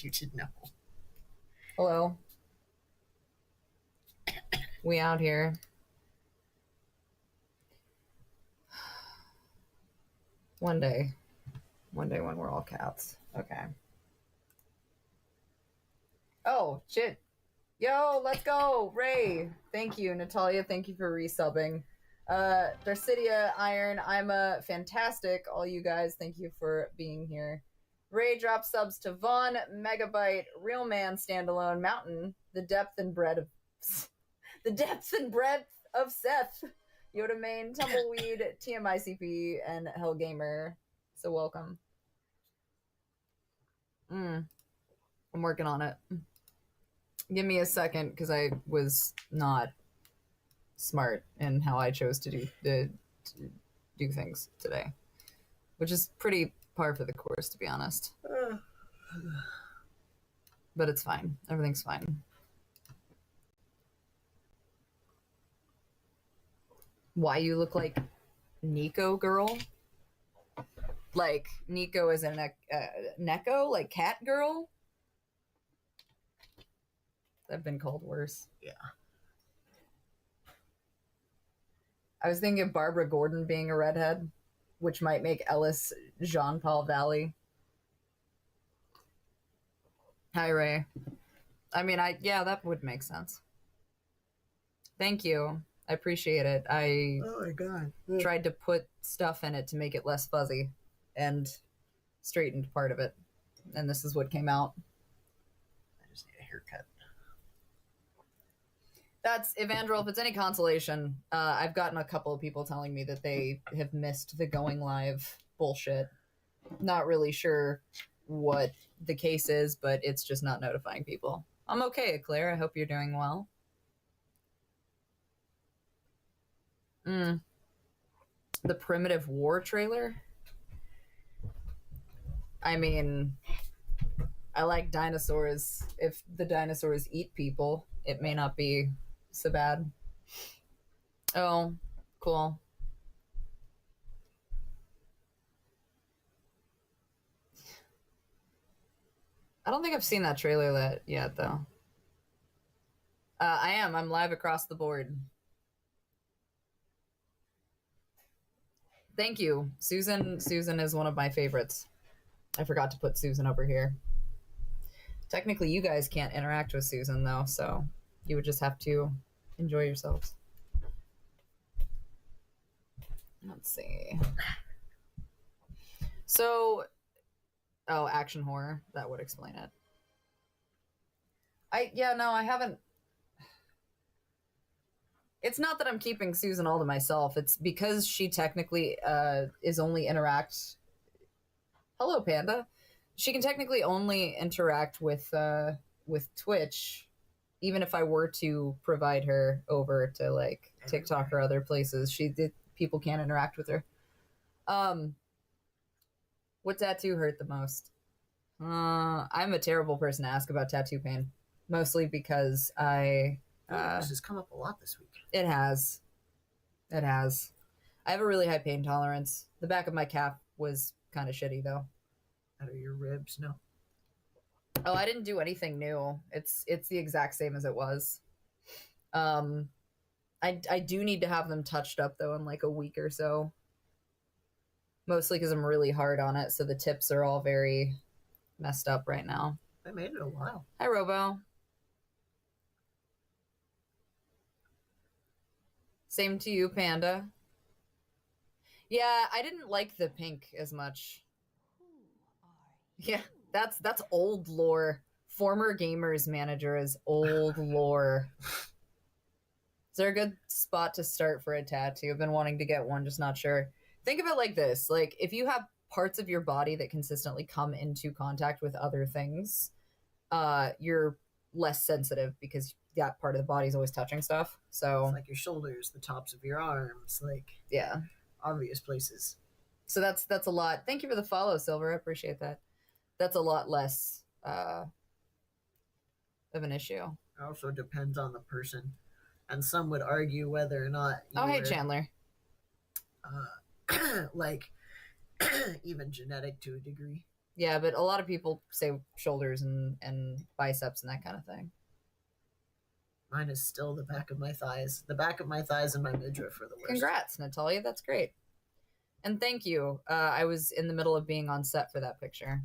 you to know. Hello. We out here. One day when we're all cats. Okay. Oh, shit. Yo, let's go. Ray. Thank you. Natalia, thank you for resubbing. Darcidia, Iron, I'm a fantastic. All you guys, thank you for being here. Ray drops subs to Vaughn, Megabyte, Real Man Standalone, Mountain, the depth and breadth of Seth, Yoda Main, Tumbleweed, TMICP, and Hellgamer. So welcome. I'm working on it. Give me a second, because I was not smart in how I chose to do things today, which is pretty par for the course, to be honest. But it's fine. Everything's fine. Why you look like Nico girl? Like Nico is a Neko, like cat girl? I've been called worse. Yeah. I was thinking of Barbara Gordon being a redhead, which might make Ellis Jean-Paul Valley. Hi, Ray. I mean, yeah, that would make sense. Thank you. I appreciate it. Oh my god. Tried to put stuff in it to make it less fuzzy and straightened part of it. And this is what came out. I just need a haircut. That's, Evandrel, if it's any consolation, I've gotten a couple of people telling me that they have missed the going live bullshit. Not really sure what the case is, but it's just not notifying people. I'm okay, Claire. I hope you're doing well. The Primitive War trailer? I mean, I like dinosaurs. If the dinosaurs eat people, it may not be so bad. Oh, cool. I don't think I've seen that trailer yet, though. I am. I'm live across the board. Thank you. Susan is one of my favorites. I forgot to put Susan over here. Technically, you guys can't interact with Susan, though, so you would just have to enjoy yourselves. Let's see. So, action horror. That would explain it. I haven't. It's not that I'm keeping Susan all to myself. It's because she technically is only interact. Hello, Panda. She can technically only interact with Twitch, even if I were to provide her over to like TikTok or other places. People can't interact with her. What tattoo hurt the most? I'm a terrible person to ask about tattoo pain, mostly because this has come up a lot this week. It has. I have a really high pain tolerance. The back of my calf was kind of shitty, though. Out of your ribs? No. Oh, I didn't do anything new. It's the exact same as it was. I do need to have them touched up, though, in like a week or so. Mostly because I'm really hard on it, so the tips are all very messed up right now. I made it a while. Hi, Robo. Same to you, Panda. Yeah, I didn't like the pink as much. Yeah, that's old lore. Former gamers manager is old lore. Is there a good spot to start for a tattoo? I've been wanting to get one, just not sure. Think of it like this. Like, if you have parts of your body that consistently come into contact with other things, you're less sensitive because that part of the body is always touching stuff. So it's like your shoulders, the tops of your arms, like yeah, obvious places. So that's a lot. Thank you for the follow, Silver. I appreciate that. That's a lot less of an issue. It also depends on the person, and some would argue whether or not. Hey, Chandler. Like even genetic to a degree. Yeah, but a lot of people say shoulders and biceps and that kind of thing. Mine is still the back of my thighs. The back of my thighs and my midriff are the worst. Congrats, Natalia. That's great. And thank you. I was in the middle of being on set for that picture.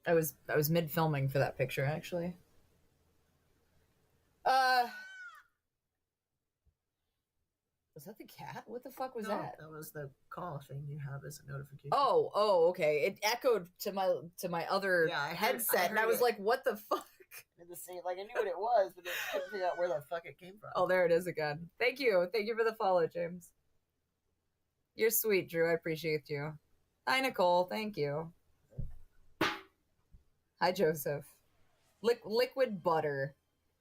I was mid filming for that picture actually. Was that the cat? What the fuck was that? That was the call thing you have as a notification. Oh, okay. It echoed to my other headset, and I was like, "What the fuck?" The same, like I knew what it was, but I couldn't figure out where the fuck it came from. Oh, there it is again. Thank you for the follow, James. You're sweet, Drew. I appreciate you. Hi, Nicole. Thank you. Hi, Joseph. Liquid butter.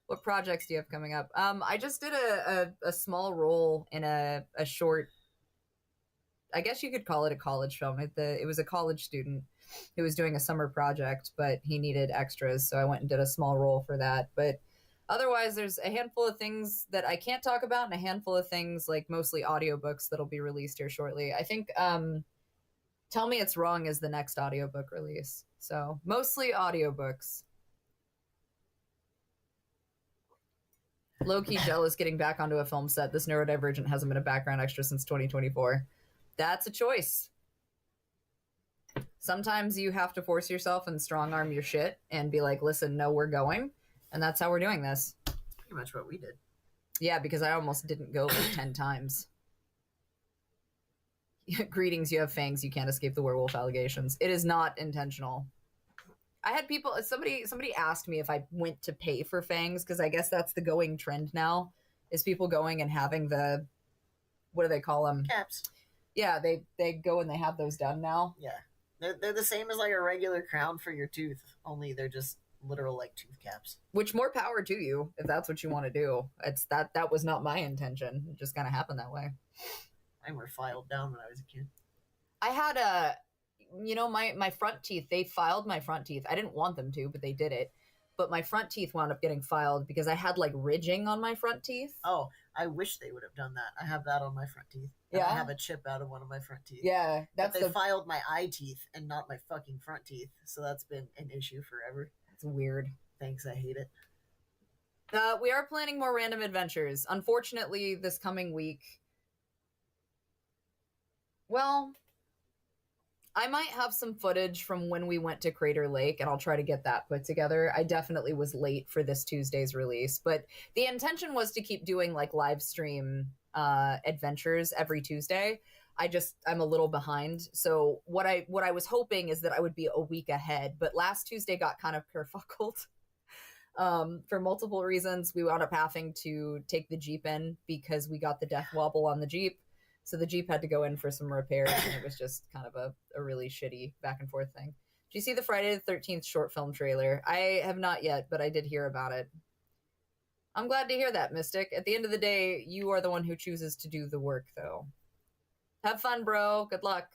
What projects do you have coming up? I just did a small role in a short, I guess you could call it a college film. It was a college student who was doing a summer project, but he needed extras, so I went and did a small role for that. But otherwise, there's a handful of things that I can't talk about and a handful of things, like mostly audiobooks, that'll be released here shortly. I think Tell Me It's Wrong is the next audiobook release. So mostly audiobooks. Low-key jealous getting back onto a film set. This neurodivergent hasn't been a background extra since 2024. That's a choice. Sometimes you have to force yourself and strong arm your shit and be like, listen, no, we're going. And that's how we're doing this. Pretty much what we did. Yeah, because I almost didn't go like 10 times. Greetings, you have fangs. You can't escape the werewolf allegations. It is not intentional. I had people, somebody asked me if I went to pay for fangs, because I guess that's the going trend now, is people going and having the, what do they call them? Caps. Yeah, they go and they have those done now. Yeah. They're the same as like a regular crown for your tooth, only they're just literal like tooth caps. Which, more power to you, if that's what you want to do. It's that was not my intention. It just kind of happened that way. Mine were filed down when I was a kid. I had my front teeth, they filed my front teeth. I didn't want them to, but they did it. But my front teeth wound up getting filed because I had like ridging on my front teeth. Oh, I wish they would have done that. I have that on my front teeth. Yeah. I have a chip out of one of my front teeth. Yeah. They filed my eye teeth and not my fucking front teeth. So that's been an issue forever. That's weird. Thanks, I hate it. We are planning more random adventures. Unfortunately, this coming week, well, I might have some footage from when we went to Crater Lake, and I'll try to get that put together. I definitely was late for this Tuesday's release, but the intention was to keep doing like live stream adventures every Tuesday. I'm a little behind. So what I was hoping is that I would be a week ahead, but last Tuesday got kind of kerfuckled. For multiple reasons. We wound up having to take the Jeep in because we got the death wobble on the Jeep. So the Jeep had to go in for some repairs, and it was just kind of a really shitty back and forth thing. Did you see the Friday the 13th short film trailer? I have not yet, but I did hear about it. I'm glad to hear that, Mystic. At the end of the day, you are the one who chooses to do the work, though. Have fun, bro. Good luck.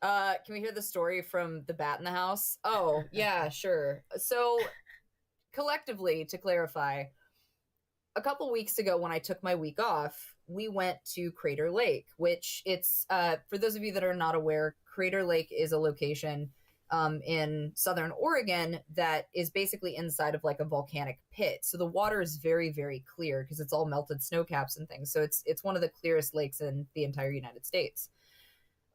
Can we hear the story from the bat in the house? Oh, yeah, sure. So, collectively, to clarify, a couple weeks ago when I took my week off, we went to Crater Lake, which it's, for those of you that are not aware, Crater Lake is a location in southern Oregon that is basically inside of like a volcanic pit. So the water is very, very clear because it's all melted snow caps and things. So it's one of the clearest lakes in the entire United States.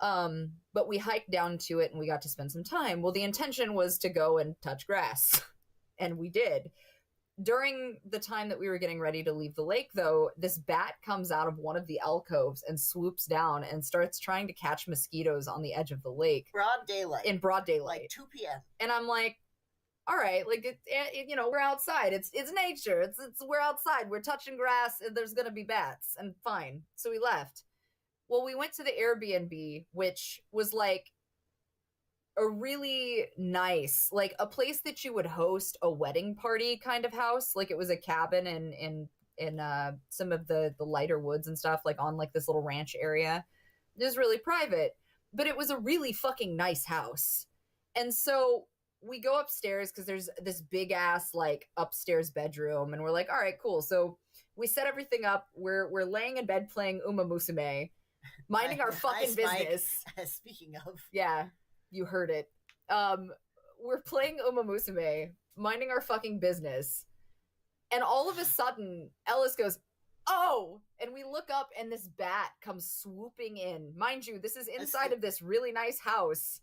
But we hiked down to it and we got to spend some time. Well, the intention was to go and touch grass, and we did. During the time that we were getting ready to leave the lake, though, this bat comes out of one of the alcoves and swoops down and starts trying to catch mosquitoes on the edge of the lake. Broad daylight. In broad daylight. Like 2 p.m. And I'm like, all right, like, we're outside. It's nature. We're outside. We're touching grass. And there's going to be bats. And fine. So we left. Well, we went to the Airbnb, which was like a really nice, like a place that you would host a wedding party kind of house. Like it was a cabin in some of the lighter woods and stuff, like on like this little ranch area. It was really private, but it was a really fucking nice house. And so we go upstairs because there's this big ass like upstairs bedroom, and we're like, all right, cool. So we set everything up. We're laying in bed playing Uma Musume, minding our fucking business. Speaking of, yeah, you heard it. We're playing Uma Musume, minding our fucking business, and all of a sudden, Ellis goes, "Oh!" And we look up, and this bat comes swooping in. Mind you, this is inside of this really nice house.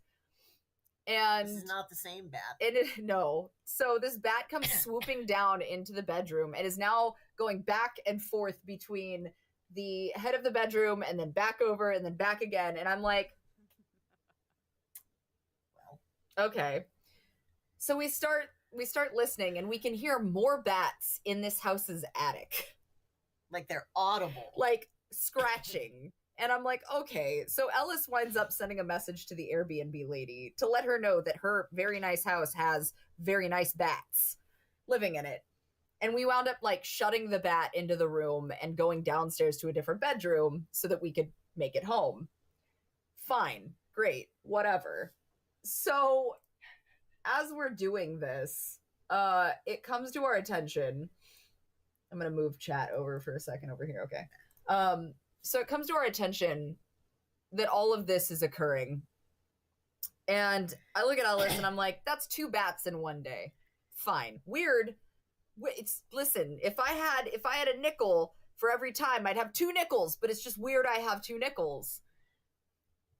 And this is not the same bat. No. So this bat comes swooping down into the bedroom and is now going back and forth between the head of the bedroom and then back over and then back again. And I'm like, well, okay. So we start listening, and we can hear more bats in this house's attic. Like they're audible. Like scratching. And I'm like, okay. So Ellis winds up sending a message to the Airbnb lady to let her know that her very nice house has very nice bats living in it. And we wound up like shutting the bat into the room and going downstairs to a different bedroom so that we could make it home. Fine. Great. Whatever. So as we're doing this, it comes to our attention. I'm going to move chat over for a second over here. Okay. So it comes to our attention that all of this is occurring. And I look at Ellis and I'm like, that's 2 bats in one day. Fine. Weird. Listen, if I had a nickel for every time, I'd have 2 nickels, but it's just weird I have 2 nickels.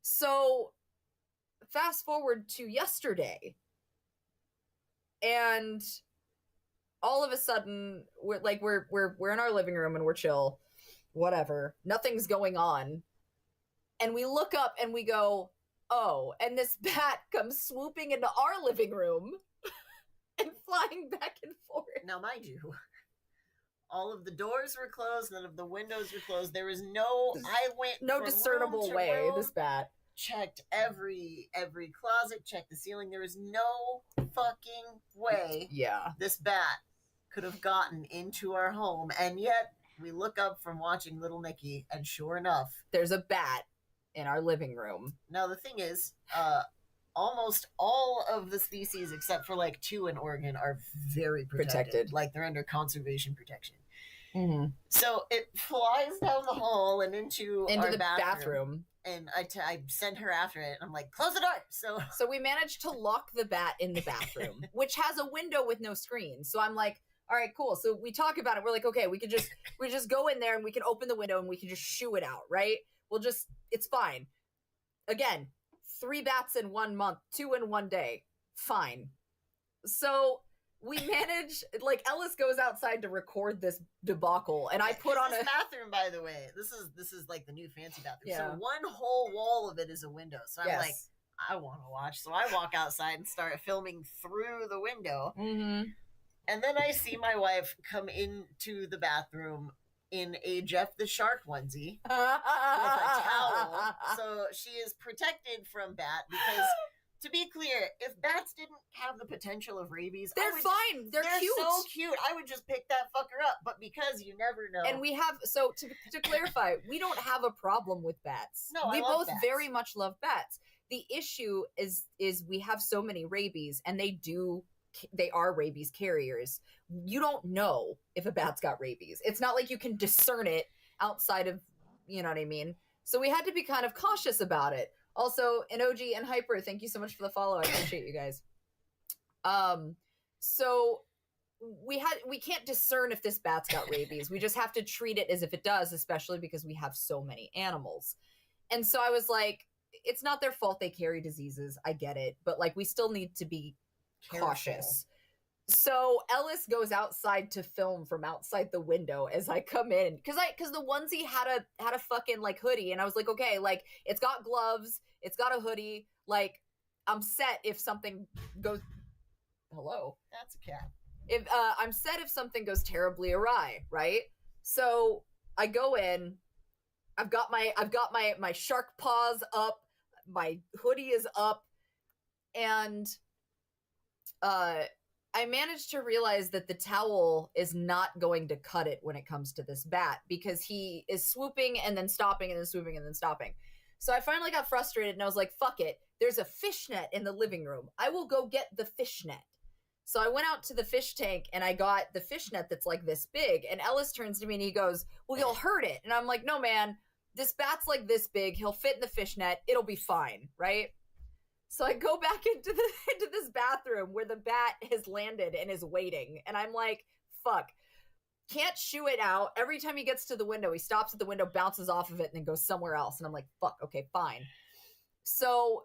So fast forward to yesterday. And all of a sudden, we're in our living room and we're chill. Whatever. Nothing's going on. And we look up and we go, oh, and this bat comes swooping into our living room and flying back and forth. Now, mind you, all of the doors were closed, none of the windows were closed. There was no, no discernible way, room, this bat. Checked every closet, checked the ceiling. There was no fucking way this bat could have gotten into our home. And yet, we look up from watching Little Nicky, and sure enough, there's a bat in our living room. Now, the thing is, almost all of the species, except for like 2 in Oregon, are very protected. Like they're under conservation protection. Mm-hmm. So it flies down the hall and into our bathroom. And I send her after it. And I'm like, close the door. So we managed to lock the bat in the bathroom, which has a window with no screen. So I'm like, all right, cool. So we talk about it. We're like, okay, we just go in there and we can open the window and we can just shoo it out, right? It's fine. Again, 3 bats in 1 month, 2 in 1 day. Fine. So we manage, like, Ellis goes outside to record this debacle, and I put on a bathroom, by the way. This is like the new fancy bathroom. Yeah. So one whole wall of it is a window. So I'm like, I want to watch. So I walk outside and start filming through the window. Mm-hmm. And then I see my wife come into the bathroom in a Jeff the Shark onesie with a towel. So she is protected from bat because, to be clear, if bats didn't have the potential of rabies, they're fine. They're cute. So cute. I would just pick that fucker up. But because you never know. And we have, so to clarify, we don't have a problem with bats. No, we both bats. Very much love bats. The issue is we have so many rabies, and they are rabies carriers. You don't know if a bat's got rabies. It's not like you can discern it outside of, you know what I mean? So we had to be kind of cautious about it. Also, Inoji and Hyper, thank you so much for the follow. I appreciate you guys. So we can't discern if this bat's got rabies. We just have to treat it as if it does, especially because we have so many animals. And so I was like, it's not their fault they carry diseases. I get it. But like, we still need to be cautious. So Ellis goes outside to film from outside the window as I come in, because the onesie had a fucking like hoodie, and I was like, okay, like it's got gloves, it's got a hoodie, like I'm set if something goes. Hello, that's a cat. If I'm set if something goes terribly awry, right? So I go in, I've got my shark paws up, my hoodie is up, and I managed to realize that the towel is not going to cut it when it comes to this bat, because he is swooping and then stopping and then swooping and then stopping. So I finally got frustrated and I was like, fuck it. There's a fishnet in the living room. I will go get the fishnet. So I went out to the fish tank and I got the fishnet that's like this big. And Ellis turns to me and he goes, well, you'll hurt it. And I'm like, no, man, this bat's like this big. He'll fit in the fishnet. It'll be fine, right? So I go back into this bathroom where the bat has landed and is waiting. And I'm like, fuck. Can't shoo it out. Every time he gets to the window, he stops at the window, bounces off of it, and then goes somewhere else. And I'm like, fuck, okay, fine. So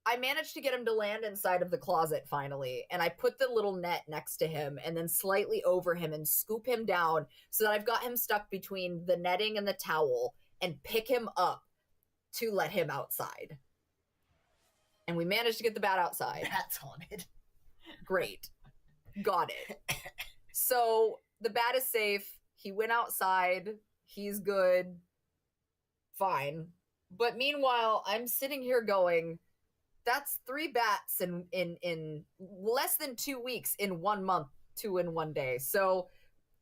I managed to get him to land inside of the closet finally. And I put the little net next to him and then slightly over him and scoop him down so that I've got him stuck between the netting and the towel and pick him up to let him outside. And we managed to get the bat outside. Bat's haunted. Great. Got it. So the bat is safe. He went outside. He's good. Fine. But meanwhile, I'm sitting here going, that's 3 bats in less than 2 weeks in 1 month, 2 in 1 day. So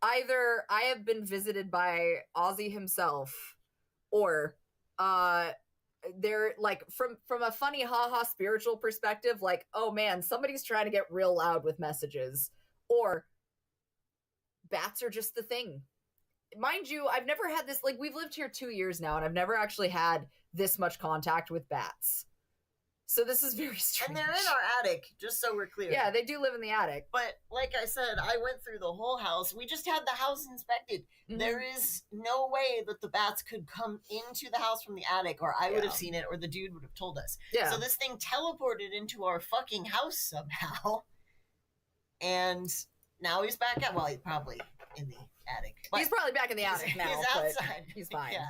either I have been visited by Ozzy himself, or they're like, from a funny haha spiritual perspective, like, oh man, somebody's trying to get real loud with messages, or bats are just the thing. Mind you, I've never had this, like, we've lived here 2 years now and I've never actually had this much contact with bats. So this is very strange. And they're in our attic, just so we're clear. Yeah, they do live in the attic. But like I said, I went through the whole house. We just had the house inspected. Mm-hmm. There is no way that the bats could come into the house from the attic, or I would have seen it, or the dude would have told us. Yeah. So this thing teleported into our fucking house somehow. And now he's back at, well, he's probably in the attic. He's probably back in the attic now. He's outside. He's fine. Yeah.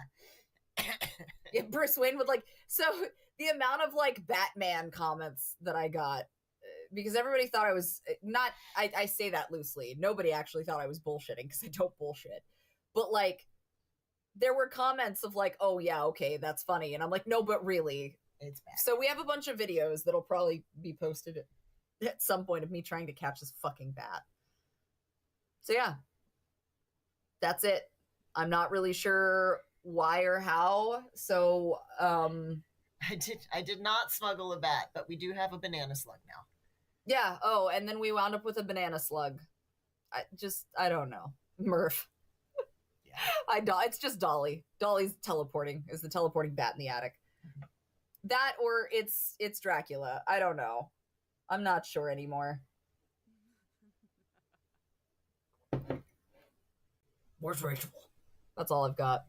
Yeah, Bruce Wayne would like, so the amount of like Batman comments that I got, because everybody thought I was not, I say that loosely. Nobody actually thought I was bullshitting because I don't bullshit. But like, there were comments of like, oh yeah, okay, that's funny. And I'm like, no, but really. It's bad. So we have a bunch of videos that'll probably be posted at some point of me trying to catch this fucking bat. So yeah, that's it. I'm not really sure why or how. So I did not smuggle a bat, but we do have a banana slug now. Yeah. Oh, and then we wound up with a banana slug. I don't know. Murph. Yeah. It's just Dolly. Dolly's teleporting. Is the teleporting bat in the attic. Mm-hmm. That, or it's Dracula. I don't know. I'm not sure anymore. Where's Rachel? That's all I've got.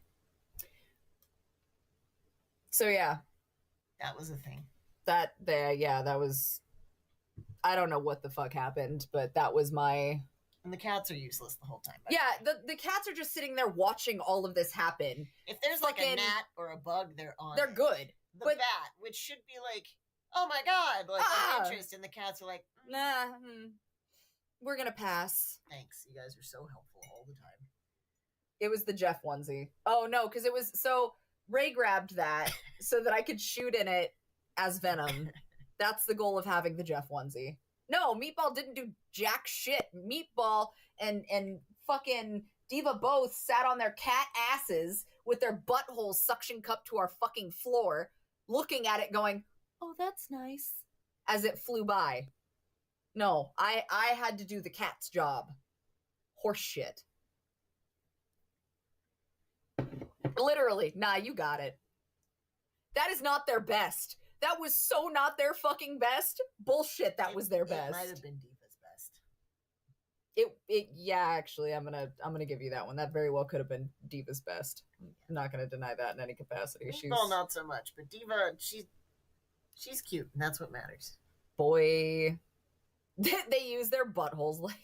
So yeah. That was a thing. That was, I don't know what the fuck happened, but that was my... And the cats are useless the whole time. Yeah, the cats are just sitting there watching all of this happen. If there's like a gnat or a bug, they're good. The bat, which should be like, oh my god, like an interest, and the cats are like, nah, we're gonna pass. Thanks, you guys are so helpful all the time. It was the Jeff onesie. Oh no, because it was, so Ray grabbed that so that I could shoot in it as Venom. That's the goal of having the Jeff onesie. No, Meatball didn't do jack shit. Meatball and fucking Diva both sat on their cat asses with their buttholes suction cupped to our fucking floor, looking at it going, oh, that's nice, as it flew by. No, I had to do the cat's job. Horse shit. Literally. Nah, you got it. That is not their best. That was so not their fucking best. Bullshit, that was their best. It might have been Diva's best. Yeah, actually, I'm gonna give you that one. That very well could have been Diva's best. I'm not gonna deny that in any capacity. Well, not so much, but Diva, she's cute, and that's what matters. Boy, they use their buttholes like.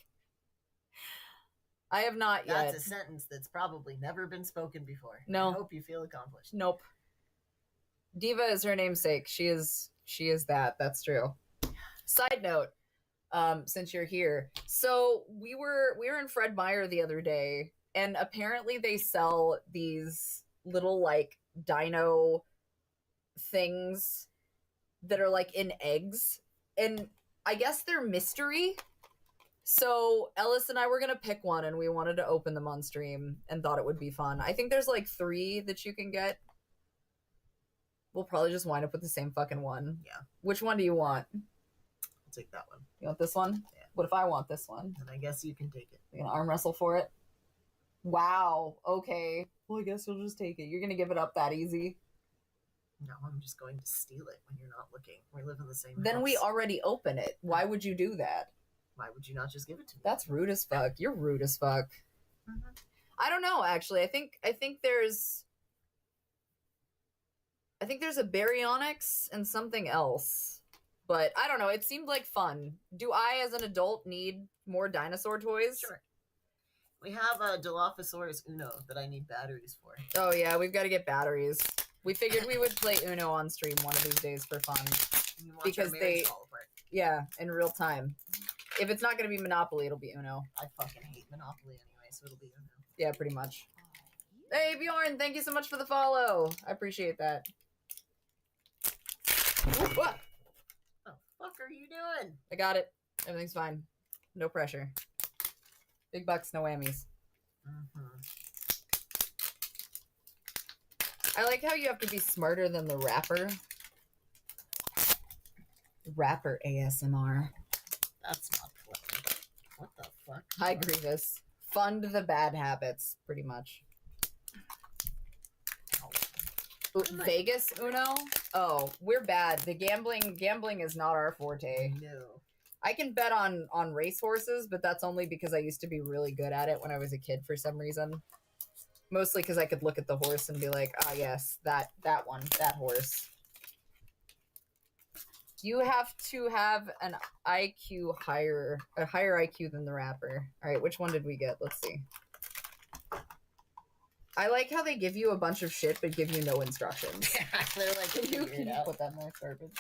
I have not yet. That's a sentence that's probably never been spoken before. No. I hope you feel accomplished. Nope. Diva is her namesake. She is that. That's true. Side note, since you're here. So we were in Fred Meyer the other day, and apparently they sell these little like dino things that are like in eggs. And I guess they're mystery. So Ellis and I were going to pick one, and we wanted to open them on stream and thought it would be fun. I think there's like 3 that you can get. We'll probably just wind up with the same fucking one. Yeah. Which one do you want? I'll take that one. You want this one? Yeah. What if I want this one? Then I guess you can take it. You gonna arm wrestle for it? Wow. Okay. Well, I guess you'll just take it. You're gonna give it up that easy? No, I'm just going to steal it when you're not looking. We live in the same house. Then we already open it. Why would you do that? Why would you not just give it to me? That's rude as fuck. You're rude as fuck. Mm-hmm. I don't know, actually. I think there's a baryonyx and something else. But I don't know. It seemed like fun. Do I, as an adult, need more dinosaur toys? Sure. We have a Dilophosaurus Uno that I need batteries for. Oh, yeah. We've got to get batteries. We figured we would play Uno on stream one of these days for fun. Because they fall apart. Yeah, in real time. If it's not going to be Monopoly, it'll be Uno. I fucking hate Monopoly anyway, so it'll be Uno. Yeah, pretty much. Hey, Bjorn, thank you so much for the follow. I appreciate that. Ooh, what? The fuck are you doing? I got it. Everything's fine. No pressure. Big bucks, no whammies. Mm-hmm. I like how you have to be smarter than the rapper. Rapper ASMR. That's not clever. What the fuck? Hi, Grievous. Fund the bad habits, pretty much. Vegas Uno? Oh, we're bad. The gambling is not our forte. No. I can bet on racehorses, but that's only because I used to be really good at it when I was a kid for some reason. Mostly because I could look at the horse and be like, ah, yes, that one, that horse. You have to have a higher IQ than the rapper. All right, which one did we get? Let's see. I like how they give you a bunch of shit but give you no instructions. They're like, can you put that in the garbage?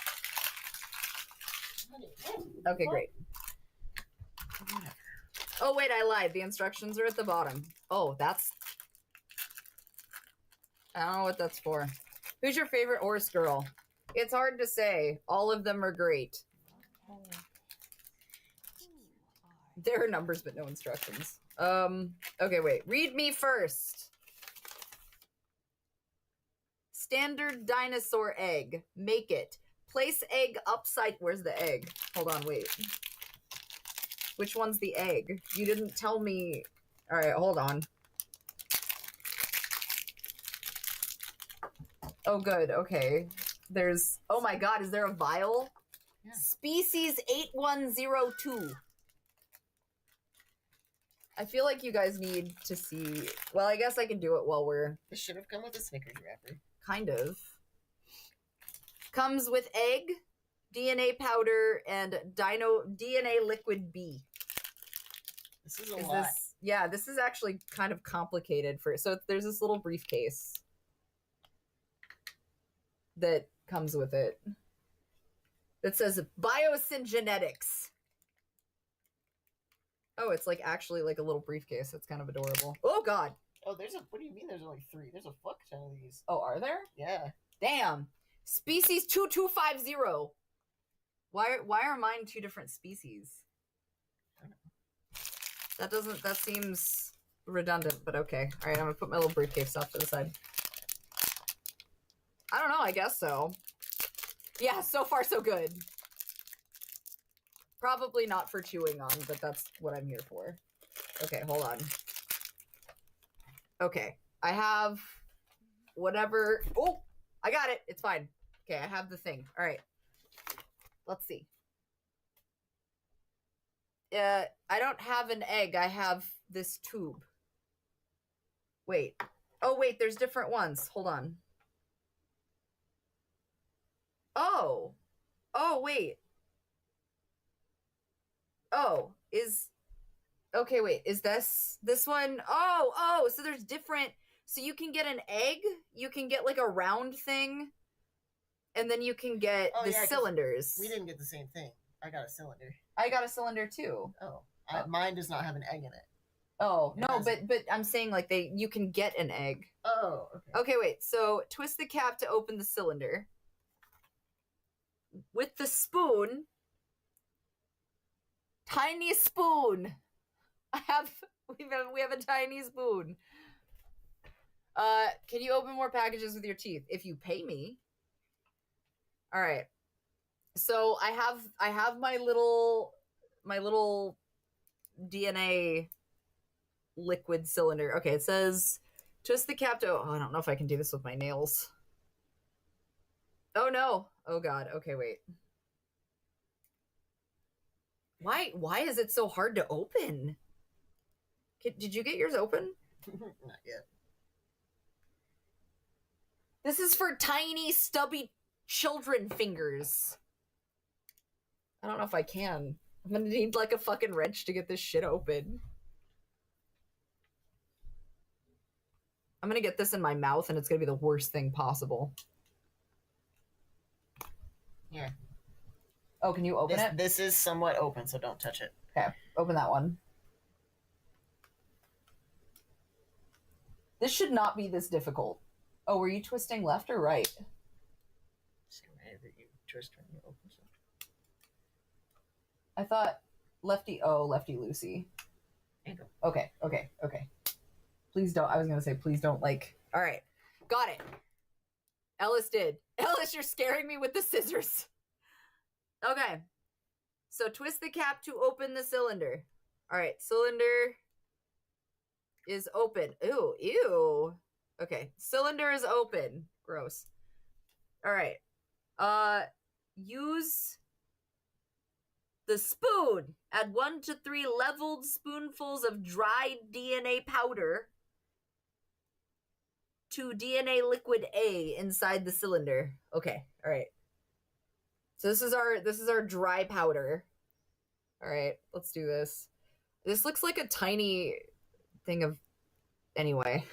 Okay, great. Oh, wait, I lied. The instructions are at the bottom. Oh, that's... I don't know what that's for. Who's your favorite horse girl? It's hard to say. All of them are great. There are numbers but no instructions. Okay, wait. Read me first. Standard dinosaur egg. Make it. Place egg upside... Where's the egg? Hold on, wait. Which one's the egg? You didn't tell me... Alright, hold on. Oh, good. Okay. There's... Oh my god, is there a vial? Yeah. Species 8102. I feel like you guys need to see... Well, I guess I can do it while we're... This should have come with a Snickers wrapper. Kind of. Comes with egg, DNA powder, and DNA liquid B. This is a lot. Yeah, this is actually kind of complicated for... So there's this little briefcase that comes with it. That says Biosyngenetics. Oh, it's like actually like a little briefcase. It's kind of adorable. Oh, God. Oh, what do you mean there's only 3? There's a fuck ton of these. Oh, are there? Yeah. Damn. Species 2250. Why are mine 2 different species? That seems redundant, but okay. All right, I'm gonna put my little briefcase off to the side. I don't know, I guess so. Yeah, so far so good. Probably not for chewing on, but that's what I'm here for. Okay, hold on. Okay, I have whatever. Oh, I got it. It's fine. Okay, I have the thing. All right. Let's see. I don't have an egg. I have this tube. Wait. Oh, wait, there's different ones. Hold on. Oh. Oh, wait. Oh, okay, wait, is this one? Oh, so there's different, so you can get an egg, you can get like a round thing, and then you can get cylinders. We didn't get the same thing. I got a cylinder. I got a cylinder too. Oh, mine does not have an egg in it. Oh, no, but I'm saying like you can get an egg. Oh, okay. Okay, wait, so twist the cap to open the cylinder. With the spoon... Tiny spoon. We have a tiny spoon. Can you open more packages with your teeth? If you pay me. All right. So I have my little DNA liquid cylinder. Okay, it says twist the cap to. Oh, I don't know if I can do this with my nails. Oh no! Oh god. Okay, wait. Why is it so hard to open? Did you get yours open? Not yet. This is for tiny, stubby children fingers. I don't know if I can. I'm gonna need like a fucking wrench to get this shit open. I'm gonna get this in my mouth and it's gonna be the worst thing possible. Here. Oh, can you open it? This is somewhat open, so don't touch it. Okay, open that one. This should not be this difficult. Oh, were you twisting left or right? See, wherever you twist when you open something. I thought lefty loosey. There you go. Okay. Please don't. I was gonna say, please don't like. All right, got it. Ellis did. Ellis, you're scaring me with the scissors. Okay, so twist the cap to open the cylinder. All right, cylinder is open. Ew. Okay, cylinder is open. Gross. All right. Use the spoon. Add 1 to 3 leveled spoonfuls of dried DNA powder to DNA liquid A inside the cylinder. Okay, all right. So this is our dry powder. All right, let's do this. This looks like a tiny thing of... Anyway.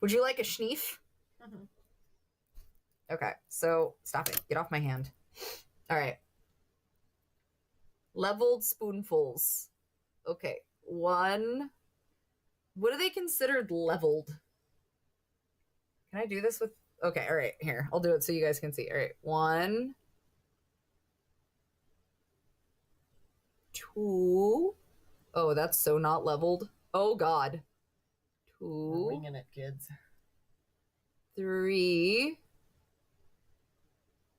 Would you like a schneef? Mm-hmm. Okay, so stop it. Get off my hand. All right. Leveled spoonfuls. Okay, 1. What are they considered leveled? Can I do this with... Okay, all right, here. I'll do it so you guys can see. All right, 1, 2. Oh, that's so not leveled. Oh, God. 2. We're winging it, kids. 3.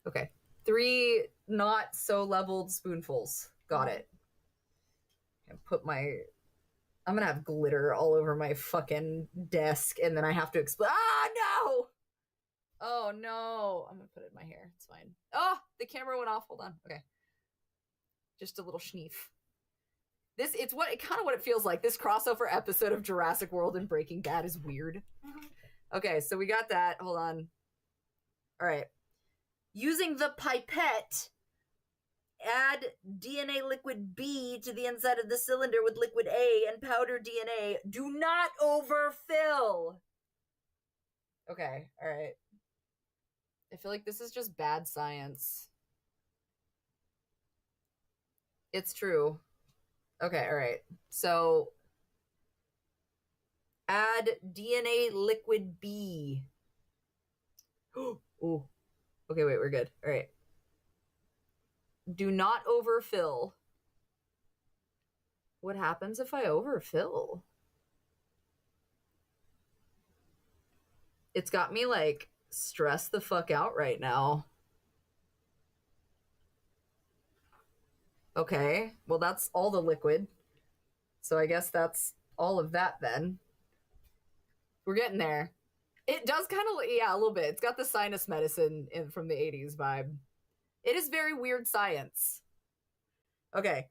Okay. 3 not so leveled spoonfuls. Got it. And put my... I'm gonna have glitter all over my fucking desk, and then I have to explain. Ah, no! Oh, no. I'm gonna put it in my hair. It's fine. Oh, the camera went off. Hold on. Okay. Just a little schneef. It's kind of what it feels like. This crossover episode of Jurassic World and Breaking Bad is weird. Okay, so we got that. Hold on. All right. Using the pipette, add DNA liquid B to the inside of the cylinder with liquid A and powder DNA. Do not overfill. Okay, all right. I feel like this is just bad science. It's true. Okay, all right. So, add DNA liquid B. Ooh. Okay, wait, we're good. All right. Do not overfill. What happens if I overfill? It's got me, like, stressed the fuck out right now. Okay, well, that's all the liquid. So I guess that's all of that then. We're getting there. It does kind of, yeah, a little bit. It's got the sinus medicine from the 80s vibe. It is very weird science. Okay.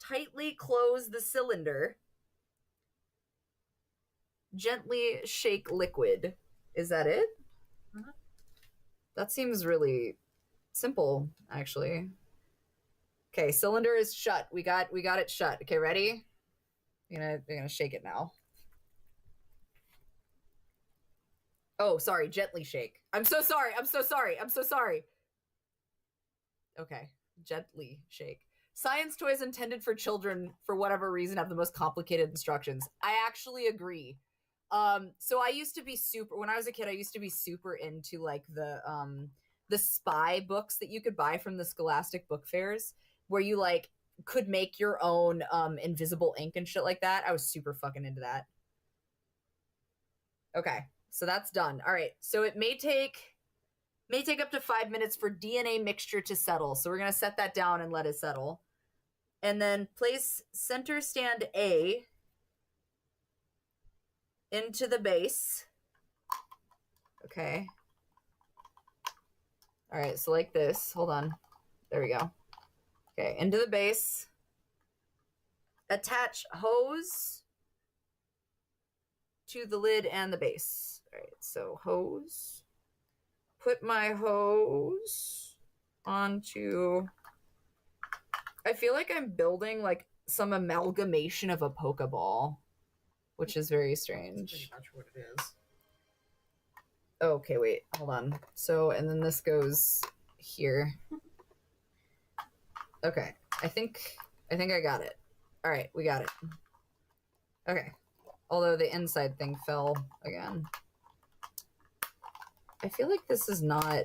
Tightly close the cylinder. Gently shake liquid. Is that it? Mm-hmm. That seems really simple, actually. Okay, cylinder is shut. We got it shut. Okay, ready? We're gonna shake it now. Oh, sorry, gently shake. I'm so sorry. Okay, gently shake. Science toys intended for children, for whatever reason, have the most complicated instructions. I actually agree. So I used to be when I was a kid, I used to be super into like the spy books that you could buy from the Scholastic book fairs, where you like could make your own invisible ink and shit like that. I was super fucking into that. Okay, so that's done. All right, so it may take up to 5 minutes for DNA mixture to settle. So we're gonna set that down and let it settle. And then place center stand A into the base. Okay. All right, so like this. Hold on. There we go. Okay, into the base. Attach hose to the lid and the base. All right, so hose. Put my hose onto... I feel like I'm building like some amalgamation of a Pokeball, which is very strange. That's pretty much what it is. Okay, wait, hold on. So, and then this goes here. Okay, I think I got it. All right, we got it. Okay, although the inside thing fell again. I feel like this is not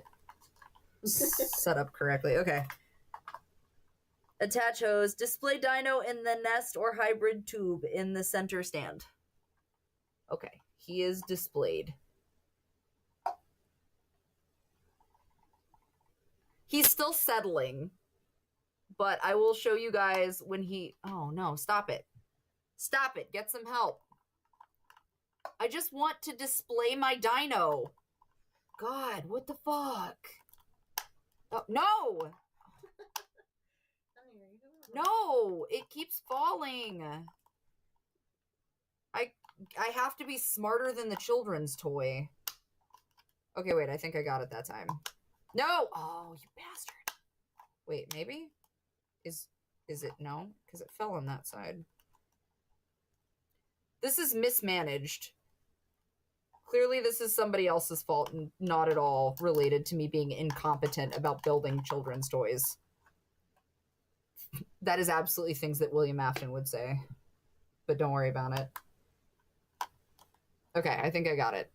set up correctly. Okay. Attach hose. Display dino in the nest or hybrid tube in the center stand. Okay, he is displayed. He's still settling, but I will show you guys when he... Oh no, stop it. Stop it, get some help. I just want to display my dino. God, what the fuck? Oh, no! No, it keeps falling. I have to be smarter than the children's toy. Okay, wait, I think I got it that time. No! Oh, you bastard. Wait, maybe? Is it? No? Because it fell on that side. This is mismanaged. Clearly this is somebody else's fault and not at all related to me being incompetent about building children's toys. That is absolutely things that William Afton would say. But don't worry about it. Okay, I think I got it.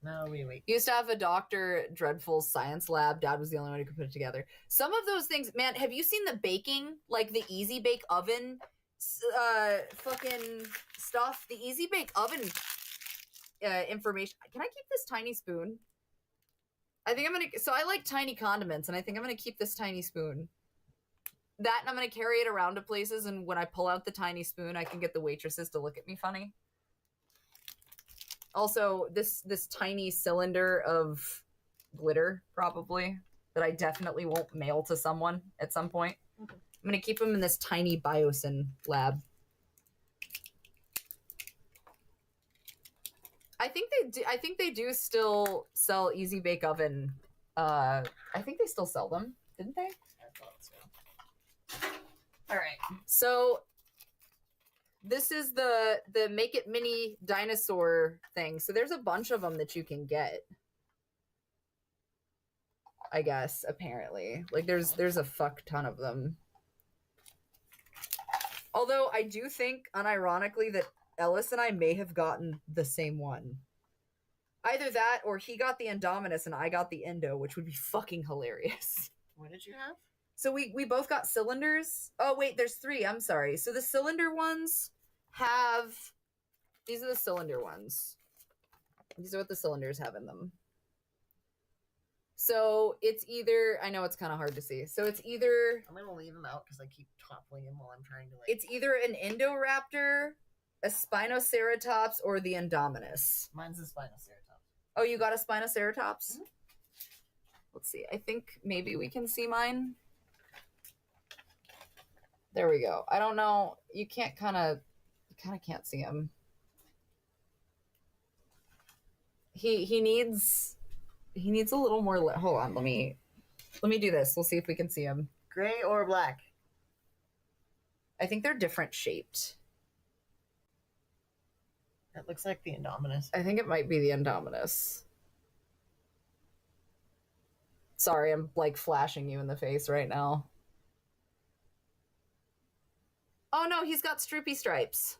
No, wait. Used to have a Dr. Dreadful's science lab. Dad was the only one who could put it together. Some of those things, man, have you seen the baking? Like the Easy Bake Oven fucking stuff? The Easy Bake Oven information. Can I keep this tiny spoon? I think I'm gonna... So I like tiny condiments, and I think I'm gonna keep this tiny spoon. That, and I'm gonna carry it around to places, and when I pull out the tiny spoon, I can get the waitresses to look at me funny. Also, this tiny cylinder of glitter, probably, that I definitely won't mail to someone at some point. Okay. I'm gonna keep them in this tiny Biosyn lab. I think they do still sell Easy Bake Oven. I think they still sell them, didn't they? I thought so. All right. So this is the Make It Mini dinosaur thing. So there's a bunch of them that you can get. I guess, apparently. Like there's a fuck ton of them. Although I do think, unironically, that Ellis and I may have gotten the same one. Either that, or he got the Indominus and I got the Endo, which would be fucking hilarious. What did you have? So we both got cylinders. Oh, wait, there's 3. I'm sorry. So the cylinder ones have... These are the cylinder ones. These are what the cylinders have in them. So it's either... I know it's kind of hard to see. So it's either... I'm going to leave them out because I keep toppling him while I'm trying to, like... It's either an Indoraptor, a Spinoceratops, or the Indominus. Mine's the Spinoceratops. Oh, you got a Spinoceratops? Mm-hmm. Let's see. I think maybe we can see mine. There we go. I don't know. You can't kind of can't see him. He needs a little more. Hold on. Let me do this. We'll see if we can see him. Gray or black? I think they're different shaped. That looks like the Indominus. I think it might be the Indominus. Sorry, I'm like flashing you in the face right now. Oh no, he's got Stroopy stripes.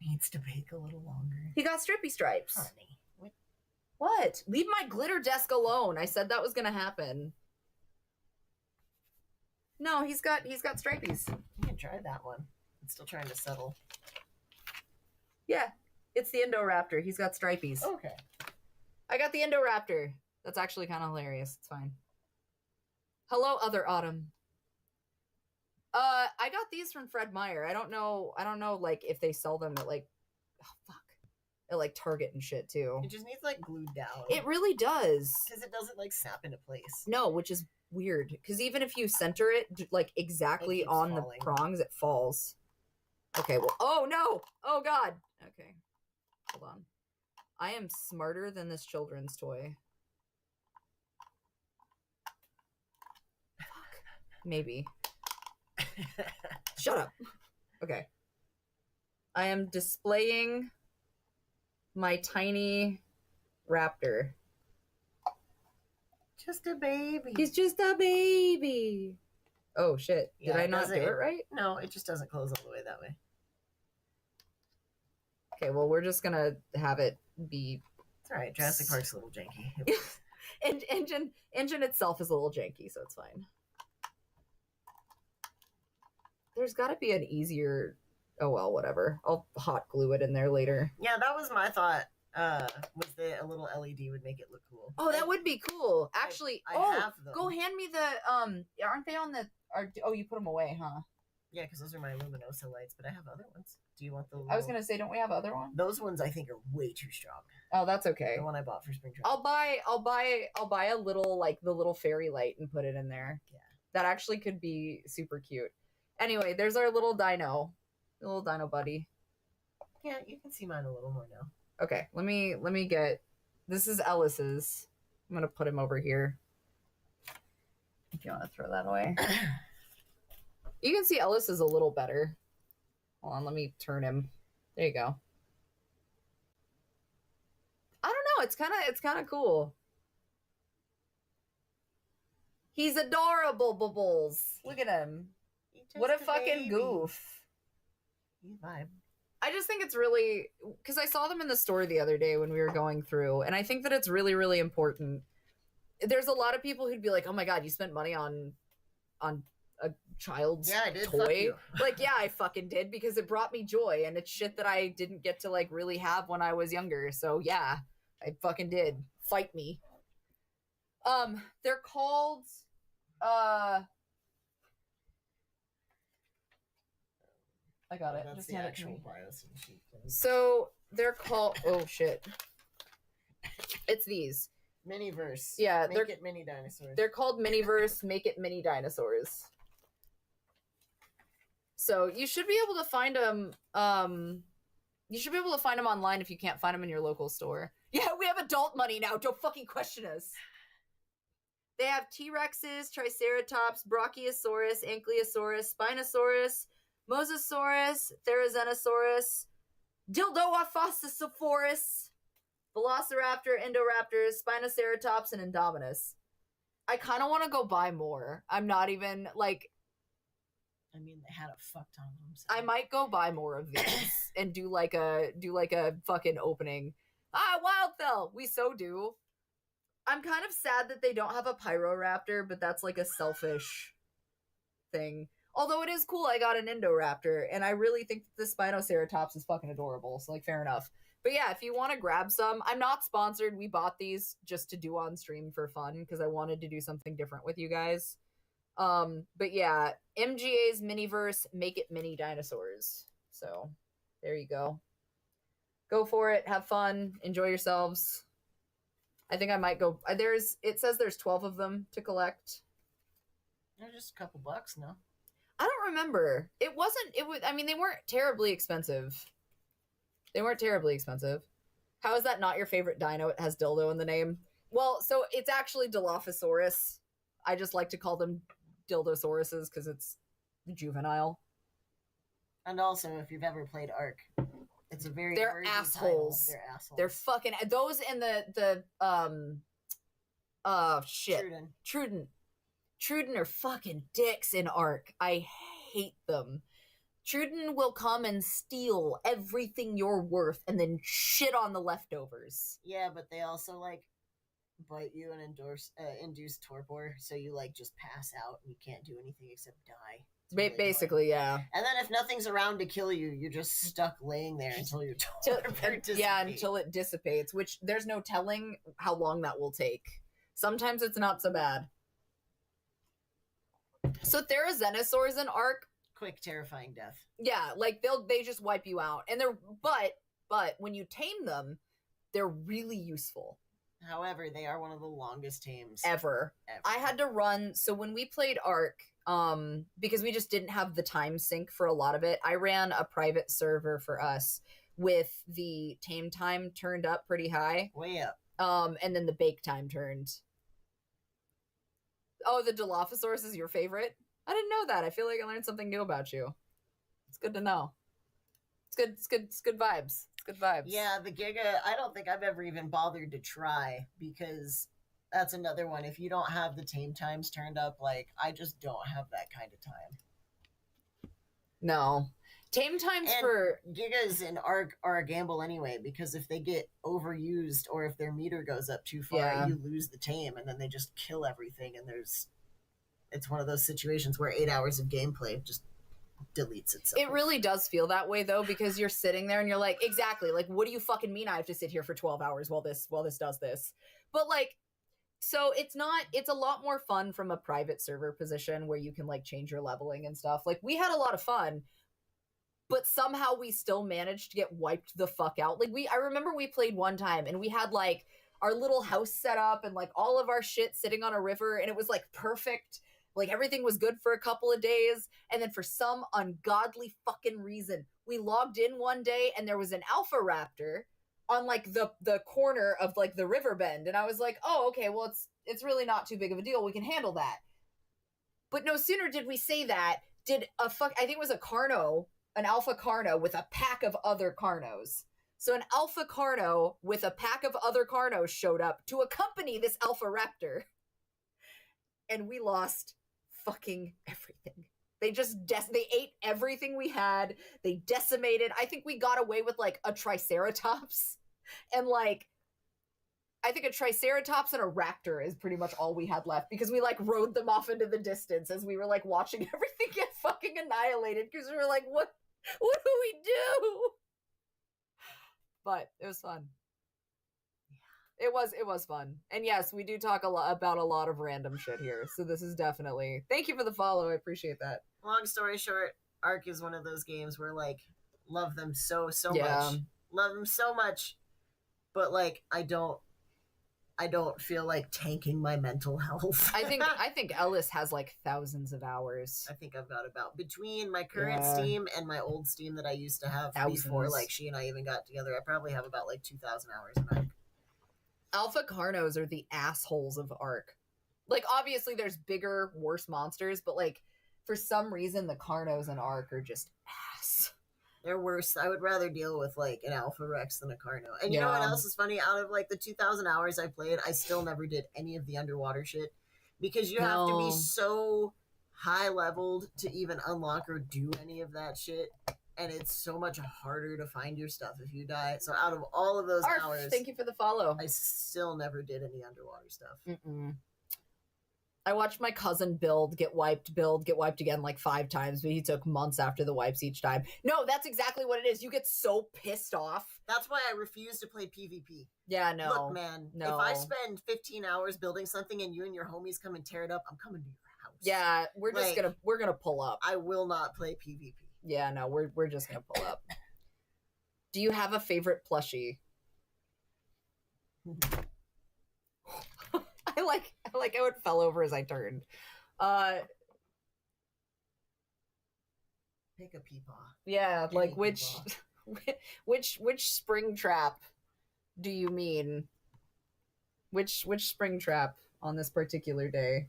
Needs to bake a little longer. He got Stroopy stripes. Honey. What? Leave my glitter desk alone. I said that was gonna happen. No, he's got stripies. You can try that one. It's still trying to settle. Yeah. It's the Indoraptor. He's got stripies. Okay. I got the Indoraptor. That's actually kind of hilarious. It's fine. Hello, Other Autumn. I got these from Fred Meyer. I don't know, like, if they sell them at, like, at, like, Target and shit, too. It just needs, like, glued down. It really does. Because it doesn't, like, snap into place. No, which is weird. Because even if you center it, like, exactly on the prongs, it falls. Okay, well, oh, no! Oh, God! Okay. Hold on. I am smarter than this children's toy. Fuck. Maybe. Shut up. Okay. I am displaying my tiny raptor. Just a baby. He's just a baby. Oh, shit. Did I not do it right? No, it just doesn't close all the way that way. Okay, well, we're just gonna have it be... It's alright. Jurassic Park's a little janky. And engine itself is a little janky, so it's fine. There's gotta be an easier... Oh, well, whatever. I'll hot glue it in there later. Yeah, that was my thought. Was that a little LED would make it look cool. Oh, that would be cool. Actually, I have them. Go hand me the, aren't they on the... Oh, you put them away, huh? Yeah, because those are my Luminosa lights, but I have other ones. Do you want the little... I was going to say, don't we have other ones? Those ones I think are way too strong. Oh, that's okay. The one I bought for spring training. I'll buy a little, like, the little fairy light and put it in there. Yeah. That actually could be super cute. Anyway, there's our little dino. Little dino buddy. Yeah, you can see mine a little more now. Okay, let me get... This is Ellis's. I'm going to put him over here. If you want to throw that away. You can see Ellis is a little better. Hold on, let me turn him. There you go. I don't know, it's kind of cool. He's adorable, Bubbles. Look at him. What a fucking goof. You vibe. I just think it's really... Because I saw them in the store the other day when we were going through, and I think that it's really, really important. There's a lot of people who'd be like, oh my god, you spent money on a child's toy. Like, yeah, I fucking did, because it brought me joy, and it's shit that I didn't get to, like, really have when I was younger. So yeah, I fucking did. Fight me. They're called I got it. That's just the hand actual it to me. bios and sheet. So they're called... Oh shit. It's these. Miniverse. Yeah, Make it mini dinosaurs. They're called Miniverse. Make it mini dinosaurs. So you should be able to find them. You should be able to find them online if you can't find them in your local store. Yeah, we have adult money now. Don't fucking question us. They have T-Rexes, Triceratops, Brachiosaurus, Ankylosaurus, Spinosaurus, Mosasaurus, Therizinosaurus, Dildoaphosaurus, Velociraptor, Indoraptors, Spinoceratops, and Indominus. I kind of want to go buy more. I'm not even, like... I mean, they had a fuck ton of them. So. I might go buy more of these and do like a fucking opening. Wildfell! We so do. I'm kind of sad that they don't have a Pyroraptor, but that's like a selfish thing. Although it is cool I got an Indoraptor, and I really think that the Spinoceratops is fucking adorable, so like, fair enough. But yeah, if you want to grab some, I'm not sponsored. We bought these just to do on stream for fun, because I wanted to do something different with you guys. But yeah, MGA's Miniverse, make it mini dinosaurs. So, there you go. Go for it, have fun, enjoy yourselves. I think I might go... It says there's 12 of them to collect. They're just a couple bucks, no? I don't remember. I mean, they weren't terribly expensive. How is that not your favorite dino? It has dildo in the name. Well, so it's actually Dilophosaurus. I just like to call them Dildosauruses because it's juvenile. And also, if you've ever played Ark, it's a very... They're assholes. They're assholes. They're fucking... Those in shit. Truden are fucking dicks in Ark. I hate them. Truden will come and steal everything you're worth and then shit on the leftovers. Yeah, but they also, like, bite you and induce torpor, so you, like, just pass out and you can't do anything except die. Basically, yeah. And then if nothing's around to kill you, you're just stuck laying there until you're until it dissipates, which there's no telling how long that will take. Sometimes it's not so bad. So Dinosaurs in Ark, quick, terrifying death. Yeah, like they just wipe you out. And but when you tame them, they're really useful. However, they are one of the longest tames ever. I had to run, so when we played Ark, because we just didn't have the time sync for a lot of it, I ran a private server for us with the tame time turned up pretty high. Way up. And then the bake time turned. Oh, the Dilophosaurus is your favorite? I didn't know that. I feel like I learned something new about you. It's good to know. It's good vibes. It's good vibes. Yeah, the Giga, I don't think I've ever even bothered to try, because that's another one. If you don't have the tame times turned up, like, I just don't have that kind of time. No. Tame times and for Gigas in Ark are a gamble anyway, because if they get overused or if their meter goes up too far, you lose the tame and then they just kill everything, and it's one of those situations where 8 hours of gameplay just deletes itself. It really does feel that way though, because you're sitting there and you're like, exactly, like, what do you fucking mean I have to sit here for 12 hours while this does this? But like, so it's a lot more fun from a private server position where you can like change your leveling and stuff. Like, we had a lot of fun, but somehow we still managed to get wiped the fuck out. Like, I remember we played one time and we had like our little house set up and like all of our shit sitting on a river, and it was like perfect. Like, everything was good for a couple of days, and then for some ungodly fucking reason, we logged in one day and there was an alpha raptor on like the corner of like the river bend, and I was like, oh, okay, well, it's really not too big of a deal, we can handle that. But no sooner did we say that, I think it was an alpha carno with a pack of other carnos. So an alpha carno with a pack of other carnos showed up to accompany this alpha raptor, and we lost fucking everything. They just they ate everything we had. They decimated. I think we got away with like a triceratops, and like I think a triceratops and a raptor is pretty much all we had left, because we like rode them off into the distance as we were like watching everything get fucking annihilated, because we were like, what do we do? But it was fun. It was fun. And yes, we do talk about a lot of random shit here. So this is definitely... Thank you for the follow. I appreciate that. Long story short, Ark is one of those games where, like, love them so much. Love them so much. But, like, I don't feel like tanking my mental health. I think Ellis has, like, thousands of hours. I think I've got about... Between my current Steam and my old Steam that I used to have before, like, she and I even got together, I probably have about, like, 2,000 hours in Ark. Alpha Carnos are the assholes of Ark. Like, obviously there's bigger, worse monsters, but like, for some reason the Carnos in Ark are just ass. They're worse. I would rather deal with like an Alpha Rex than a Carno. And you know what else is funny? Out of like the 2,000 hours I played, I still never did any of the underwater shit, because you have to be so high leveled to even unlock or do any of that shit. And it's so much harder to find your stuff if you die. So out of all of those hours... Thank you for the follow. I still never did any underwater stuff. Mm-mm. I watched my cousin get wiped again like 5 times, but he took months after the wipes each time. No, that's exactly what it is. You get so pissed off. That's why I refuse to play PvP. Yeah, no. Look, man, if I spend 15 hours building something and you and your homies come and tear it up, I'm coming to your house. Yeah, we're gonna pull up. I will not play PvP. Yeah, no, we're just gonna pull up. Do you have a favorite plushie? I like how it fell over as I turned. Pick a peepaw. Yeah, like which spring trap do you mean? Which spring trap on this particular day?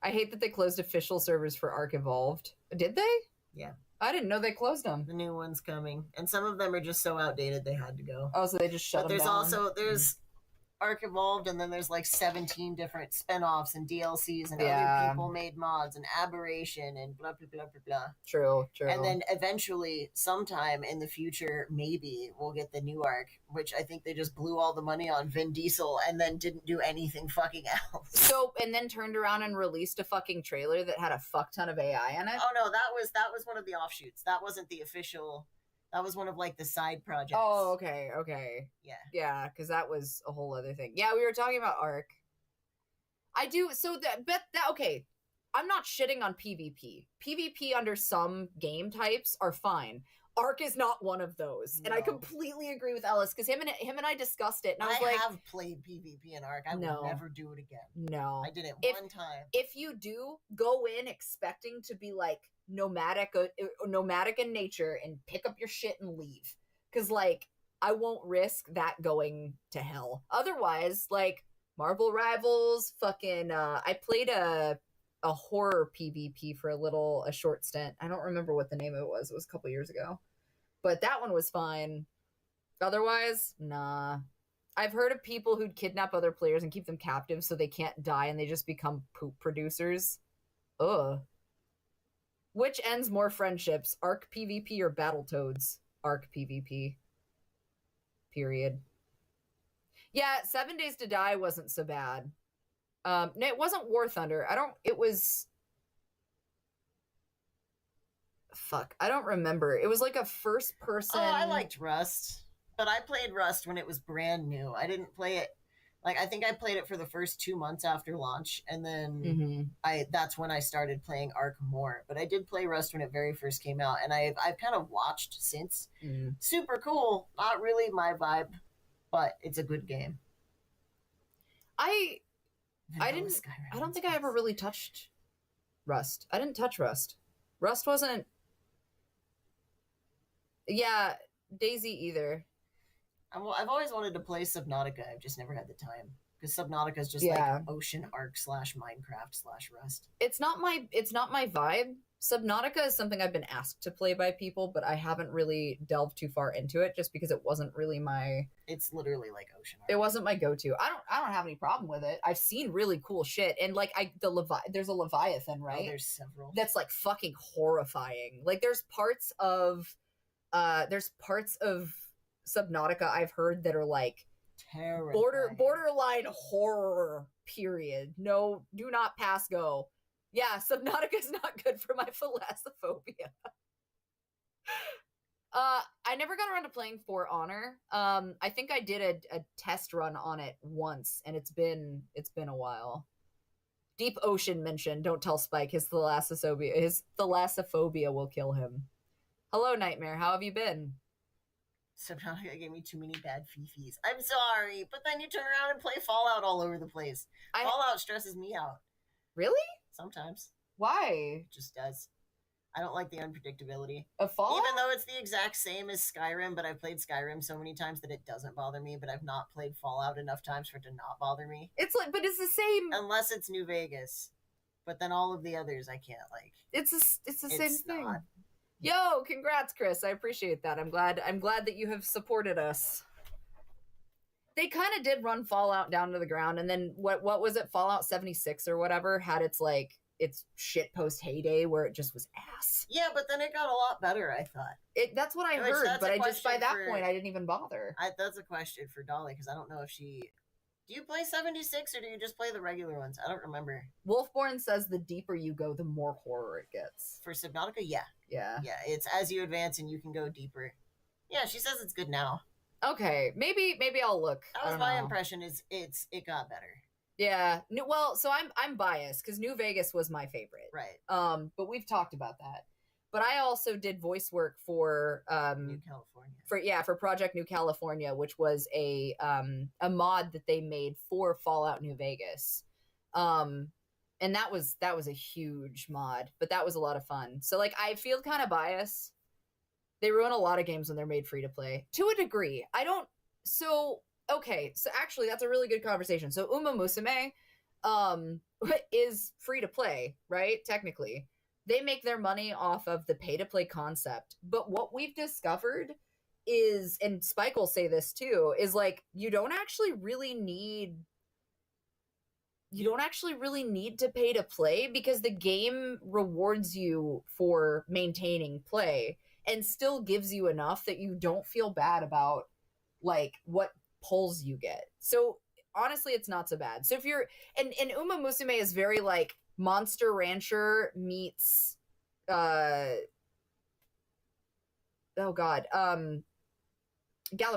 I hate that they closed official servers for Ark Evolved. Did they? Yeah. I didn't know they closed them. The new one's coming. And some of them are just so outdated they had to go. Oh, so they just shut them down. But there's Ark Evolved, and then there's like 17 different spin-offs and DLCs, and other people made mods and Aberration and blah blah blah blah blah. True. And then eventually, sometime in the future, maybe we'll get the new Ark, which I think they just blew all the money on Vin Diesel and then didn't do anything fucking else. So, and then turned around and released a fucking trailer that had a fuck ton of AI in it. Oh no, that was one of the offshoots. That wasn't the official. That was one of like the side projects. Oh, okay. Yeah, because that was a whole other thing. Yeah, we were talking about Ark. I do. So okay. I'm not shitting on PvP. PvP under some game types are fine. Ark is not one of those, and I completely agree with Ellis because him and I discussed it, and I have played PvP in Ark. I will never do it again. No, I did it one time. If you do, go in expecting to be like nomadic in nature and pick up your shit and leave, because like I won't risk that going to hell. Otherwise, like Marvel Rivals, fucking I played a horror PvP for a short stint. I don't remember what the name of it was. It was a couple years ago, but that one was fine. Otherwise, nah. I've heard of people who'd kidnap other players and keep them captive so they can't die and they just become poop producers. Ugh. Which ends more friendships, Ark PvP or Battletoads? Ark PvP. Period. Yeah, 7 Days to Die wasn't so bad. No, it wasn't War Thunder. It was... Fuck, I don't remember. It was like a first person... Oh, I liked Rust. But I played Rust when it was brand new. I didn't play it... Like, I think I played it for the first 2 months after launch, and then that's when I started playing Ark more. But I did play Rust when it very first came out, and I've kind of watched since. Super cool. Not really my vibe, but it's a good game. I don't think I ever really touched Rust. I didn't touch Rust. Rust wasn't... Yeah, Daisy either. I've always wanted to play Subnautica. I've just never had the time. Because Subnautica is just like Ocean Ark / Minecraft / Rust. It's not my vibe. Subnautica is something I've been asked to play by people, but I haven't really delved too far into it just because it wasn't really my... It's literally like Ocean Ark. It wasn't my go-to. I don't have any problem with it. I've seen really cool shit. And like there's a Leviathan, right? Oh, there's several. That's like fucking horrifying. Like there's parts of Subnautica I've heard that are like borderline horror, period. No, do not pass go. Yeah, Subnautica is not good for my thalassophobia. I never got around to playing For Honor. I think I did a test run on it once, and it's been a while. Deep Ocean mentioned, don't tell Spike, his thalassophobia will kill him. Hello, Nightmare, how have you been? Subnautica gave me too many bad fifis. I'm sorry, but then you turn around and play Fallout all over the place. Fallout stresses me out. Really? Sometimes. Why? It just does. I don't like the unpredictability. Of Fallout? Even though it's the exact same as Skyrim, but I've played Skyrim so many times that it doesn't bother me, but I've not played Fallout enough times for it to not bother me. It's like, but it's the same. Unless it's New Vegas. But then all of the others I can't like. It's the same thing. Not. Yo, congrats, Chris. I appreciate that. I'm glad that you have supported us. They kind of did run Fallout down to the ground, and then what was it? Fallout 76 or whatever had its shit post heyday where it just was ass. Yeah, but then it got a lot better, I thought. That's what I heard, but by that point I didn't even bother. That's a question for Dolly, because I don't know if she... Do you play 76 or do you just play the regular ones? I don't remember. Wolfborn says the deeper you go, the more horror it gets. For Subnautica, yeah. Yeah. Yeah, it's as you advance and you can go deeper. Yeah, she says it's good now. Okay, maybe I'll look. That was my impression. It got better. Yeah. Well, so I'm biased because New Vegas was my favorite. Right. But we've talked about that. But I also did voice work for New California. For Project New California, which was a mod that they made for Fallout New Vegas. And that was a huge mod, but that was a lot of fun. So like I feel kind of biased. They ruin a lot of games when they're made free to play. To a degree. So actually that's a really good conversation. So Uma Musume is free to play, right? Technically. They make their money off of the pay-to-play concept. But what we've discovered is, and Spike will say this too, is like, you don't actually really need to pay to play, because the game rewards you for maintaining play and still gives you enough that you don't feel bad about like what pulls you get. So honestly, it's not so bad. So if you're, and Uma Musume is very like Monster Rancher meets Gallop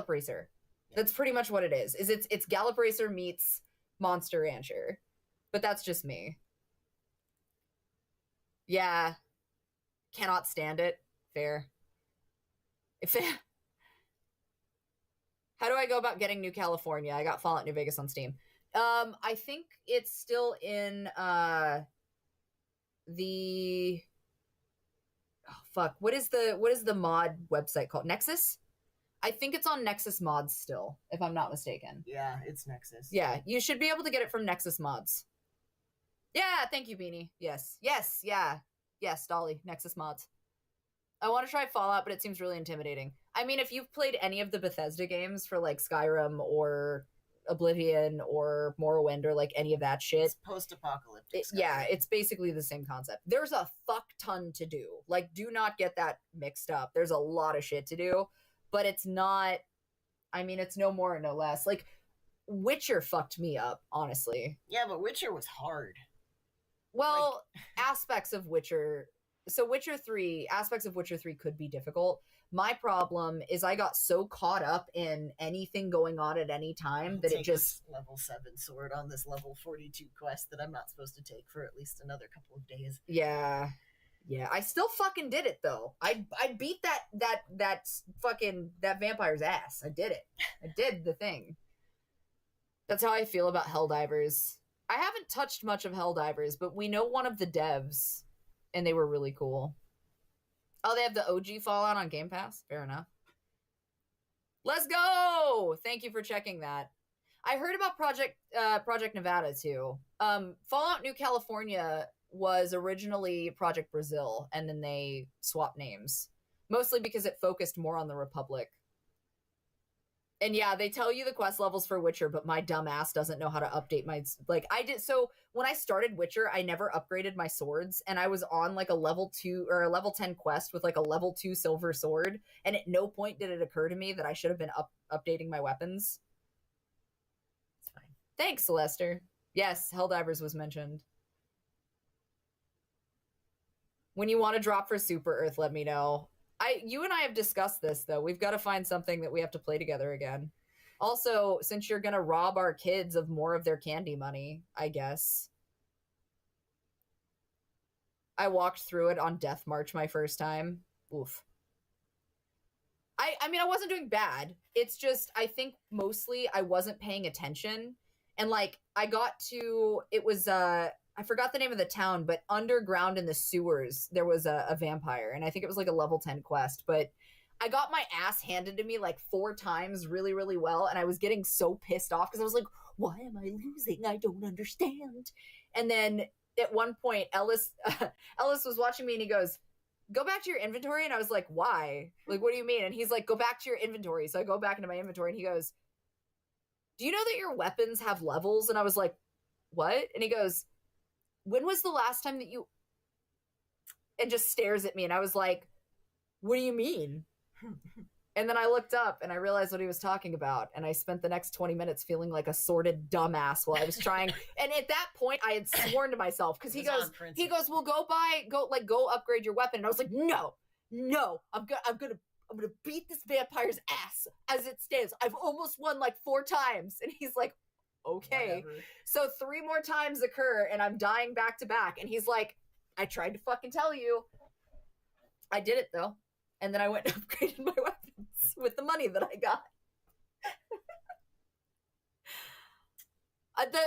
Racer. That's pretty much what it is. It's Gallop Racer meets Monster Rancher. But that's just me. Yeah. Cannot stand it. Fair. How do I go about getting New California? I got Fallout New Vegas on Steam. I think it's still in the what is the mod website called? Nexus? I think it's on Nexus Mods still, if I'm not mistaken. Yeah, it's Nexus. Yeah, you should be able to get it from Nexus Mods. Yeah, thank you, Beanie. Yes, Dolly, Nexus Mods. I want to try Fallout, but it seems really intimidating. I mean, if you've played any of the Bethesda games for like Skyrim or Oblivion or Morrowind or like any of that shit. It's post-apocalyptic. Yeah, it's basically the same concept. There's a fuck ton to do. Like, do not get that mixed up. There's a lot of shit to do, but it's not, I mean, it's no more or no less. Like, Witcher fucked me up, honestly. Yeah, but Witcher was hard. Well, aspects of Witcher. So aspects of Witcher 3 could be difficult. My problem is I got so caught up in anything going on at any time that it just... level 7 sword on this level 42 quest that I'm not supposed to take for at least another couple of days. Yeah. I still fucking did it, though. I beat that vampire's ass. I did it. I did the thing. That's how I feel about Helldivers. I haven't touched much of Helldivers, but we know one of the devs, and they were really cool. Oh, they have the OG Fallout on Game Pass? Fair enough. Let's go! Thank you for checking that. I heard about Project Nevada, too. Fallout New California was originally Project Brazil, and then they swapped names. Mostly because it focused more on the Republic. And yeah, they tell you the quest levels for Witcher, but my dumb ass doesn't know how to update my... Like, so when I started Witcher, I never upgraded my swords, and I was on, like, a level 2 or a level 10 quest with, like, a level 2 silver sword, and at no point did it occur to me that I should have been updating my weapons. It's fine. Thanks, Lester. Yes, Helldivers was mentioned. When you want to drop for Super Earth, let me know. You and I have discussed this, though. We've got to find something that we have to play together again. Also, since you're going to rob our kids of more of their candy money, I guess. I walked through it on Death March my first time. Oof. I mean, I wasn't doing bad. It's just, I think mostly I wasn't paying attention. And, like, I got to... It was, I forgot the name of the town, but underground in the sewers, there was a vampire. And I think it was like a level 10 quest. But I got my ass handed to me like 4 times really, really well. And I was getting so pissed off because I was like, why am I losing? I don't understand. And then at one point, Ellis was watching me and he goes, go back to your inventory. And I was like, why? Like, what do you mean? And he's like, go back to your inventory. So I go back into my inventory and he goes, do you know that your weapons have levels? And I was like, what? And he goes, when was the last time that you... And just stares at me. And I was like, what do you mean? And then I looked up and I realized what he was talking about. And I spent the next 20 minutes feeling like a sordid dumbass while I was trying. And at that point, I had sworn to myself. Because he goes, well, go upgrade your weapon. And I was like, no, I'm gonna beat this vampire's ass as it stands. I've almost won like 4 times. And he's like, okay. Whatever. So 3 more times occur and I'm dying back to back. And he's like, I tried to fucking tell you. I did it though. And then I went and upgraded my weapons with the money that I got.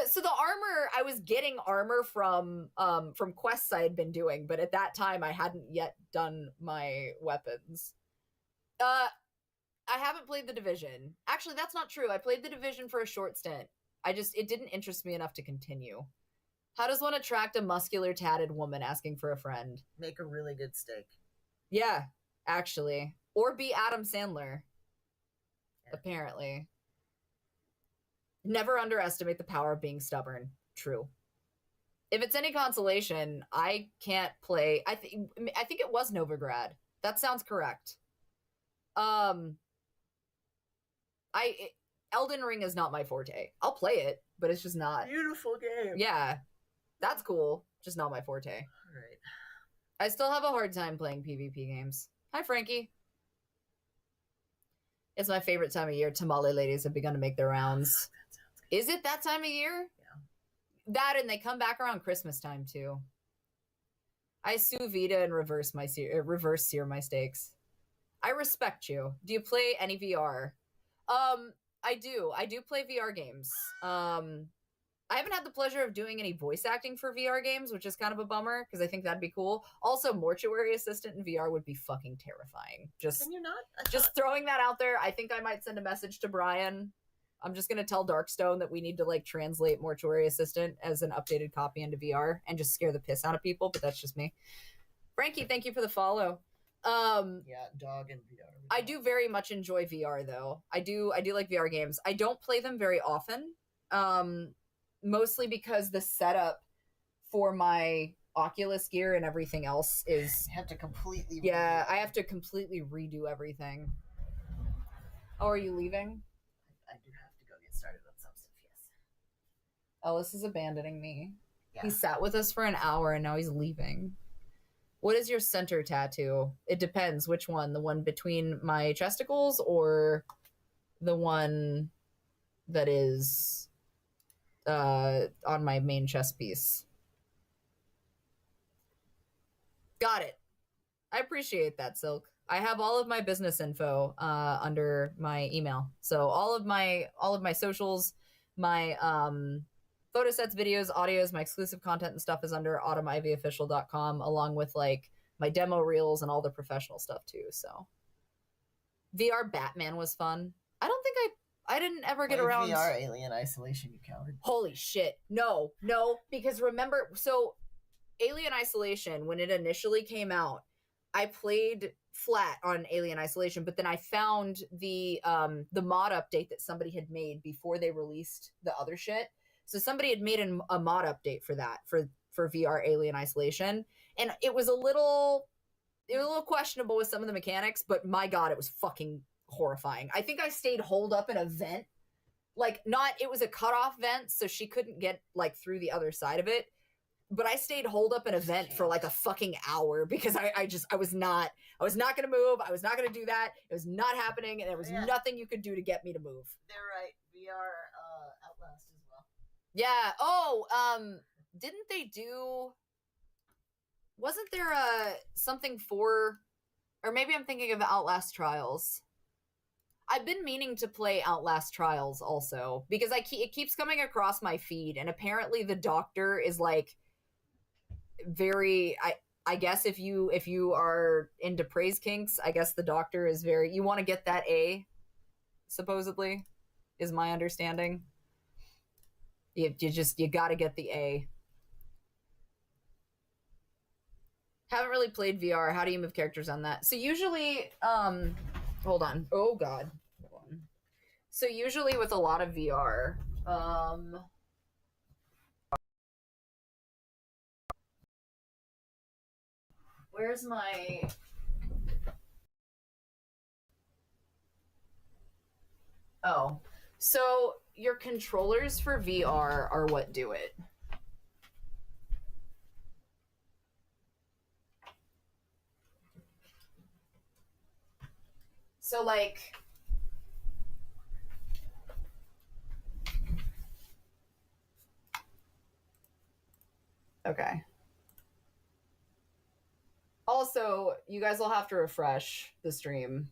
So the armor, I was getting armor from quests I had been doing, but at that time I hadn't yet done my weapons. I haven't played The Division. Actually, that's not true. I played The Division for a short stint. It didn't interest me enough to continue. How does one attract a muscular, tatted woman asking for a friend? Make a really good steak. Yeah, actually. Or be Adam Sandler. apparently. Never underestimate the power of being stubborn. True. If it's any consolation, I can't play. I think it was Novigrad. That sounds correct. Elden Ring is not my forte. I'll play it, but it's just not. Beautiful game. Yeah, that's cool. Just not my forte. Right. I still have a hard time playing PvP games. Hi, Frankie. It's my favorite time of year. Tamale ladies have begun to make their rounds. Is it that time of year? Yeah. That, and they come back around Christmas time too. I sous vide and reverse sear my steaks. I respect you. Do you play any VR? I do. I do play VR games. I haven't had the pleasure of doing any voice acting for VR games, which is kind of a bummer because I think that'd be cool. Also, Mortuary Assistant in VR would be fucking terrifying. Can you not? Just throwing that out there. I think I might send a message to Brian. I'm just going to tell Darkstone that we need to like translate Mortuary Assistant as an updated copy into VR and just scare the piss out of people, but that's just me. Frankie, thank you for the follow. Yeah, dog and VR. I do very much enjoy VR though. I do like VR games. I don't play them very often. Mostly because the setup for my Oculus gear and everything else is... You have to completely... Yeah, I have to completely redo everything. Oh, are you leaving? I do have to go get started on some stuff, yes. Ellis is abandoning me. Yeah. He sat with us for an hour and now he's leaving. What is your center tattoo? It depends. Which one? The one between my chesticles or the one that is... on my main chest piece. Got it. I appreciate that, Silk. I have all of my business info under my email. So all of my socials, my photosets, videos, audios, my exclusive content and stuff is under autumnivyofficial.com, along with like my demo reels and all the professional stuff too. So VR Batman was fun. I don't think I didn't ever get around. VR Alien Isolation, you coward. Holy shit. No, because remember, so Alien Isolation, when it initially came out, I played flat on Alien Isolation, but then I found the mod update that somebody had made before they released the other shit. So somebody had made a mod update for that, for VR Alien Isolation. And it was a little questionable with some of the mechanics, but my God, it was fucking horrifying. I think I stayed holed up in a vent. Like, it was a cutoff vent, so she couldn't get, like, through the other side of it. But I stayed holed up in a vent for, like, a fucking hour because I was not going to move. I was not going to do that. It was not happening, and there was nothing you could do to get me to move. They're right. VR Outlast as well. Yeah. Oh, didn't they do... Wasn't there something for... Or maybe I'm thinking of Outlast Trials. I've been meaning to play Outlast Trials also because it keeps coming across my feed, and apparently the doctor is like very. I guess if you are into praise kinks, I guess the doctor is very. You want to get that A, supposedly, is my understanding. You got to get the A. Haven't really played VR. How do you move characters on that? So usually, hold on. Oh, God. Hold on. So usually with a lot of VR, where's my... Oh. So your controllers for VR are what do it. So, like, okay. Also, you guys will have to refresh the stream.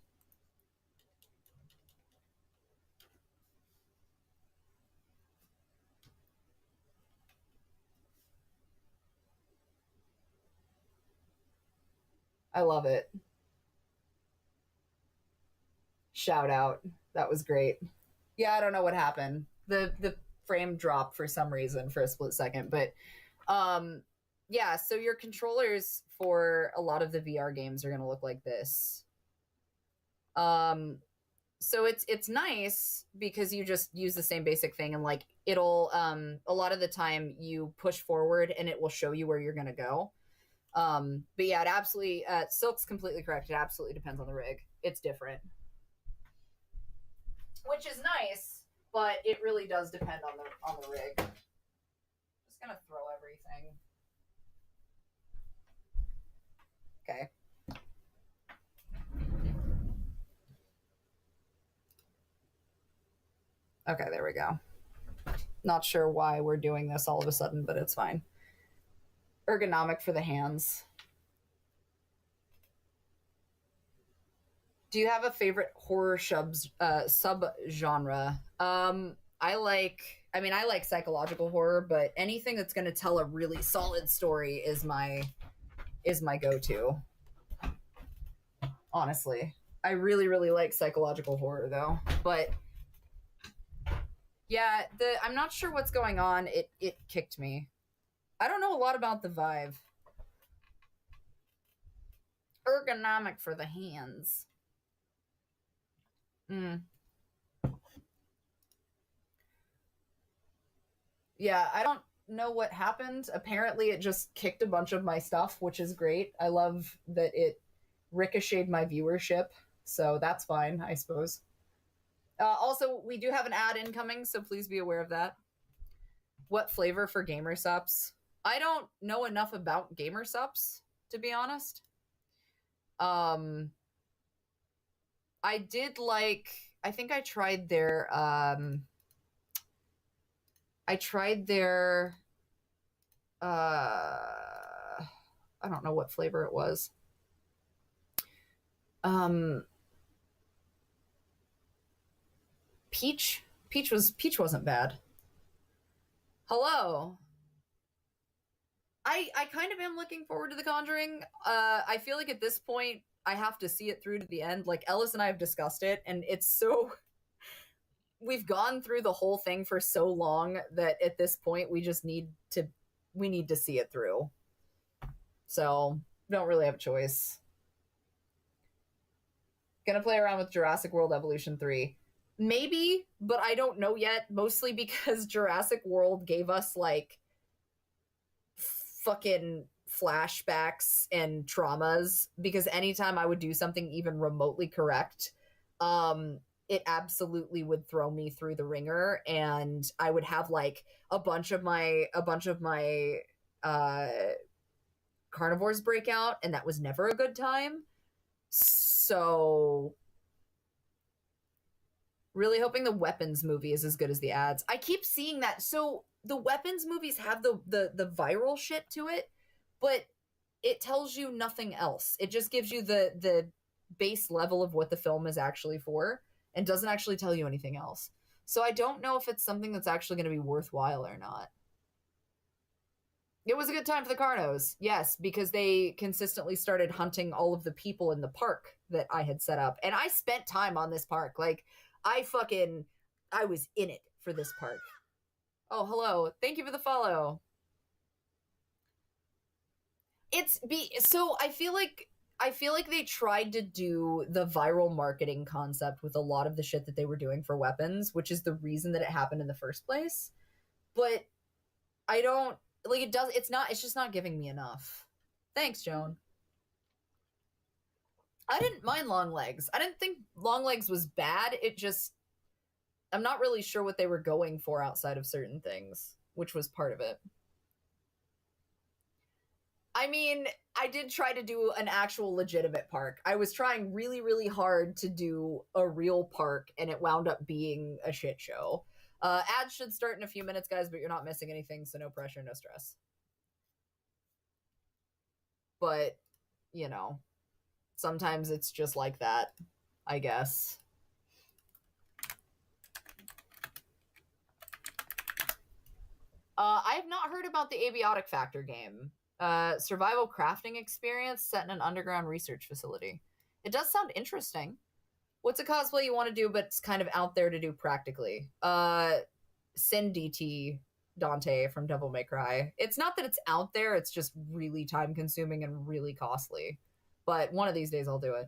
I love it. Shout out. That was great. Yeah, I don't know what happened. The frame dropped for some reason for a split second, but yeah, so your controllers for a lot of the VR games are going to look like this. So it's nice because you just use the same basic thing, and like it'll a lot of the time you push forward and it will show you where you're gonna go. But yeah, it absolutely Silk's completely correct. It absolutely depends on the rig. It's different, which is nice, but it really does depend on the rig. Just gonna throw everything. Okay. Okay, there we go. Not sure why we're doing this all of a sudden, but it's fine. Ergonomic for the hands. Do you have a favorite horror sub-genre? I like psychological horror, but anything that's going to tell a really solid story is my go-to. Honestly, I really, really like psychological horror though. But yeah, I'm not sure what's going on. It kicked me. I don't know a lot about the Vive. Ergonomic for the hands. Yeah, I don't know what happened. Apparently, it just kicked a bunch of my stuff, which is great. I love that it ricocheted my viewership, so that's fine, I suppose. Also, we do have an ad incoming, so please be aware of that. What flavor for gamer sups? I don't know enough about gamer sups, to be honest. I did like, I think I tried their I don't know what flavor it was. Peach wasn't bad. Hello. I kind of am looking forward to The Conjuring. I feel like at this point I have to see it through to the end. Like Ellis and I have discussed it, and it's so we've gone through the whole thing for so long that at this point we just need to see it through. So don't really have a choice. Gonna play around with Jurassic World Evolution 3. Maybe, but I don't know yet, mostly because Jurassic World gave us like fucking flashbacks and traumas, because anytime I would do something even remotely correct, it absolutely would throw me through the ringer, and I would have like a bunch of my carnivores break out, and that was never a good time. So really hoping the Weapons movie is as good as the ads. I keep seeing that. So the Weapons movies have the viral shit to it, but it tells you nothing else. It just gives you the base level of what the film is actually for, and doesn't actually tell you anything else. So I don't know if it's something that's actually going to be worthwhile or not. It was a good time for the Carnos, yes, because they consistently started hunting all of the people in the park that I had set up. And I spent time on this park. Like, I was in it for this park. Oh, hello. Thank you for the follow. So I feel like they tried to do the viral marketing concept with a lot of the shit that they were doing for Weapons, which is the reason that it happened in the first place. But I don't like it. It's just not giving me enough. Thanks, Joan. I didn't mind Long Legs. I didn't think Long Legs was bad. I'm not really sure what they were going for outside of certain things, which was part of it. I mean, I did try to do an actual legitimate park. I was trying really, really hard to do a real park, and it wound up being a shit show. Ads should start in a few minutes, guys, but you're not missing anything, so no pressure, no stress. But, you know, sometimes it's just like that, I guess. I have not heard about the Abiotic Factor game. Survival crafting experience set in an underground research facility. It does sound interesting. What's a cosplay you want to do, but it's kind of out there to do practically? Sin DT Dante from Devil May Cry. It's not that it's out there, it's just really time consuming and really costly. But one of these days I'll do it.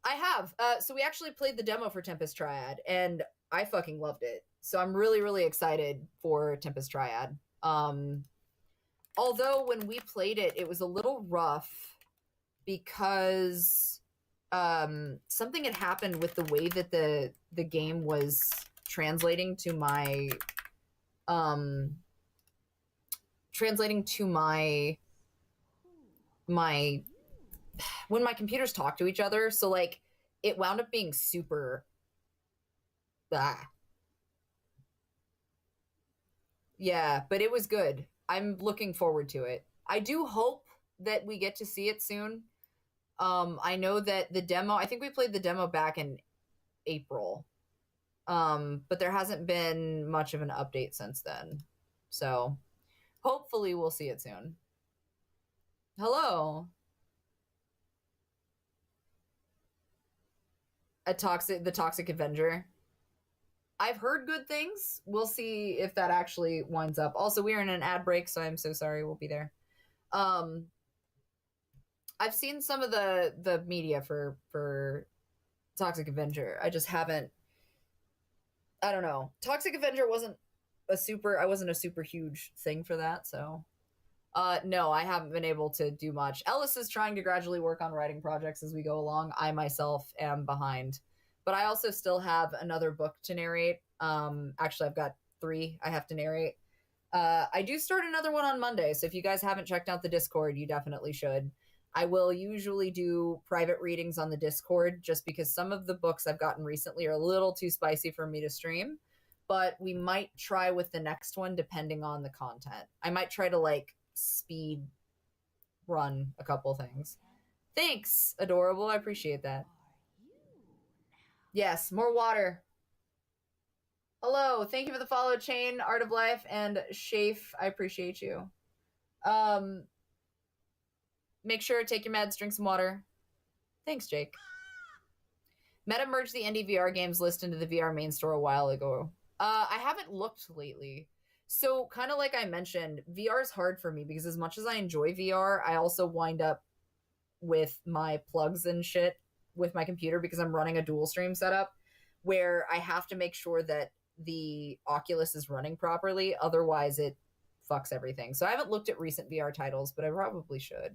I have. So we actually played the demo for Tempest Triad, and I fucking loved it. So I'm really, really excited for Tempest Triad. Although when we played it, it was a little rough because something had happened with the way that the game was translating to my when my computers talk to each other. So like it wound up being super yeah, but it was good. I'm looking forward to it. I do hope that we get to see it soon. I know that the demo, I think we played the demo back in April. But there hasn't been much of an update since then. So hopefully we'll see it soon. Hello. The Toxic Avenger. I've heard good things. We'll see if that actually winds up. Also, we are in an ad break, so I'm so sorry. We'll be there. I've seen some of the media for Toxic Avenger. I just haven't. I don't know. Toxic Avenger wasn't a super huge thing for that, so no, I haven't been able to do much. Ellis is trying to gradually work on writing projects as we go along. I myself am behind. But I also still have another book to narrate. Actually, I've got 3 I have to narrate. I do start another one on Monday, so if you guys haven't checked out the Discord, you definitely should. I will usually do private readings on the Discord just because some of the books I've gotten recently are a little too spicy for me to stream. But we might try with the next one depending on the content. I might try to like speed run a couple things. Thanks, adorable. I appreciate that. Yes, more water. Hello, thank you for the follow, Chain, Art of Life, and Shafe. I appreciate you. Make sure to take your meds, drink some water. Thanks, Jake. Meta merged the indie VR games list into the VR main store a while ago. I haven't looked lately. So kind of like I mentioned, VR is hard for me because as much as I enjoy VR, I also wind up with my plugs and shit with my computer because I'm running a dual stream setup where I have to make sure that the Oculus is running properly. Otherwise, it fucks everything. So I haven't looked at recent VR titles, but I probably should.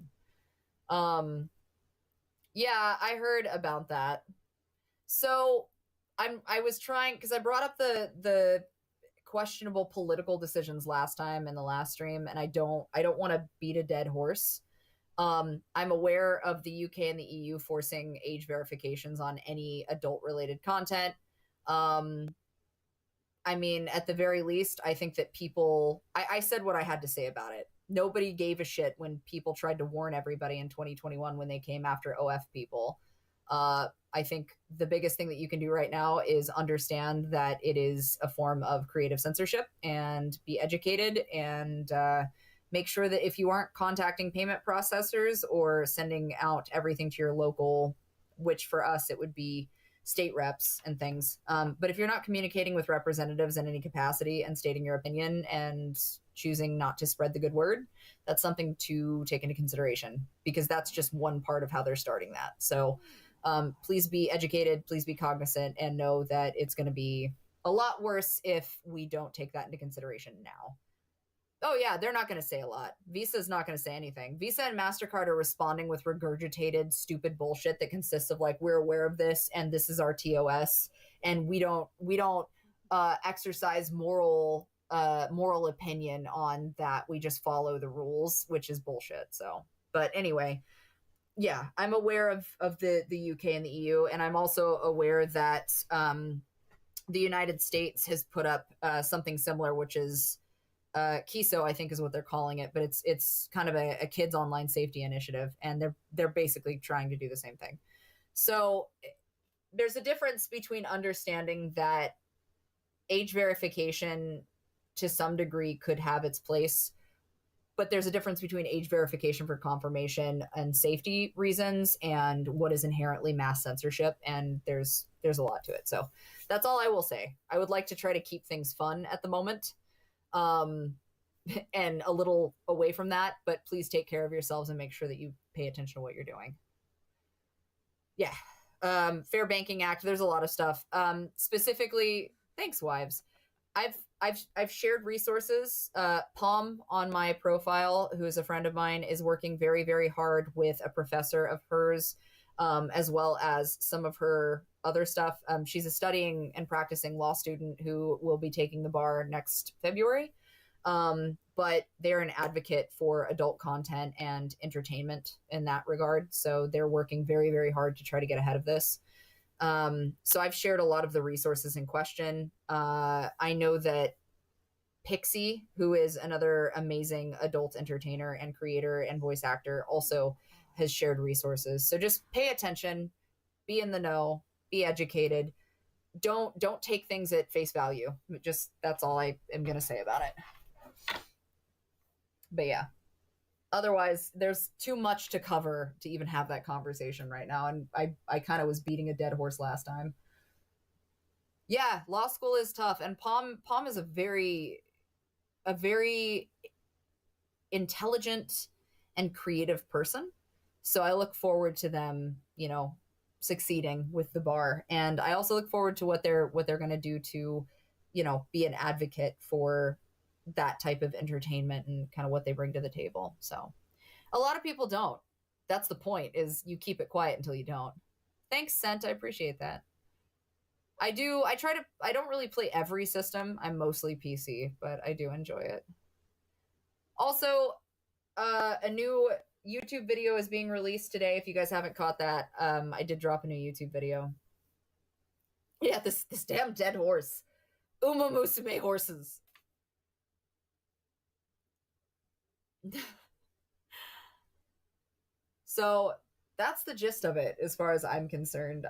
Yeah, I heard about that. So I was trying because I brought up the questionable political decisions last time in the last stream, and I don't want to beat a dead horse. I'm aware of the UK and the EU forcing age verifications on any adult related content. I mean, at the very least, I think that people, I said what I had to say about it. Nobody gave a shit when people tried to warn everybody in 2021 when they came after OF people. I think the biggest thing that you can do right now is understand that it is a form of creative censorship and be educated and make sure that if you aren't contacting payment processors or sending out everything to your local, which for us it would be state reps and things. But if you're not communicating with representatives in any capacity and stating your opinion and choosing not to spread the good word, that's something to take into consideration because that's just one part of how they're starting that. So please be educated, please be cognizant, and know that it's going to be a lot worse if we don't take that into consideration now. Oh yeah, they're not going to say a lot. Visa's not going to say anything. Visa and MasterCard are responding with regurgitated, stupid bullshit that consists of like, we're aware of this and this is our TOS, and we don't exercise moral opinion on that. We just follow the rules, which is bullshit. So, but anyway, yeah, I'm aware of the UK and the EU, and I'm also aware that the United States has put up something similar, which is KISO, I think is what they're calling it, but it's kind of a kids online safety initiative, and they're basically trying to do the same thing. So there's a difference between understanding that age verification to some degree could have its place, but there's a difference between age verification for confirmation and safety reasons and what is inherently mass censorship, and there's a lot to it. So that's all I will say. I would like to try to keep things fun at the moment. And a little away from that, but please take care of yourselves and make sure that you pay attention to what you're doing. Yeah. Fair Banking Act. There's a lot of stuff. Specifically, thanks, wives. I've shared resources. Palm on my profile, who is a friend of mine, is working very, very hard with a professor of hers, as well as some of her other stuff. She's a studying and practicing law student who will be taking the bar next February. But they're an advocate for adult content and entertainment in that regard. So they're working very, very hard to try to get ahead of this. So I've shared a lot of the resources in question. I know that Pixie, who is another amazing adult entertainer and creator and voice actor, also has shared resources. So just pay attention, be in the know, be educated. Don't take things at face value. Just, that's all I am going to say about it. But yeah, otherwise there's too much to cover to even have that conversation right now. And I kind of was beating a dead horse last time. Yeah, law school is tough. And Palm is a very intelligent and creative person. So I look forward to them, you know, succeeding with the bar. And I also look forward to what they're going to do to, you know, be an advocate for that type of entertainment and kind of what they bring to the table. So a lot of people don't. That's the point, is you keep it quiet until you don't. Thanks, Scent. I appreciate that. I don't really play every system. I'm mostly PC, but I do enjoy it. Also, a new YouTube video is being released today. If you guys haven't caught that, I did drop a new YouTube video. Yeah, this damn dead horse. Uma Musume horses. So that's the gist of it as far as I'm concerned.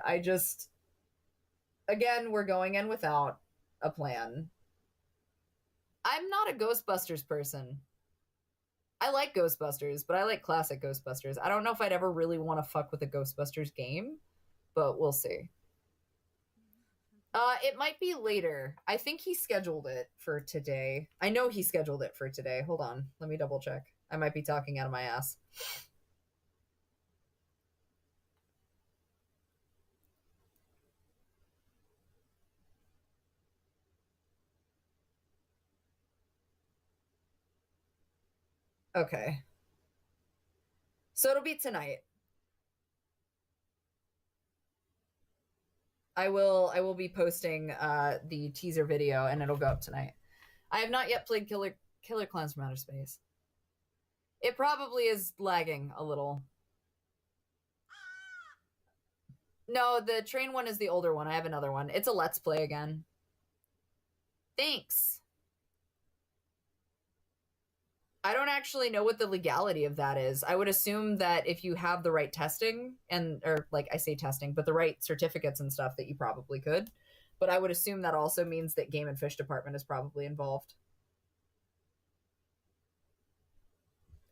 Again, we're going in without a plan. I'm not a Ghostbusters person. I like Ghostbusters, but I like classic Ghostbusters. I don't know if I'd ever really want to fuck with a Ghostbusters game, but we'll see. It might be later. I think he scheduled it for today. I know he scheduled it for today. Hold on. Let me double check. I might be talking out of my ass. Okay. So it'll be tonight. I will be posting the teaser video, and it'll go up tonight. I have not yet played Killer Clowns from Outer Space. It probably is lagging a little. No, the train one is the older one. I have another one. It's a Let's Play again. Thanks. I don't actually know what the legality of that is. I would assume that if you have the right testing or like I say testing, but the right certificates and stuff, that you probably could. But I would assume that also means that Game and Fish Department is probably involved.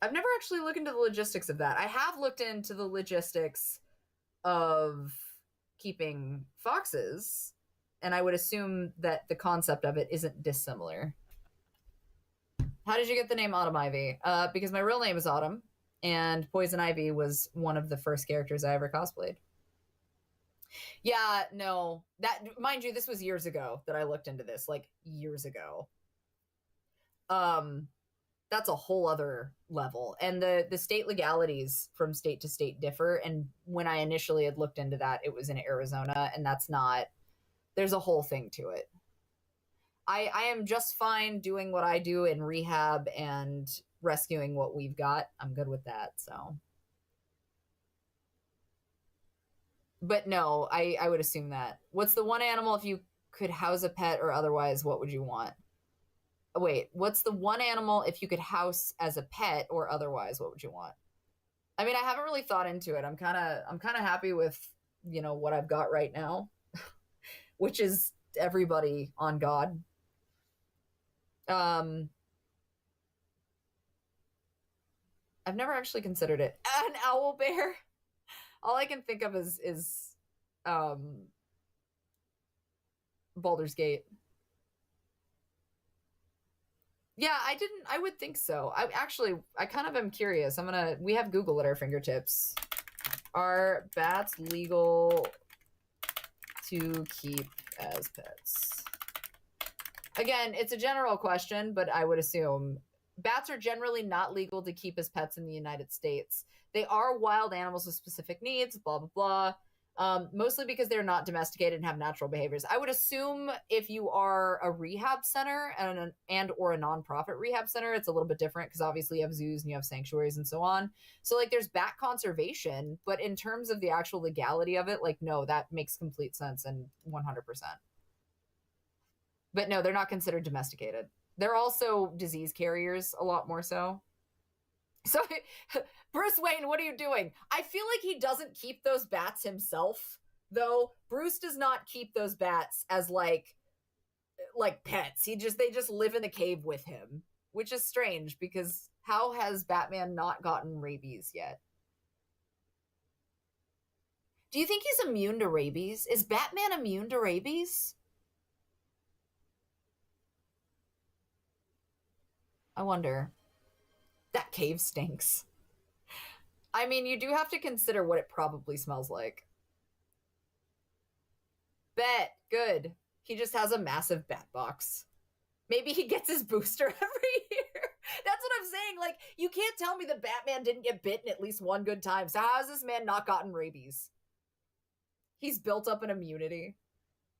I've never actually looked into the logistics of that. I have looked into the logistics of keeping foxes, and I would assume that the concept of it isn't dissimilar. How did you get the name Autumn Ivy? Because my real name is Autumn, and Poison Ivy was one of the first characters I ever cosplayed. Yeah, no. That, mind you, this was years ago that I looked into this, like years ago. That's a whole other level. And the state legalities from state to state differ. And when I initially had looked into that, it was in Arizona, and that's not, there's a whole thing to it. I am just fine doing what I do in rehab and rescuing what we've got. I'm good with that, so. But no, I would assume that. What's the one animal if you could house a pet or otherwise, what would you want? Wait, what's the one animal if you could house as a pet or otherwise, what would you want? I mean, I haven't really thought into it. I'm kind of happy with, you know, what I've got right now, which is everybody on God. I've never actually considered it. An owl bear. All I can think of is Baldur's Gate. Yeah, I would think so. I kind of am curious. We have Google at our fingertips. Are bats legal to keep as pets? Again, it's a general question, but I would assume bats are generally not legal to keep as pets in the United States. They are wild animals with specific needs, blah, blah, blah. Mostly because they're not domesticated and have natural behaviors. I would assume if you are a rehab center and or a nonprofit rehab center, it's a little bit different because obviously you have zoos and you have sanctuaries and so on. So like there's bat conservation, but in terms of the actual legality of it, like no, that makes complete sense and 100%. But no, they're not considered domesticated. They're also disease carriers a lot more so. So, Bruce Wayne, what are you doing? I feel like he doesn't keep those bats himself, though. Bruce does not keep those bats as like pets. They just live in the cave with him, which is strange because how has Batman not gotten rabies yet? Do you think he's immune to rabies? Is Batman immune to rabies? I wonder. That cave stinks. I mean, you do have to consider what it probably smells like. Bet. Good. He just has a massive bat box. Maybe he gets his booster every year. That's what I'm saying. Like, you can't tell me that Batman didn't get bitten at least one good time. So how has this man not gotten rabies? He's built up an immunity.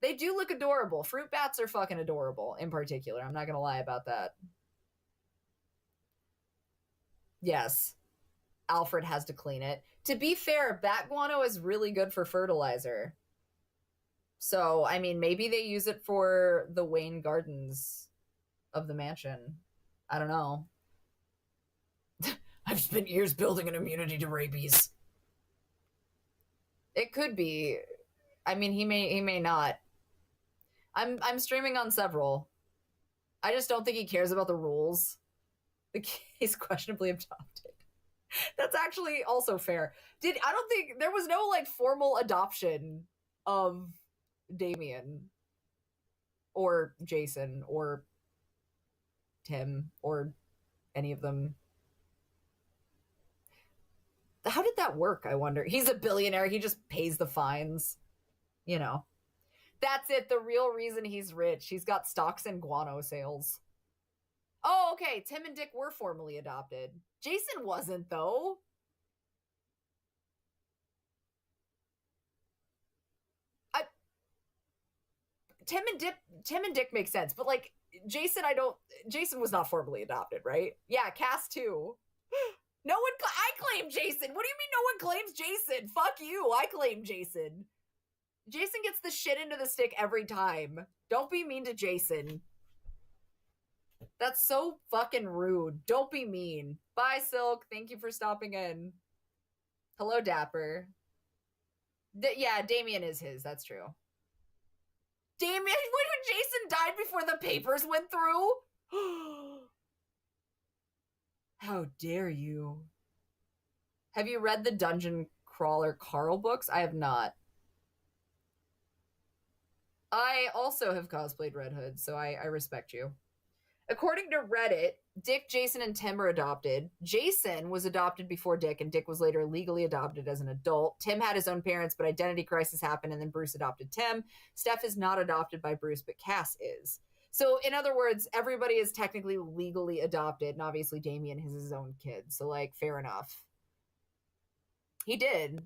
They do look adorable. Fruit bats are fucking adorable in particular. I'm not going to lie about that. Yes. Alfred has to clean it. To be fair, bat guano is really good for fertilizer. So, I mean, maybe they use it for the Wayne Gardens of the mansion. I don't know. I've spent years building an immunity to rabies. It could be. I mean, he may not. I'm streaming on several. I just don't think he cares about the rules. He's questionably adopted. That's actually also fair. I don't think there was no like formal adoption of Damien or Jason or Tim or any of them. How did that work, I wonder? He's a billionaire. He just pays the fines. You know. That's it. The real reason he's rich. He's got stocks in guano sales. Oh, okay. Tim and Dick were formally adopted. Jason wasn't, though. Tim and Dick make sense, but like Jason was not formally adopted, right? Yeah, Cass too. No one, I claim Jason. What do you mean no one claims Jason? Fuck you, I claim Jason. Jason gets the shit into the stick every time. Don't be mean to Jason. That's so fucking rude. Don't be mean. Bye, Silk. Thank you for stopping in. Hello, Dapper. Yeah, Damien is his. That's true. Damien, when Jason died before the papers went through? How dare you? Have you read the Dungeon Crawler Carl books? I have not. I also have cosplayed Red Hood, so I respect you. According to Reddit, Dick, Jason, and Tim are adopted. Jason was adopted before Dick, and Dick was later legally adopted as an adult. Tim had his own parents, but identity crisis happened, and then Bruce adopted Tim. Steph is not adopted by Bruce, but Cass is. So, in other words, everybody is technically legally adopted, and obviously Damien has his own kid. So, like, fair enough. He did.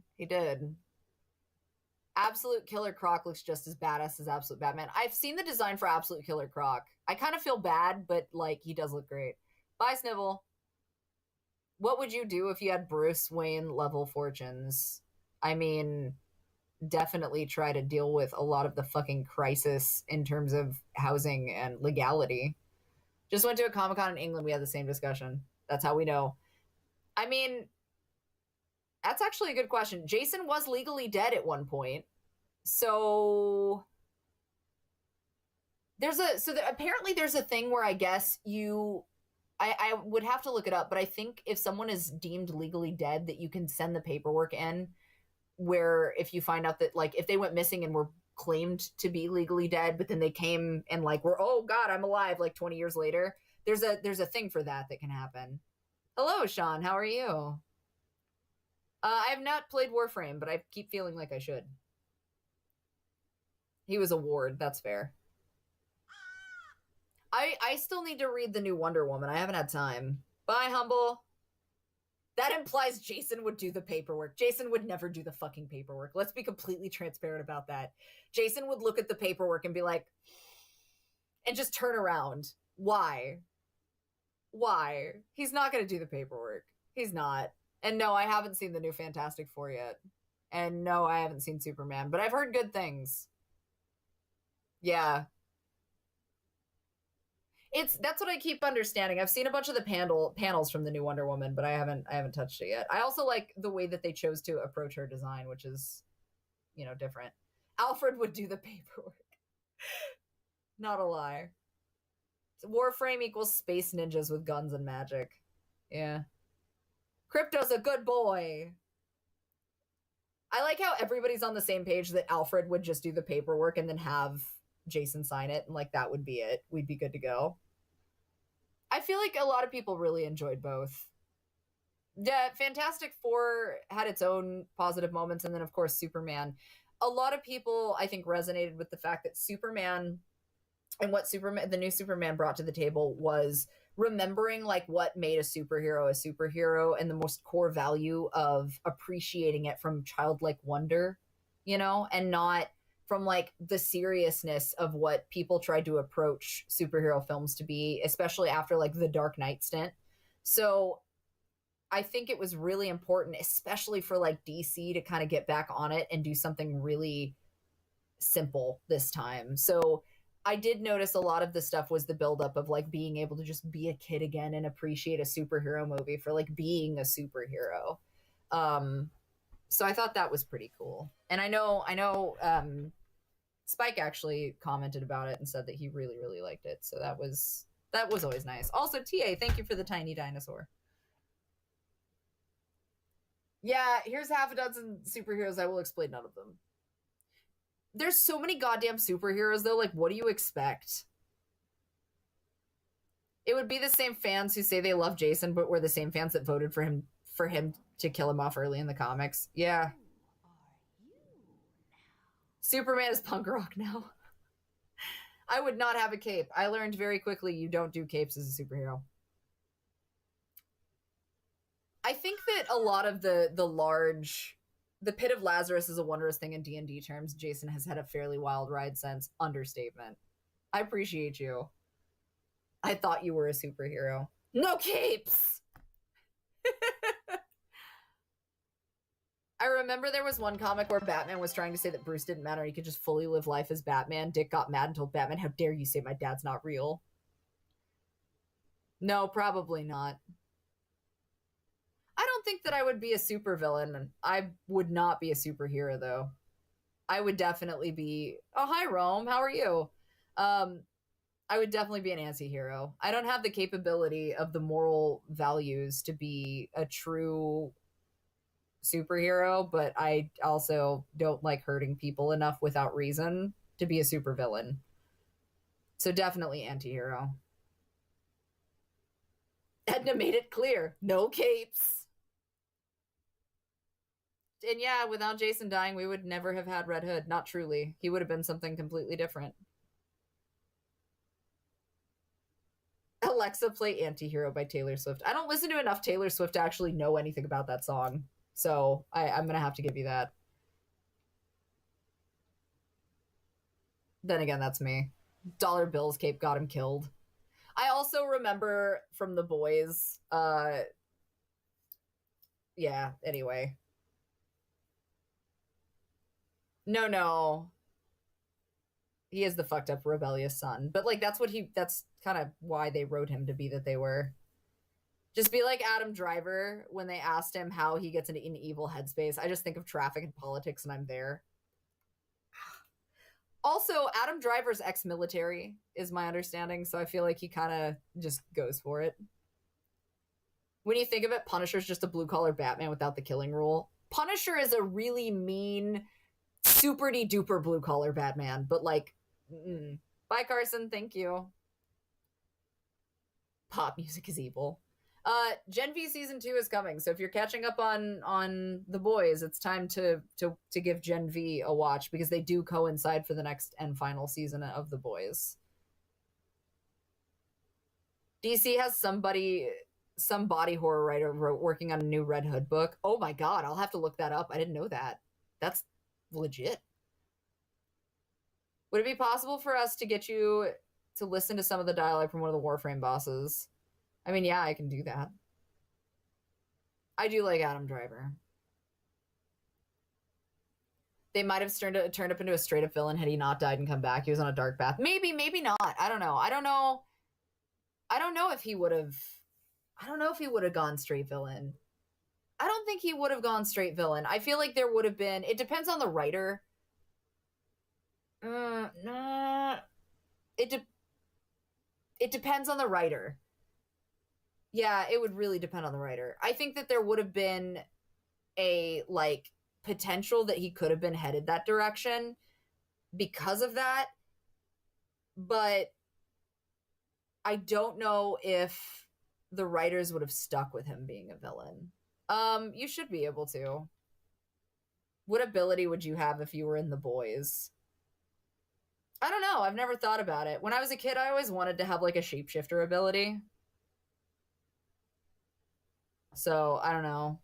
Absolute Killer Croc looks just as badass as Absolute Batman. I've seen the design for Absolute Killer Croc. I kind of feel bad, but, like, he does look great. Bye, Snivel. What would you do if you had Bruce Wayne level fortunes? I mean, definitely try to deal with a lot of the fucking crisis in terms of housing and legality. Just went to a Comic-Con in England. We had the same discussion. That's how we know. I mean, that's actually a good question. Jason was legally dead at one point. So apparently there's a thing where I guess I would have to look it up, but I think if someone is deemed legally dead that you can send the paperwork in where if you find out that like if they went missing and were claimed to be legally dead, but then they came and like were, oh God, I'm alive like 20 years later. There's a thing for that can happen. Hello, Sean. How are you? I have not played Warframe, but I keep feeling like I should. He was a ward. That's fair. I still need to read the new Wonder Woman. I haven't had time. Bye, Humble. That implies Jason would do the paperwork. Jason would never do the fucking paperwork. Let's be completely transparent about that. Jason would look at the paperwork and be like, and just turn around. Why? He's not going to do the paperwork. He's not. And no, I haven't seen the new Fantastic Four yet. And no, I haven't seen Superman, but I've heard good things. Yeah. That's what I keep understanding. I've seen a bunch of the panels from the new Wonder Woman, but I haven't touched it yet. I also like the way that they chose to approach her design, which is, different. Alfred would do the paperwork. Not a lie. Warframe equals space ninjas with guns and magic. Yeah. Crypto's a good boy. I like how everybody's on the same page that Alfred would just do the paperwork and then have Jason sign it, and that would be it. We'd be good to go. I feel like a lot of people really enjoyed both. Yeah, Fantastic Four had its own positive moments, and then of course Superman. A lot of people, I think, resonated with the fact that Superman and what the new Superman brought to the table was remembering what made a superhero and the most core value of appreciating it from childlike wonder, and not from the seriousness of what people tried to approach superhero films to be, especially after the Dark Knight stint. So I think it was really important, especially for DC to kind of get back on it and do something really simple this time. So I did notice a lot of the stuff was the buildup of being able to just be a kid again and appreciate a superhero movie for being a superhero. So I thought that was pretty cool. And I know Spike actually commented about it and said that he really, really liked it. So that was always nice. Also, TA, thank you for the tiny dinosaur. Yeah, here's half a dozen superheroes. I will explain none of them. There's so many goddamn superheroes, though. What do you expect? It would be the same fans who say they love Jason, but were the same fans that voted for him to kill him off early in the comics. Yeah. Superman is punk rock now. I would not have a cape. I learned very quickly you don't do capes as a superhero. I think that a lot of the Pit of Lazarus is a wondrous thing in D&D terms. Jason has had a fairly wild ride since. Understatement. I appreciate you. I thought you were a superhero. No capes! I remember there was one comic where Batman was trying to say that Bruce didn't matter. He could just fully live life as Batman. Dick got mad and told Batman, "How dare you say my dad's not real?" No, probably not. I don't think that I would be a supervillain. I would not be a superhero, though. I would definitely be... Oh, hi, Rome. How are you? I would definitely be an anti-hero. I don't have the capability of the moral values to be a true superhero, but I also don't like hurting people enough without reason to be a supervillain. So definitely anti-hero. Edna made it clear. No capes. And yeah, without Jason dying, we would never have had Red Hood. Not truly. He would have been something completely different. Alexa, play Anti-Hero by Taylor Swift. I don't listen to enough Taylor Swift to actually know anything about that song. So I'm going to have to give you that. Then again, that's me. Dollar Bill's cape got him killed. I also remember from The Boys, yeah, anyway. No. He is the fucked up rebellious son. But that's kind of why they wrote him to be that they were. Just be like Adam Driver when they asked him how he gets into an evil headspace. I just think of traffic and politics and I'm there. Also, Adam Driver's ex-military is my understanding, so I feel like he kind of just goes for it. When you think of it, Punisher's just a blue-collar Batman without the killing rule. Punisher is a really mean, super-duper blue-collar Batman, but Bye, Carson. Thank you. Pop music is evil. Gen V season 2 is coming, so if you're catching up on The Boys, it's time to give Gen V a watch, because they do coincide for the next and final season of The Boys. DC has some body horror writer working on a new Red Hood book. Oh my god, I'll have to look that up. I didn't know that. That's legit. Would it be possible for us to get you to listen to some of the dialogue from one of the Warframe bosses? I mean, yeah, I can do that. I do like Adam Driver. They might have turned up into a straight-up villain had he not died and come back. He was on a dark path. Maybe, maybe not. I don't know. I don't know if he would have... I don't know if he would have gone straight villain. I don't think he would have gone straight villain. I feel like there would have been... It depends on the writer. Nah. It depends on the writer. Yeah, it would really depend on the writer. I think that there would have been a, like, potential that he could have been headed that direction because of that. But I don't know if the writers would have stuck with him being a villain. You should be able to. What ability would you have if you were in The Boys? I don't know. I've never thought about it. When I was a kid, I always wanted to have, like, a shapeshifter ability. So, I don't know.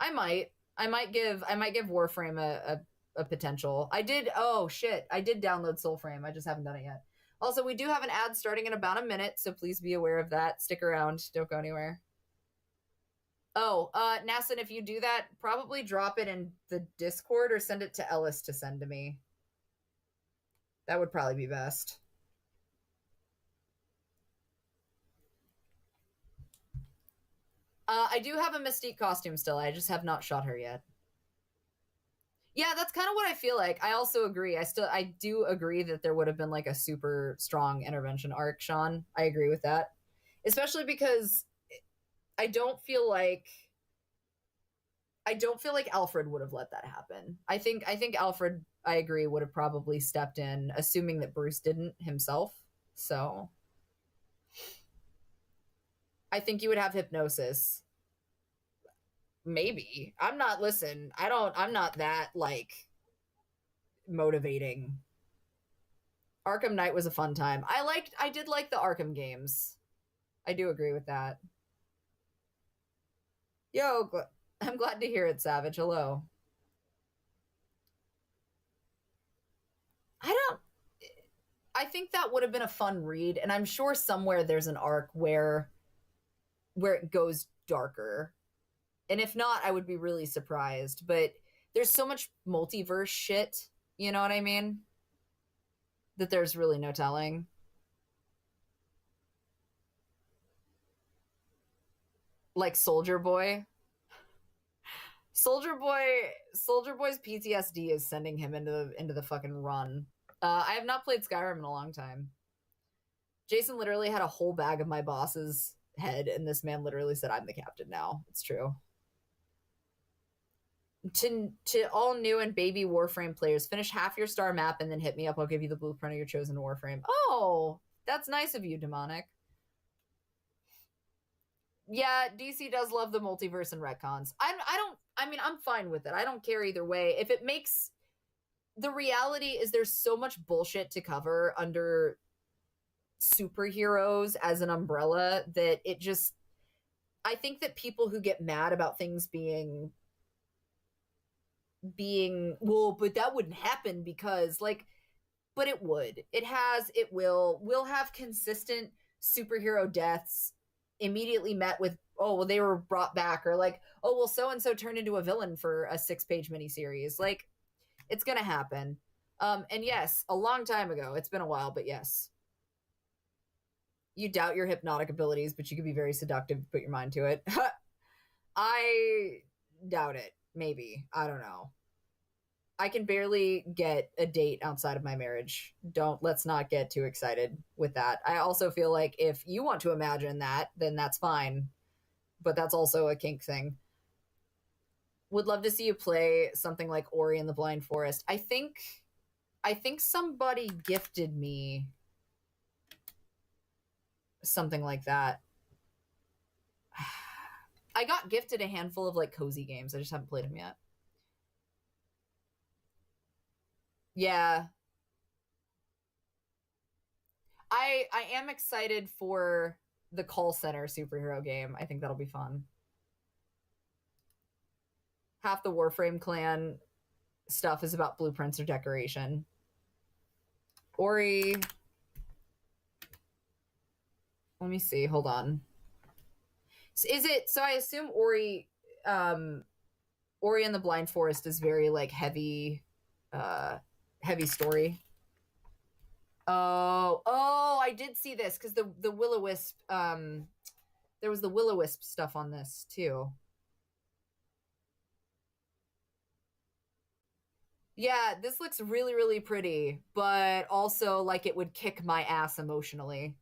I might give Warframe a potential. I did download Soulframe. I just haven't done it yet. Also, we do have an ad starting in about a minute, so please be aware of that. Stick around. Don't go anywhere. Oh, Nassin, if you do that, probably drop it in the Discord or send it to Ellis to send to me. That would probably be best. I do have a Mystique costume still. I just have not shot her yet. Yeah, that's kind of what I feel like. I also agree. I do agree that there would have been like a super strong intervention arc, Sean. I agree with that. Especially because I don't feel like Alfred would have let that happen. I think Alfred, I agree, would have probably stepped in, assuming that Bruce didn't himself. So I think you would have hypnosis. Maybe. I'm not that, like, motivating. Arkham Knight was a fun time. I did like the Arkham games. I do agree with that. Yo, I'm glad to hear it, Savage. Hello. I think that would have been a fun read, and I'm sure somewhere there's an arc where it goes darker. And if not, I would be really surprised. But there's so much multiverse shit, you know what I mean? That there's really no telling. Like Soldier Boy. Soldier Boy's PTSD is sending him into the fucking run. I have not played Skyrim in a long time. Jason literally had a whole bag of my boss's head, and this man literally said, "I'm the captain now." It's true. To all new and baby Warframe players, finish half your star map and then hit me up. I'll give you the blueprint of your chosen Warframe. Oh, that's nice of you, Demonic. Yeah, DC does love the multiverse and retcons. I'm fine with it. I don't care either way. If it makes... The reality is there's so much bullshit to cover under superheroes as an umbrella that it just... I think that people who get mad about things being, well, but that wouldn't happen because, like, but it would. It will. We'll have consistent superhero deaths immediately met with, oh, well, they were brought back, or like, oh, well, so-and-so turned into a villain for a 6-page miniseries. Like, it's gonna happen. And yes, a long time ago. It's been a while, but yes. You doubt your hypnotic abilities, but you could be very seductive to put your mind to it. I doubt it. Maybe. I don't know. I can barely get a date outside of my marriage. Let's not get too excited with that. I also feel like if you want to imagine that, then that's fine. But that's also a kink thing. Would love to see you play something like Ori and the Blind Forest. I think somebody gifted me something like that. I got gifted a handful of like cozy games. I just haven't played them yet. Yeah. I am excited for the call center superhero game. I think that'll be fun. Half the Warframe clan stuff is about blueprints or decoration. Ori. Let me see. Hold on. Is it so? I assume Ori and the Blind Forest is very like heavy story. Oh, I did see this because the Will-O-Wisp, there was the Will-O-Wisp stuff on this too. Yeah, this looks really, really pretty, but also like it would kick my ass emotionally.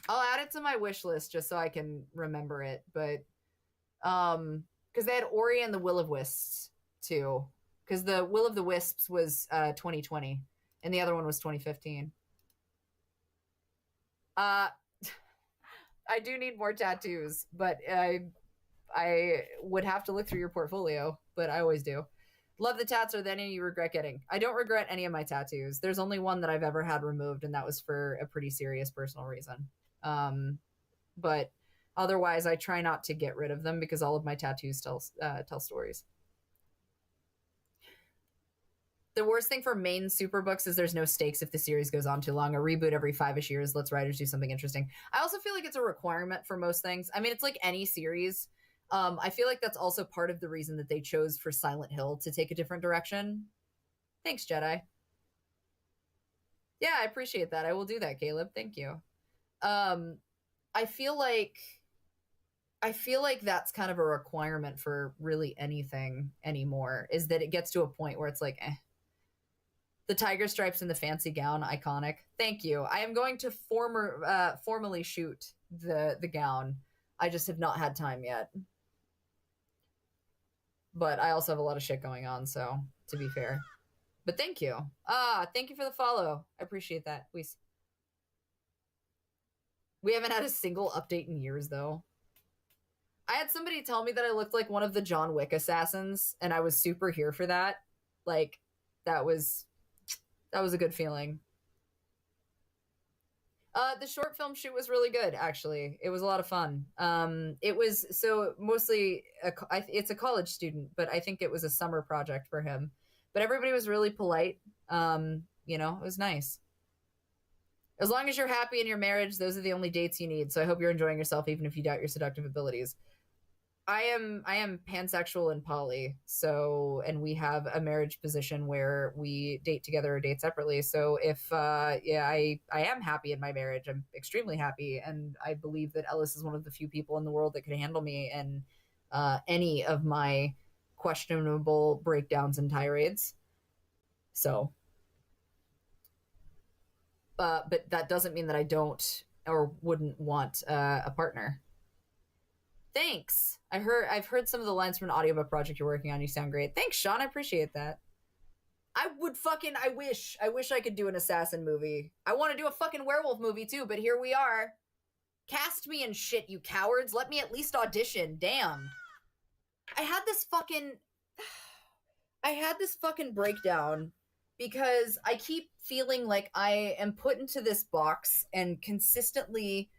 I'll add it to my wish list just so I can remember it, but because they had Ori and the Will-O-Wisps too, because the Will of the Wisps was 2020 and the other one was 2015. I do need more tattoos, but I would have to look through your portfolio, but I always do. Love the tats. Are there any you regret getting? I don't regret any of my tattoos. There's only one that I've ever had removed, and that was for a pretty serious personal reason. But otherwise, I try not to get rid of them because all of my tattoos tell stories. The worst thing for main superbooks is there's no stakes if the series goes on too long. A reboot every 5-ish years lets writers do something interesting. I also feel like it's a requirement for most things. I mean, it's like any series. I feel like that's also part of the reason that they chose for Silent Hill to take a different direction. Thanks, Jedi. Yeah, I appreciate that. I will do that, Caleb. Thank you. I feel like that's kind of a requirement for really anything anymore, is that it gets to a point where it's like, eh. The tiger stripes and the fancy gown, iconic. Thank you. I am going to formally shoot the gown. I just have not had time yet. But I also have a lot of shit going on, so to be fair. But thank you. Thank you for the follow. I appreciate that. We haven't had a single update in years, though. I had somebody tell me that I looked like one of the John Wick assassins, and I was super here for that. Like, that was a good feeling. The short film shoot was really good, actually. It was a lot of fun. It was so mostly it's a college student, but I think it was a summer project for him. But everybody was really polite. It was nice. As long as you're happy in your marriage, those are the only dates you need. So I hope you're enjoying yourself, even if you doubt your seductive abilities. I am pansexual and poly, and we have a marriage position where we date together or date separately. So if I am happy in my marriage. I'm extremely happy, and I believe that Ellis is one of the few people in the world that could handle me in any of my questionable breakdowns and tirades. So, but that doesn't mean that I don't or wouldn't want a partner. Thanks. I've heard some of the lines from an audiobook project you're working on. You sound great. Thanks, Sean. I appreciate that. I wish I could do an assassin movie. I want to do a fucking werewolf movie too, but here we are. Cast me in shit, you cowards. Let me at least audition. Damn. I had this fucking breakdown because I keep feeling like I am put into this box and consistently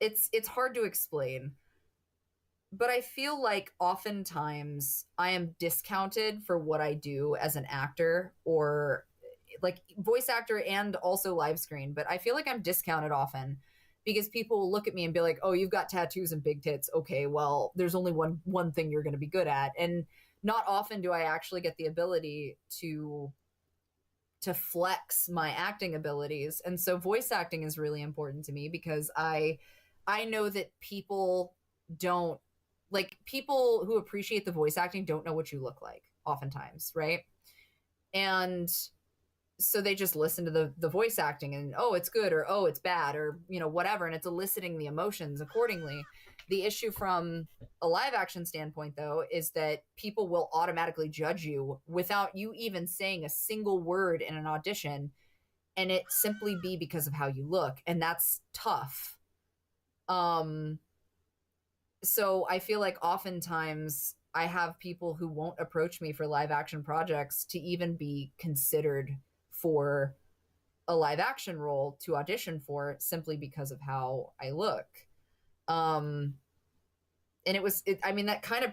it's hard to explain, but I feel like oftentimes I am discounted for what I do as an actor, or like voice actor and also live screen, but I feel like I'm discounted often because people will look at me and be like, oh, you've got tattoos and big tits. Okay, well, there's only one thing you're going to be good at. And not often do I actually get the ability to flex my acting abilities. And so voice acting is really important to me because I know that people who appreciate the voice acting don't know what you look like oftentimes, right? And so they just listen to the voice acting and, oh, it's good, or, oh, it's bad, or, whatever. And it's eliciting the emotions accordingly. The issue from a live action standpoint, though, is that people will automatically judge you without you even saying a single word in an audition. and it simply be because of how you look, and that's tough. So I feel like oftentimes I have people who won't approach me for live action projects to even be considered for a live action role to audition for, simply because of how I look. And that kind of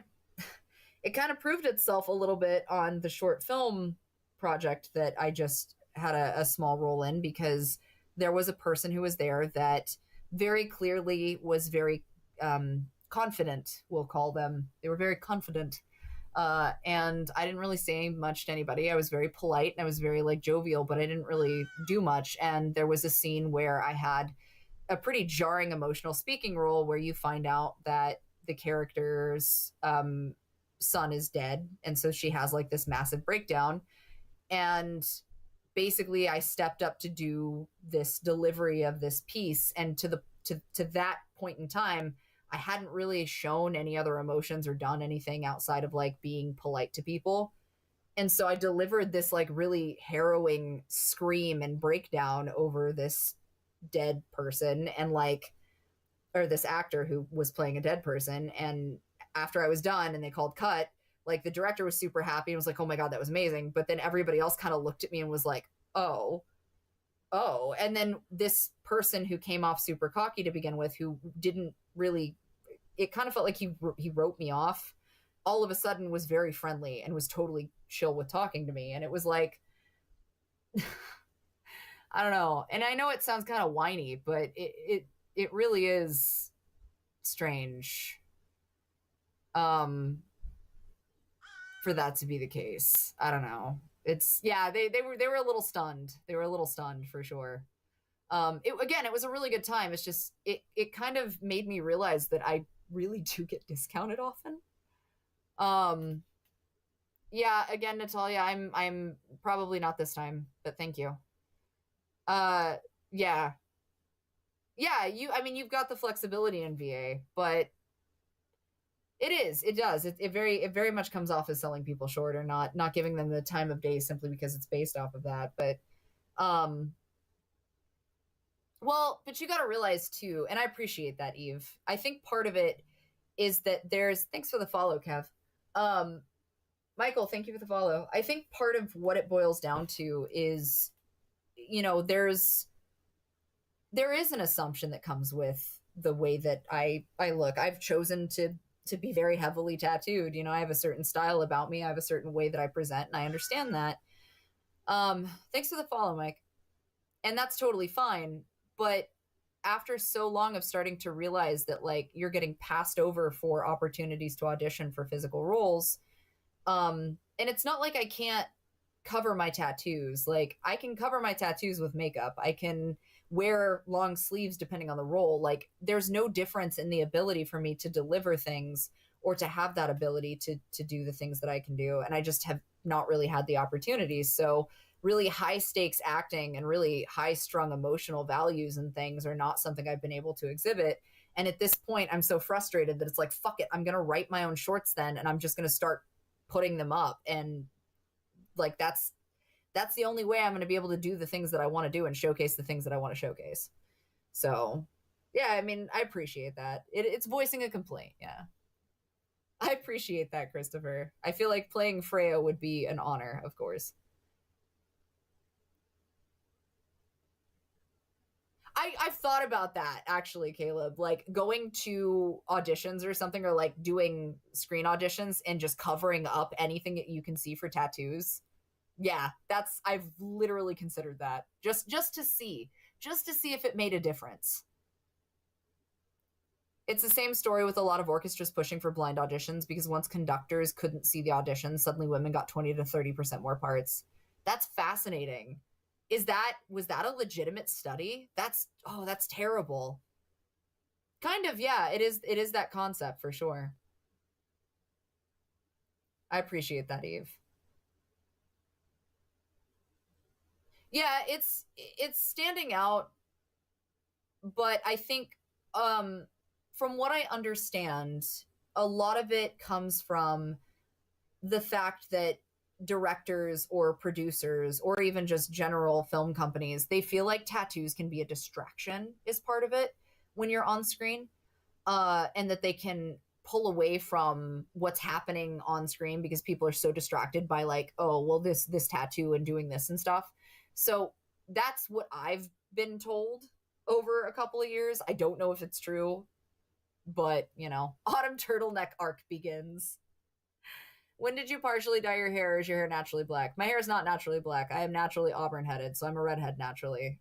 it kind of proved itself a little bit on the short film project that I just had a small role in, because there was a person who was there that very clearly was very confident, we'll call them. They were very confident. And I didn't really say much to anybody. I was very polite and I was very like jovial, but I didn't really do much. And there was a scene where I had a pretty jarring emotional speaking role where you find out that the character's son is dead. And so she has like this massive breakdown. And basically I stepped up to do this delivery of this piece. And to that point in time, I hadn't really shown any other emotions or done anything outside of like being polite to people. And so I delivered this like really harrowing scream and breakdown over this dead person, and like, or this actor who was playing a dead person. And after I was done and they called cut, like the director was super happy and was like, oh my God, that was amazing. But then everybody else kind of looked at me and was like, oh. And then this person who came off super cocky to begin with, who didn't really, it kind of felt like he wrote me off, all of a sudden was very friendly and was totally chill with talking to me. And it was like, I don't know. And I know it sounds kind of whiny, but it really is strange for that to be the case. I don't know. It's, yeah, they were a little stunned. They were a little stunned for sure. It was a really good time. It's just, it kind of made me realize that I really do get discounted often. Yeah, again, Natalia, I'm probably not this time, but thank you. Yeah. Yeah, you've got the flexibility in VA, but it does. It very much comes off as selling people short, or not giving them the time of day simply because it's based off of that. But, well, but you got to realize too, and I appreciate that, Eve. I think part of it is that thanks for the follow, Kev. Michael, thank you for the follow. I think part of what it boils down to is, there is an assumption that comes with the way that I look. I've chosen to be very heavily tattooed. I have a certain style about me. I have a certain way that I present, and I understand that. Thanks for the follow, Mike. And that's totally fine. But after so long of starting to realize that like you're getting passed over for opportunities to audition for physical roles, and it's not like I can't cover my tattoos. Like I can cover my tattoos with makeup. I can wear long sleeves depending on the role. Like there's no difference in the ability for me to deliver things or to have that ability to do the things that I can do. And I just have not really had the opportunities. So really high stakes acting and really high strung emotional values and things are not something I've been able to exhibit. And at this point, I'm so frustrated that it's like, fuck it, I'm going to write my own shorts then. And I'm just going to start putting them up. And like, that's the only way I'm going to be able to do the things that I want to do and showcase the things that I want to showcase. So yeah, I appreciate that. It's voicing a complaint. Yeah. I appreciate that, Christopher. I feel like playing Freya would be an honor, of course. I've thought about that actually, Caleb, like going to auditions or something, or like doing screen auditions and just covering up anything that you can see for tattoos. Yeah, I've literally considered that just to see if it made a difference. It's the same story with a lot of orchestras pushing for blind auditions, because once conductors couldn't see the auditions, suddenly women got 20 to 30% more parts. That's fascinating. Was that a legitimate study? That's terrible. Kind of, yeah, it is that concept for sure. I appreciate that, Eve. Yeah, it's standing out, but I think from what I understand, a lot of it comes from the fact that directors or producers or even just general film companies, they feel like tattoos can be a distraction is part of it when you're on screen, and that they can pull away from what's happening on screen because people are so distracted by like, oh, well, this tattoo and doing this and stuff. So that's what I've been told over a couple of years. I don't know if it's true, but you know, autumn turtleneck arc begins. When did you partially dye your hair, or is your hair naturally black? My hair is not naturally black. I am naturally auburn headed, so I'm a redhead naturally.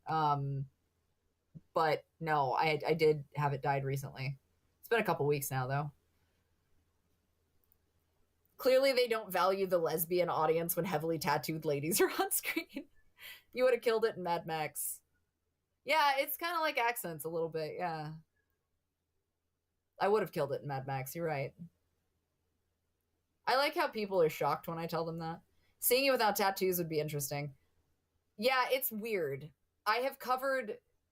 But no, I did have it dyed recently. It's been a couple weeks now, though. Clearly, they don't value the lesbian audience when heavily tattooed ladies are on screen. You would have killed it in Mad Max. Yeah, it's kind of like accents a little bit, yeah. I would have killed it in Mad Max, you're right. I like how people are shocked when I tell them that. Seeing you without tattoos would be interesting. Yeah, it's weird. I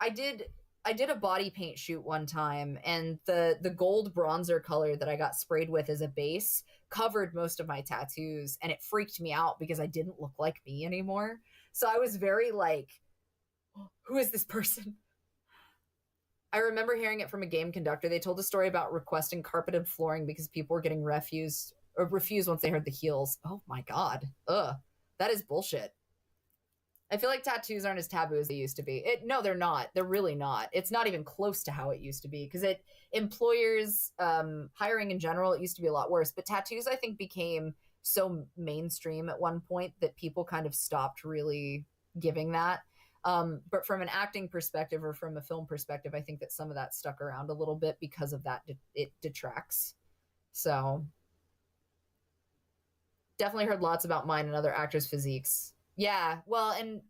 did a body paint shoot one time, and the gold bronzer color that I got sprayed with as a base covered most of my tattoos, and it freaked me out because I didn't look like me anymore. So I was very like, who is this person? I remember hearing it from a game conductor. They told a story about requesting carpeted flooring because people were getting refused once they heard the heels. Oh my god. Ugh. That is bullshit. I feel like tattoos aren't as taboo as they used to be. No, they're not. They're really not. It's not even close to how it used to be because employers, hiring in general, it used to be a lot worse. But tattoos, I think, became so mainstream at one point that people kind of stopped really giving that. But from an acting perspective or from a film perspective, I think that some of that stuck around a little bit because of that. It detracts. So definitely heard lots about mine and other actors' physiques. Yeah, well, and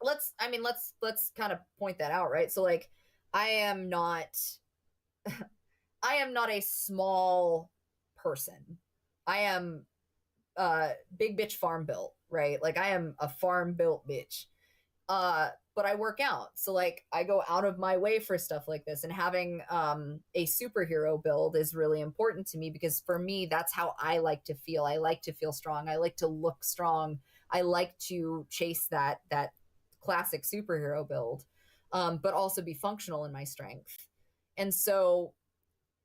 let's kind of point that out, right? So like, I am not a small person. I am big bitch farm built, right? Like I am a farm built bitch. But I work out. So like I go out of my way for stuff like this, and having a superhero build is really important to me because for me, that's how I like to feel. I like to feel strong. I like to look strong. I like to chase that classic superhero build, but also be functional in my strength. And so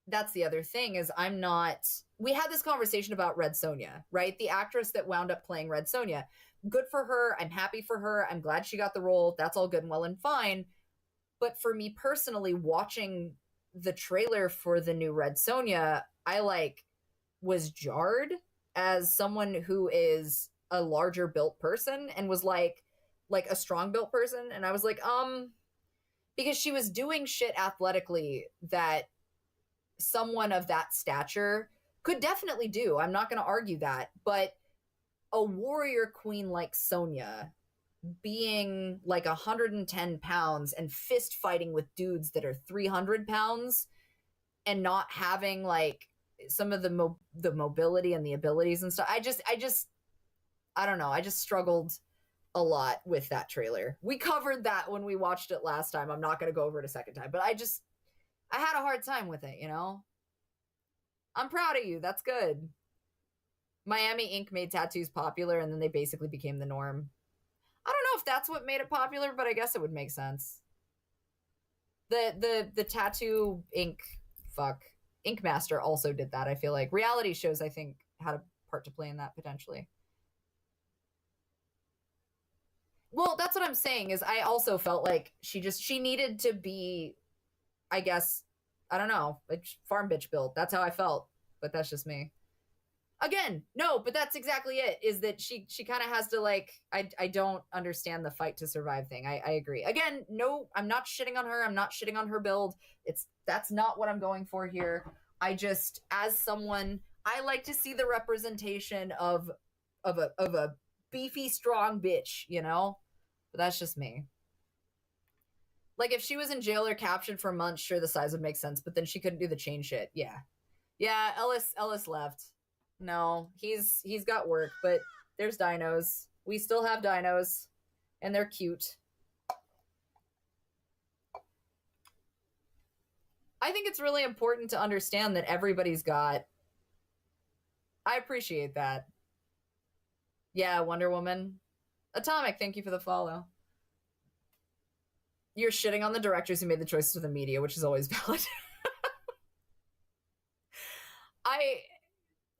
that's the other thing is we had this conversation about Red Sonja, right? The actress that wound up playing Red Sonja. Good for her. I'm happy for her. I'm glad she got the role. That's all good and well and fine. But for me personally, watching the trailer for the new Red Sonja, I was jarred as someone who is a larger built person and was like a strong built person. And I was like, because she was doing shit athletically that someone of that stature could definitely do. I'm not going to argue that, but a warrior queen like Sonja being like 110 pounds and fist fighting with dudes that are 300 pounds and not having like some of the mobility and the abilities and stuff. I don't know. I just struggled a lot with that trailer. We covered that when we watched it last time. I'm not going to go over it a second time, but I had a hard time with it, you know? I'm proud of you. That's good. Miami Ink made tattoos popular, and then they basically became the norm. I don't know if that's what made it popular, but I guess it would make sense. The tattoo ink Ink Master also did that. I feel like reality shows, I think, had a part to play in that potentially. Well, that's what I'm saying is I also felt like she needed to be, I guess, I don't know, like farm bitch built. That's how I felt, but that's just me. Again, no, but that's exactly it, is that she kind of has to like, I don't understand the fight to survive thing. I agree. Again, no, I'm not shitting on her. I'm not shitting on her build. That's not what I'm going for here. I just, as someone, I like to see the representation of a beefy, strong bitch, you know? But that's just me. Like if she was in jail or captured for months, sure, the size would make sense, but then she couldn't do the chain shit. Yeah. Yeah, Ellis left. No, he's got work, but there's dinos. We still have dinos, and they're cute. I think it's really important to understand that everybody's got... I appreciate that. Yeah, Wonder Woman. Atomic, thank you for the follow. You're shitting on the directors who made the choices for the media, which is always valid.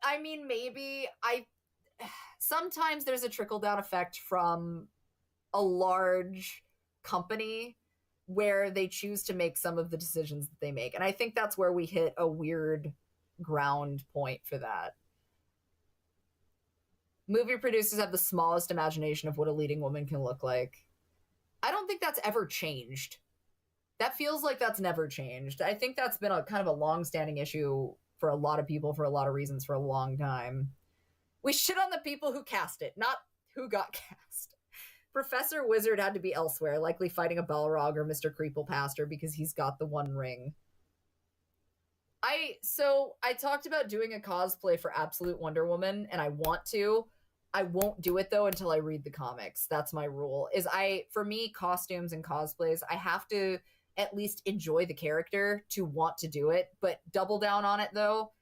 I mean, maybe sometimes there's a trickle-down effect from a large company where they choose to make some of the decisions that they make. And I think that's where we hit a weird ground point for that. Movie producers have the smallest imagination of what a leading woman can look like. I don't think that's ever changed. That feels like that's never changed. I think that's been a kind of a long-standing issue for a lot of people for a lot of reasons for a long time. We shit on the people who cast it, not who got cast. Professor Wizard had to be elsewhere, likely fighting a Balrog or Mr. Creeplepaster because he's got the one ring. I talked about doing a cosplay for Absolute Wonder Woman, and I want to. I won't do it though until I read the comics. That's my rule. For me, costumes and cosplays, I have to at least enjoy the character to want to do it. But double down on it though.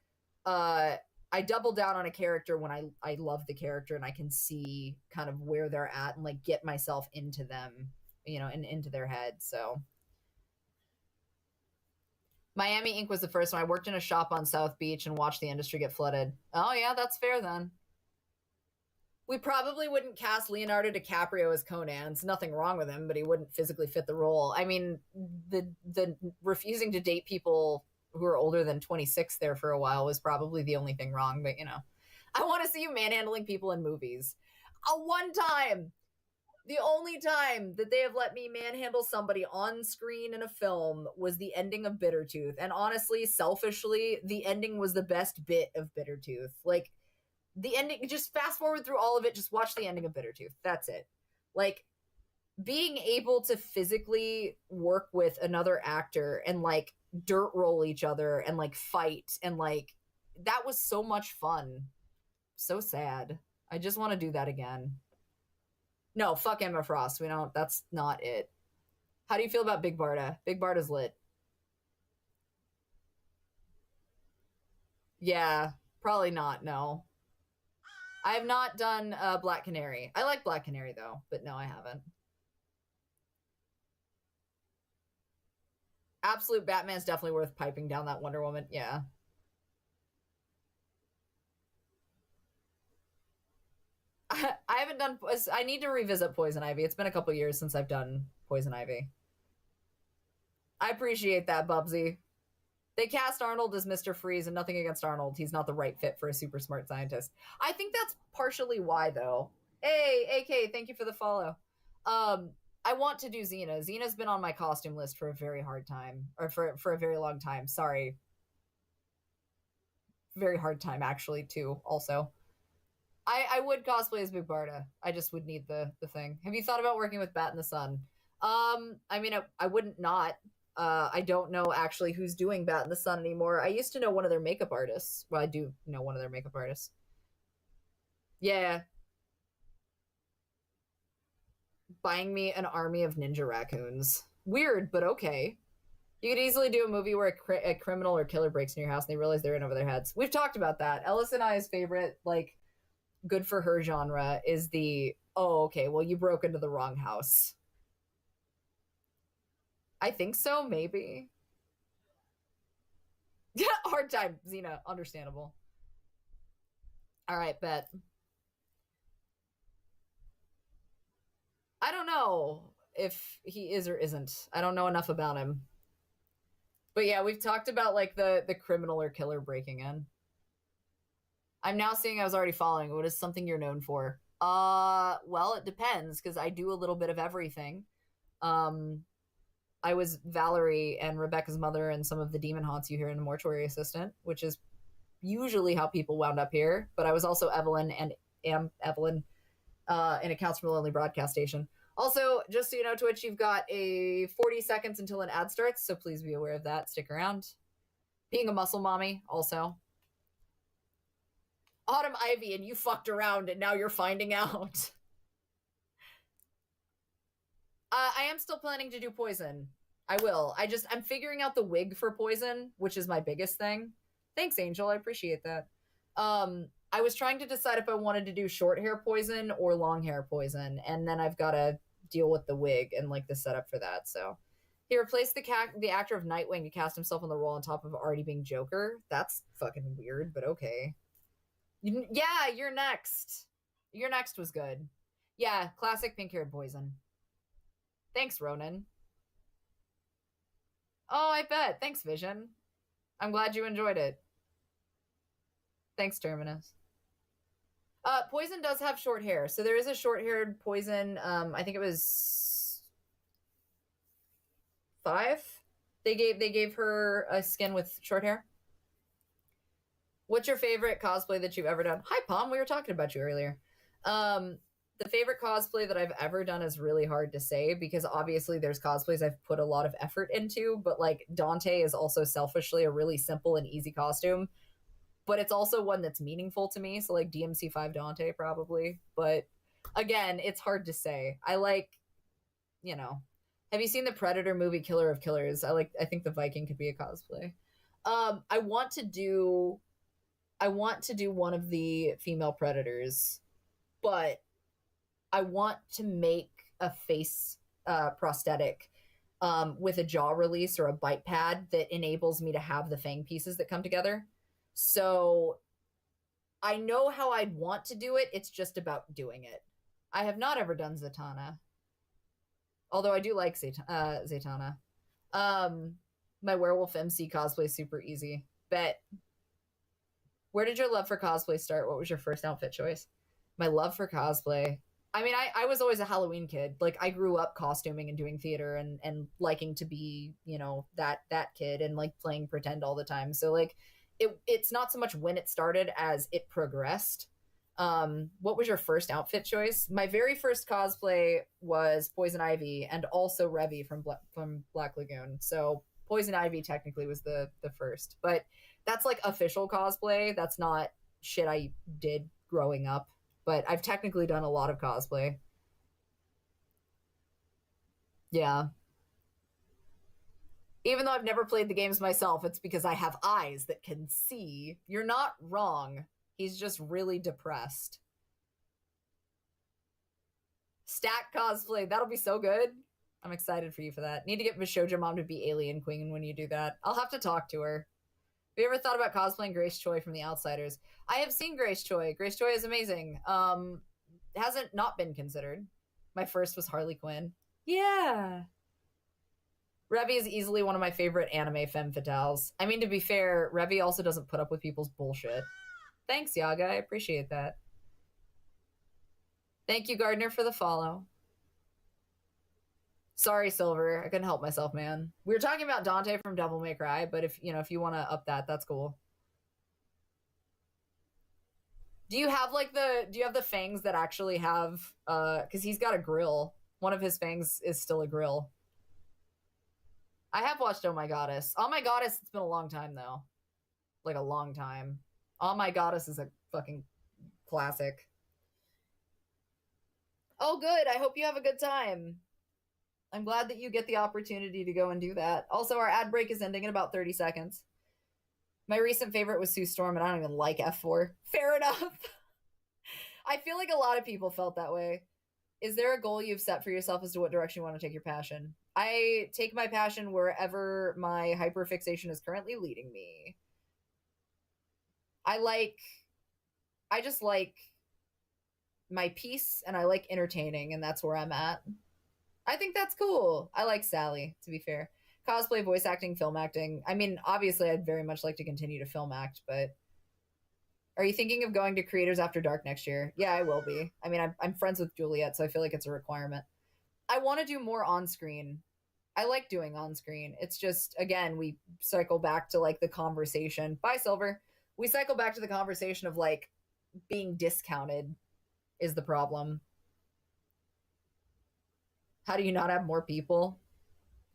I double down on a character when I love the character and I can see kind of where they're at and like get myself into them, and into their head. So Miami Ink was the first one. I worked in a shop on South Beach and watched the industry get flooded. Oh yeah, that's fair then. We probably wouldn't cast Leonardo DiCaprio as Conan. There's nothing wrong with him, but he wouldn't physically fit the role. I mean, the refusing to date people who are older than 26 there for a while was probably the only thing wrong, but I want to see you manhandling people in movies. One time, the only time that they have let me manhandle somebody on screen in a film was the ending of Bittertooth. And honestly, selfishly, the ending was the best bit of Bittertooth. Like, the ending, just fast forward through all of it, just watch the ending of Bittertooth. That's it. Like, being able to physically work with another actor and like dirt roll each other and like fight and like, that was so much fun. So sad. I just want to do that again. No, fuck Emma Frost. That's not it. How do you feel about Big Barda? Big Barda's lit. Yeah, probably not, no. I have not done Black Canary. I like Black Canary though, but no, I haven't. Absolute Batman's definitely worth piping down that Wonder Woman. Yeah. I haven't done. I need to revisit Poison Ivy. It's been a couple years since I've done Poison Ivy. I appreciate that, Bubsy. They cast Arnold as Mr. Freeze, and nothing against Arnold. He's not the right fit for a super smart scientist. I think that's partially why, though. Hey, AK, thank you for the follow. I want to do Xena. Xena's been on my costume list for a very hard time, or for a very long time. Sorry. Very hard time, actually, too, also. I would cosplay as Big Barda. I just would need the thing. Have you thought about working with Bat in the Sun? I mean, I wouldn't not. I don't know actually who's doing Bat in the Sun anymore. I used to know one of their makeup artists. Well, I do know one of their makeup artists. Yeah. Buying me an army of ninja raccoons. Weird, but okay. You could easily do a movie where a criminal or killer breaks in your house and they realize they're in over their heads. We've talked about that. Ellis and I's favorite, like, good for her genre is the, oh, okay, well, you broke into the wrong house. I think so, maybe. Yeah, hard time, Xena. Understandable. All right, bet. I don't know if he is or isn't. I don't know enough about him. But yeah, we've talked about like the criminal or killer breaking in. I'm now seeing I was already following. What is something you're known for? Well, it depends because I do a little bit of everything. I was Valerie and Rebecca's mother and some of the demon haunts you hear in the mortuary assistant, which is usually how people wound up here. But I was also Evelyn and am Evelyn in Accounts from the Lonely Broadcast Station. Also, just so you know, Twitch, you've got a 40 seconds until an ad starts, so please be aware of that. Stick around. Being a muscle mommy, also. Autumn Ivy, and you fucked around, and now you're finding out. I am still planning to do Poison. I will. I'm figuring out the wig for Poison, which is my biggest thing. Thanks, Angel. I appreciate that. I was trying to decide if I wanted to do short hair poison or long hair poison, and then I've got to deal with the wig and like the setup for that. So he replaced the actor of Nightwing to cast himself on the role on top of already being Joker. That's fucking weird, but okay. Yeah, you're next. Your next was good. Yeah, classic pink-haired poison. Thanks, Ronan. Oh, I bet. Thanks, Vision. I'm glad you enjoyed it. Thanks, Terminus. Poison does have short hair, so there is a short-haired poison. I think it was 5. They gave her a skin with short hair. What's your favorite cosplay that you've ever done? Hi, Palm. We were talking about you earlier. The favorite cosplay that I've ever done is really hard to say because obviously there's cosplays I've put a lot of effort into, but like Dante is also selfishly a really simple and easy costume, but it's also one that's meaningful to me. So like DMC5 Dante probably, but again, it's hard to say. I like, you know, have you seen the Predator movie Killer of Killers? I think the Viking could be a cosplay. I want to do one of the female Predators, but I want to make a face prosthetic with a jaw release or a bite pad that enables me to have the fang pieces that come together. So I know how I'd want to do it. It's just about doing it. I have not ever done Zatanna, although I do like Zatanna. My werewolf MC cosplay is super easy. Bet. Where did your love for cosplay start? What was your first outfit choice? My love for cosplay. I mean, I was always a Halloween kid. Like, I grew up costuming and doing theater and liking to be, you know, that kid and, like, playing pretend all the time. So, like, it's not so much when it started as it progressed. What was your first outfit choice? My very first cosplay was Poison Ivy and also Revy from Black Lagoon. So, Poison Ivy technically was the first. But that's, like, official cosplay. That's not shit I did growing up. But I've technically done a lot of cosplay. Yeah. Even though I've never played the games myself, it's because I have eyes that can see. You're not wrong. He's just really depressed. Stack cosplay. That'll be so good. I'm excited for you for that. Need to get Mishoja Mom to be Alien Queen when you do that. I'll have to talk to her. Have you ever thought about cosplaying Grace Choi from The Outsiders? I have seen Grace Choi. Grace Choi is amazing. Hasn't not been considered. My first was Harley Quinn. Yeah. Revy is easily one of my favorite anime femme fatales. I mean, to be fair, Revy also doesn't put up with people's bullshit. Thanks, Yaga. I appreciate that. Thank you, Gardner, for the follow. Sorry, Silver. I couldn't help myself, man. We were talking about Dante from Devil May Cry, but if you want to up that, that's cool. Do you have the fangs that actually have because he's got a grill. One of his fangs is still a grill. I have watched Oh My Goddess. Oh My Goddess, it's been a long time though. Like a long time. Oh My Goddess is a fucking classic. Oh good. I hope you have a good time. I'm glad that you get the opportunity to go and do that. Also, our ad break is ending in about 30 seconds. My recent favorite was Sue Storm, and I don't even like F4. Fair enough. I feel like a lot of people felt that way. Is there a goal you've set for yourself as to what direction you want to take your passion? I take my passion wherever my hyperfixation is currently leading me. I just like my peace, and I like entertaining, and that's where I'm at. I think that's cool. I like Sally, to be fair. Cosplay, voice acting, film acting. I mean, obviously, I'd very much like to continue to film act, but are you thinking of going to Creators After Dark next year? Yeah, I will be. I mean, I'm friends with Juliet, so I feel like it's a requirement. I want to do more on-screen. I like doing on-screen. It's just, again, we cycle back to, like, the conversation. Bye, Silver. We cycle back to the conversation of, like, being discounted is the problem. How do you not have more people?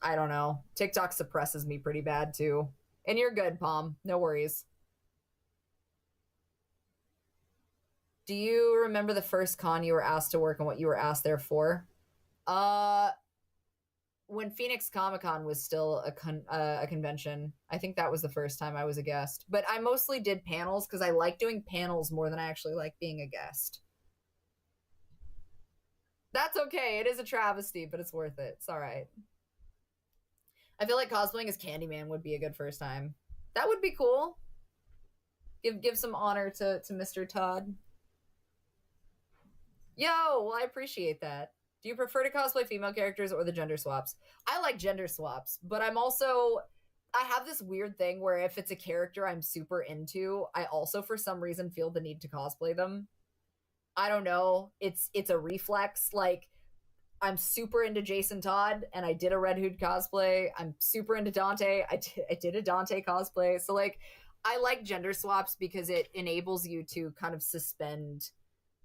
I don't know. TikTok suppresses me pretty bad, too. And you're good, Palm. No worries. Do you remember the first con you were asked to work and what you were asked there for? when Phoenix Comic-Con was still a convention. I think that was the first time I was a guest. But I mostly did panels because I like doing panels more than I actually like being a guest. That's okay. It is a travesty, but it's worth it. It's all right. I feel like cosplaying as Candyman would be a good first time. That would be cool. Give some honor to Mr. Todd. Yo, well, I appreciate that. Do you prefer to cosplay female characters or the gender swaps? I like gender swaps, but I have this weird thing where if it's a character I'm super into, I also for some reason feel the need to cosplay them. I don't know. It's a reflex. Like, I'm super into Jason Todd, and I did a Red Hood cosplay. I'm super into Dante. I did a Dante cosplay. So, like, I like gender swaps because it enables you to kind of suspend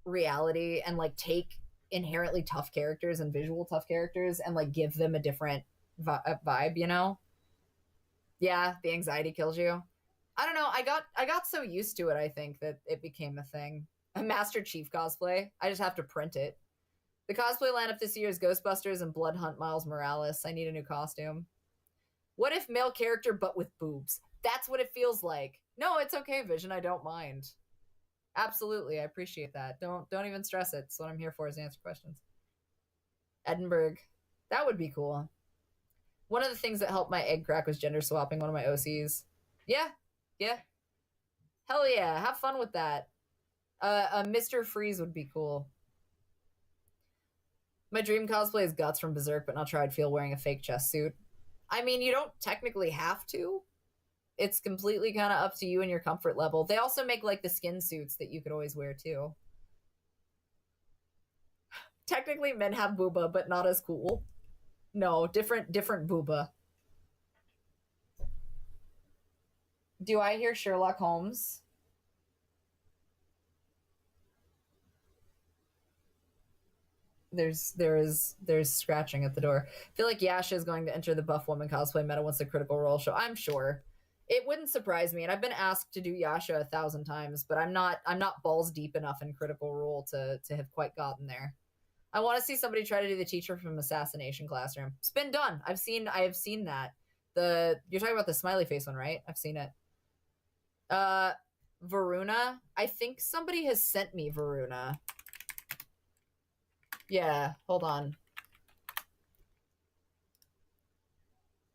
reality and, like, take inherently tough characters and visual tough characters and, like, give them a different vibe, you know? Yeah, the anxiety kills you. I don't know. I got so used to it, I think, that it became a thing. A Master Chief cosplay. I just have to print it. The cosplay lineup this year is Ghostbusters and Blood Hunt Miles Morales. I need a new costume. What if male character but with boobs? That's what it feels like. No, it's okay, Vision. I don't mind. Absolutely, I appreciate that. Don't even stress it. It's what I'm here for, is to answer questions. Edinburgh. That would be cool. One of the things that helped my egg crack was gender swapping one of my OCs. Yeah. Hell yeah, have fun with that. Mr. Freeze would be cool. My dream cosplay is Guts from Berserk, but not sure I'd feel wearing a fake chest suit. I mean, you don't technically have to. It's completely kind of up to you and your comfort level. They also make, like, the skin suits that you could always wear, too. Technically, men have booba, but not as cool. No, different booba. Do I hear Sherlock Holmes? There's scratching at the door. I feel like Yasha is going to enter the buff woman cosplay meta once the Critical Role show. I'm sure. It wouldn't surprise me, and I've been asked to do Yasha 1,000 times, but I'm not balls deep enough in Critical Role to have quite gotten there. I want to see somebody try to do the teacher from Assassination Classroom. It's been done. I have seen that. You're talking about the smiley face one, right? I've seen it. Varuna. I think somebody has sent me Varuna. Yeah, hold on.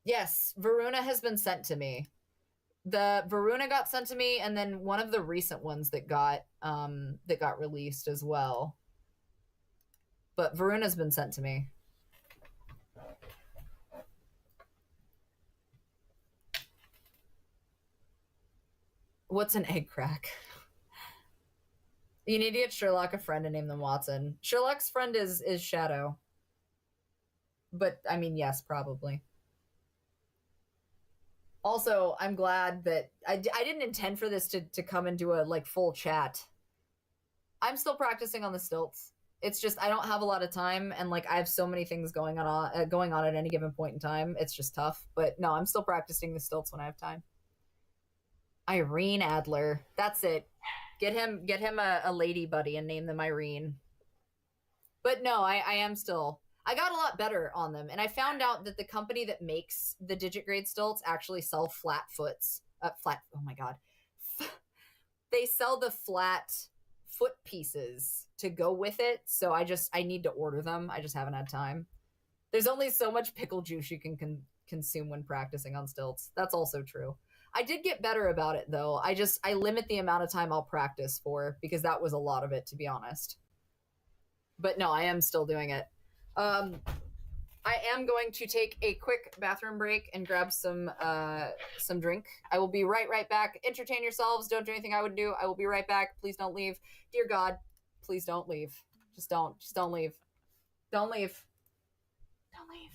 Yes, Varuna has been sent to me. The Varuna got sent to me, and then one of the recent ones that got released as well. But Varuna's been sent to me. What's an egg crack? You need to get Sherlock a friend and name them Watson. Sherlock's friend is Shadow. But, I mean, yes, probably. Also, I'm glad that I didn't intend for this to come into a, like, full chat. I'm still practicing on the stilts. It's just I don't have a lot of time, and, like, I have so many things going on at any given point in time. It's just tough. But no, I'm still practicing the stilts when I have time. Irene Adler. That's it. Get him a lady buddy and name them Irene. But no, I am still. I got a lot better on them, and I found out that the company that makes the digit grade stilts actually sell flat foots. Oh my god. They sell the flat foot pieces to go with it, so I need to order them. I just haven't had time. There's only so much pickle juice you can consume when practicing on stilts. That's also true. I did get better about it, though. I limit the amount of time I'll practice for, because that was a lot of it, to be honest. But no, I am still doing it. I am going to take a quick bathroom break and grab some drink. I will be right back. Entertain yourselves. Don't do anything I would do. I will be right back. Please don't leave. Dear God, please don't leave. Just don't leave. Don't leave. Don't leave.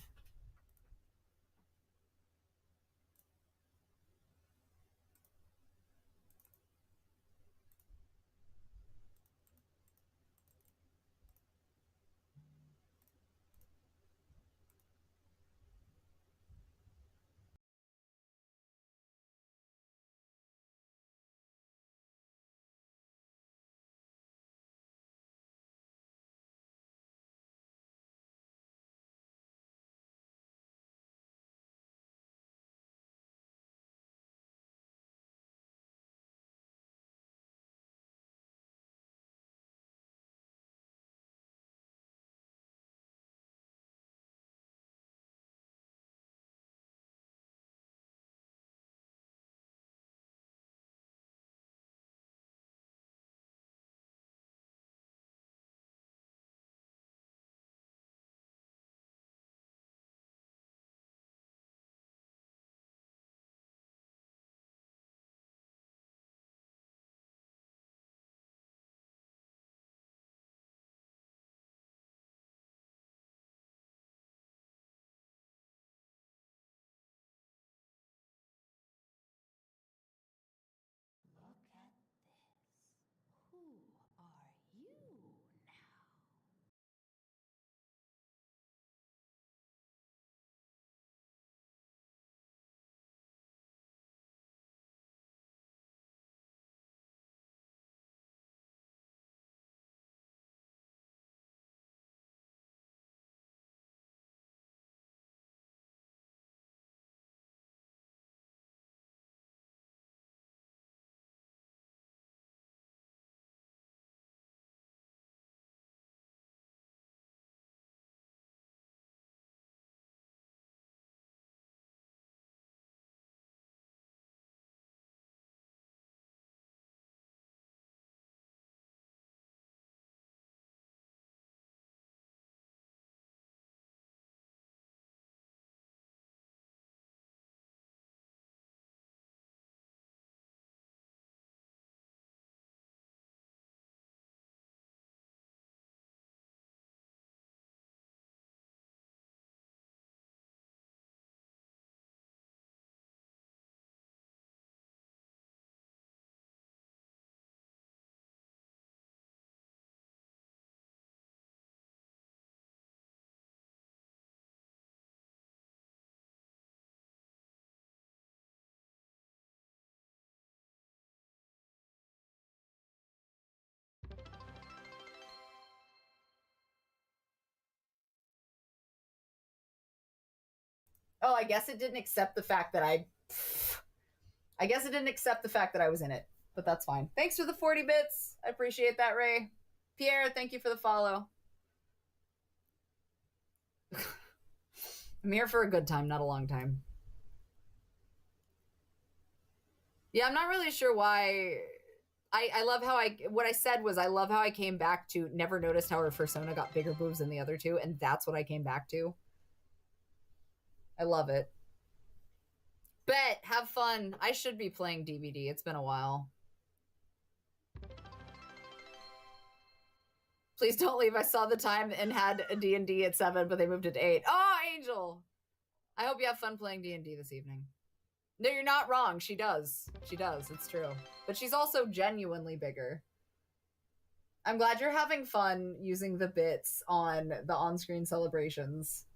Oh, I guess it didn't accept the fact that I guess it didn't accept the fact that I was in it, but that's fine. Thanks for the 40 bits. I appreciate that, Ray. Pierre, thank you for the follow. I'm here for a good time, not a long time. Yeah, I'm not really sure why. I love how what I said was I love how I came back to never noticed how her fursona got bigger boobs than the other two, and that's what I came back to. I love it. Bet, have fun. I should be playing DVD. It's been a while. Please don't leave. I saw the time and had a D&D at 7, but they moved it to 8. Oh, Angel! I hope you have fun playing D&D this evening. No, you're not wrong. She does. She does. It's true. But she's also genuinely bigger. I'm glad you're having fun using the bits on the on-screen celebrations.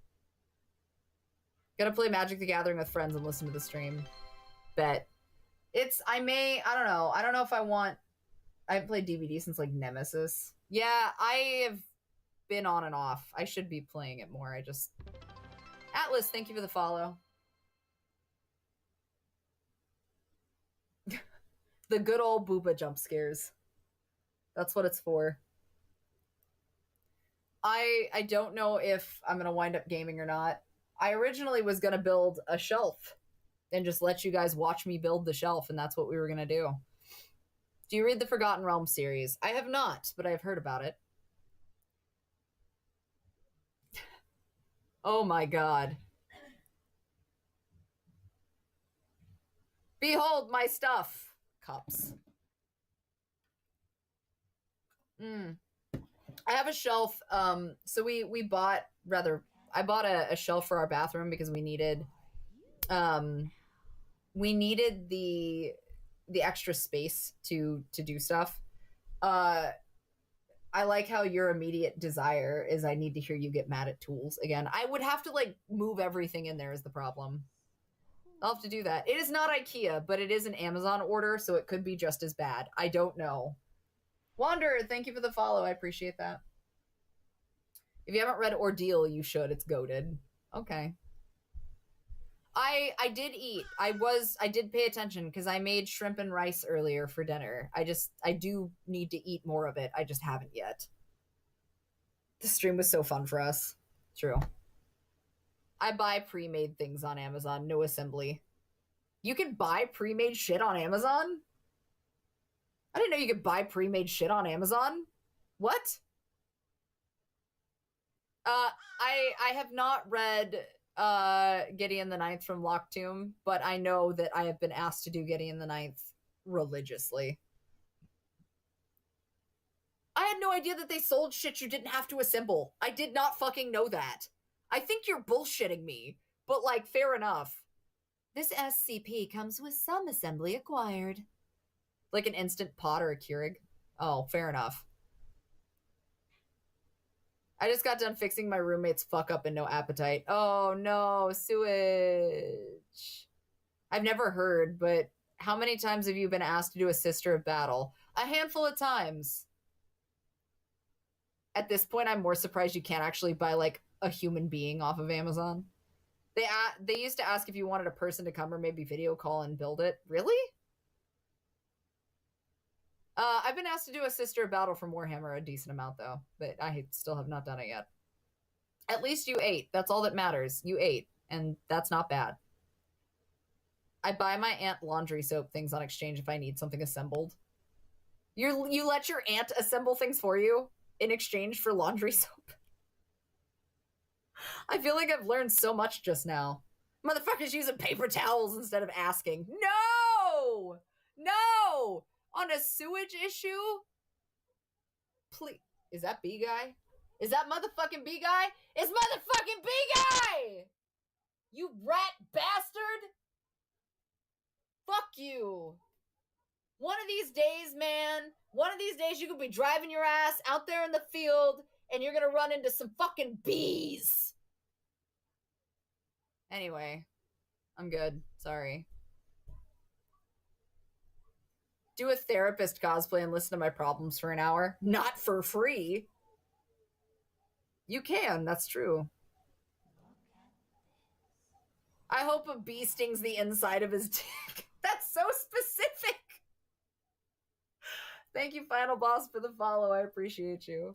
Gonna play Magic the Gathering with friends and listen to the stream. Bet. I don't know if I want... I haven't played DVD since, like, Nemesis. Yeah, I have been on and off. I should be playing it more. Atlas, thank you for the follow. The good old booba jump scares. That's what it's for. I don't know if I'm going to wind up gaming or not. I originally was going to build a shelf and just let you guys watch me build the shelf, and that's what we were going to do. Do you read the Forgotten Realms series? I have not, but I've heard about it. Oh my god. Behold my stuff. Cups. I have a shelf. So we bought, I bought a shelf for our bathroom because we needed the extra space to do stuff. I like how your immediate desire is I need to hear you get mad at tools again. I would have to like move everything in there is the problem. I'll have to do that. It is not IKEA, but it is an Amazon order, so it could be just as bad. I don't know. Wander, thank you for the follow. I appreciate that. If you haven't read Ordeal, you should. It's goated. Okay. I did eat. I did pay attention because I made shrimp and rice earlier for dinner. I do need to eat more of it. I just haven't yet. The stream was so fun for us. True. I buy pre-made things on Amazon. No assembly. You can buy pre-made shit on Amazon? I didn't know you could buy pre-made shit on Amazon. What? I have not read Gideon the Ninth from Locked Tomb, but I know that I have been asked to do Gideon the Ninth religiously. I had no idea that they sold shit you didn't have to assemble. I did not fucking know that. I think you're bullshitting me, but like, fair enough. This SCP comes with some assembly acquired. Like an Instant Pot or a Keurig. Oh, fair enough. I just got done fixing my roommate's fuck up and no appetite. Oh no, sewage. I've never heard, but how many times have you been asked to do a Sister of Battle? A handful of times. At this point, I'm more surprised you can't actually buy like a human being off of Amazon. They used to ask if you wanted a person to come or maybe video call and build it. Really? I've been asked to do a Sister of Battle from Warhammer a decent amount, though, but I still have not done it yet. At least you ate. That's all that matters. You ate, and that's not bad. I buy my aunt laundry soap things on exchange if I need something assembled. You let your aunt assemble things for you in exchange for laundry soap? I feel like I've learned so much just now. Motherfuckers using paper towels instead of asking. No! No! On a sewage issue? Please. Is that B guy? Is that motherfucking B guy? It's motherfucking B guy! You rat bastard! Fuck you. One of these days, man, one of these days you could be driving your ass out there in the field and you're gonna run into some fucking bees. Anyway, I'm good. Sorry. Do a therapist cosplay and listen to my problems for an hour. Not for free. You can, that's true. I hope a bee stings the inside of his dick. That's so specific. Thank you, Final Boss, for the follow. I appreciate you.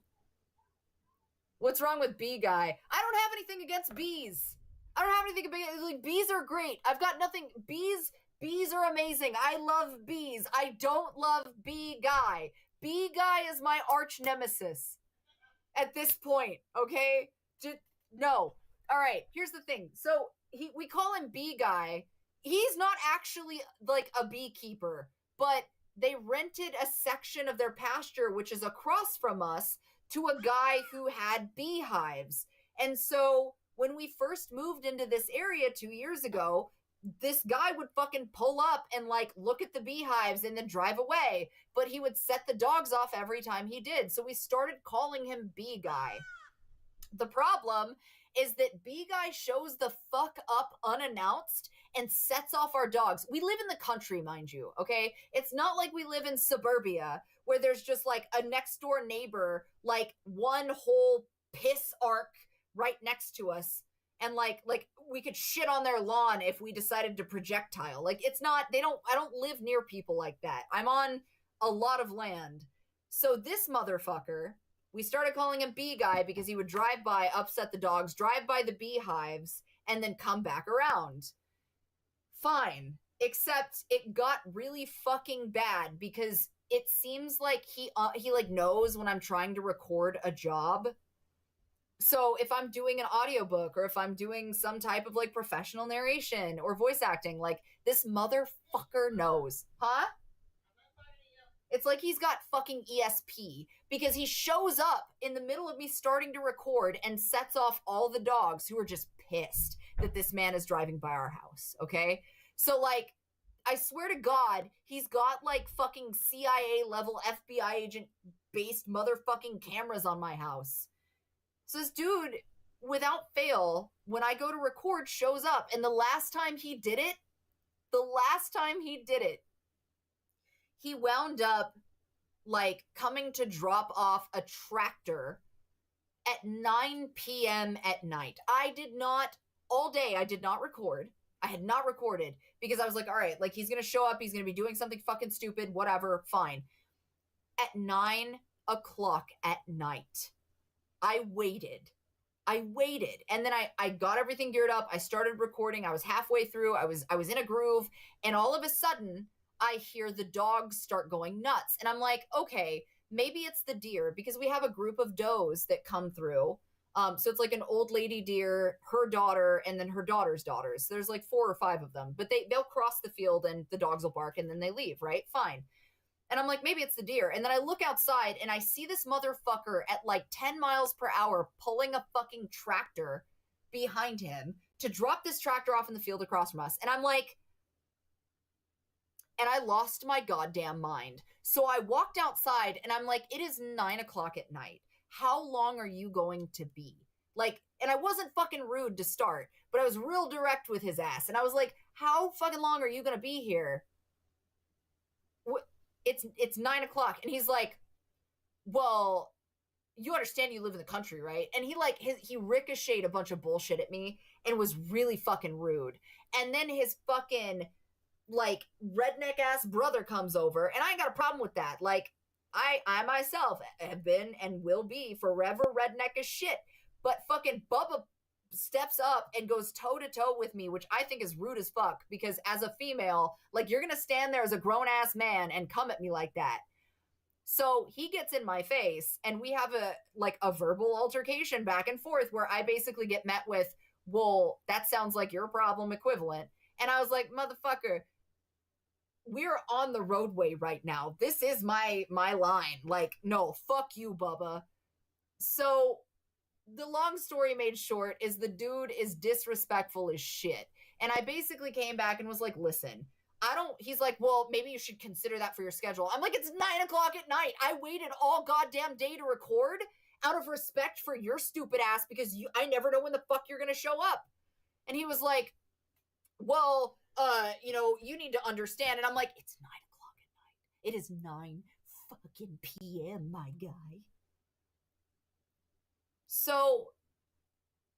What's wrong with bee guy? I don't have anything against bees. I don't have anything against, like, bees are great. I've got nothing. Bees are amazing. I love bees. I don't love bee guy. Bee guy is my arch nemesis at this point, okay? No. All right, here's the thing. So we call him bee guy. He's not actually like a beekeeper, but they rented a section of their pasture, which is across from us, to a guy who had beehives. And so when we first moved into this area 2 years ago, this guy would fucking pull up and like look at the beehives and then drive away, but he would set the dogs off every time he did. So we started calling him bee guy. The problem is that bee guy shows the fuck up unannounced and sets off our dogs. We live in the country, mind you, okay? It's not like we live in suburbia where there's just like a next door neighbor, like one whole piss arc right next to us, and like we could shit on their lawn if we decided to projectile. Like, it's not, I don't live near people like that. I'm on a lot of land. So this motherfucker, we started calling him bee guy because he would drive by, upset the dogs, drive by the beehives, and then come back around. Fine. Except it got really fucking bad because it seems like he like knows when I'm trying to record a job. So if I'm doing an audiobook or if I'm doing some type of like professional narration or voice acting, like, this motherfucker knows. Huh? It's like he's got fucking ESP because he shows up in the middle of me starting to record and sets off all the dogs who are just pissed that this man is driving by our house, okay? So, like, I swear to God, he's got, like, fucking CIA-level FBI agent-based motherfucking cameras on my house. So this dude, without fail, when I go to record, shows up. And the last time he did it, he wound up, like, coming to drop off a tractor at 9 p.m. at night. All day, I did not record. I had not recorded because I was like, all right, like, he's going to show up. He's going to be doing something fucking stupid, whatever, fine. At 9 o'clock at night, I waited. And then I got everything geared up. I started recording. I was halfway through. I was in a groove. And all of a sudden, I hear the dogs start going nuts. And I'm like, okay, maybe it's the deer, because we have a group of does that come through. So it's like an old lady deer, her daughter, and then her daughter's daughters. There's like 4 or 5 of them, but they'll cross the field and the dogs will bark and then they leave, right? Fine. And I'm like, maybe it's the deer. And then I look outside and I see this motherfucker at like 10 miles per hour pulling a fucking tractor behind him to drop this tractor off in the field across from us. And I'm like, and I lost my goddamn mind. So I walked outside and I'm like, it is 9 o'clock at night. How long are you going to be? Like, and I wasn't fucking rude to start, but I was real direct with his ass. And I was like, how fucking long are you going to be here? It's 9 o'clock. And he's like, well, you understand you live in the country, right? And he ricocheted a bunch of bullshit at me and was really fucking rude. And then his fucking, like, redneck ass brother comes over, and I ain't got a problem with that. Like, I myself have been and will be forever redneck as shit. But fucking Bubba steps up and goes toe to toe with me, which I think is rude as fuck, because as a female, like, you're gonna stand there as a grown ass man and come at me like that. So he gets in my face and we have a verbal altercation back and forth where I basically get met with, well, that sounds like your problem equivalent. And I was like, motherfucker, we're on the roadway right now. This is my line. Like, no, fuck you, Bubba. So the long story made short is the dude is disrespectful as shit. And I basically came back and was like, listen, he's like, well, maybe you should consider that for your schedule. I'm like, it's 9 o'clock at night. I waited all goddamn day to record out of respect for your stupid ass because I never know when the fuck you're going to show up. And he was like, well, you need to understand. And I'm like, it's 9 o'clock at night. It is 9 fucking p.m., my guy. So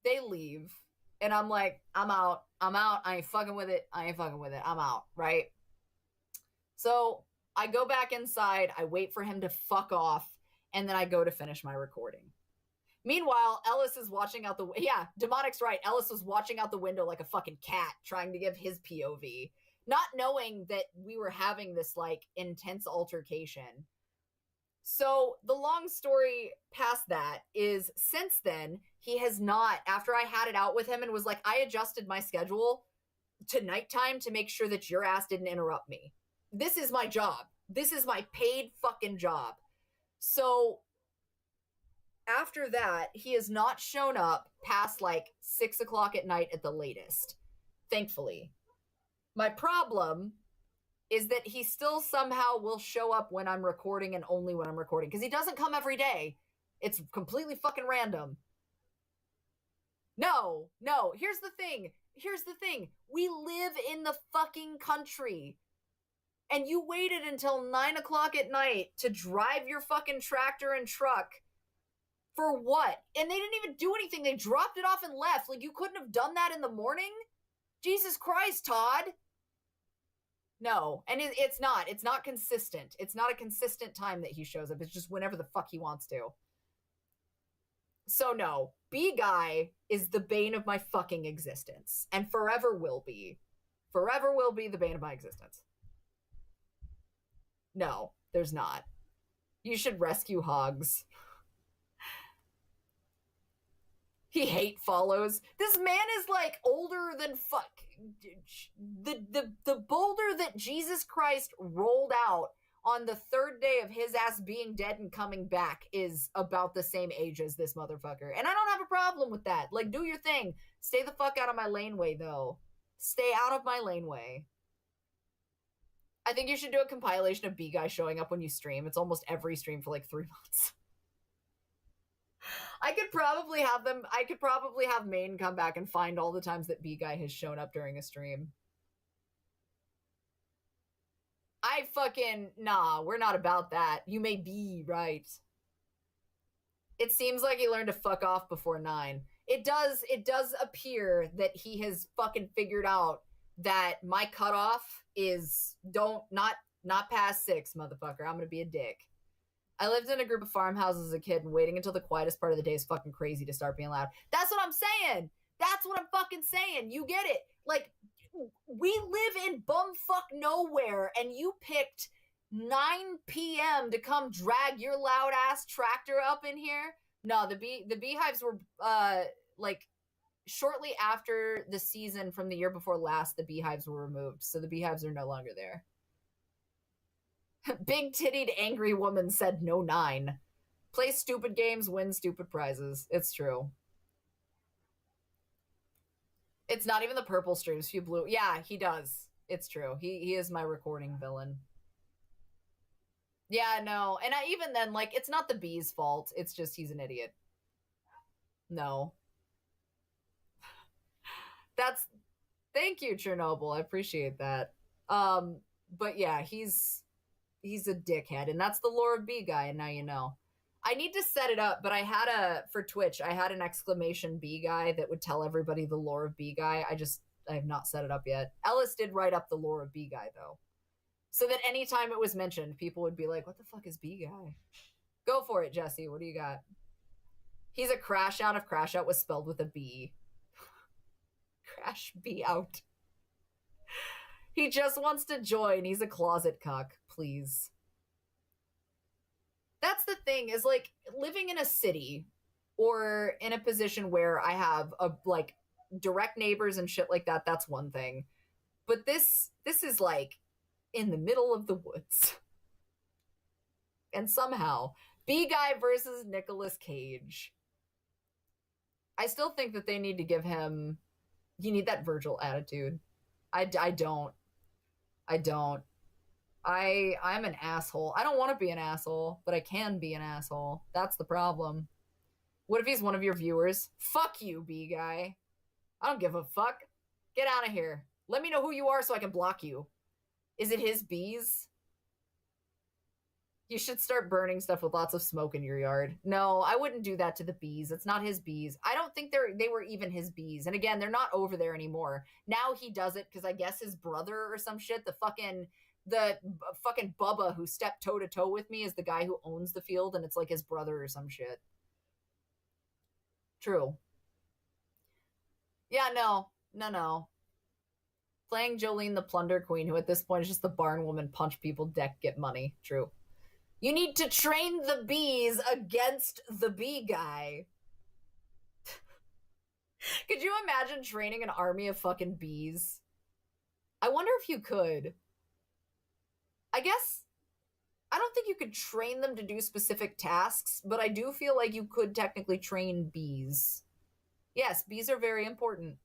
they leave. And I'm like, I'm out. I ain't fucking with it. I'm out, right? So I go back inside. I wait for him to fuck off. And then I go to finish my recording. Meanwhile, Ellis is watching out the... Yeah, Demonic's right. Ellis was watching out the window like a fucking cat, trying to give his POV. Not knowing that we were having this, like, intense altercation. So the long story past that is, since then, he has not... After I had it out with him and was like, I adjusted my schedule to nighttime to make sure that your ass didn't interrupt me. This is my job. This is my paid fucking job. So... After that, he has not shown up past like 6 o'clock at night at the latest. Thankfully. My problem is that he still somehow will show up when I'm recording and only when I'm recording. Because he doesn't come every day. It's completely fucking random. No. Here's the thing. We live in the fucking country. And you waited until 9 o'clock at night to drive your fucking tractor and truck. For what? And they didn't even do anything. They dropped it off and left. Like, you couldn't have done that in the morning? Jesus Christ, Todd. No. And it's not consistent. It's not a consistent time that he shows up. It's just whenever the fuck he wants to. So no. B-Guy is the bane of my fucking existence. And forever will be. Forever will be the bane of my existence. No, there's not. You should rescue hogs. He hate follows. This man is like older than fuck. The boulder that Jesus Christ rolled out on the third day of his ass being dead and coming back is about the same age as this motherfucker. And I don't have a problem with that. Like, do your thing. Stay the fuck out of my laneway, though. Stay out of my laneway. I think you should do a compilation of B-Guy showing up when you stream. It's almost every stream for like 3 months. I could probably have Maine come back and find all the times that B-Guy has shown up during a stream. Nah, we're not about that. You may be right. It seems like he learned to fuck off before 9. It does appear that he has fucking figured out that my cutoff is not past 6, motherfucker. I'm gonna be a dick. I lived in a group of farmhouses as a kid, and waiting until the quietest part of the day is fucking crazy to start being loud. That's what I'm saying. That's what I'm fucking saying. You get it. Like, we live in bumfuck nowhere, and you picked 9 p.m. to come drag your loud ass tractor up in here. No, the beehives were like shortly after the season from the year before last. The beehives were removed, so the beehives are no longer there. Big-tittied angry woman said no 9. Play stupid games, win stupid prizes. It's true. It's not even the purple streams. Few blue. Yeah, he does. It's true. He is my recording villain. Yeah, no. And even then, like, it's not the bee's fault. It's just he's an idiot. No. Thank you, Chernobyl. I appreciate that. But yeah, he's a dickhead, and that's the lore of B-Guy, and now you know. I need to set it up, but for Twitch, I had an exclamation B-Guy that would tell everybody the lore of B-Guy. I have not set it up yet. Ellis did write up the lore of B-Guy, though. So that anytime it was mentioned, people would be like, what the fuck is B-Guy? Go for it, Jesse. What do you got? He's a crash out if crash out was spelled with a B. Crash B out. He just wants to join. He's a closet cuck. Please. That's the thing, is like living in a city or in a position where I have like direct neighbors and shit like that. That's one thing. But this is like in the middle of the woods. And somehow, B-Guy versus Nicolas Cage. I still think that they need to give him... You need that Virgil attitude. I don't. I'm an asshole. I don't want to be an asshole, but I can be an asshole. That's the problem. What if he's one of your viewers? Fuck you, B-Guy. I don't give a fuck. Get out of here. Let me know who you are so I can block you. Is it his bees? You should start burning stuff with lots of smoke in your yard. No, I wouldn't do that to the bees. It's not his bees. I don't don't think they were even his bees. And again, they're not over there anymore. Now he does it because I guess his brother or some shit, the fucking Bubba who stepped toe to toe with me is the guy who owns the field, and it's like his brother or some shit. True. Yeah, no. Playing Jolene the Plunder Queen, who at this point is just the barn woman, punch people, deck, get money. True. You need to train the bees against the bee guy. Could you imagine training an army of fucking bees? I wonder if you could. I guess I don't think you could train them to do specific tasks, but I do feel like you could technically train bees. Yes, bees are very important.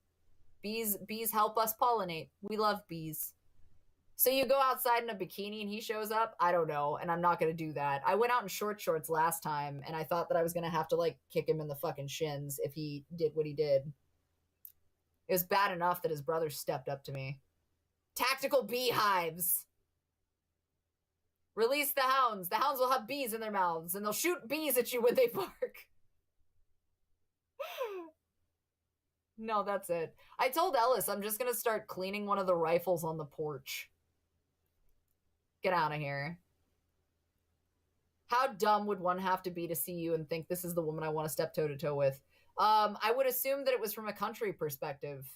Bees help us pollinate. We love bees. So you go outside in a bikini and he shows up? I don't know, and I'm not going to do that. I went out in short shorts last time, and I thought that I was going to have to, like, kick him in the fucking shins if he did what he did. It was bad enough that his brother stepped up to me. Tactical beehives. Release the hounds. The hounds will have bees in their mouths, and they'll shoot bees at you when they bark. No, that's it. I told Ellis I'm just going to start cleaning one of the rifles on the porch. Get out of here. How dumb would one have to be to see you and think this is the woman I want to step toe-to-toe with? I would assume that it was from a country perspective.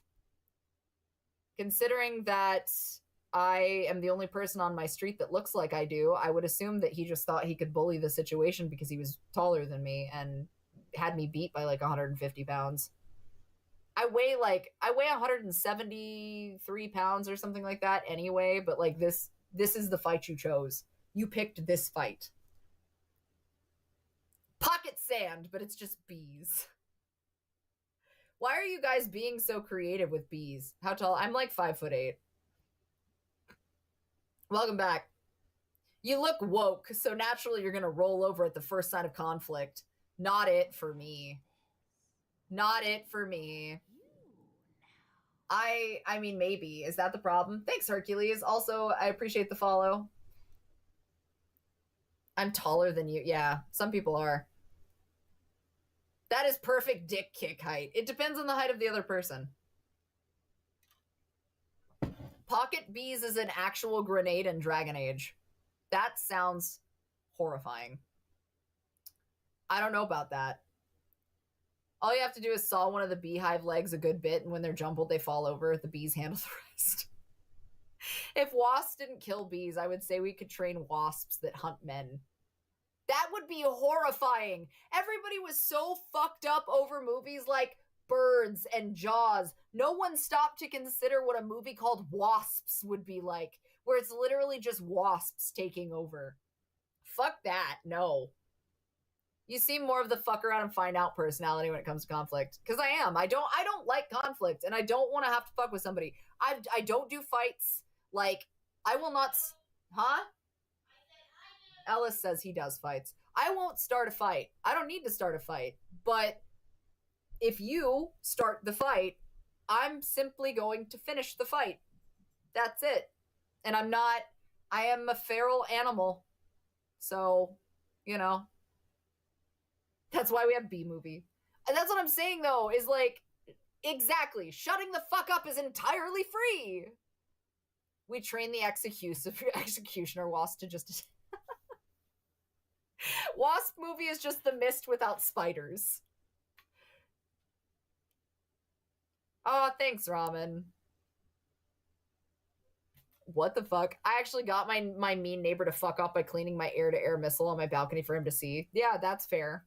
Considering that I am the only person on my street that looks like I do, I would assume that he just thought he could bully the situation because he was taller than me and had me beat by like 150 pounds. I weigh 173 pounds or something like that anyway, but like this is the fight you chose. You picked this fight. Pocket sand, but it's just bees. Why are you guys being so creative with bees? How tall? I'm like 5'8". Welcome back. You look woke, so naturally you're gonna roll over at the first sign of conflict. Not it for me. Not it for me. I mean, maybe. Is that the problem? Thanks, Hercules. Also, I appreciate the follow. I'm taller than you. Yeah, some people are. That is perfect dick kick height. It depends on the height of the other person. Pocket bees is an actual grenade in Dragon Age. That sounds horrifying. I don't know about that. All you have to do is saw one of the beehive legs a good bit, and when they're jumbled, they fall over. The bees handle the rest. If wasps didn't kill bees, I would say we could train wasps that hunt men. That would be horrifying. Everybody was so fucked up over movies like Birds and Jaws. No one stopped to consider what a movie called Wasps would be like, where it's literally just wasps taking over. Fuck that. No. You seem more of the fuck around and find out personality when it comes to conflict. Because I am. I don't like conflict, and I don't want to have to fuck with somebody. I don't do fights. Like, I will not... Huh? Ellis says he does fights. I won't start a fight. I don't need to start a fight. But if you start the fight, I'm simply going to finish the fight. That's it. And I am a feral animal. So, you know... That's why we have B-movie. And that's what I'm saying, though, is like, exactly. Shutting the fuck up is entirely free. We train the executioner wasp to just... Wasp movie is just the mist without spiders. Oh, thanks, Ramen. What the fuck? I actually got my mean neighbor to fuck off by cleaning my air-to-air missile on my balcony for him to see. Yeah, that's fair.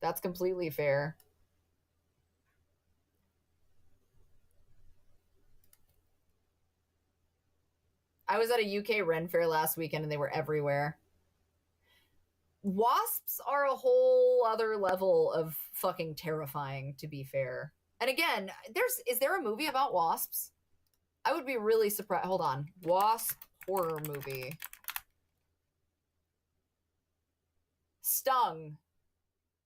That's completely fair. I was at a UK Ren Fair last weekend and they were everywhere. Wasps are a whole other level of fucking terrifying, to be fair. And again, is there a movie about wasps? I would be really surprised. Hold on. Wasp horror movie. Stung.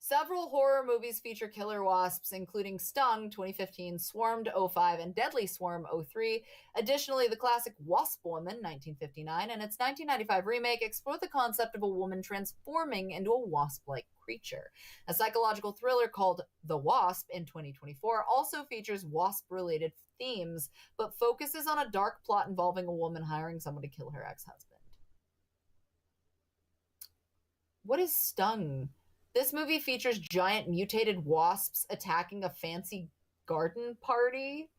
Several horror movies feature killer wasps, including Stung 2015, Swarmed 05, and Deadly Swarm 03. Additionally, the classic Wasp Woman 1959 and its 1995 remake explored the concept of a woman transforming into a wasp-like creature. A psychological thriller called The Wasp in 2024 also features wasp-related themes, but focuses on a dark plot involving a woman hiring someone to kill her ex-husband. What is Stung? This movie features giant mutated wasps attacking a fancy garden party.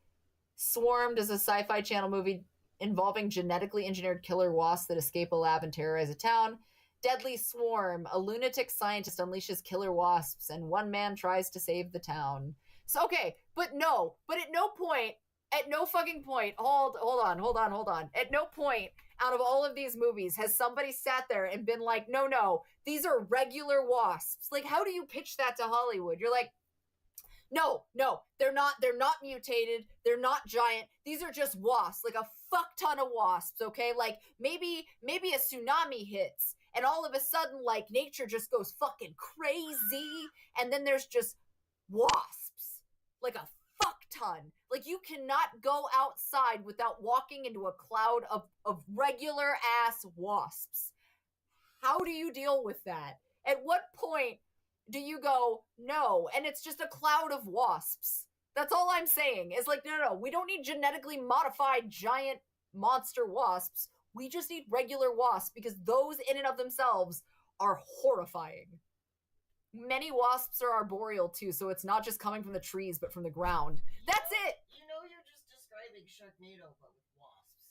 Swarmed is a Sci-Fi Channel movie involving genetically engineered killer wasps that escape a lab and terrorize a town. Deadly Swarm, a lunatic scientist unleashes killer wasps and one man tries to save the town. So, okay, but at no fucking point, hold on. At no point out of all of these movies has somebody sat there and been like, no, these are regular wasps. Like, how do you pitch that to Hollywood? You're like, no, they're not mutated. They're not giant. These are just wasps, like a fuck ton of wasps, okay? Like, maybe a tsunami hits and all of a sudden, like, nature just goes fucking crazy and then there's just wasps, like a fuck ton. Like, you cannot go outside without walking into a cloud of regular ass wasps. How do you deal with that? At what point do you go, no, and it's just a cloud of wasps? That's all I'm saying. Is like, no, we don't need genetically modified giant monster wasps. We just need regular wasps because those in and of themselves are horrifying. Many wasps are arboreal too, so it's not just coming from the trees, but from the ground. That's it! You know you're just describing Sharknado, but with wasps.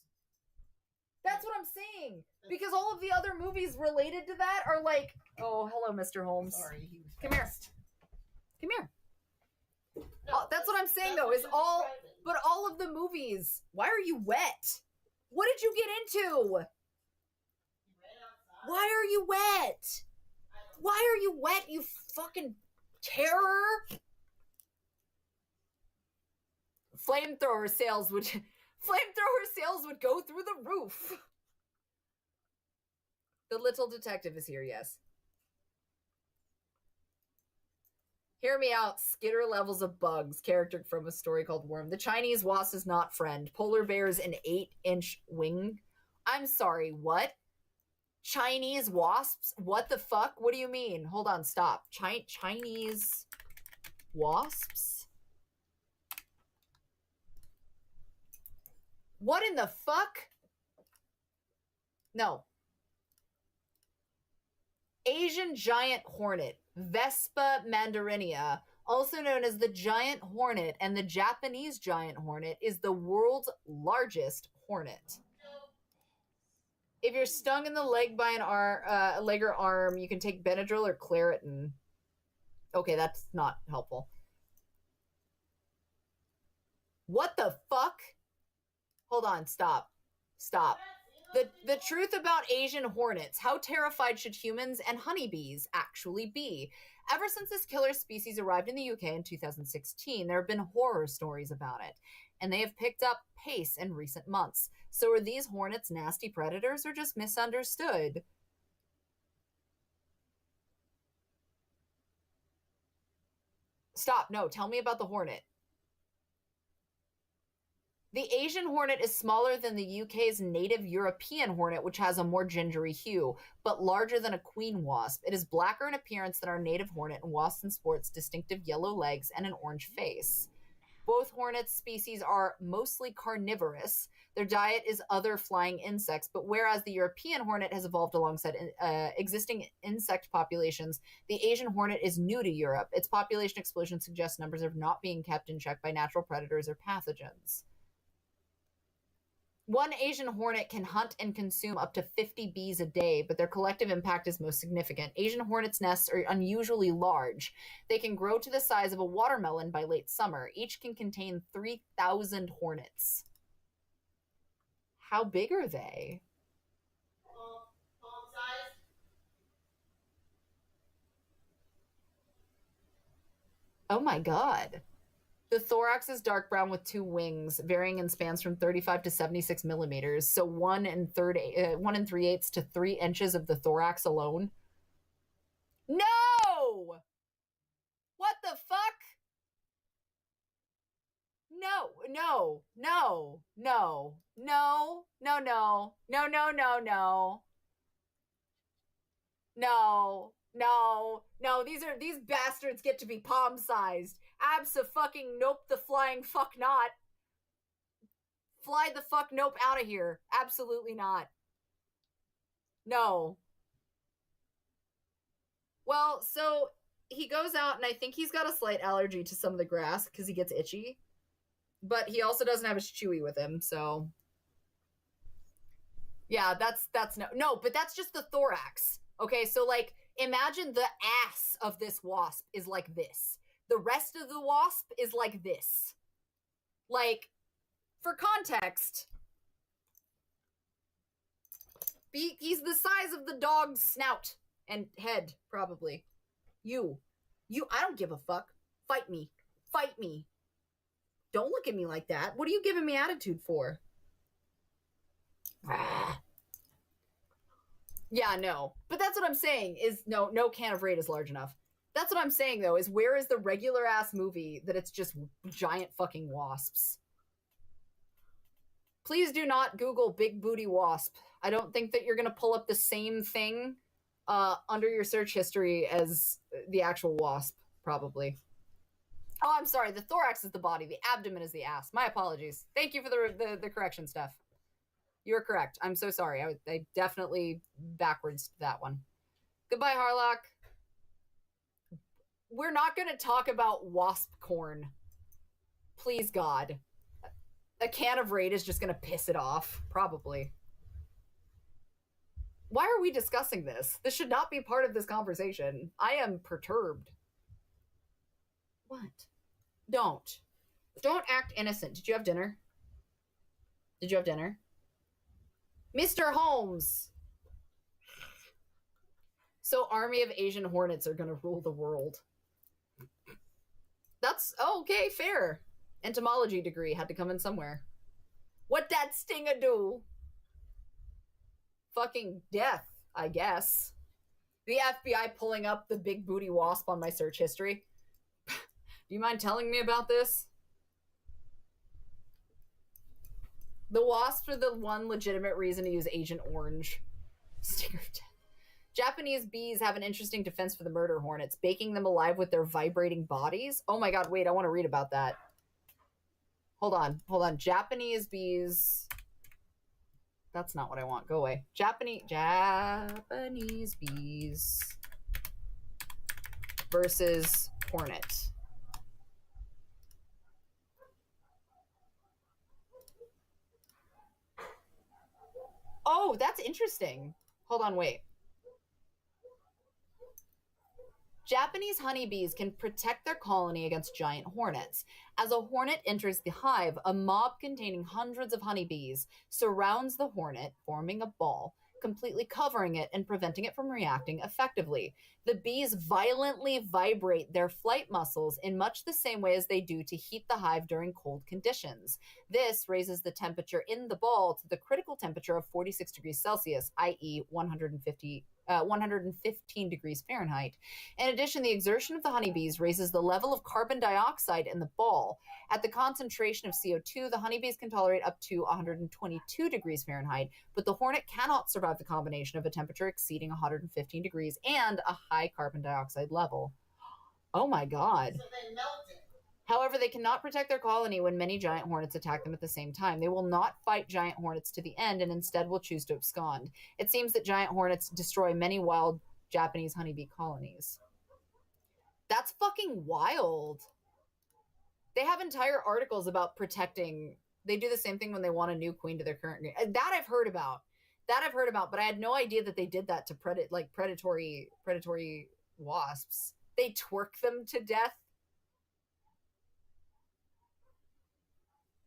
That's what I'm saying. Because all of the other movies related to that are like, oh, hello, Mr. Holmes. Sorry, he was Come here. Come here. No, that's what I'm saying, though, is all... But all of the movies... Why are you wet? What did you get into? Why are you wet? Why are you wet, you fucking terror? Flamethrower sales would go through the roof. The little detective is here, yes. Hear me out. Skitter levels of bugs. Character from a story called Worm. The Chinese wasp is not friend. Polar bears an 8-inch wing. I'm sorry, what? Chinese wasps? What the fuck? What do you mean? Hold on, stop. Chinese wasps? What in the fuck? No. Asian giant hornet, Vespa mandarinea, also known as the giant hornet and the Japanese giant hornet, is the world's largest hornet. If you're stung in the leg by a leg or arm, you can take Benadryl or Claritin. Okay, that's not helpful. What the fuck? Hold on, stop. The truth about Asian hornets. How terrified should humans and honeybees actually be? Ever since this killer species arrived in the UK in 2016, there have been horror stories about it, and they have picked up pace in recent months. So are these hornets nasty predators or just misunderstood? Stop. No, tell me about the hornet. The Asian hornet is smaller than the UK's native European hornet, which has a more gingery hue, but larger than a queen wasp. It is blacker in appearance than our native hornet and wasps and sports distinctive yellow legs and an orange face. Both hornet species are mostly carnivorous. Their diet is other flying insects, but whereas the European hornet has evolved alongside existing insect populations, the Asian hornet is new to Europe. Its population explosion suggests numbers are not being kept in check by natural predators or pathogens. One Asian hornet can hunt and consume up to 50 bees a day, but their collective impact is most significant. Asian hornets' nests are unusually large. They can grow to the size of a watermelon by late summer. Each can contain 3,000 hornets. How big are they? Palm size. Oh my god. The thorax is dark brown with 2 wings, varying in spans from 35 to 76 millimeters. So 1 3/8 to 3 inches of the thorax alone. No! the fuck? No. No. These bastards get to be palm-sized. Abso-fucking-nope the flying fuck not. Fly the fuck nope out of here. Absolutely not. No. Well, so he goes out, and I think he's got a slight allergy to some of the grass because he gets itchy. But he also doesn't have his Chewy with him, so... Yeah, that's no, but that's just the thorax. Okay, so, like, imagine the ass of this wasp is like this. The rest of the wasp is like this. Like, for context, he's the size of the dog's snout and head, probably. I don't give a fuck. Fight me. Don't look at me like that. What are you giving me attitude for? Yeah, no. But that's what I'm saying is no can of Raid is large enough. That's what I'm saying, though, is where is the regular-ass movie that it's just giant fucking wasps? Please do not Google big booty wasp. I don't think that you're going to pull up the same thing under your search history as the actual wasp, probably. Oh, I'm sorry. The thorax is the body. The abdomen is the ass. My apologies. Thank you for the correction, Steph. You're correct. I'm so sorry. I definitely backwards that one. Goodbye, Harlock. We're not going to talk about wasp corn. Please, God. A can of Raid is just going to piss it off. Probably. Why are we discussing this? This should not be part of this conversation. I am perturbed. What? Don't act innocent. Did you have dinner? Mr. Holmes! So army of Asian hornets are gonna rule the world. That's okay, fair. Entomology degree had to come in somewhere. What that stinger do? Fucking death, I guess. The FBI pulling up the big booty wasp on my search history. Do you mind telling me about this? The wasps are the one legitimate reason to use Agent Orange. Stinger of death. Japanese bees have an interesting defense for the murder hornets, baking them alive with their vibrating bodies. Oh my god, wait, I want to read about that. Hold on. Japanese bees... That's not what I want. Go away. Japanese bees versus hornet. Oh, that's interesting. Hold on, wait. Japanese honeybees can protect their colony against giant hornets. As a hornet enters the hive, a mob containing hundreds of honeybees surrounds the hornet, forming a ball, completely covering it and preventing it from reacting effectively. The bees violently vibrate their flight muscles in much the same way as they do to heat the hive during cold conditions. This raises the temperature in the ball to the critical temperature of 46 degrees Celsius, i.e. 115 degrees Fahrenheit. In addition, the exertion of the honeybees raises the level of carbon dioxide in the ball. At the concentration of CO2, the honeybees can tolerate up to 122 degrees Fahrenheit, but the hornet cannot survive the combination of a temperature exceeding 115 degrees and a high carbon dioxide level. Oh my god. So they melt it. However, they cannot protect their colony when many giant hornets attack them at the same time. They will not fight giant hornets to the end and instead will choose to abscond. It seems that giant hornets destroy many wild Japanese honeybee colonies. That's fucking wild. They have entire articles about protecting. They do the same thing when they want a new queen to their current. That I've heard about. But I had no idea that they did that to predatory wasps. They twerk them to death.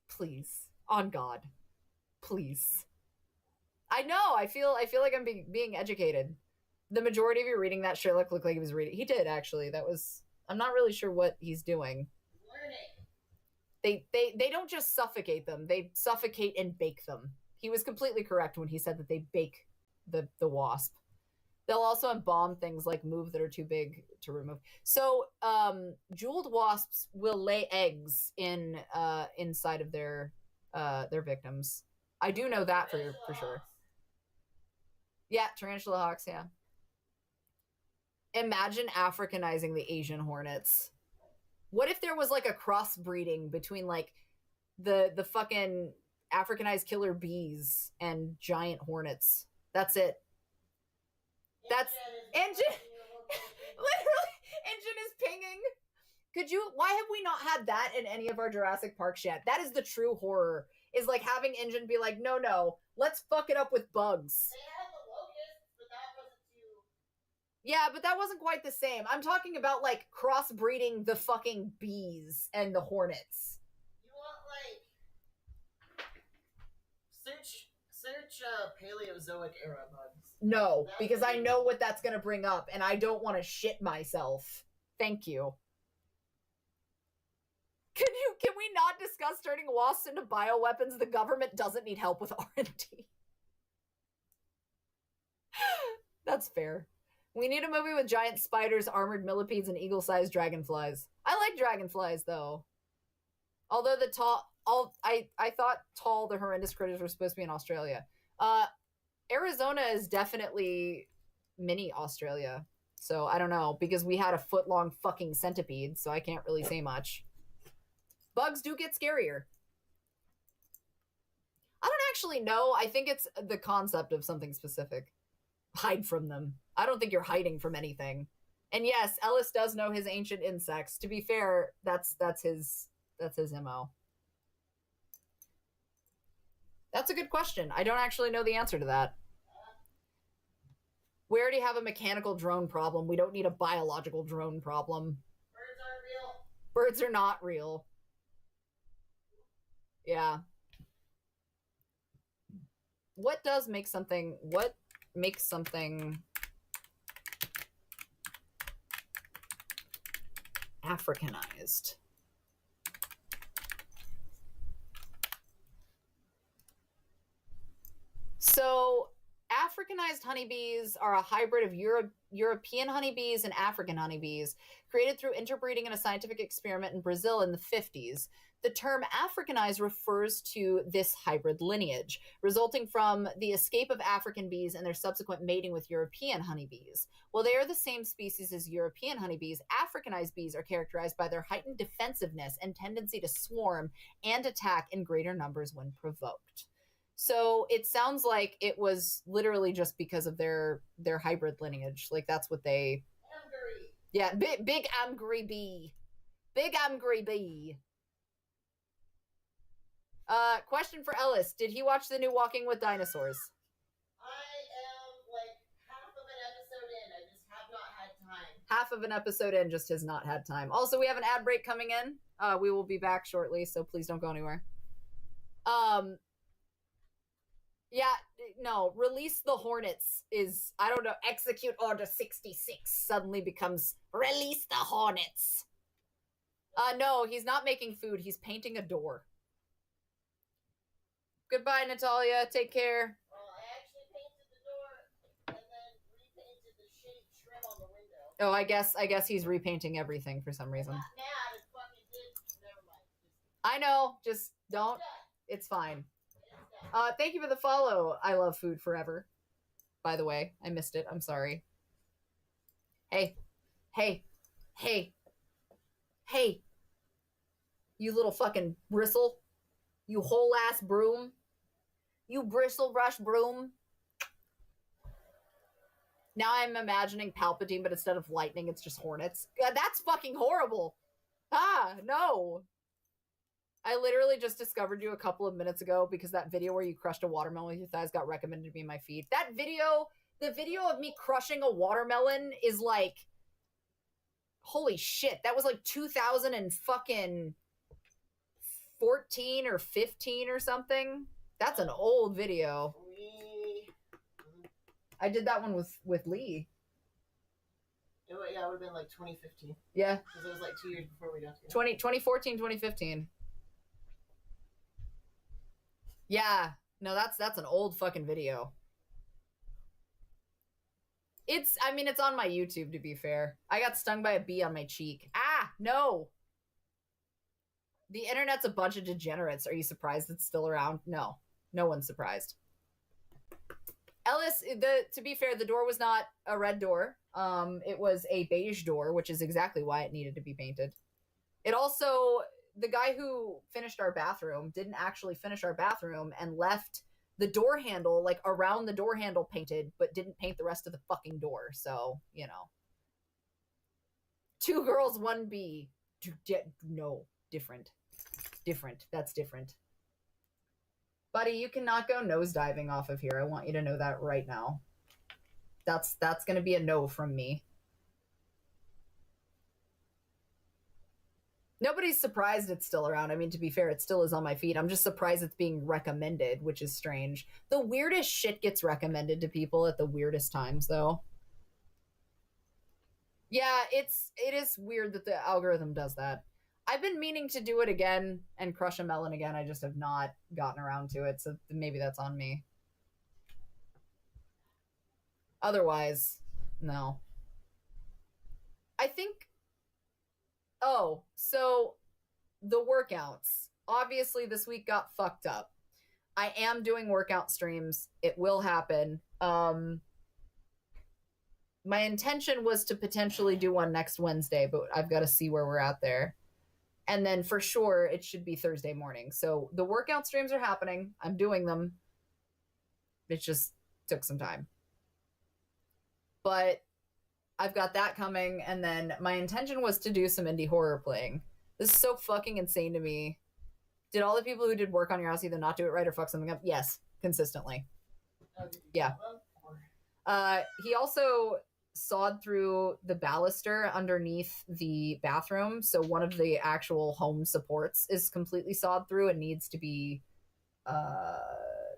Please, on God, please. I know. I feel like I'm being educated. The majority of you reading that Sherlock looked like he was reading. He did actually. That was. I'm not really sure what he's doing. Learning. They don't just suffocate them. They suffocate and bake them. He was completely correct when he said that they bake the wasp. They'll also embalm things like move that are too big to remove. So jeweled wasps will lay eggs inside of their victims. I do know that for sure. Yeah, tarantula hawks, yeah. Imagine Africanizing the Asian hornets. What if there was like a crossbreeding between like the fucking Africanized killer bees and giant hornets? That's it. That's engine. Literally, engine is pinging. Why have we not had that in any of our Jurassic Parks yet? That is the true horror, is like having engine be like, no, let's fuck it up with bugs. They had the locusts, but that wasn't too... Yeah, but that wasn't quite the same. I'm talking about like crossbreeding the fucking bees and the hornets. You want like search Paleozoic era bugs. No, because I know what that's gonna bring up, and I don't want to shit myself. Thank you. Can we not discuss turning wasps into bioweapons? The government doesn't need help with R&D. That's fair. We need a movie with giant spiders, armored millipedes, and eagle-sized dragonflies. I like dragonflies, though. Although I thought tall, the horrendous critters were supposed to be in Australia. Arizona is definitely mini Australia. So I don't know, because we had a foot-long fucking centipede, so I can't really say much. Bugs do get scarier. I don't actually know. I think it's the concept of something specific. Hide from them. I don't think you're hiding from anything. And yes, Ellis does know his ancient insects. To be fair, that's his MO. That's a good question. I don't actually know the answer to that. We already have a mechanical drone problem. We don't need a biological drone problem. Birds aren't real. Birds are not real. Yeah. What makes something Africanized? So Africanized honeybees are a hybrid of European honeybees and African honeybees, created through interbreeding in a scientific experiment in Brazil in the 50s. The term Africanized refers to this hybrid lineage, resulting from the escape of African bees and their subsequent mating with European honeybees. While they are the same species as European honeybees, Africanized bees are characterized by their heightened defensiveness and tendency to swarm and attack in greater numbers when provoked. So it sounds like it was literally just because of their hybrid lineage. Like that's what they... Angry. Yeah, big angry bee. Big angry bee. Question for Ellis. Did he watch the new Walking with Dinosaurs? I am like half of an episode in. I just have not had time. Half of an episode in, just has not had time. Also, we have an ad break coming in. We will be back shortly, so please don't go anywhere. Yeah, no, release the Hornets is, I don't know, execute order 66 suddenly becomes release the Hornets. No, he's not making food. He's painting a door. Goodbye, Natalia. Take care. Well, I actually painted the door and then repainted the shaped trim on the window. Oh, I guess he's repainting everything for some reason. I'm not mad. It fucking did. Never mind. I know. Just don't. It's fine. Thank you for the follow. I love food forever. By the way, I missed it. I'm sorry. Hey. You little fucking bristle. You whole ass broom. You bristle brush broom. Now I'm imagining Palpatine, but instead of lightning, it's just hornets. God, that's fucking horrible. No. I literally just discovered you a couple of minutes ago because that video where you crushed a watermelon with your thighs got recommended to be in my feed. That video, the video of me crushing a watermelon is like, holy shit. That was like 2000 and fucking 14 or 15 or something. That's an old video. I did that one with Lee. Yeah, it would have been like 2015. Yeah. Because it was like 2 years before we got together. 2014, 2015. Yeah. No, that's an old fucking video. I mean, it's on my YouTube, to be fair. I got stung by a bee on my cheek. Ah, no. The internet's a bunch of degenerates. Are you surprised it's still around? No. No one's surprised. Ellis, to be fair, the door was not a red door. It was a beige door, which is exactly why it needed to be painted. It also, the guy who finished our bathroom didn't actually finish our bathroom and left the door handle, like around the door handle painted, but didn't paint the rest of the fucking door. So, you know. 2 girls, 1 bee. No, different. Different. That's different. Buddy, you cannot go nosediving off of here. I want you to know that right now. That's going to be a no from me. Nobody's surprised it's still around. I mean, to be fair, it still is on my feed. I'm just surprised it's being recommended, which is strange. The weirdest shit gets recommended to people at the weirdest times, though. Yeah, it is weird that the algorithm does that. I've been meaning to do it again and crush a melon again. I just have not gotten around to it, so maybe that's on me. Otherwise, no. I think... Oh, so the workouts. Obviously, this week got fucked up. I am doing workout streams. It will happen. My intention was to potentially do one next Wednesday, but I've got to see where we're at there. And then for sure, it should be Thursday morning. So the workout streams are happening. I'm doing them. It just took some time. But I've got that coming, and then my intention was to do some indie horror playing. This is so fucking insane to me. Did all the people who did work on your house either not do it right or fuck something up? Yes, consistently. Yeah. He also sawed through the baluster underneath the bathroom, so one of the actual home supports is completely sawed through and needs to be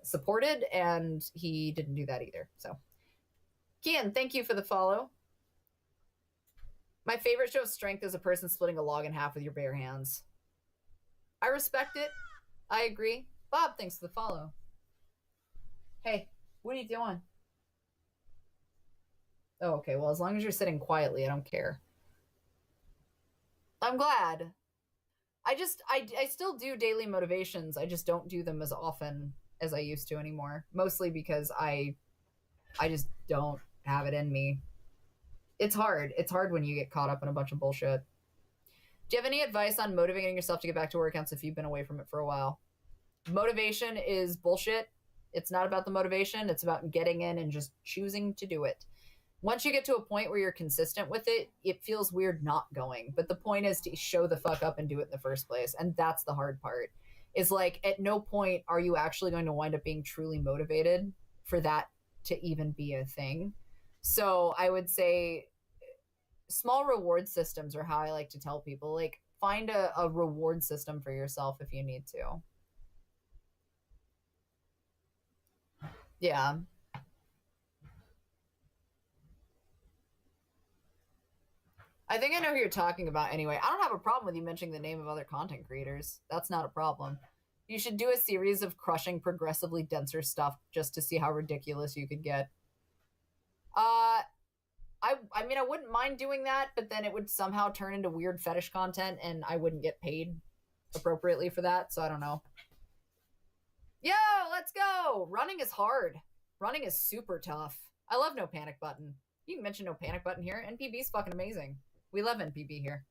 supported, and he didn't do that either. So, Kian, thank you for the follow. My favorite show of strength is a person splitting a log in half with your bare hands. I respect it. I agree. Bob, thanks for the follow. Hey, what are you doing? Oh, okay. Well, as long as you're sitting quietly, I don't care. I'm glad. I still do daily motivations. I just don't do them as often as I used to anymore. Mostly because I just don't have it in me. It's hard. It's hard when you get caught up in a bunch of bullshit. Do you have any advice on motivating yourself to get back to workouts if you've been away from it for a while? Motivation is bullshit. It's not about the motivation. It's about getting in and just choosing to do it. Once you get to a point where you're consistent with it, it feels weird not going. But the point is to show the fuck up and do it in the first place. And that's the hard part. Is like, at no point are you actually going to wind up being truly motivated for that to even be a thing. So I would say small reward systems are how I like to tell people. Like, find a reward system for yourself if you need to. Yeah. I think I know who you're talking about anyway. I don't have a problem with you mentioning the name of other content creators. That's not a problem. You should do a series of crushing progressively denser stuff just to see how ridiculous you could get. I mean, I wouldn't mind doing that, but then it would somehow turn into weird fetish content, and I wouldn't get paid appropriately for that, so I don't know. Yo, let's go! Running is hard. Running is super tough. I love No Panic Button. You can mention No Panic Button here. NPB's fucking amazing. We love NPB here.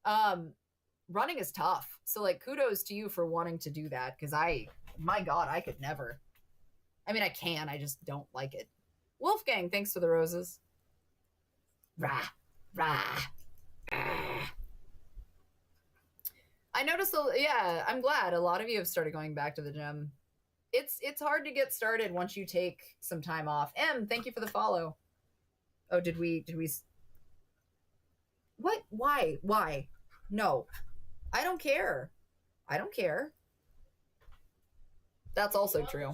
Running is tough. So, like, kudos to you for wanting to do that, because my God, I could never. I mean, I can, I just don't like it. Wolfgang, thanks for the roses. Rah, rah, ah. I noticed, yeah, I'm glad a lot of you have started going back to the gym. It's hard to get started once you take some time off. M, thank you for the follow. Oh, did we? What? Why? No. I don't care. I don't care. That's also true.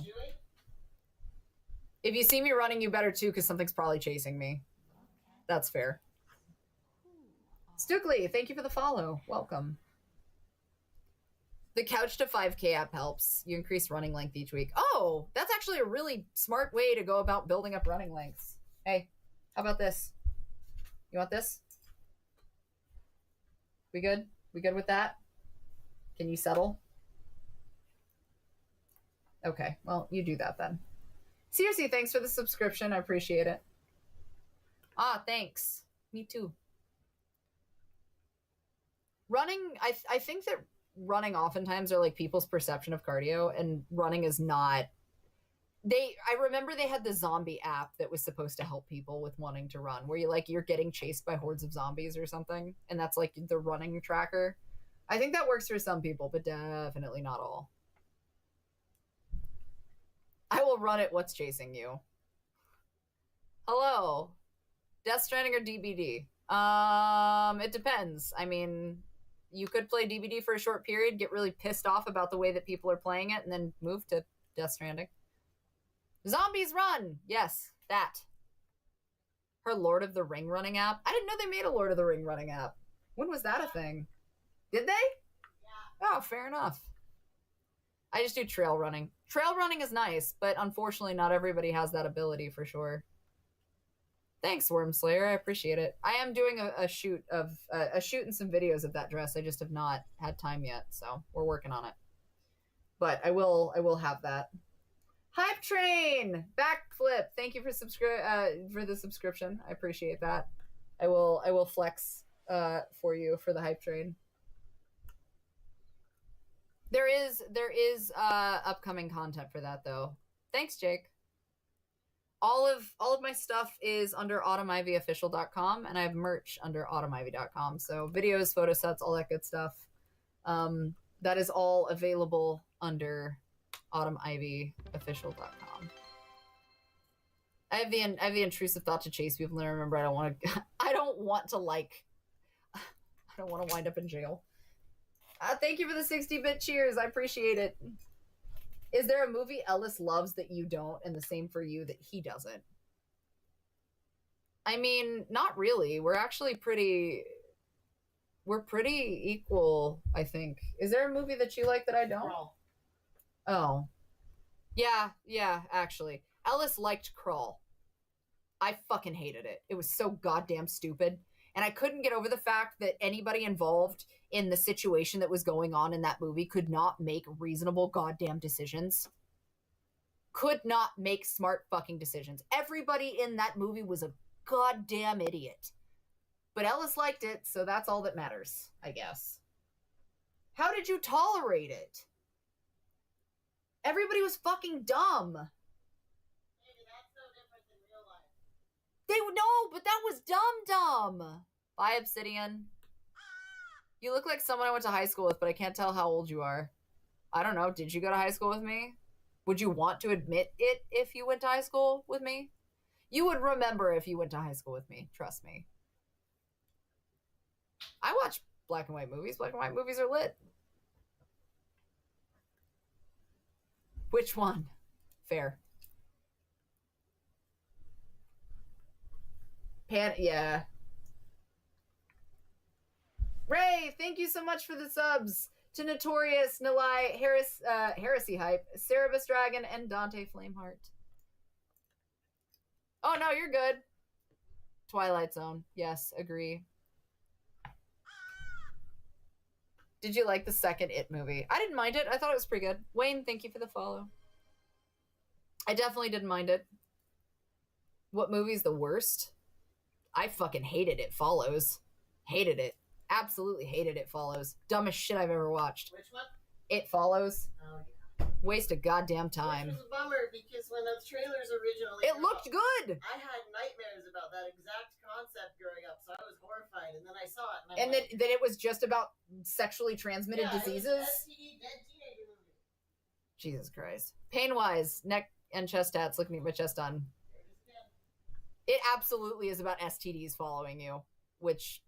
If you see me running, you better too, because something's probably chasing me. That's fair. Stukely, thank you for the follow. Welcome. The Couch to 5K app helps. You increase running length each week. Oh, that's actually a really smart way to go about building up running lengths. Hey, How about this? You want this? We good? We good with that? Can you settle? Okay, well, you do that then. Seriously, thanks for the subscription. I appreciate it. Ah, thanks. Me too. Running, I think that running oftentimes are like people's perception of cardio, and running is not. I remember they had the zombie app that was supposed to help people with wanting to run, where you're getting chased by hordes of zombies or something, and that's like the running tracker. I think that works for some people, but definitely not all. I will run at what's chasing you. Hello. Death Stranding or DBD? It depends. I mean, you could play DBD for a short period, get really pissed off about the way that people are playing it, and then move to Death Stranding. Zombies run! Yes, that. Her Lord of the Ring running app? I didn't know they made a Lord of the Ring running app. When was that a thing? Did they? Yeah. Oh, fair enough. I just do trail running. Trail running is nice, but unfortunately not everybody has that ability for sure. Thanks, Wormslayer. I appreciate it. I am doing a shoot and some videos of that dress. I just have not had time yet, so we're working on it. But I will have that. Hype Train backflip. Thank you for the subscription. I appreciate that. I will flex for you for the Hype Train. There is upcoming content for that though. Thanks, Jake. All of my stuff is under autumnivyofficial.com, and I have merch under autumnivy.com. So videos, photosets, all that good stuff. That is all available under autumnivyofficial.com. I have the intrusive thought to chase people, and I remember I don't want to wind up in jail. Thank you for the 60-bit cheers. I appreciate it. Is there a movie Ellis loves that you don't, and the same for you that he doesn't? I mean, not really. We're actually pretty equal, I think. Is there a movie that you like that I don't? Crawl. Oh. Yeah, actually. Ellis liked Crawl. I fucking hated it. It was so goddamn stupid. And I couldn't get over the fact that anybody involved in the situation that was going on in that movie could not make reasonable goddamn decisions. Could not make smart fucking decisions. Everybody in that movie was a goddamn idiot. But Ellis liked it, so that's all that matters, I guess. How did you tolerate it? Everybody was fucking dumb. Maybe that's no different than real life. No, but that was dumb. Bye, Obsidian. You look like someone I went to high school with, but I can't tell how old you are. I don't know. Did you go to high school with me? Would you want to admit it if you went to high school with me? You would remember if you went to high school with me. Trust me. I watch black and white movies. Black and white movies are lit. Which one? Fair. Yeah. Ray, thank you so much for the subs. To Notorious, Nalai, Heresy Hype, Cerebus Dragon, and Dante Flameheart. Oh, no, you're good. Twilight Zone. Yes, agree. Did you like the second It movie? I didn't mind it. I thought it was pretty good. Wayne, thank you for the follow. I definitely didn't mind it. What movie's the worst? I fucking hated It Follows. Hated it. Absolutely hated It Follows. Dumbest shit I've ever watched. Which one? It Follows. Oh, yeah. Waste of goddamn time. Which was a bummer because when the trailers originally It looked good! I had nightmares about that exact concept growing up, so I was horrified, and then I saw it. And that it was just about sexually transmitted diseases? STD, dead teenager movie. Jesus Christ. Pain-wise, neck and chest tats, looking at my chest on. It absolutely is about STDs following you, which...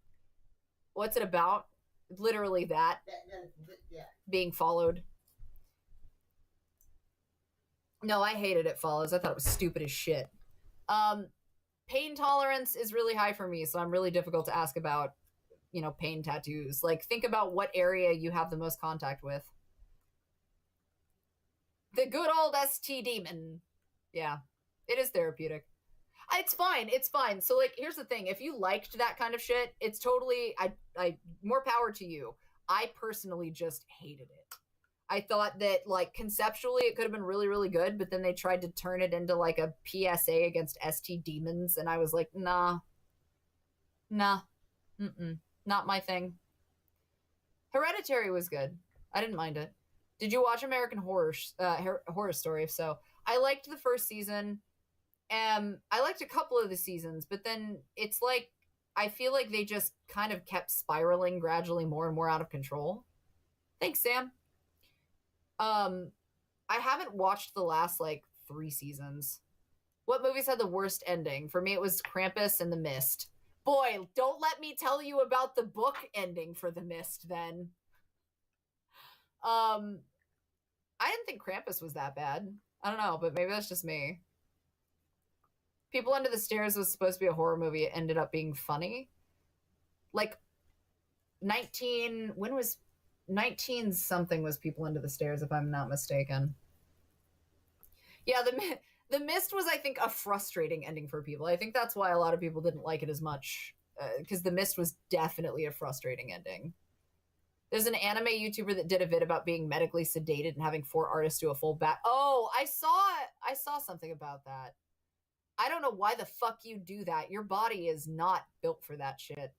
What's it about? Literally that. Yeah. Being followed. No, I hated It Follows. I thought it was stupid as shit. Pain tolerance is really high for me, so I'm really difficult to ask about, pain tattoos. Like, think about what area you have the most contact with. The good old ST demon. Yeah, it is therapeutic. It's fine. It's fine. So, like, here's the thing. If you liked that kind of shit, it's totally, I more power to you. I personally just hated it. I thought that, like, conceptually it could have been really, really good, but then they tried to turn it into, like, a PSA against ST demons, and I was like, nah. Not my thing. Hereditary was good. I didn't mind it. Did you watch American Horror Story? If so, I liked the first season. I liked a couple of the seasons, but then it's like I feel like they just kind of kept spiraling gradually more and more out of control. Thanks, Sam. I haven't watched the last like 3 seasons. What movies had the worst ending? For me, it was Krampus and The Mist. Boy, don't let me tell you about the book ending for The Mist then. I didn't think Krampus was that bad. I don't know, but maybe that's just me. People Under the Stairs was supposed to be a horror movie. It ended up being funny. Like, when was 19 something was People Under the Stairs, if I'm not mistaken. Yeah, the Mist was, I think, a frustrating ending for people. I think that's why a lot of people didn't like it as much, because The Mist was definitely a frustrating ending. There's an anime YouTuber that did a vid about being medically sedated and having 4 artists do a full back. Oh, I saw something about that. I don't know why the fuck you do that. Your body is not built for that shit.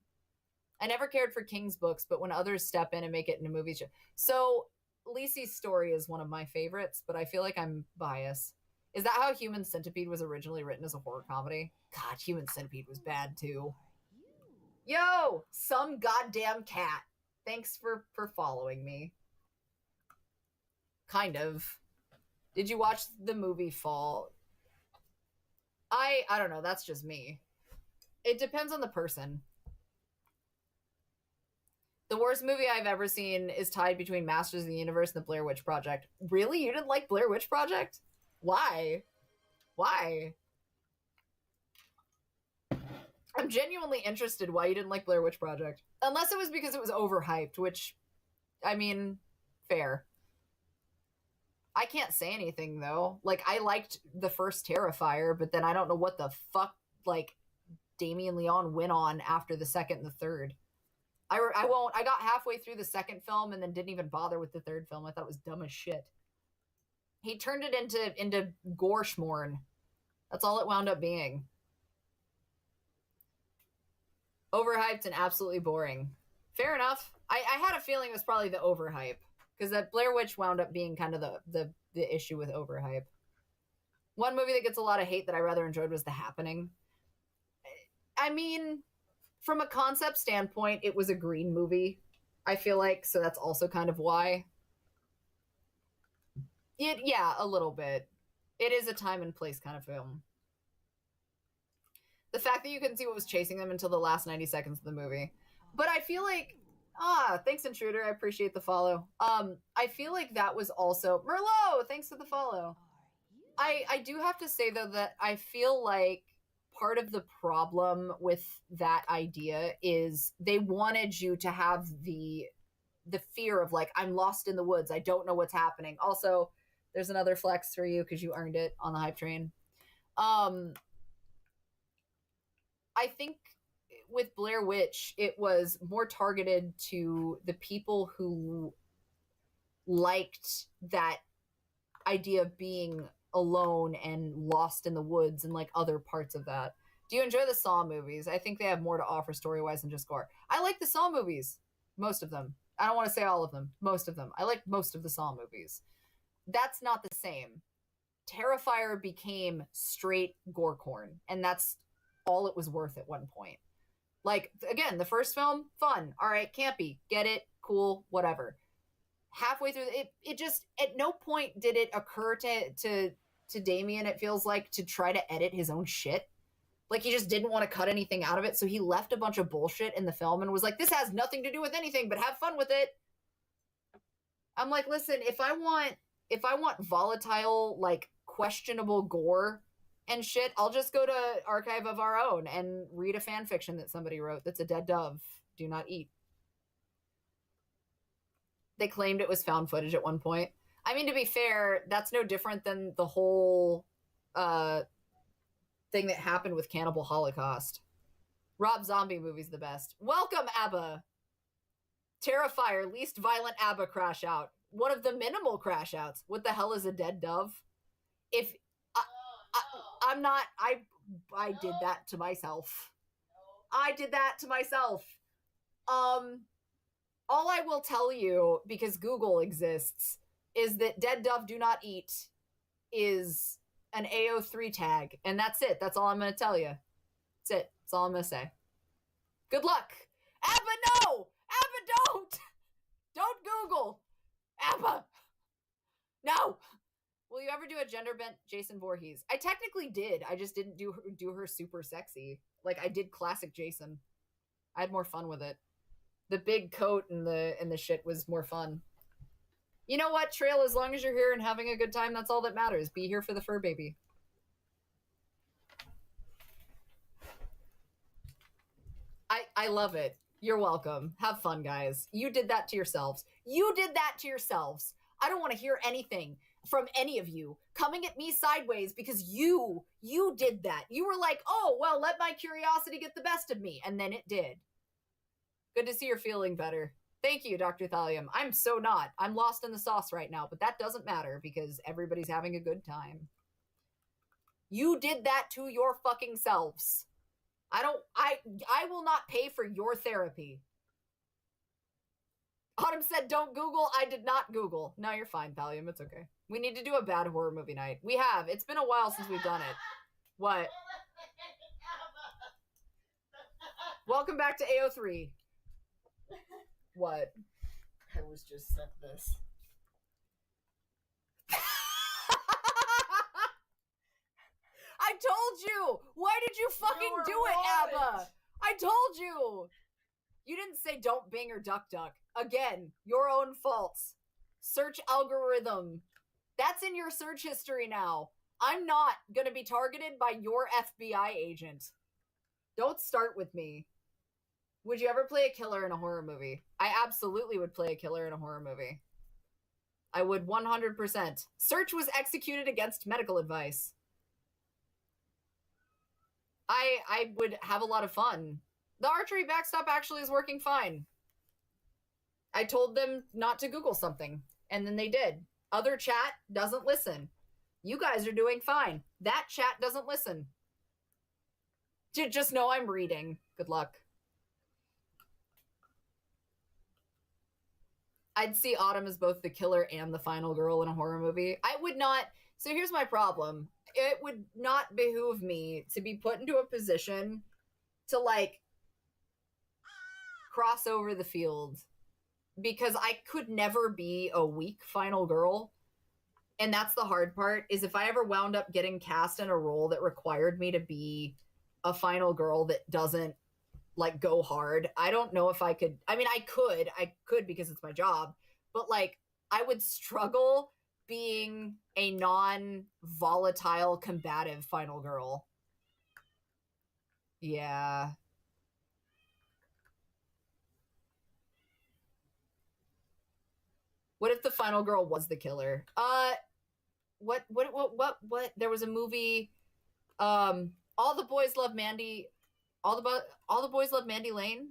I never cared for King's books, but when others step in and make it into movies. So, Lisi's story is one of my favorites, but I feel like I'm biased. Is that how Human Centipede was originally written as a horror comedy? God, Human Centipede was bad too. Yo, some goddamn cat. Thanks for following me. Kind of. Did you watch the movie Fall? I don't know. That's just me. It depends on the person. The worst movie I've ever seen is tied between Masters of the Universe and the Blair Witch Project. Really? You didn't like Blair Witch Project? Why? I'm genuinely interested why you didn't like Blair Witch Project. Unless it was because it was overhyped, which, I mean, fair. I can't say anything, though. Like, I liked the first Terrifier, but then I don't know what the fuck, like, Damien Leone went on after the second and the third. I got halfway through the second film and then didn't even bother with the third film. I thought it was dumb as shit. He turned it into gore schmorn. That's all it wound up being. Overhyped and absolutely boring. Fair enough. I had a feeling it was probably the overhype. Because that Blair Witch wound up being kind of the issue with overhype. One movie that gets a lot of hate that I rather enjoyed was The Happening. I mean, from a concept standpoint, it was a green movie, I feel like, so that's also kind of why. Yeah, a little bit. It is a time and place kind of film. The fact that you couldn't see what was chasing them until the last 90 seconds of the movie. But I feel like, thanks, Intruder. I appreciate the follow. I feel like that was also, Merlot, thanks for the follow. I do have to say, though, that I feel like part of the problem with that idea is they wanted you to have the fear of, like, I'm lost in the woods. I don't know what's happening. Also, there's another flex for you because you earned it on the hype train. I think with Blair Witch, it was more targeted to the people who liked that idea of being alone and lost in the woods and like other parts of that. Do you enjoy the Saw movies? I think they have more to offer story-wise than just gore. I like the Saw movies. Most of them. I don't want to say all of them. Most of them. I like most of the Saw movies. That's not the same. Terrifier became straight gore corn, and that's all it was worth at one point. Like, again, the first film, fun. All right, campy. Get it. Cool. Whatever. Halfway through, it just, at no point did it occur to Damien, it feels like, to try to edit his own shit. Like, he just didn't want to cut anything out of it, so he left a bunch of bullshit in the film and was like, this has nothing to do with anything, but have fun with it. I'm like, listen, if I want volatile, like, questionable gore and shit, I'll just go to Archive of Our Own and read a fan fiction that somebody wrote that's a dead dove. Do not eat. They claimed it was found footage at one point. I mean, to be fair, that's no different than the whole thing that happened with Cannibal Holocaust. Rob Zombie movie's the best. Welcome, ABBA. Terrifier, least violent ABBA crash out. One of the minimal crash outs. What the hell is a dead dove? If I'm not, I did that to myself. I did that to myself. All I will tell you, because Google exists, is that dead dove do not eat is an AO3 tag, and that's it. That's all I'm going to tell you. That's it. That's all I'm going to say. Good luck. ABBA, no! ABBA, don't! Don't Google! ABBA! No! Will you ever do a gender bent Jason Voorhees? I technically did. I just didn't do her super sexy. Like, I did classic Jason. I had more fun with it. The big coat and the shit was more fun. You know what, Trail? As long as you're here and having a good time, that's all that matters. Be here for the fur baby. I love it. You're welcome. Have fun, guys. You did that to yourselves. You did that to yourselves. I don't want to hear anything from any of you coming at me sideways because you did that. You were like, oh, well, let my curiosity get the best of me. And then it did. Good to see you're feeling better. Thank you, Dr. Thallium. I'm so not. I'm lost in the sauce right now, but that doesn't matter because everybody's having a good time. You did that to your fucking selves. I will not pay for your therapy. Autumn said, don't Google. I did not Google. No, you're fine, Thallium. It's okay. We need to do a bad horror movie night. We have. It's been a while since we've done it. What? Welcome back to AO3. What? I was just sent this. I told you! Why did you fucking do it, ABBA? I told you! You didn't say don't Bing or Duck Duck. Again, your own faults. Search algorithm. That's in your search history now. I'm not gonna be targeted by your FBI agent. Don't start with me. Would you ever play a killer in a horror movie? I absolutely would play a killer in a horror movie. I would 100%. Search was executed against medical advice. I would have a lot of fun. The archery backstop actually is working fine. I told them not to Google something, and then they did. Other chat doesn't listen. You guys are doing fine. That chat doesn't listen. Just know I'm reading. Good luck. I'd see Autumn as both the killer and the final girl in a horror movie. I would not. So here's my problem. It would not behoove me to be put into a position to, like, cross over the field because I could never be a weak final girl. And that's the hard part, is if I ever wound up getting cast in a role that required me to be a final girl that doesn't, like, go hard, I don't know if I could. I mean, I could because it's my job, but, like, I would struggle being a non-volatile, combative final girl. Yeah. What if the final girl was the killer? What? There was a movie, All the Boys Love Mandy, All the Boys Love Mandy Lane.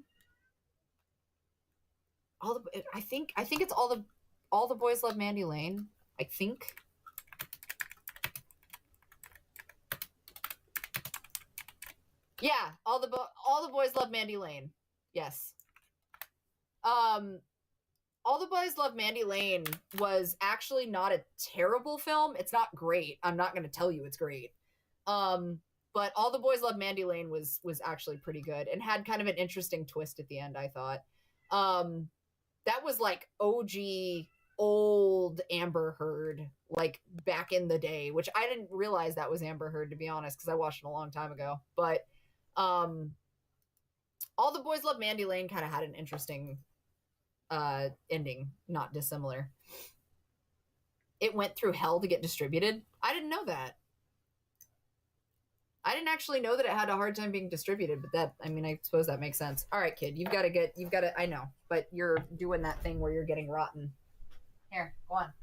I think it's All the Boys Love Mandy Lane. I think. Yeah, all the Boys Love Mandy Lane. Yes. All the Boys Love Mandy Lane was actually not a terrible film. It's not great. I'm not going to tell you it's great. But All the Boys Love Mandy Lane was actually pretty good and had kind of an interesting twist at the end, I thought. That was like OG old Amber Heard, like back in the day, which I didn't realize that was Amber Heard, to be honest, because I watched it a long time ago. But All the Boys Love Mandy Lane kind of had an interesting ending, not dissimilar. It went through hell to get distributed. I didn't know that. I didn't actually know that it had a hard time being distributed, but that, I mean, I suppose that makes sense. All right, kid, you've got to, I know, but you're doing that thing where you're getting rotten. Here, go on.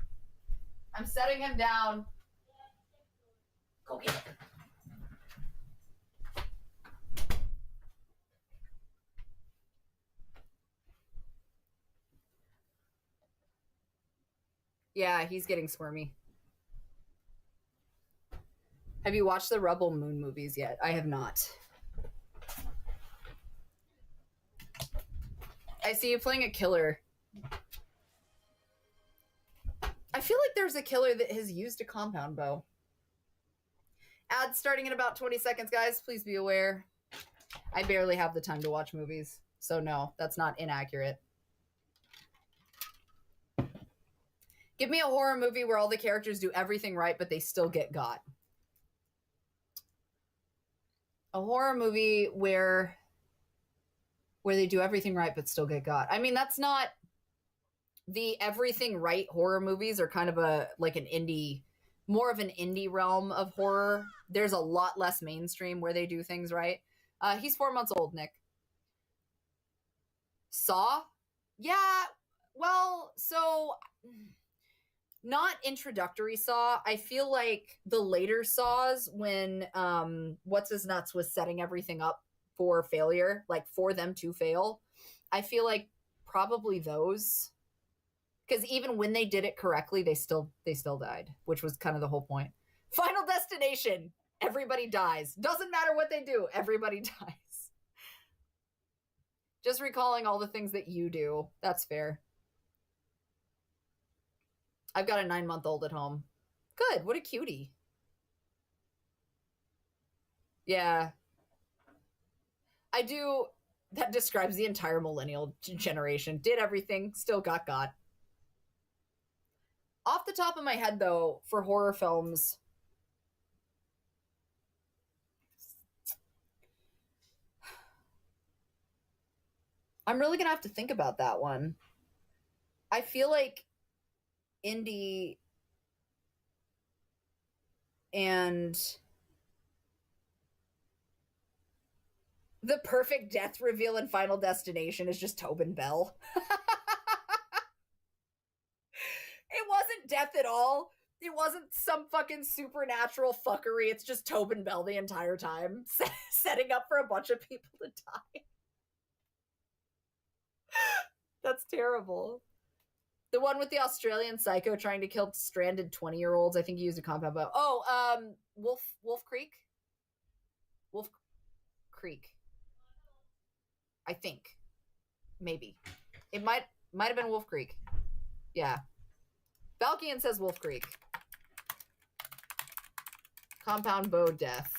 I'm setting him down. Go get it. Yeah, he's getting squirmy. Have you watched the Rebel Moon movies yet? I have not. I see you playing a killer. I feel like there's a killer that has used a compound bow. Ads starting in about 20 seconds, guys. Please be aware. I barely have the time to watch movies. So no, that's not inaccurate. Give me a horror movie where all the characters do everything right, but they still get got. A horror movie where they do everything right, but still get got. I mean, that's not... The everything right horror movies are kind of more of an indie realm of horror. There's a lot less mainstream where they do things right. He's 4 months old, Nick. Saw? Yeah, well, so... Not introductory Saw. I feel like the later Saws, when What's-His-Nuts was setting everything up for failure, like for them to fail, I feel like probably those... Because even when they did it correctly, they still died, which was kind of the whole point. Final Destination. Everybody dies. Doesn't matter what they do. Everybody dies. Just recalling all the things that you do. That's fair. I've got a 9-month-old at home. Good. What a cutie. Yeah. I do. That describes the entire millennial generation. Did everything. Still got got. Off the top of my head, though, for horror films, I'm really gonna have to think about that one. I feel like indie and the perfect death reveal in Final Destination is just Tobin Bell. It wasn't death at all. It wasn't some fucking supernatural fuckery. It's just Tobin Bell the entire time, setting up for a bunch of people to die. That's terrible. The one with the Australian psycho trying to kill stranded 20-year-olds. I think he used a compound bow. Oh, Wolf Creek? Wolf Creek. I think. Maybe. It might have been Wolf Creek. Yeah. Valkian says Wolf Creek. Compound bow death.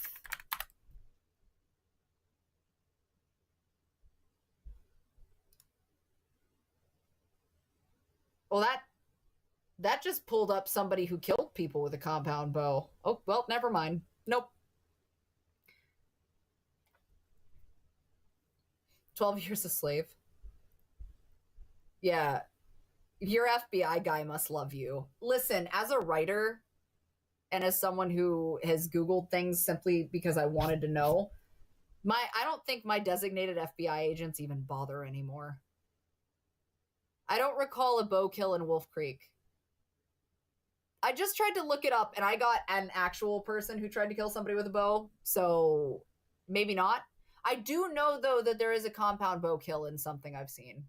Well, that just pulled up somebody who killed people with a compound bow. Oh, well, never mind. Nope. 12 Years a Slave. Yeah. Your FBI guy must love you. Listen, as a writer and as someone who has Googled things simply because I wanted to know, I don't think my designated FBI agents even bother anymore. I don't recall a bow kill in Wolf Creek. I just tried to look it up and I got an actual person who tried to kill somebody with a bow, so maybe not. I do know, though, that there is a compound bow kill in something I've seen.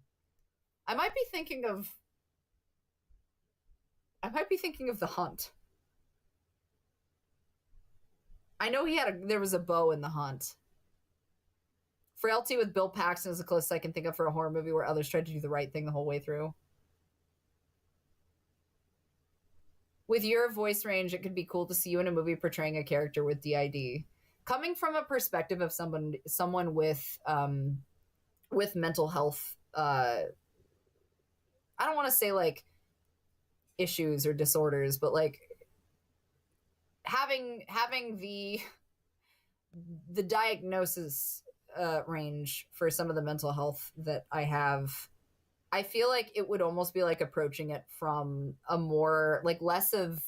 I might be thinking of The Hunt. I know there was a bow in The Hunt. Frailty with Bill Paxton is the closest I can think of for a horror movie where others tried to do the right thing the whole way through. With your voice range, it could be cool to see you in a movie portraying a character with DID. Coming from a perspective of someone with mental health, I don't want to say like issues or disorders, but like having the diagnosis range for some of the mental health that I have, I feel like it would almost be like approaching it from a more like less of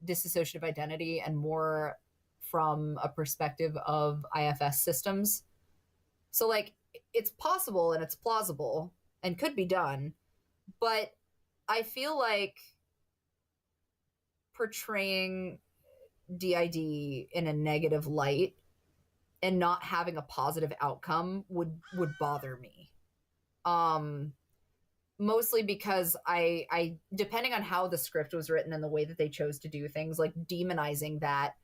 dissociative identity and more from a perspective of IFS systems. So like it's possible and it's plausible and could be done, but I feel like portraying DID in a negative light and not having a positive outcome would bother me. mostly because I depending on how the script was written and the way that they chose to do things, like demonizing that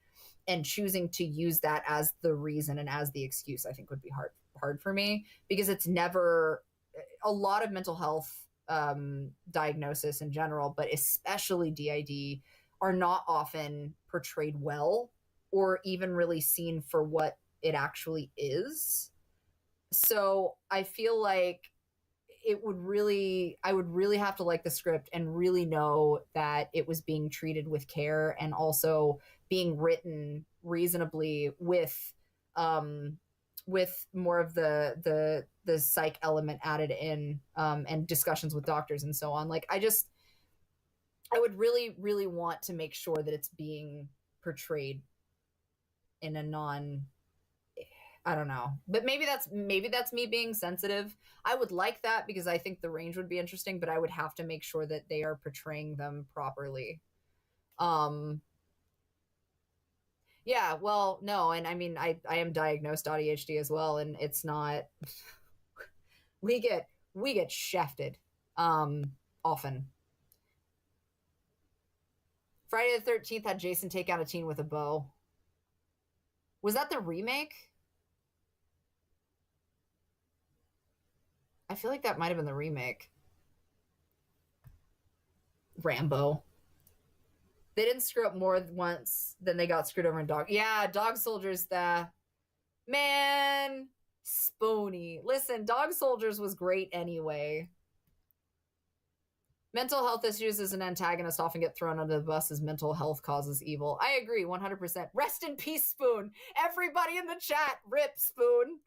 and choosing to use that as the reason and as the excuse, I think would be hard for me, because it's never a lot of mental health diagnosis in general, but especially DID, are not often portrayed well or even really seen for what it actually is. So I feel like I would really have to like the script and really know that it was being treated with care and also being written reasonably with more of the psych element added in, and discussions with doctors and so on. Like, I would really, really want to make sure that it's being portrayed in a non, I don't know, but maybe that's me being sensitive. I would like that because I think the range would be interesting, but I would have to make sure that they are portraying them properly. Yeah, well, no, and I mean, I am diagnosed ADHD as well, and it's not. we get shafted, often. Friday the 13th had Jason take out a teen with a bow. Was that the remake? I feel like that might have been the remake. Rambo. They didn't screw up more than once than they got screwed over in Dog. Yeah, Dog Soldiers, man, Spony. Listen, Dog Soldiers was great anyway. Mental health issues as an antagonist often get thrown under the bus as mental health causes evil. I agree, 100%. Rest in peace, Spoon. Everybody in the chat, rip Spoon.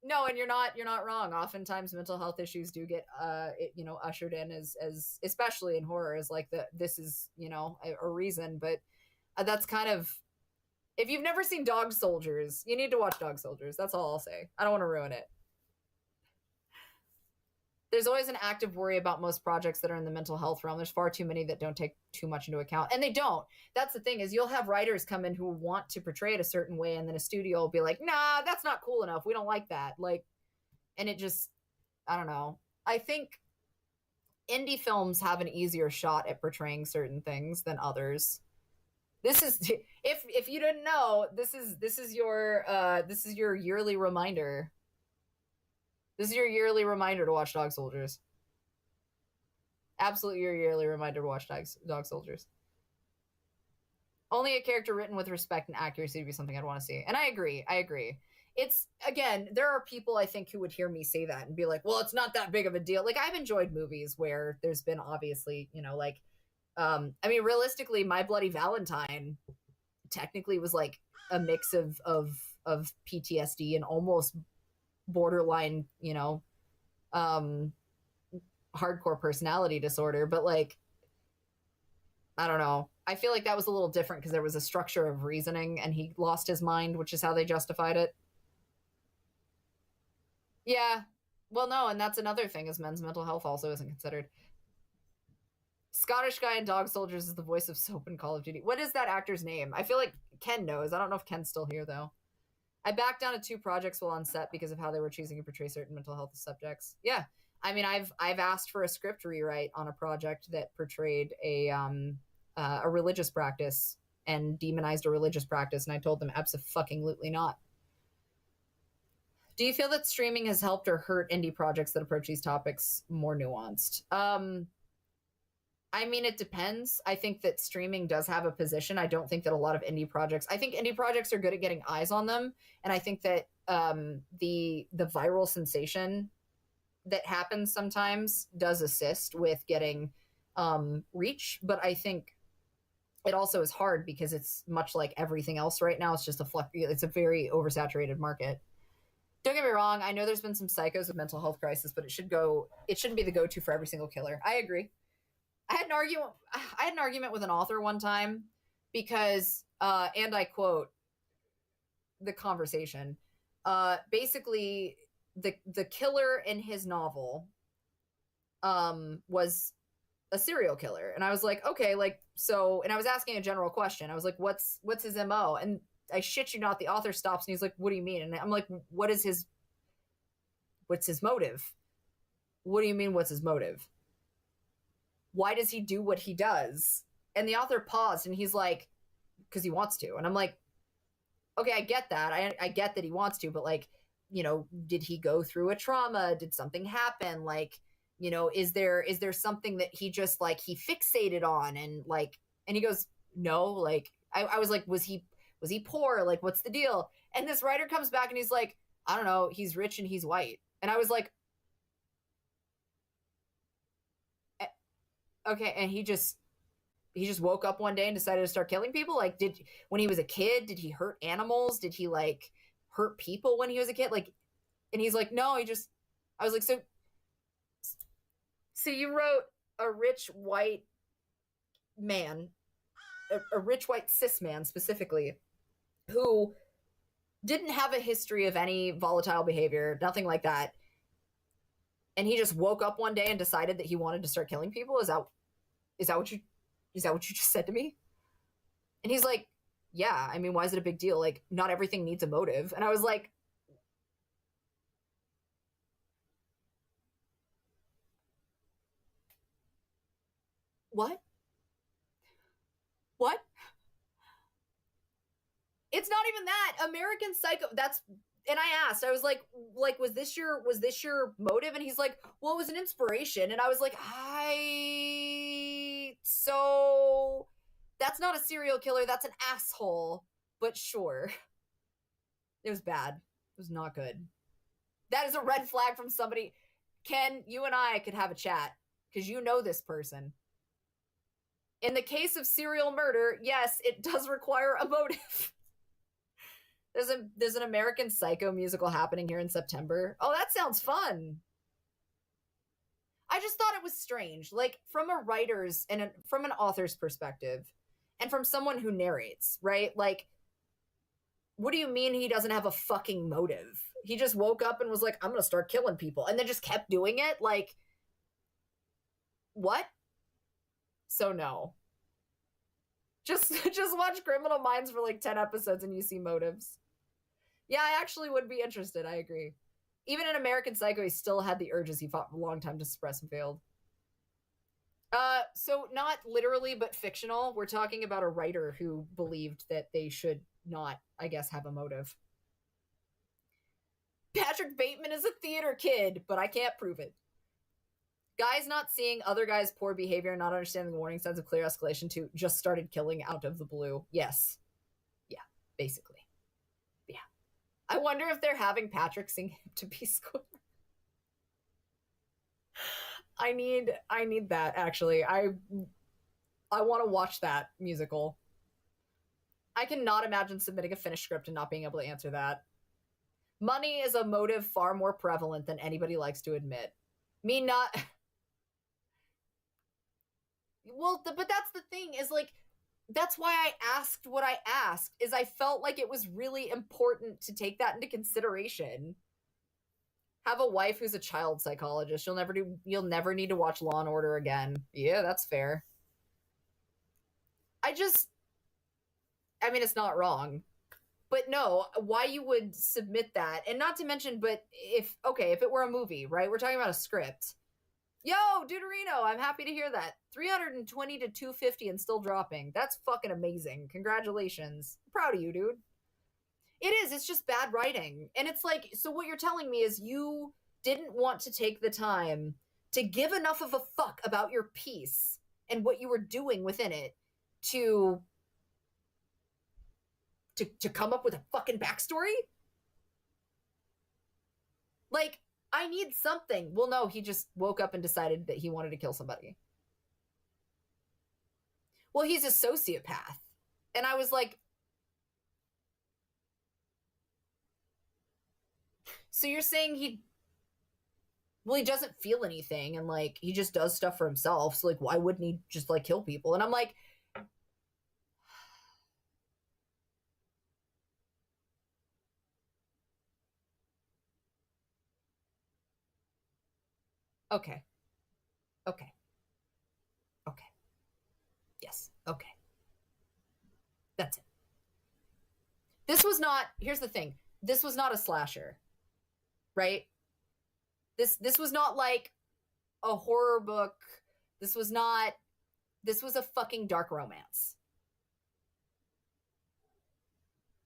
No, and you're not wrong. Oftentimes mental health issues do get ushered in as especially in horror, as like this is, a reason, but that's kind of, if you've never seen Dog Soldiers, you need to watch Dog Soldiers. That's all I'll say. I don't want to ruin it. There's always an active worry about most projects that are in the mental health realm. There's far too many that don't take too much into account. And they don't. That's the thing, is you'll have writers come in who want to portray it a certain way, and then a studio will be like, nah, that's not cool enough. We don't like that. Like, and it just, I don't know. I think indie films have an easier shot at portraying certain things than others. This is, if you didn't know, this is your yearly reminder. This is your yearly reminder to watch Dog Soldiers. Absolutely your yearly reminder to watch Dog Soldiers. Only a character written with respect and accuracy would be something I'd want to see. And I agree. It's, again, there are people, I think, who would hear me say that and be like, well, it's not that big of a deal. Like, I've enjoyed movies where there's been obviously, realistically, My Bloody Valentine technically was like a mix of PTSD and almost borderline, hardcore personality disorder, but like, I don't know. I feel like that was a little different because there was a structure of reasoning and he lost his mind, which is how they justified it. Yeah. Well, no, and that's another thing, is men's mental health also isn't considered. Scottish guy in Dog Soldiers is the voice of Soap in Call of Duty. What is that actor's name? I feel like Ken knows. I don't know if Ken's still here, though. I backed down to 2 projects while on set because of how they were choosing to portray certain mental health subjects. Yeah. I mean, I've asked for a script rewrite on a project that portrayed a religious practice and demonized a religious practice, and I told them abso-fucking-lutely not. Do you feel that streaming has helped or hurt indie projects that approach these topics more nuanced? I mean, it depends. I think that streaming does have a position. I don't think that a lot of indie projects, I think indie projects are good at getting eyes on them. And I think that the viral sensation that happens sometimes does assist with getting reach. But I think it also is hard because it's much like everything else right now. It's just it's a very oversaturated market. Don't get me wrong. I know there's been some psychos with mental health crisis, but it shouldn't be the go-to for every single killer. I agree. I had an argument with an author one time because, and I quote the conversation, basically the killer in his novel was a serial killer. And I was like, okay, like, so, and I was asking a general question. I was like, what's his MO? And I shit you not, the author stops and he's like, what do you mean? And I'm like, what's his motive? what do you mean, what's his motive? Why does he do what he does? And the author paused and he's like, because he wants to. And I'm like, okay, I get that. I get that he wants to, but like, you know, did he go through a trauma? Did something happen? Like, you know, is there something that he just like, he fixated on? And like, and he goes, no, like, I was like, was he poor? Like, what's the deal? And this writer comes back and he's like, I don't know, he's rich and he's white. And I was like, okay. And he just woke up one day and decided to start killing people. Like, when he was a kid, did he hurt animals? Did he like hurt people when he was a kid? Like, and he's like, no, I was like, so you wrote a rich white man, a rich white cis man specifically, who didn't have a history of any volatile behavior, nothing like that. And he just woke up one day and decided that he wanted to start killing people. Is that what you just said to me? And he's like, yeah, I mean, why is it a big deal? Like, not everything needs a motive. And I was like, what? It's not even that. American Psycho, and I asked, I was like, was this your motive? And he's like, well, it was an inspiration. And I was like, so that's not a serial killer, that's an asshole. But sure. It was bad. It was not good. That is a red flag from somebody. Ken, you and I could have a chat, because you know this person. In the case of serial murder, yes, it does require a motive. There's an American Psycho musical happening here in September. Oh, that sounds fun. I just thought it was strange, like from a writer's and from an author's perspective, and from someone who narrates, right? Like, what do you mean he doesn't have a fucking motive? He just woke up and was like, I'm gonna start killing people, and then just kept doing it? Like, what? So no. Just watch Criminal Minds for like 10 episodes and you see motives. Yeah, I actually would be interested. I agree. Even in American Psycho, he still had the urges he fought a long time to suppress and failed. So not literally, but fictional. We're talking about a writer who believed that they should not, I guess, have a motive. Patrick Bateman is a theater kid, but I can't prove it. Guys not seeing other guys' poor behavior and not understanding the warning signs of clear escalation to just started killing out of the blue. Yes. Yeah, basically. Yeah. I wonder if they're having Patrick sing him to be square. I need that, actually. I want to watch that musical. I cannot imagine submitting a finished script and not being able to answer that. Money is a motive far more prevalent than anybody likes to admit. Me not... Well, but that's the thing, is like, that's why I asked what I asked, is I felt like it was really important to take that into consideration. Have a wife who's a child psychologist. You'll never need to watch Law and Order again. Yeah, that's fair. I mean, it's not wrong. But no, why you would submit that, and not to mention, but if it were a movie, right? We're talking about a script. Yo, Deuterino, I'm happy to hear that. 320 to 250 and still dropping. That's fucking amazing. Congratulations. I'm proud of you, dude. It is. It's just bad writing. And it's like, so what you're telling me is you didn't want to take the time to give enough of a fuck about your piece and what you were doing within it to come up with a fucking backstory? Like, I need something. Well, no, he just woke up and decided that he wanted to kill somebody. Well, he's a sociopath. And I was like, so you're saying he doesn't feel anything, and like, he just does stuff for himself. So like, why wouldn't he just like kill people? And I'm like, okay. Yes. Okay. That's it. Here's the thing. This was not a slasher, right? This was not like a horror book. This was a fucking dark romance.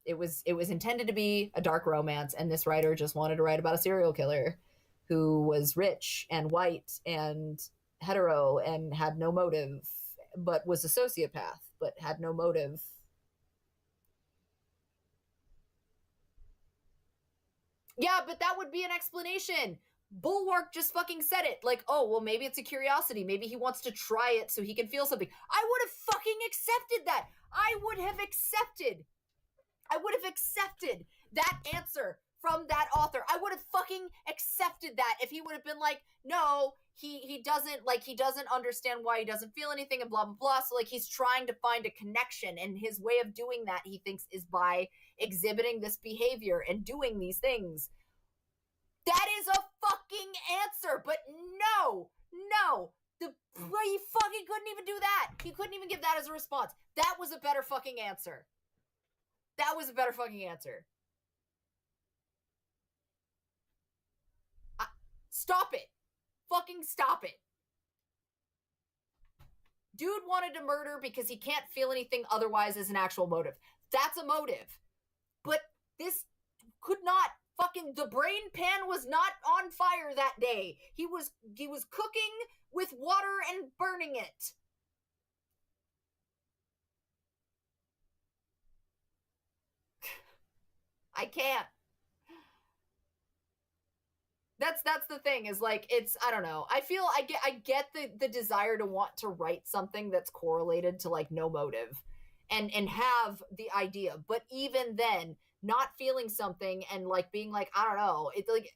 It was intended to be a dark romance, and this writer just wanted to write about a serial killer who was rich and white and hetero and had no motive, but was a sociopath, but had no motive. Yeah, but that would be an explanation. Bulwark just fucking said it. Like, oh, well, maybe it's a curiosity. Maybe he wants to try it so he can feel something. I would have fucking accepted that. I would have accepted that answer from that author. I would have fucking accepted that if he would have been like, no, he doesn't understand why he doesn't feel anything and blah, blah, blah. So like he's trying to find a connection, and his way of doing that, he thinks, is by exhibiting this behavior and doing these things. That is a fucking answer, but no. He fucking couldn't even do that. He couldn't even give that as a response. That was a better fucking answer. Stop it. Fucking stop it. Dude wanted to murder because he can't feel anything otherwise as an actual motive. That's a motive. But this could not fucking, the brain pan was not on fire that day. He was cooking with water and burning it. I can't. That's the thing, is like, it's, I don't know. I get the desire to want to write something that's correlated to like no motive and have the idea, but even then not feeling something and like being like, I don't know, it's like,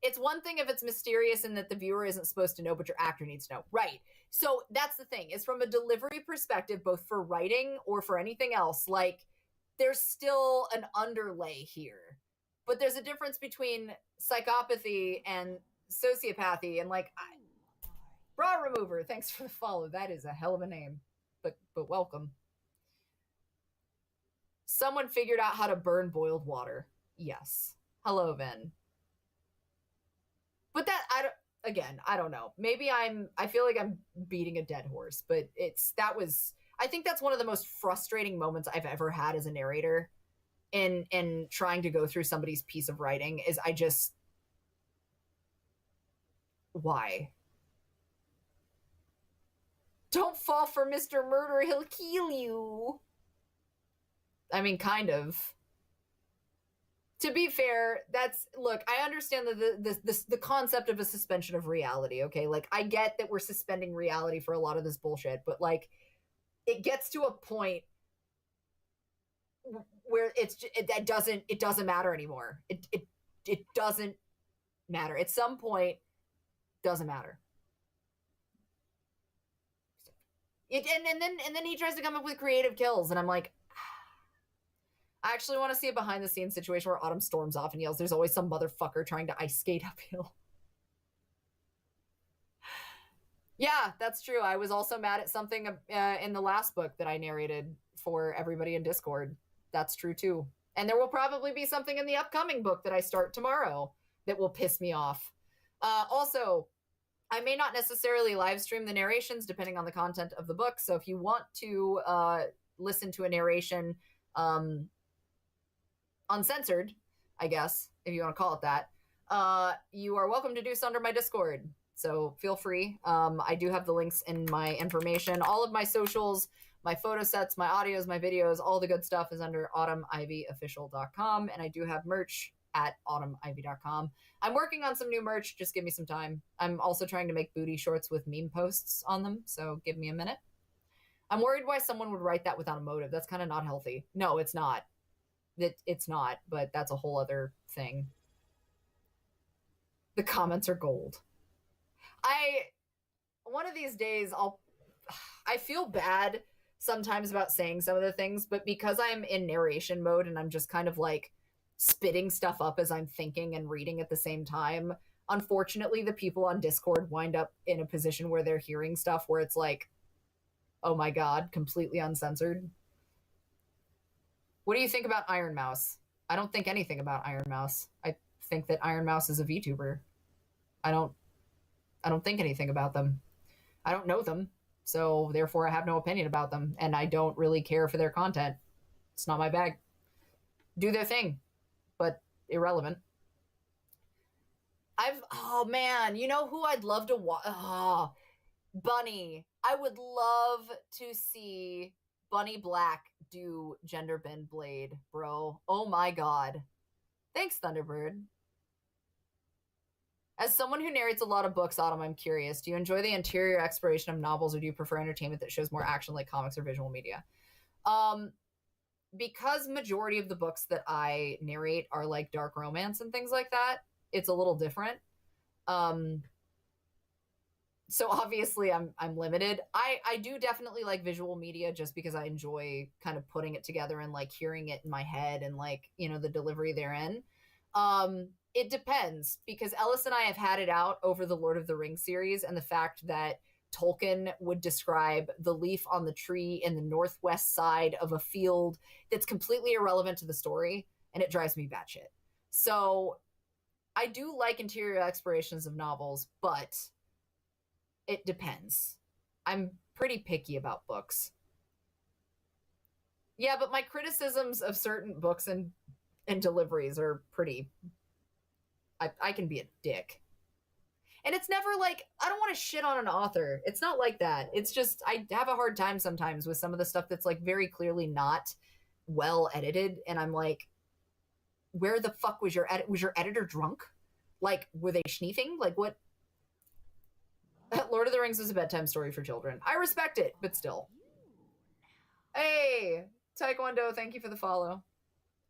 it's one thing if it's mysterious and that the viewer isn't supposed to know, but your actor needs to know. Right. So that's the thing, is from a delivery perspective, both for writing or for anything else, like there's still an underlay here. But there's a difference between psychopathy and sociopathy, and like, Bra Remover, thanks for the follow. That is a hell of a name, but welcome. Someone figured out how to burn boiled water. Yes. Hello, Ven. But that, I don't know. Maybe I feel like I'm beating a dead horse, but I think that's one of the most frustrating moments I've ever had as a narrator in trying to go through somebody's piece of writing, is why? Don't fall for Mr. Murder, he'll kill you. I mean, kind of. To be fair, look, I understand the concept of a suspension of reality, okay? Like, I get that we're suspending reality for a lot of this bullshit, but like, it gets to a point where it doesn't matter anymore. It doesn't matter. At some point, doesn't matter. And then he tries to come up with creative kills, and I'm like, I actually want to see a behind the scenes situation where Autumn storms off and yells, "There's always some motherfucker trying to ice skate uphill." Yeah, that's true. I was also mad at something in the last book that I narrated for everybody in Discord. That's true too. And there will probably be something in the upcoming book that I start tomorrow that will piss me off. Also, I may not necessarily live stream the narrations depending on the content of the book. So if you want to listen to a narration uncensored, I guess, if you want to call it that, you are welcome to do so under my Discord. So feel free. I do have the links in my information. All of my socials, my photo sets, my audios, my videos, all the good stuff is under autumnivyofficial.com. And I do have merch at autumnivy.com. I'm working on some new merch. Just give me some time. I'm also trying to make booty shorts with meme posts on them. So give me a minute. I'm worried why someone would write that without a motive. That's kind of not healthy. No, it's not. It's not, but that's a whole other thing. The comments are gold. One of these days, I feel bad sometimes about saying some of the things, but because I'm in narration mode and I'm just kind of like spitting stuff up as I'm thinking and reading at the same time, unfortunately, the people on Discord wind up in a position where they're hearing stuff where it's like, oh my God, completely uncensored. What do you think about Iron Mouse? I don't think anything about Iron Mouse. I think that Iron Mouse is a VTuber. I don't I don't think anything about them. I don't know them, so therefore I have no opinion about them, and I don't really care for their content. It's not my bag. Do their thing, but irrelevant. Oh man, you know who I'd love to watch? Oh, Bunny. I would love to see Bunny Black do Gender Bend Blade, bro. Oh my god. Thanks, Thunderbird. As someone who narrates a lot of books, Autumn, I'm curious. Do you enjoy the interior exploration of novels, or do you prefer entertainment that shows more action like comics or visual media? Because majority of the books that I narrate are like dark romance and things like that, it's a little different. So obviously I'm limited. I do definitely like visual media just because I enjoy kind of putting it together and like hearing it in my head and like, you know, the delivery therein. It depends, because Ellis and I have had it out over the Lord of the Rings series and the fact that Tolkien would describe the leaf on the tree in the northwest side of a field that's completely irrelevant to the story, and it drives me batshit. So I do like interior explorations of novels, but it depends. I'm pretty picky about books. Yeah, but my criticisms of certain books and deliveries are pretty... I can be a dick. And it's never like, I don't want to shit on an author. It's not like that. It's just, I have a hard time sometimes with some of the stuff that's like very clearly not well edited. And I'm like, where the fuck was your editor drunk? Like, were they schneefing? Like, what? Lord of the Rings is a bedtime story for children. I respect it, but still. Hey, Taekwondo, thank you for the follow.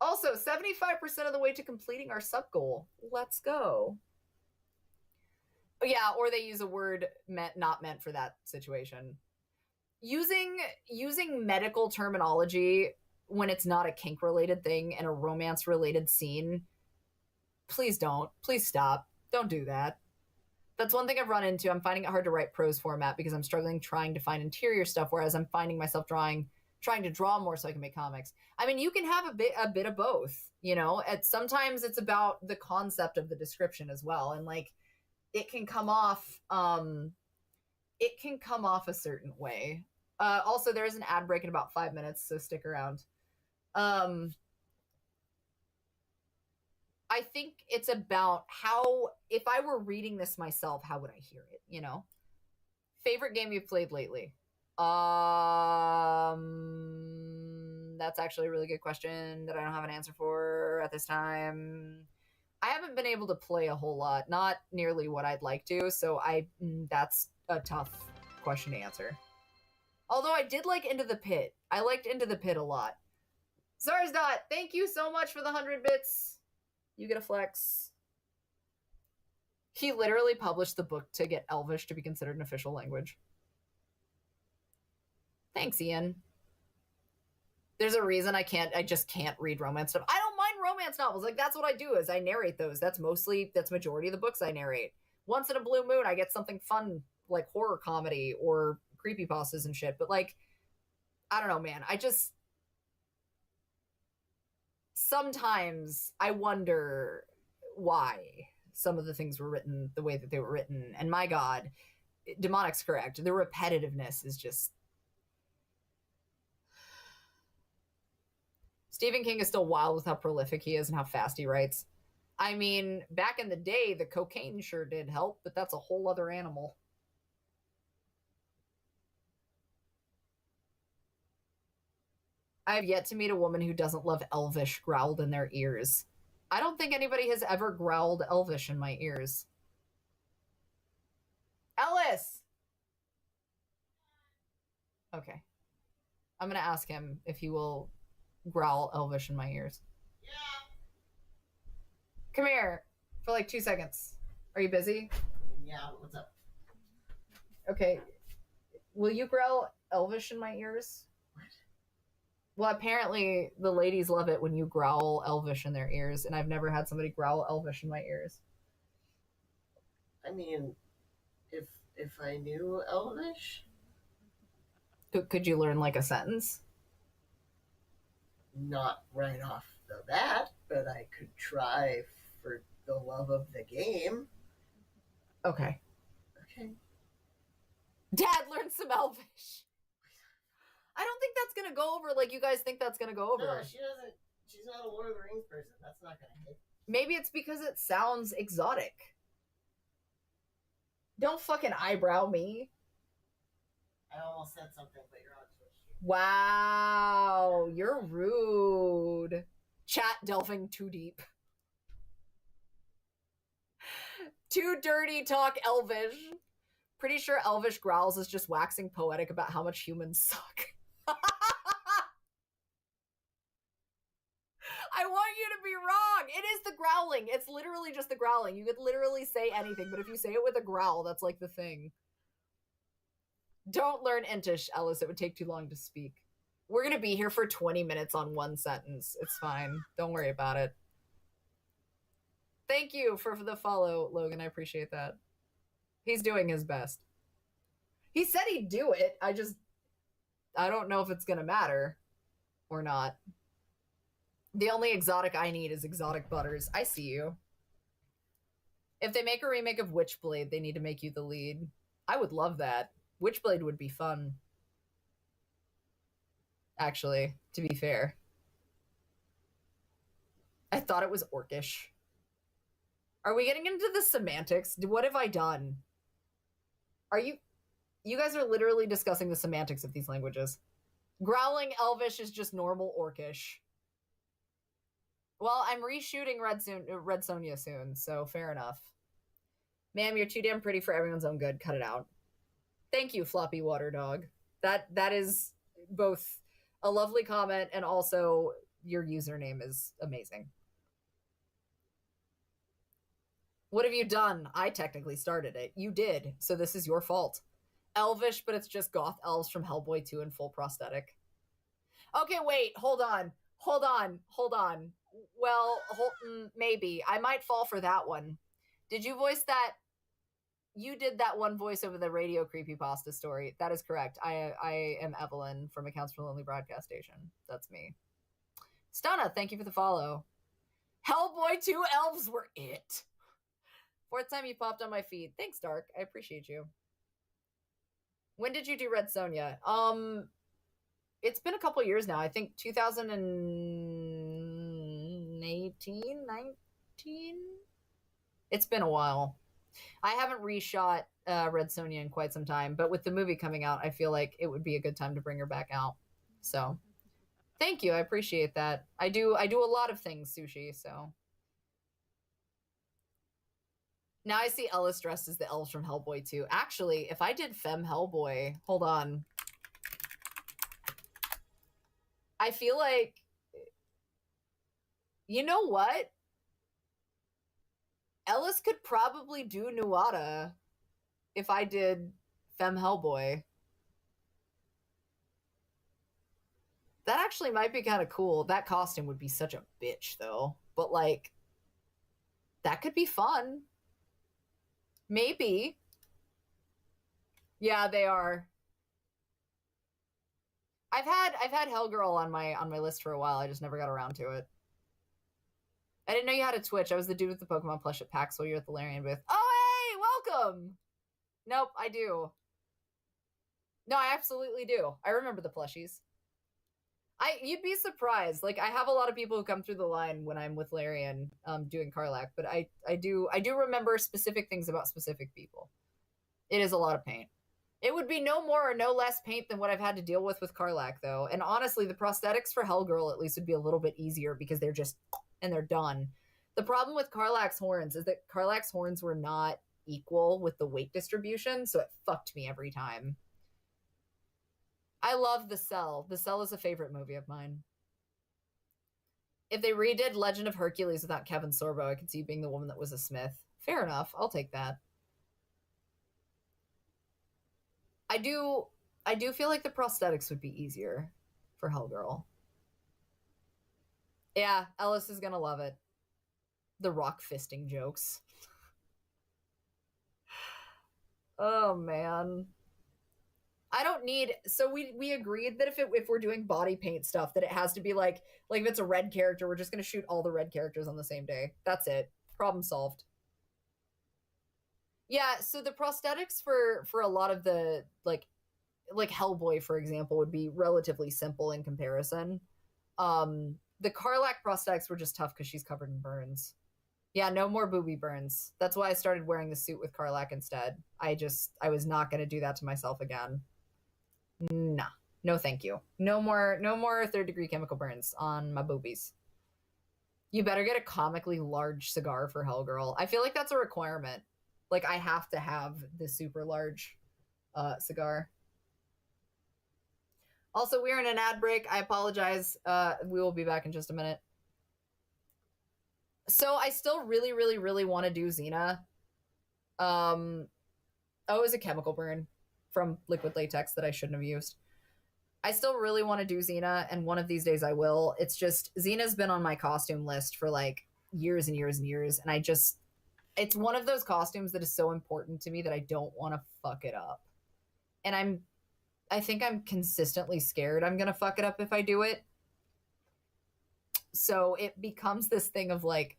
Also, 75% of the way to completing our sub goal. Let's go. Yeah, or they use a word not meant for that situation. Using medical terminology when it's not a kink-related thing and a romance-related scene, please don't. Please stop. Don't do that. That's one thing I've run into. I'm finding it hard to write prose format because I'm struggling trying to find interior stuff, whereas I'm finding myself trying to draw more so I can make comics. I mean, you can have a bit of both, you know? Sometimes it's about the concept of the description as well, and like it can come off a certain way. Also, there's an ad break in about 5 minutes, so stick around. I think it's about how, if I were reading this myself, how would I hear it, you know? Favorite game you've played lately? That's actually a really good question that I don't have an answer for at this time. I haven't been able to play a whole lot, not nearly what I'd like to, so that's a tough question to answer. Although I did like Into the Pit. I liked Into the Pit a lot. Zarsdot, thank you so much for the 100 bits. You get a flex. He literally published the book to get Elvish to be considered an official language. Thanks, Ian. There's a reason I just can't read romance stuff. I don't mind romance novels. Like, that's what I do, is I narrate those. That's majority of the books I narrate. Once in a blue moon, I get something fun, like horror comedy or creepypastas and shit. But like, I don't know, man. Sometimes I wonder why some of the things were written the way that they were written. And my God, Demonic's correct. The repetitiveness is just... Stephen King is still wild with how prolific he is and how fast he writes. I mean, back in the day, the cocaine sure did help, but that's a whole other animal. I have yet to meet a woman who doesn't love Elvish growled in their ears. I don't think anybody has ever growled Elvish in my ears. Ellis! Okay. I'm going to ask him if he will growl Elvish in my ears. Yeah. Come here for like 2 seconds. Are you busy? Yeah, what's up? Okay. Will you growl Elvish in my ears? What? Well, apparently the ladies love it when you growl Elvish in their ears, and I've never had somebody growl Elvish in my ears. I mean, if I knew Elvish... Could you learn like a sentence? Not right off the bat, but I could try for the love of the game. Okay. Dad learned some Elvish. I don't think that's gonna go over like you guys think that's gonna go over. No, she doesn't. She's not a Lord of the Rings person. That's not gonna hit. Maybe it's because it sounds exotic. Don't fucking eyebrow me. I almost said something, but you're on Twitch. Wow, you're rude. Chat delving too deep. Too dirty talk Elvish. Pretty sure Elvish growls is just waxing poetic about how much humans suck. I want you to be wrong. It is the growling. It's literally just the growling. You could literally say anything, but if you say it with a growl, that's like the thing. Don't learn Entish, Ellis. It would take too long to speak. We're going to be here for 20 minutes on one sentence. It's fine. Don't worry about it. Thank you for the follow, Logan. I appreciate that. He's doing his best. He said he'd do it. I don't know if it's going to matter or not. The only exotic I need is exotic butters. I see you. If they make a remake of Witchblade, they need to make you the lead. I would love that. Witchblade would be fun. Actually, to be fair. I thought it was Orcish. Are we getting into the semantics? What have I done? Are you... You guys are literally discussing the semantics of these languages. Growling Elvish is just normal Orcish. Well, I'm reshooting Red Sonja soon, so fair enough. Ma'am, you're too damn pretty for everyone's own good. Cut it out. Thank you, Floppy Water Dog. That is both a lovely comment and also your username is amazing. What have you done? I technically started it. You did, so this is your fault. Elvish, but it's just goth elves from Hellboy 2 in full prosthetic. Okay, wait, hold on. Well, maybe. I might fall for that one. Did you voice that? You did that one voice over the radio creepypasta story. That is correct. I am Evelyn from Accounts for Lonely Broadcast Station. That's me. Stunna, thank you for the follow. Hellboy 2 elves were it. Fourth time you popped on my feed. Thanks, Dark. I appreciate you. When did you do Red Sonja? It's been a couple years now. I think 2018, 19? It's been a while. I haven't reshot Red Sonja in quite some time, but with the movie coming out, I feel like it would be a good time to bring her back out. So, thank you. I appreciate that. I do a lot of things, Sushi, so. Now I see Ellis dressed as the elves from Hellboy 2. Actually, if I did Femme Hellboy, hold on. I feel like, you know what? Ellis could probably do Nuada if I did Femme Hellboy. That actually might be kind of cool. That costume would be such a bitch, though. But, like, that could be fun. Maybe. Yeah, they are. I've had Hellgirl on my list for a while. I just never got around to it. I didn't know you had a Twitch. I was the dude with the Pokemon plush at PAX while you were at the Larian booth. Oh, hey, welcome. Nope, I do. No, I absolutely do. I remember the plushies. You'd be surprised. Like, I have a lot of people who come through the line when I'm with Larian doing Karlach, but I do remember specific things about specific people. It is a lot of paint. It would be no more or no less paint than what I've had to deal with Karlach, though. And honestly, the prosthetics for Hellgirl at least would be a little bit easier because they're just, and they're done. The problem with Karlach's horns is that Karlach's horns were not equal with the weight distribution, so it fucked me every time. I love The Cell. The Cell is a favorite movie of mine. If they redid Legend of Hercules without Kevin Sorbo, I could see you being the woman that was a smith. Fair enough. I'll take that. I do feel like the prosthetics would be easier for Hellgirl. Yeah, Ellis is gonna love it. The rock fisting jokes. Oh, man. I don't need... So we agreed that if we're doing body paint stuff, that it has to be like if it's a red character, we're just going to shoot all the red characters on the same day. That's it. Problem solved. Yeah, so the prosthetics for a lot of the like Hellboy, for example, would be relatively simple in comparison. The Karlach prosthetics were just tough because she's covered in burns. Yeah, no more booby burns. That's why I started wearing the suit with Karlach instead. I was not going to do that to myself again. Nah, no thank you. No more third-degree chemical burns on my boobies. You better get a comically large cigar for Hellgirl. I feel like that's a requirement. Like, I have to have the super large cigar. Also, we're in an ad break. I apologize. We will be back in just a minute. So I still really, really, really want to do Xena. Oh, it was a chemical burn from liquid latex that I shouldn't have used. I still really want to do Xena, and one of these days I will. It's just, Xena's been on my costume list for like years and years and years, and it's one of those costumes that is so important to me that I don't want to fuck it up. And I think I'm consistently scared I'm going to fuck it up if I do it. So it becomes this thing of like,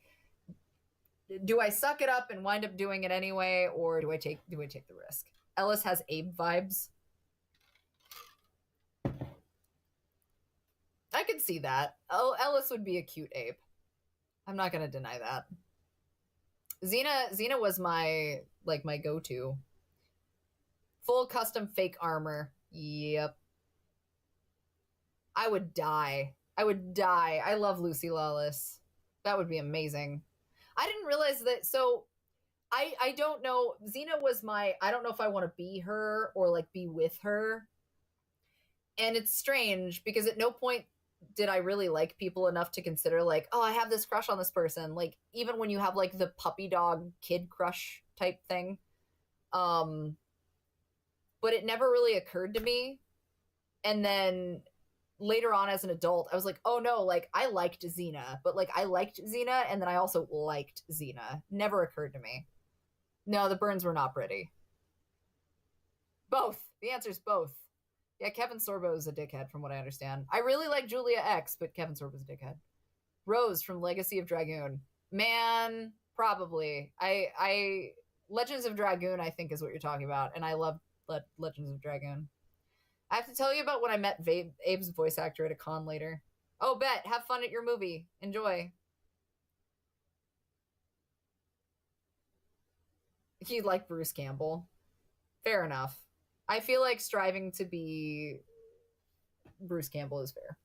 do I suck it up and wind up doing it anyway, or do I take the risk? Ellis has Abe vibes. I could see that. Oh, Ellis would be a cute Abe. I'm not gonna deny that. Xena was my go-to. Full custom fake armor. Yep. I would die. I love Lucy Lawless. That would be amazing. I didn't realize that. So I don't know. Xena was I don't know if I want to be her or like be with her. And it's strange because at no point did I really like people enough to consider like, oh, I have this crush on this person. Like, even when you have like the puppy dog kid crush type thing. But it never really occurred to me. And then later on as an adult, I was like, oh no, like I liked Xena, but like I liked Xena and then I also liked Xena. Never occurred to me. No, the burns were not pretty. Both. The answer is both. Yeah, Kevin Sorbo is a dickhead from what I understand. I really like Julia X, but Kevin Sorbo's a dickhead. Rose from Legacy of Dragoon. Man, probably. I Legends of Dragoon, I think, is what you're talking about, and I love Legends of Dragoon. I have to tell you about when I met Abe's voice actor at a con later. Oh, bet. Have fun at your movie. Enjoy. He liked Bruce Campbell. Fair enough. I feel like striving to be Bruce Campbell is fair.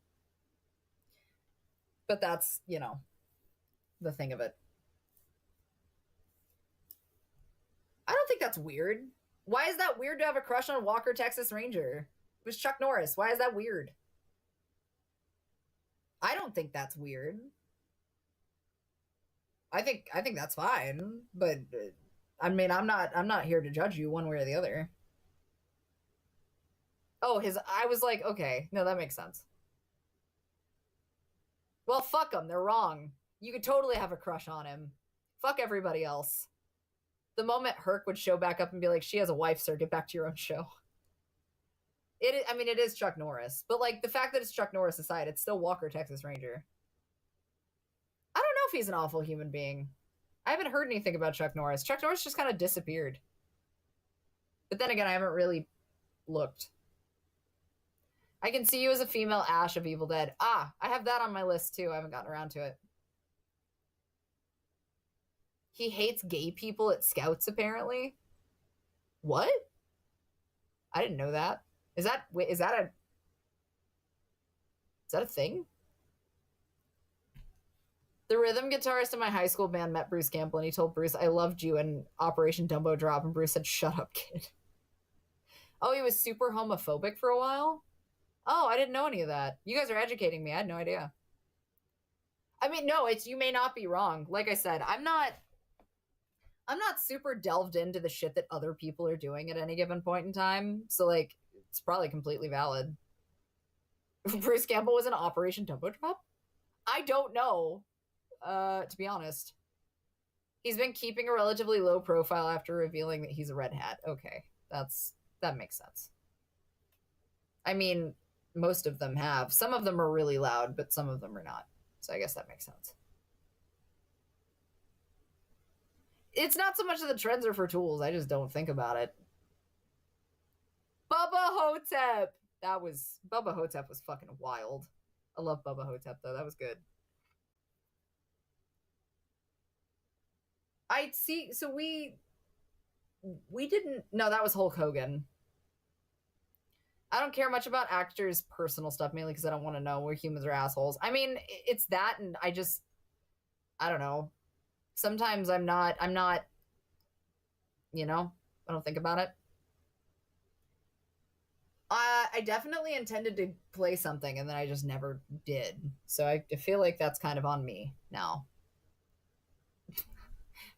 But that's, the thing of it. I don't think that's weird. Why is that weird to have a crush on Walker, Texas Ranger? It was Chuck Norris. Why is that weird? I don't think that's weird. I think that's fine, but I mean, I'm not here to judge you one way or the other. Oh, I was like, okay, no, that makes sense. Well, fuck them. They're wrong. You could totally have a crush on him. Fuck everybody else. The moment Herc would show back up and be like, she has a wife, sir, get back to your own show. It is Chuck Norris, but like the fact that it's Chuck Norris aside, it's still Walker, Texas Ranger. I don't know if he's an awful human being. I haven't heard anything about Chuck Norris. Chuck Norris just kind of disappeared. But then again, I haven't really looked. I can see you as a female Ash of Evil Dead. Ah, I have that on my list too. I haven't gotten around to it. He hates gay people at Scouts, apparently. What? I didn't know that. Is that a thing? The rhythm guitarist in my high school band met Bruce Campbell and he told Bruce, I loved you in Operation Dumbo Drop, and Bruce said, shut up, kid. Oh, he was super homophobic for a while? Oh, I didn't know any of that. You guys are educating me. I had no idea. I mean, no, you may not be wrong. Like I said, I'm not super delved into the shit that other people are doing at any given point in time. So like, it's probably completely valid. Bruce Campbell was in Operation Dumbo Drop? I don't know, to be honest. He's been keeping a relatively low profile after revealing that he's a red hat. Okay, that makes sense. I mean, most of them have. Some of them are really loud, but some of them are not. So I guess that makes sense. It's not so much that the trends are for tools. I just don't think about it. Bubba Hotep. Bubba Hotep was fucking wild. I love Bubba Hotep though. That was good. I see. So we didn't. No, that was Hulk Hogan. I don't care much about actors' personal stuff, mainly because I don't want to know where humans are assholes. I mean, it's that, and I don't know. Sometimes I'm not, you know, I don't think about it. I definitely intended to play something, and then I just never did. So I feel like that's kind of on me now.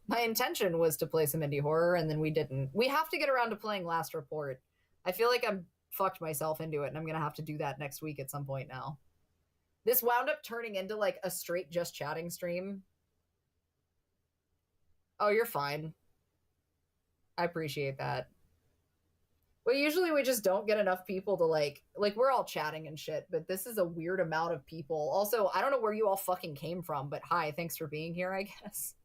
My intention was to play some indie horror, and then we didn't. We have to get around to playing Last Report. I feel like I'm fucked myself into it, and I'm gonna have to do that next week at some point now. This wound up turning into like a straight just chatting stream. Oh, you're fine. I appreciate that. Well, usually we just don't get enough people to like we're all chatting and shit, but this is a weird amount of people. Also, I don't know where you all fucking came from, but hi, thanks for being here, I guess.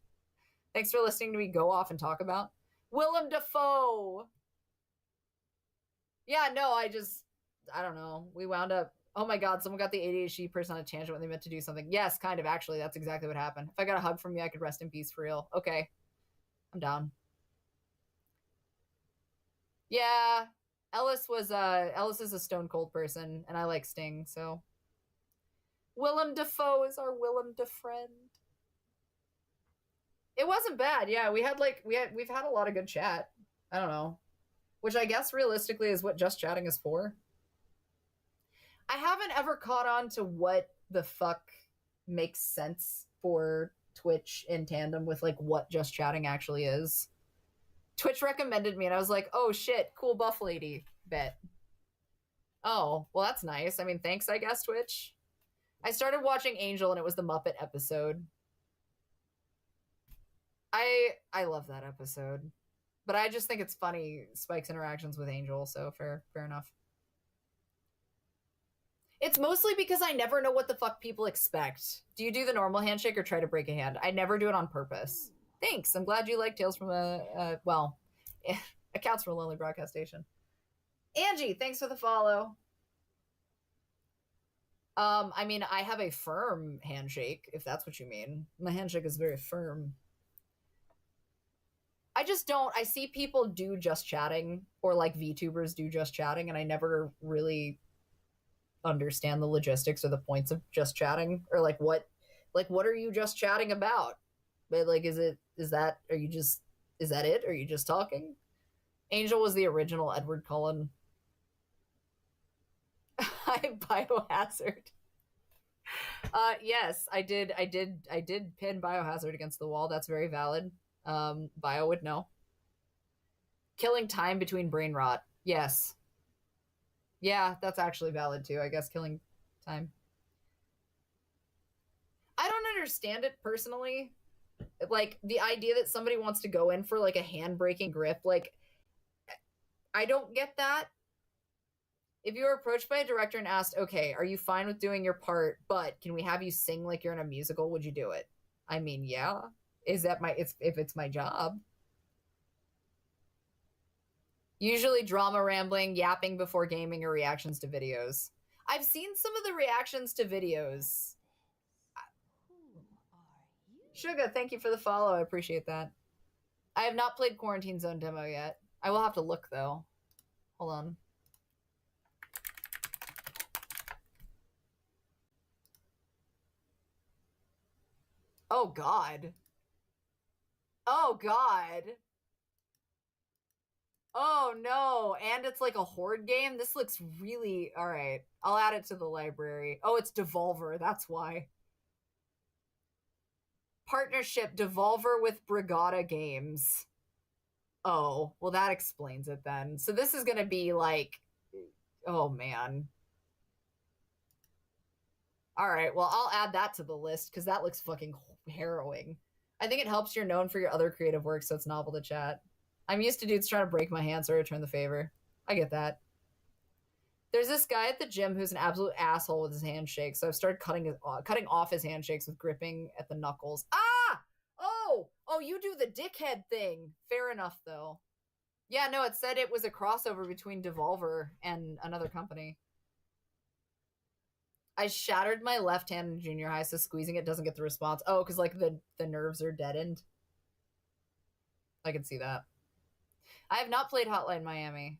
Thanks for listening to me go off and talk about Willem Dafoe. Yeah, no, I don't know. We wound up, oh my god, someone got the ADHD person on a tangent when they meant to do something. Yes, kind of, actually, that's exactly what happened. If I got a hug from you, I could rest in peace for real. Okay, I'm down. Yeah, Ellis is a stone cold person, and I like Sting, so. Willem Dafoe is our Willem Defriend. It wasn't bad, yeah. We've had a lot of good chat. I don't know. Which I guess realistically is what just chatting is for. I haven't ever caught on to what the fuck makes sense for Twitch in tandem with like what just chatting actually is. Twitch recommended me and I was like, oh shit, cool buff lady. Bet. Oh, well that's nice. I mean, thanks, I guess, Twitch. I started watching Angel and it was the Muppet episode. I love that episode. But I just think it's funny, Spike's interactions with Angel, so fair enough. It's mostly because I never know what the fuck people expect. Do you do the normal handshake or try to break a hand? I never do it on purpose. Thanks. I'm glad you like Tales from accounts from a lonely broadcast station. Angie, thanks for the follow. I mean, I have a firm handshake, if that's what you mean. My handshake is very firm. I just don't. I see people do just chatting, or like VTubers do just chatting, and I never really understand the logistics or the points of just chatting, or like what are you just chatting about? But like, is that it? Are you just talking? Angel was the original Edward Cullen. Hi, Biohazard. Yes, I did pin Biohazard against the wall. That's very valid. Bio would know. Killing time between brain rot. Yes. Yeah, that's actually valid too. I guess killing time. I don't understand it personally. Like the idea that somebody wants to go in for like a hand-breaking grip, like I don't get that. If you were approached by a director and asked, okay, are you fine with doing your part, but can we have you sing like you're in a musical, would you do it? I mean, yeah. If it's my job. Usually drama rambling, yapping before gaming, or reactions to videos. I've seen some of the reactions to videos. Suga, thank you for the follow. I appreciate that. I have not played Quarantine Zone demo yet. I will have to look though. Hold on. Oh god. Oh god. Oh no, and it's like a horde game? This looks really... Alright, I'll add it to the library. Oh, it's Devolver, that's why. Partnership, Devolver with Brigada Games. Oh, well that explains it then. So this is gonna be like... Oh man. Alright, well I'll add that to the list, because that looks fucking harrowing. I think it helps you're known for your other creative work, so it's novel to chat. I'm used to dudes trying to break my hand, so I return the favor. I get that. There's this guy at the gym who's an absolute asshole with his handshake, so I've started cutting off his handshakes with gripping at the knuckles. Ah! Oh! Oh, you do the dickhead thing. Fair enough, though. Yeah, no, it said it was a crossover between Devolver and another company. I shattered my left hand in junior high, so squeezing it doesn't get the response. Oh, because like the nerves are deadened. I can see that. I have not played Hotline Miami.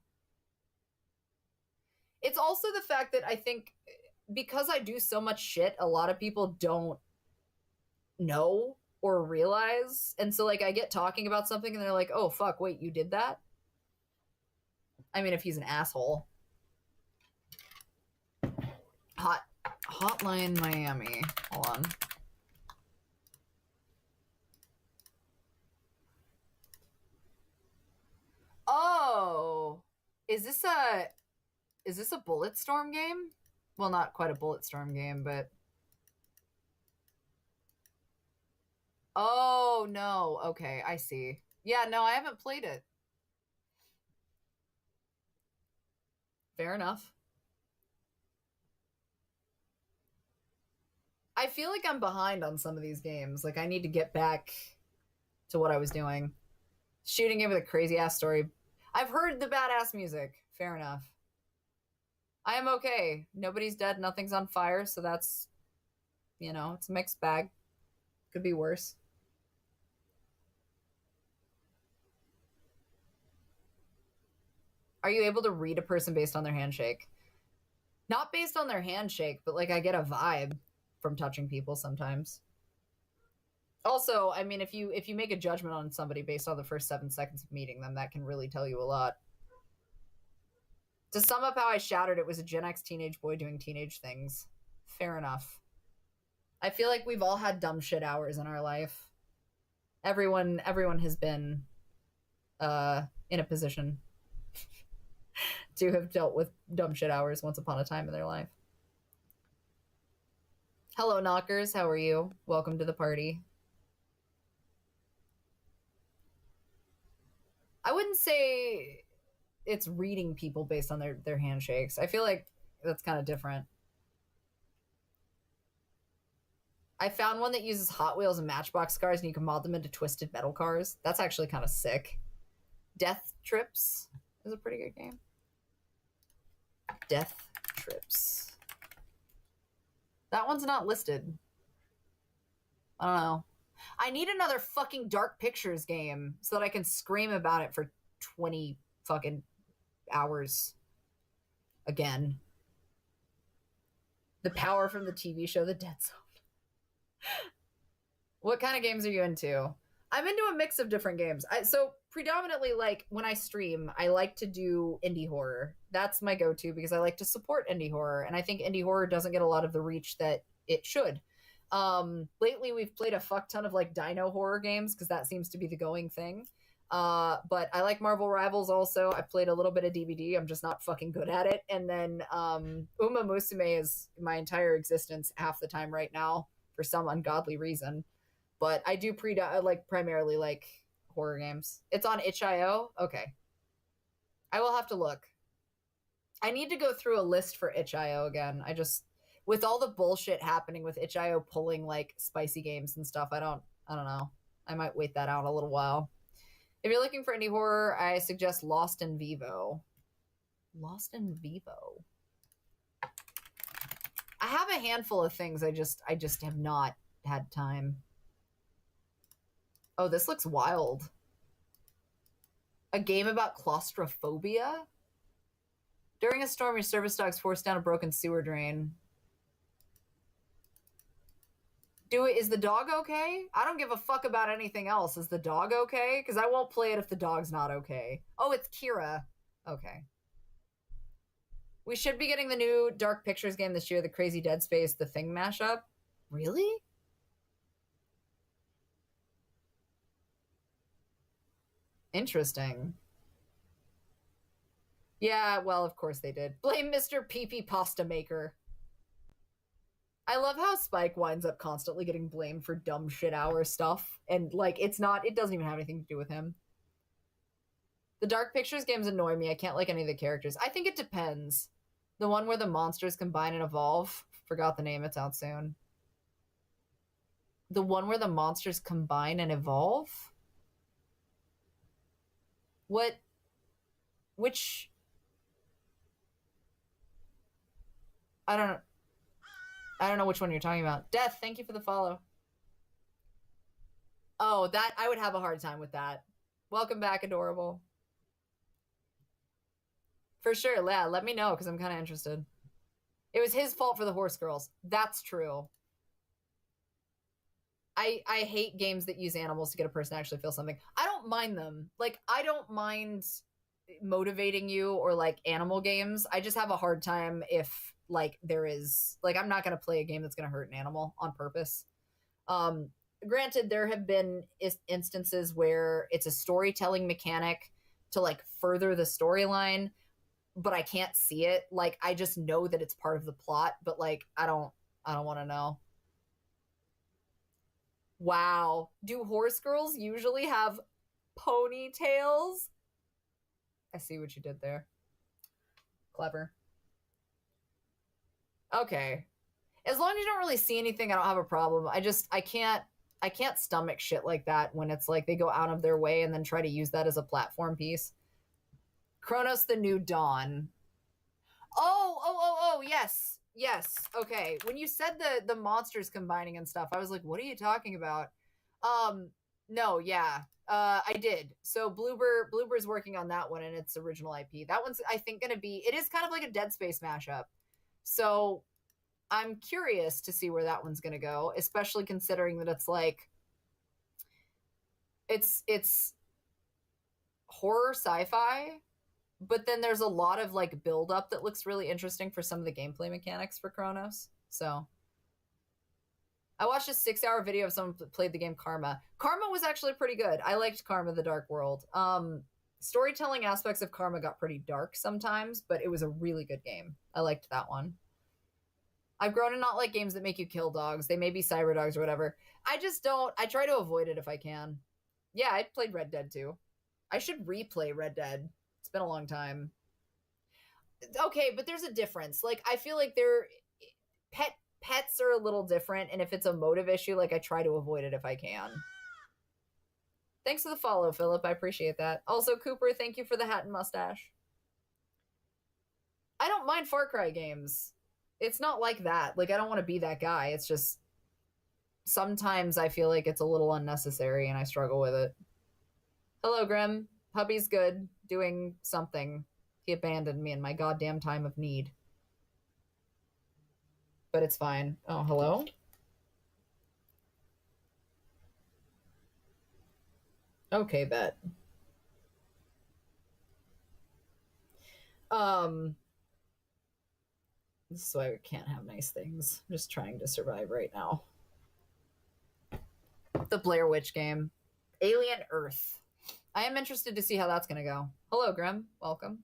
It's also the fact that I think because I do so much shit, a lot of people don't know or realize. And so like I get talking about something and they're like, oh fuck, wait, you did that? I mean, if he's an asshole. Hotline Miami. Hold on. Oh, is this a Bulletstorm game? Well, not quite a Bulletstorm game, but oh no. Okay, I see. Yeah, no, I haven't played it. Fair enough. I feel like I'm behind on some of these games. Like I need to get back to what I was doing. Shooting it with a crazy ass story. I've heard the badass music. Fair enough. I am okay. Nobody's dead. Nothing's on fire. So that's, you know, it's a mixed bag. Could be worse. Are you able to read a person based on their handshake? Not based on their handshake, but like I get a vibe from touching people sometimes. Also, I mean, if you make a judgment on somebody based on the first 7 seconds of meeting them, that can really tell you a lot. To sum up how I shattered, it was a Gen X teenage boy doing teenage things. Fair enough. I feel like we've all had dumb shit hours in our life. Everyone has been in a position to have dealt with dumb shit hours once upon a time in their life. Hello, knockers. How are you? Welcome to the party. I wouldn't say it's reading people based on their handshakes. I feel like that's kind of different. I found one that uses Hot Wheels and Matchbox cars, and you can mod them into Twisted Metal cars. That's actually kind of sick. Death Trips is a pretty good game. Death Trips. That one's not listed. I don't know. I need another fucking Dark Pictures game so that I can scream about it for 20 fucking hours. Again. The power from the TV show The Dead Zone. What kind of games are you into? I'm into a mix of different games. So predominantly, like, when I stream, I like to do indie horror. That's my go-to because I like to support indie horror, and I think indie horror doesn't get a lot of the reach that it should. Lately, we've played a fuck ton of, like, dino horror games because that seems to be the going thing. But I like Marvel Rivals also. I played a little bit of DBD. I'm just not fucking good at it. And then Uma Musume is my entire existence half the time right now for some ungodly reason. But I do primarily like horror games. It's on itch.io? Okay. I will have to look. I need to go through a list for itch.io again. With all the bullshit happening with itch.io pulling like spicy games and stuff, I don't know. I might wait that out a little while. If you're looking for indie horror, I suggest Lost in Vivo. Lost in Vivo. I have a handful of things. I just have not had time. Oh, this looks wild. A game about claustrophobia? During a storm, your service dogs force down a broken sewer drain. Is the dog okay? I don't give a fuck about anything else. Is the dog okay? Because I won't play it if the dog's not okay. Oh, it's Kira. Okay. We should be getting the new Dark Pictures game this year, the Crazy Dead Space, The Thing mashup. Really? Interesting. Yeah, well, of course they did. Blame Mr. Pee-Pee Pasta Maker. I love how Spike winds up constantly getting blamed for dumb shit hour stuff. And, like, it doesn't even have anything to do with him. The Dark Pictures games annoy me. I can't like any of the characters. I think it depends. The one where the monsters combine and evolve. Forgot the name. It's out soon. The one where the monsters combine and evolve? What? Which? I don't know which one you're talking about. Death, thank you for the follow. Oh, that I would have a hard time with that. Welcome back, adorable. For sure, yeah, let me know because I'm kind of interested. It was his fault for the horse girls. That's true. I hate games that use animals to get a person to actually feel something. I don't mind them. Like, I don't mind motivating you or like animal games. I just have a hard time if like there is like I'm not going to play a game that's going to hurt an animal on purpose. Granted, there have been instances where it's a storytelling mechanic to like further the storyline, but I can't see it. Like, I just know that it's part of the plot, but like I don't want to know. Wow. Do horse girls usually have ponytails? I see what you did there. Clever. Okay. As long as you don't really see anything, I don't have a problem. I can't stomach shit like that when it's like they go out of their way and then try to use that as a platform piece. Chronos the New Dawn. Oh, yes. Yes. Okay. When you said the monsters combining and stuff, I was like, what are you talking about? No, yeah. I did. So Bloober's working on that one in its original IP. That one's, I think, gonna be, it is kind of like a Dead Space mashup. So I'm curious to see where that one's gonna go, especially considering that it's like, it's horror sci-fi, but then there's a lot of like build up that looks really interesting for some of the gameplay mechanics for Chronos. So I watched a 6-hour video of someone played the game Karma. Karma was actually pretty good. I liked Karma the Dark World. Storytelling aspects of Karma got pretty dark sometimes, but it was a really good game. I liked that one. I've grown to not like games that make you kill dogs. They may be cyber dogs or whatever. I just don't. I try to avoid it if I can. Yeah, I played Red Dead too. I should replay Red Dead. It's been a long time. Okay, but there's a difference. Like, I feel like pets are a little different, and if it's a motive issue, like, I try to avoid it if I can. Thanks for the follow, Philip. I appreciate that. Also, Cooper, thank you for the hat and mustache. I don't mind Far Cry games. It's not like that. Like, I don't want to be that guy. It's just sometimes I feel like it's a little unnecessary, and I struggle with it. Hello, Grim. Hubby's good, doing something. He abandoned me in my goddamn time of need. But it's fine. Oh, hello? Okay, bet. This is why we can't have nice things. I'm just trying to survive right now. The Blair Witch game. Alien Earth. I am interested to see how that's going to go. Hello, Grim. Welcome.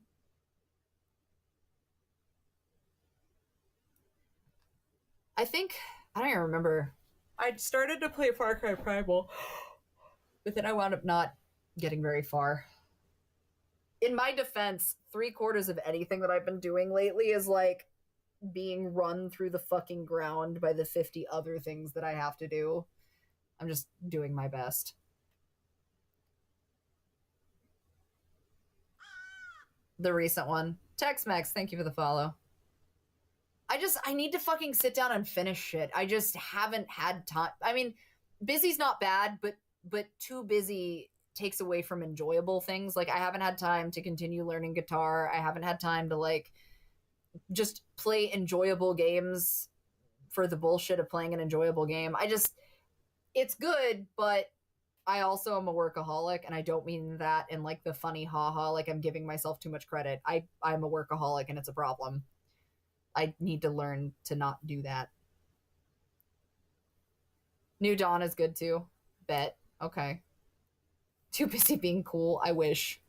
I think, I don't even remember. I started to play Far Cry Primal, but then I wound up not getting very far. In my defense, 3/4 of anything that I've been doing lately is like being run through the fucking ground by the 50 other things that I have to do. I'm just doing my best. The recent one. Tex-Mex, thank you for the follow. I need to fucking sit down and finish shit. I just haven't had time. I mean, busy's not bad, but too busy takes away from enjoyable things. Like, I haven't had time to continue learning guitar. I haven't had time to like just play enjoyable games for the bullshit of playing an enjoyable game. It's good, but I also am a workaholic, and I don't mean that in like the funny haha, like I'm giving myself too much credit. I'm a workaholic, and it's a problem. I need to learn to not do that. New Dawn is good too. Bet. Okay. Too busy being cool. I wish.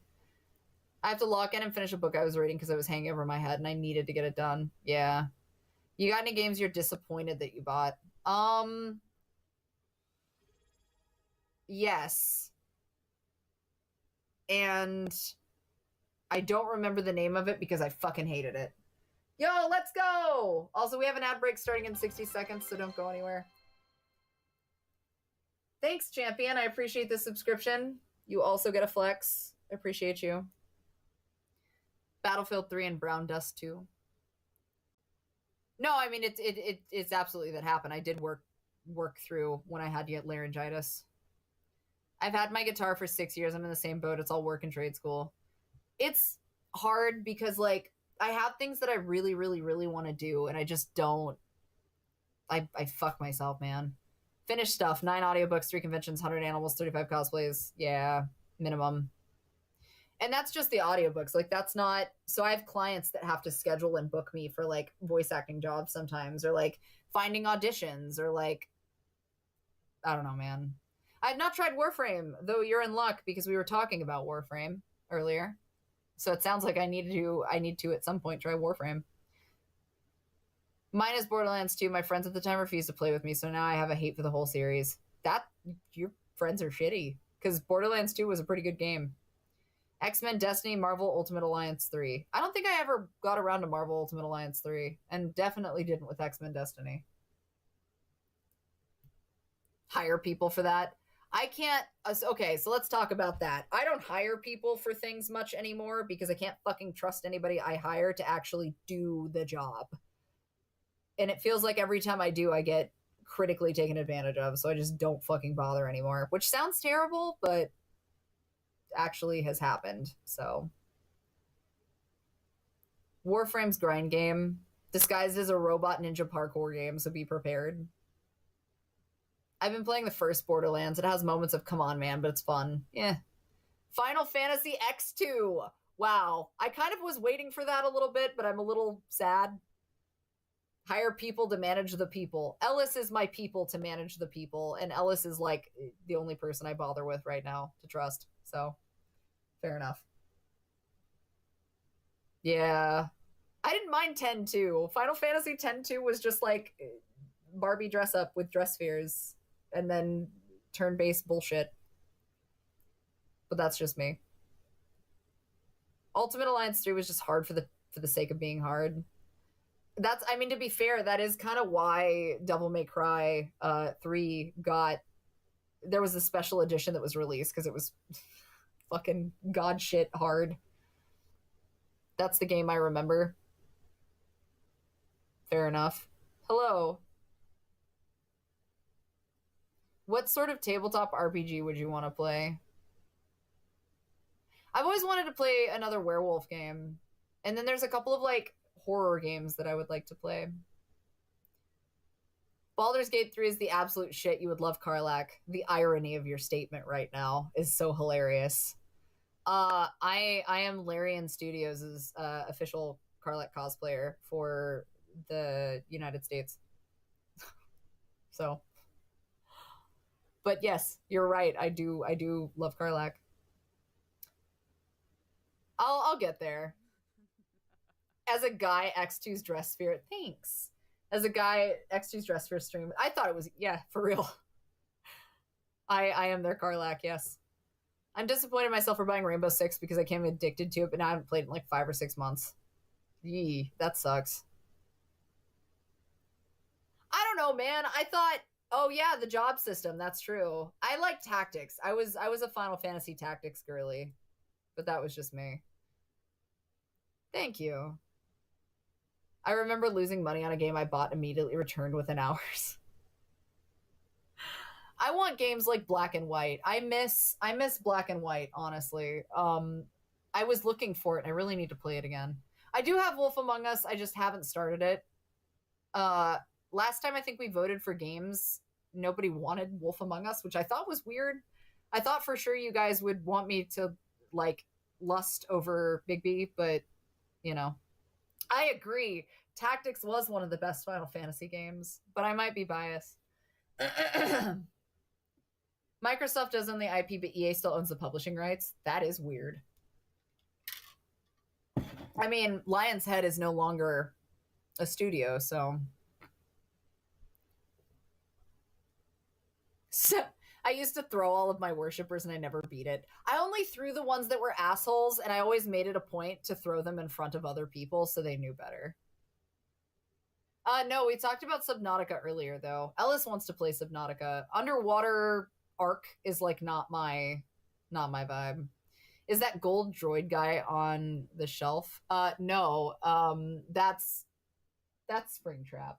I have to lock in and finish a book I was reading because I was hanging over my head and I needed to get it done. Yeah. You got any games you're disappointed that you bought? Yes. And I don't remember the name of it because I fucking hated it. Yo, let's go! Also, we have an ad break starting in 60 seconds, so don't go anywhere. Thanks, champion. I appreciate the subscription. You also get a flex. I appreciate you. Battlefield 3 and Brown Dust 2. No, I mean, it's absolutely that happened. I did work through when I had to get laryngitis. I've had my guitar for 6 years. I'm in the same boat. It's all work and trade school. It's hard because, like, I have things that I really, really, really want to do, and I just don't. I fuck myself, man. Finished stuff. 9 audiobooks, 3 conventions, 100 animals, 35 cosplays. Yeah, minimum. And that's just the audiobooks. Like, that's not... So I have clients that have to schedule and book me for, like, voice acting jobs sometimes, or, like, finding auditions, or, like... I don't know, man. I've not tried Warframe, though you're in luck, because we were talking about Warframe earlier. So it sounds like I need to at some point try Warframe. Mine is Borderlands 2. My friends at the time refused to play with me, so now I have a hate for the whole series. Your friends are shitty, because Borderlands 2 was a pretty good game. X-Men, Destiny, Marvel Ultimate Alliance 3. I don't think I ever got around to Marvel Ultimate Alliance 3, and definitely didn't with X-Men Destiny. Hire people for that. I can't... Okay, so let's talk about that. I don't hire people for things much anymore because I can't fucking trust anybody I hire to actually do the job. And it feels like every time I do, I get critically taken advantage of, so I just don't fucking bother anymore, which sounds terrible, but actually has happened, so. Warframe's grind game, disguised as a robot ninja parkour game, so be prepared. I've been playing the first Borderlands. It has moments of, come on, man, but it's fun. Yeah. Final Fantasy X2. Wow. I kind of was waiting for that a little bit, but I'm a little sad. Hire people to manage the people. Ellis is my people to manage the people, and Ellis is, like, the only person I bother with right now to trust. So, fair enough. Yeah. I didn't mind 10-2. Final Fantasy 10-2 was just, like, Barbie dress up with dress spheres, and then turn-based bullshit. But that's just me. Ultimate Alliance 3 was just hard for the sake of being hard. That's, I mean, to be fair, that is kind of why Devil May Cry 3 got... There was a special edition that was released, because it was fucking god shit hard. That's the game I remember. Fair enough. Hello. What sort of tabletop RPG would you want to play? I've always wanted to play another werewolf game. And then there's a couple of, like, horror games that I would like to play. Baldur's Gate 3 is the absolute shit. You would love Karlach. The irony of your statement right now is so hilarious. I am Larian Studios' official Karlach cosplayer for the United States. So... But yes, you're right. I do love Karlach. I'll get there. As a guy, X2's dress sphere. Thanks. As a guy, X2's dress sphere stream. I thought it was, yeah, for real. I am their Karlach, yes. I'm disappointed in myself for buying Rainbow Six because I became addicted to it, but now I haven't played it in like 5 or 6 months. Yee, that sucks. I don't know, man. I thought... Oh yeah, the job system, that's true. I like tactics. I was a Final Fantasy Tactics girly, but that was just me. Thank you. I remember losing money on a game I bought immediately returned within hours. I want games like Black and White. I miss Black and White, honestly. I was looking for it. I really need to play it again. I do have Wolf Among Us. I just haven't started it. Last time I think we voted for games, nobody wanted Wolf Among Us, which I thought was weird. I thought for sure you guys would want me to, like, lust over Bigby, but, you know. I agree. Tactics was one of the best Final Fantasy games, but I might be biased. Microsoft does own the IP, but EA still owns the publishing rights. That is weird. I mean, Lion's Head is no longer a studio, so... So I used to throw all of my worshippers and I never beat it. I only threw the ones that were assholes, and I always made it a point to throw them in front of other people so they knew better. No, we talked about Subnautica earlier, though. Ellis wants to play Subnautica. Underwater arc is like not my vibe. Is that gold droid guy on the shelf? No. That's Springtrap.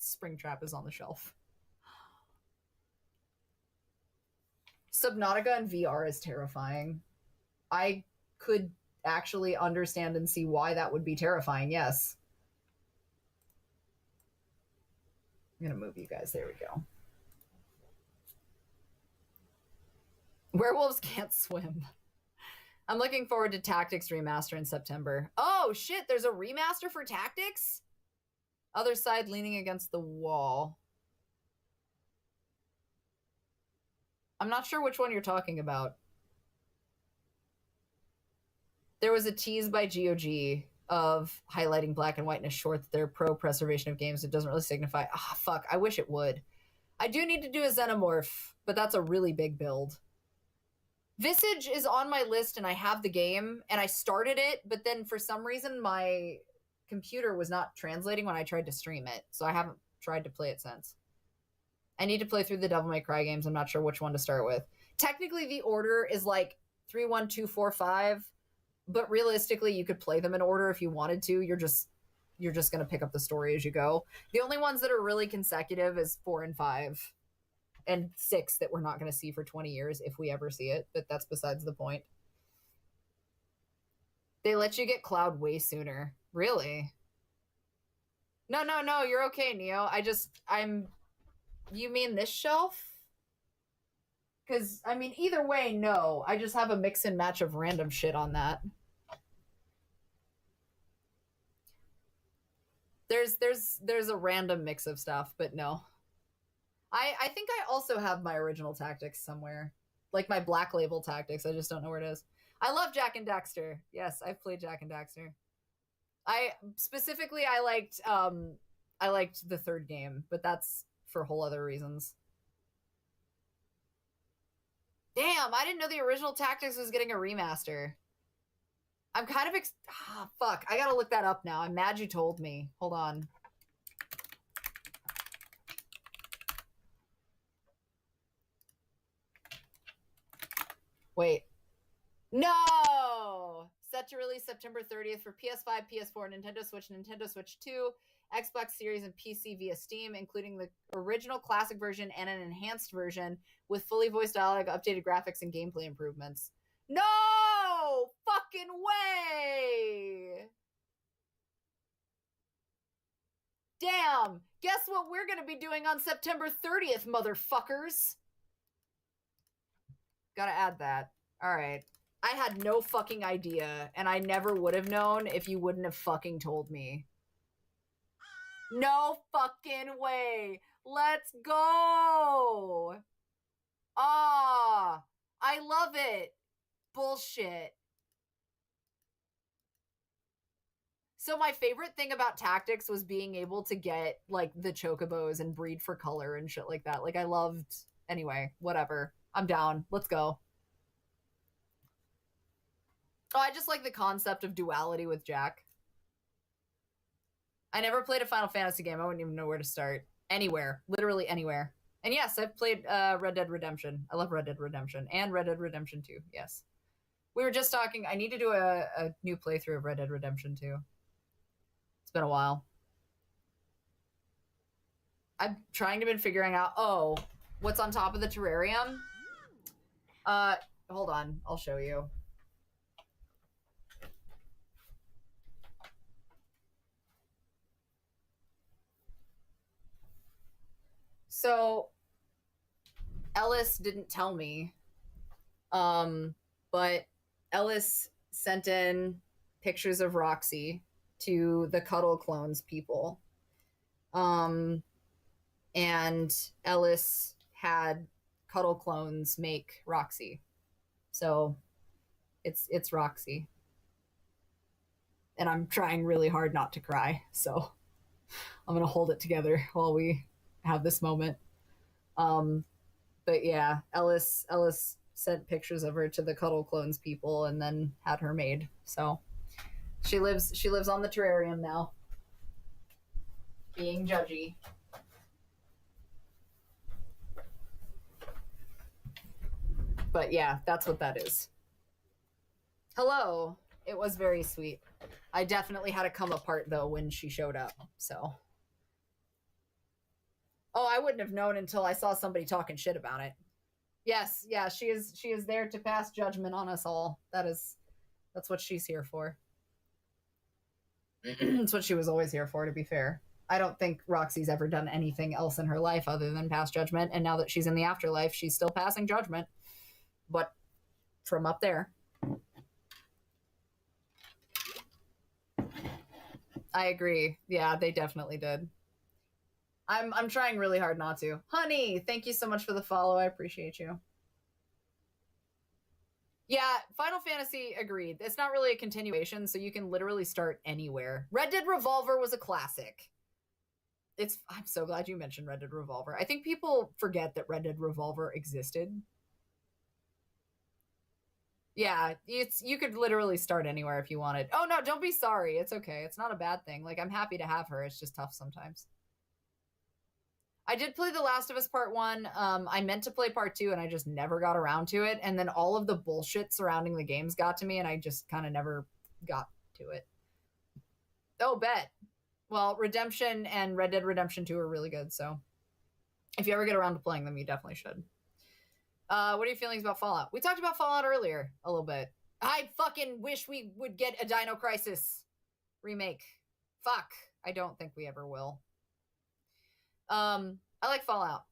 Springtrap is on the shelf. Subnautica in VR is terrifying. I could actually understand and see why that would be terrifying, yes. I'm gonna move you guys. There we go. Werewolves can't swim. I'm looking forward to Tactics Remaster in September. Oh, shit, there's a remaster for Tactics? Other side leaning against the wall. I'm not sure which one you're talking about. There was a tease by GOG of highlighting black and white in a short that they're pro preservation of games. It doesn't really signify. Ah, fuck, I wish it would. I do need to do a Xenomorph, but that's a really big build. Visage is on my list and I have the game and I started it, but then for some reason my computer was not translating when I tried to stream it, so I haven't tried to play it since. I need to play through the Devil May Cry games. I'm not sure which one to start with. Technically, the order is like 3, 1, 2, 4, 5, but realistically, you could play them in order if you wanted to. You're just going to pick up the story as you go. The only ones that are really consecutive is 4 and 5. And 6 that we're not going to see for 20 years if we ever see it, but that's besides the point. They let you get Cloud way sooner. Really? No, you're okay, Neo. You mean this shelf? Because, I mean, either way, no. I just have a mix and match of random shit on that. There's a random mix of stuff, but no. I think I also have my original Tactics somewhere. Like my Black Label Tactics. I just don't know where it is. I love Jak and Daxter. Yes, I've played Jak and Daxter. I liked the third game, but that's for whole other reasons. Damn, I didn't know the original Tactics was getting a remaster. I'm kind of fuck, I gotta look that up now. I'm mad you told me. Hold on. Wait. No! Set to release September 30th for PS5, PS4, Nintendo Switch 2, Xbox Series, and PC via Steam, including the original classic version and an enhanced version with fully voiced dialogue, updated graphics, and gameplay improvements. No fucking way! Damn! Guess what we're gonna be doing on September 30th, motherfuckers? Gotta add that. Alright. I had no fucking idea, and I never would have known if you wouldn't have fucking told me. No fucking way! Let's go! Ah! I love it! Bullshit. So my favorite thing about Tactics was being able to get, like, the chocobos and breed for color and shit like that. Like, I loved... Anyway, whatever. I'm down. Let's go. Oh, I just like the concept of duality with Jak. I never played a Final Fantasy game. I wouldn't even know where to start. Anywhere. Literally anywhere. And yes, I've played Red Dead Redemption. I love Red Dead Redemption. And Red Dead Redemption 2. Yes. We were just talking. I need to do a new playthrough of Red Dead Redemption 2. It's been a while. I'm trying to been figuring out, oh, what's on top of the terrarium? Hold on. I'll show you. So, Ellis didn't tell me, but Ellis sent in pictures of Roxy to the Cuddle Clones people. And Ellis had Cuddle Clones make Roxy. So, it's Roxy. And I'm trying really hard not to cry, so I'm gonna hold it together while we have this moment. But yeah, Ellis sent pictures of her to the Cuddle Clones people and then had her made. So she lives on the terrarium now, being judgy. But yeah, that's what that is. Hello. It was very sweet. I definitely had to come apart though when she showed up, so. Oh, I wouldn't have known until I saw somebody talking shit about it. Yes, yeah, she is there to pass judgment on us all. That's what she's here for. That's what she was always here for, to be fair. I don't think Roxy's ever done anything else in her life other than pass judgment, and now that she's in the afterlife, she's still passing judgment. But from up there. I agree. Yeah, they definitely did. I'm trying really hard not to. Honey, thank you so much for the follow. I appreciate you. Yeah, Final Fantasy, agreed. It's not really a continuation, so you can literally start anywhere. Red Dead Revolver was a classic. I'm so glad you mentioned Red Dead Revolver. I think people forget that Red Dead Revolver existed. Yeah, you could literally start anywhere if you wanted. Oh no, don't be sorry. It's okay. It's not a bad thing. Like, I'm happy to have her. It's just tough sometimes. I did play The Last of Us Part 1. I meant to play Part 2, and I just never got around to it. And then all of the bullshit surrounding the games got to me, and I just kind of never got to it. Oh, bet. Well, Redemption and Red Dead Redemption 2 are really good, so if you ever get around to playing them, you definitely should. What are your feelings about Fallout? We talked about Fallout earlier a little bit. I fucking wish we would get a Dino Crisis remake. Fuck. I don't think we ever will. I like Fallout.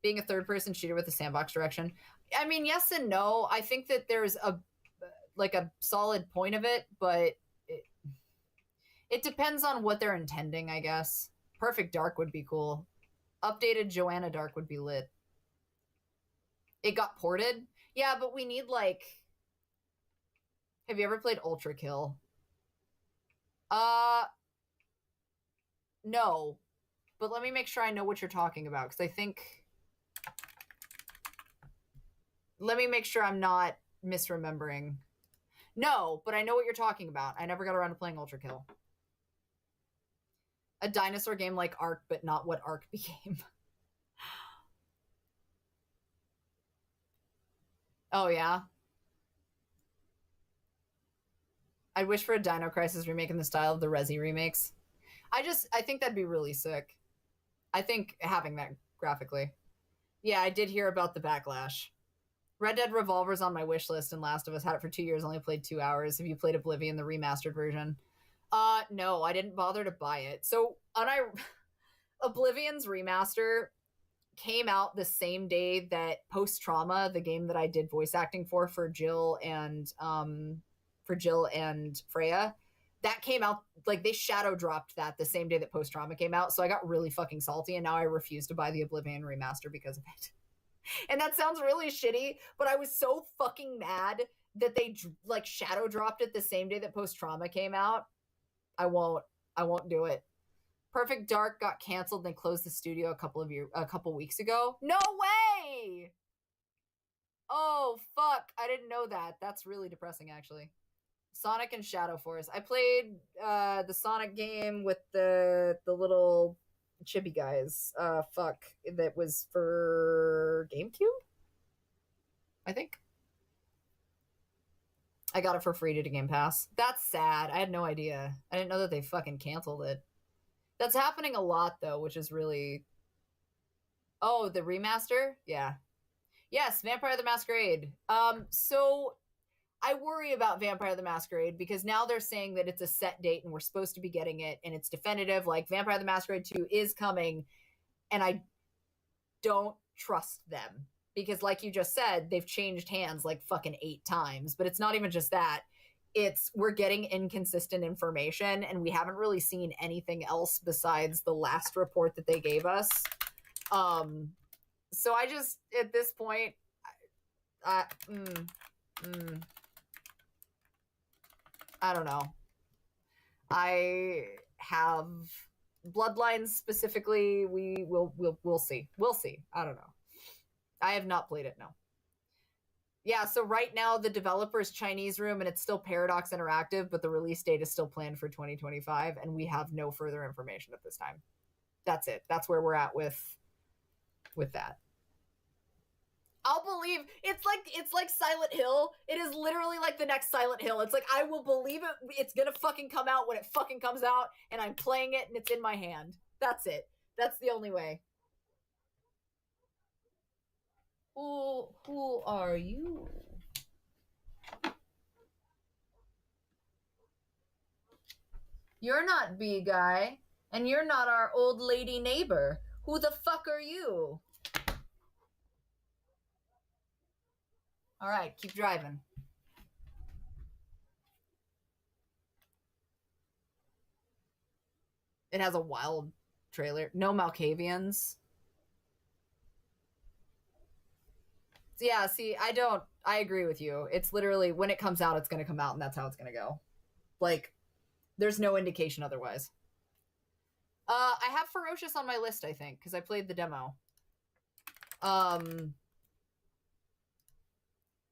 Being a third-person shooter with a sandbox direction. I mean, yes and no. I think that there's a solid point of it, but it depends on what they're intending, I guess. Perfect Dark would be cool. Updated Joanna Dark would be lit. It got ported? Yeah, but we need, like... Have you ever played Ultra Kill? No. But let me make sure I know what you're talking about, because I think... Let me make sure I'm not misremembering. No, but I know what you're talking about. I never got around to playing Ultra Kill. A dinosaur game like Ark, but not what Ark became. Oh, yeah? I wish for a Dino Crisis remake in the style of the Resi remakes. I think that'd be really sick. I think having that graphically. Yeah, I did hear about the backlash. Red Dead Revolver's on my wish list, and Last of Us had it for 2 years, only played 2 hours. Have you played Oblivion, the remastered version? No, I didn't bother to buy it. So, Oblivion's remaster came out the same day that Post Trauma, the game that I did voice acting for Jill and Freya, that came out, like, they shadow dropped that the same day that Post Trauma came out. So I got really fucking salty, and now I refuse to buy the Oblivion remaster because of it. And that sounds really shitty, but I was so fucking mad that they like shadow dropped it the same day that Post Trauma came out. I won't do it. Perfect Dark got canceled and they closed the studio a couple weeks ago. No way! Oh fuck, I didn't know that. That's really depressing, actually. Sonic and Shadow Force. I played the Sonic game with the little chibi guys. That was for GameCube, I think. I got it for free due to Game Pass. That's sad. I had no idea. I didn't know that they fucking canceled it. That's happening a lot, though, which is really... Oh, the remaster? Yeah. Yes, Vampire the Masquerade. So I worry about Vampire the Masquerade because now they're saying that it's a set date and we're supposed to be getting it and it's definitive. Like, Vampire the Masquerade 2 is coming, and I don't trust them. Because like you just said, they've changed hands like fucking 8 times. But it's not even just that. We're getting inconsistent information, and we haven't really seen anything else besides the last report that they gave us. So I just, at this point, I don't know. I have Bloodlines specifically. We'll see. We'll see. I don't know. I have not played it, no. Yeah, so right now the developer is Chinese Room and it's still Paradox Interactive, but the release date is still planned for 2025 and we have no further information at this time. That's it. That's where we're at with with that. I'll believe it's like Silent Hill. It is literally like the next Silent Hill. It's like I will believe it. It's gonna fucking come out when it fucking comes out, and I'm playing it and it's in my hand. That's it. That's the only way. Who are you? You're not B guy, and you're not our old lady neighbor. Who the fuck are you? All right, keep driving. It has a wild trailer. No Malkavians. Yeah, see, I agree with you. It's literally, when it comes out, it's going to come out, and that's how it's going to go. Like, there's no indication otherwise. I have Ferocious on my list, I think, because I played the demo.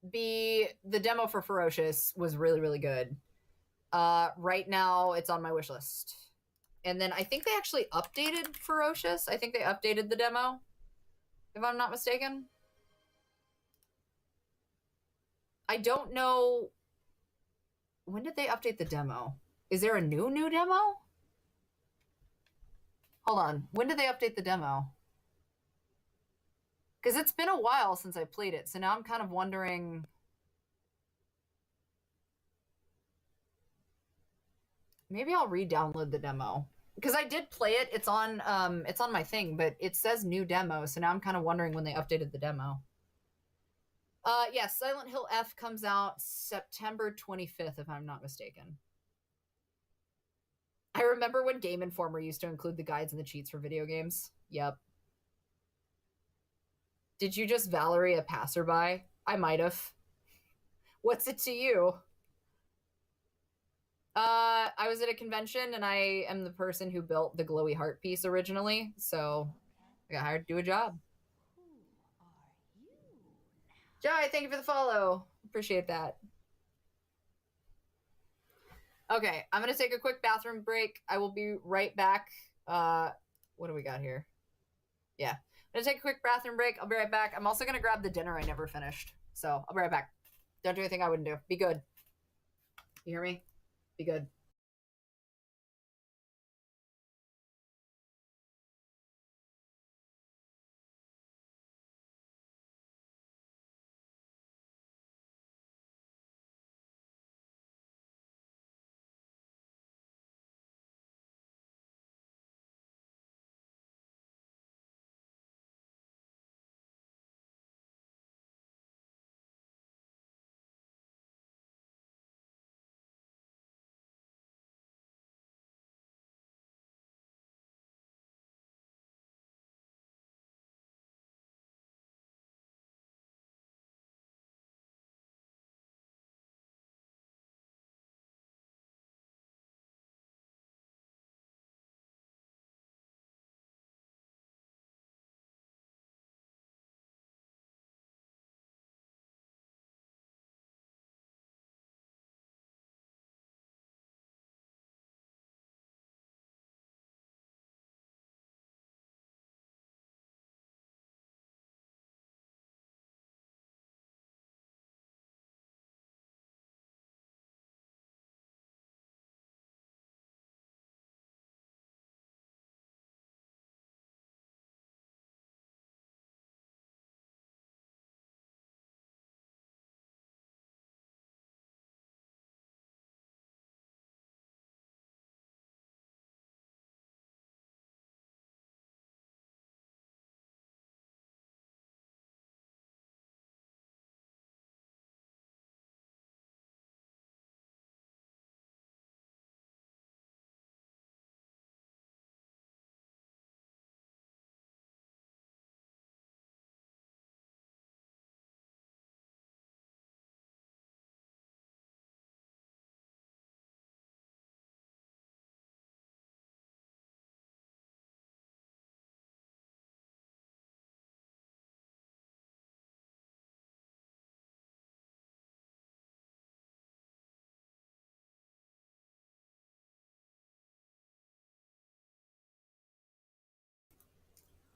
The demo for Ferocious was really, really good. Right now, it's on my wish list. And then I think they actually updated Ferocious. I think they updated the demo, if I'm not mistaken. I don't know. When did they update the demo? Is there a new demo? Hold on. When did they update the demo? Because it's been a while since I played it, so now I'm kind of wondering. Maybe I'll re-download the demo. Because I did play it. It's on my thing, but it says new demo, so now I'm kind of wondering when they updated the demo. Yes, Silent Hill F comes out September 25th, if I'm not mistaken. I remember when Game Informer used to include the guides and the cheats for video games. Yep. Did you just Valerie a passerby? I might have. What's it to you? I was at a convention, and I am the person who built the glowy heart piece originally, so I got hired to do a job. Jai, thank you for the follow. Appreciate that. Okay, I'm gonna take a quick bathroom break. I will be right back. What do we got here? Yeah, I'm gonna take a quick bathroom break. I'll be right back. I'm also gonna grab the dinner I never finished, so I'll be right back. Don't do anything I wouldn't do. Be good. You hear me? Be good.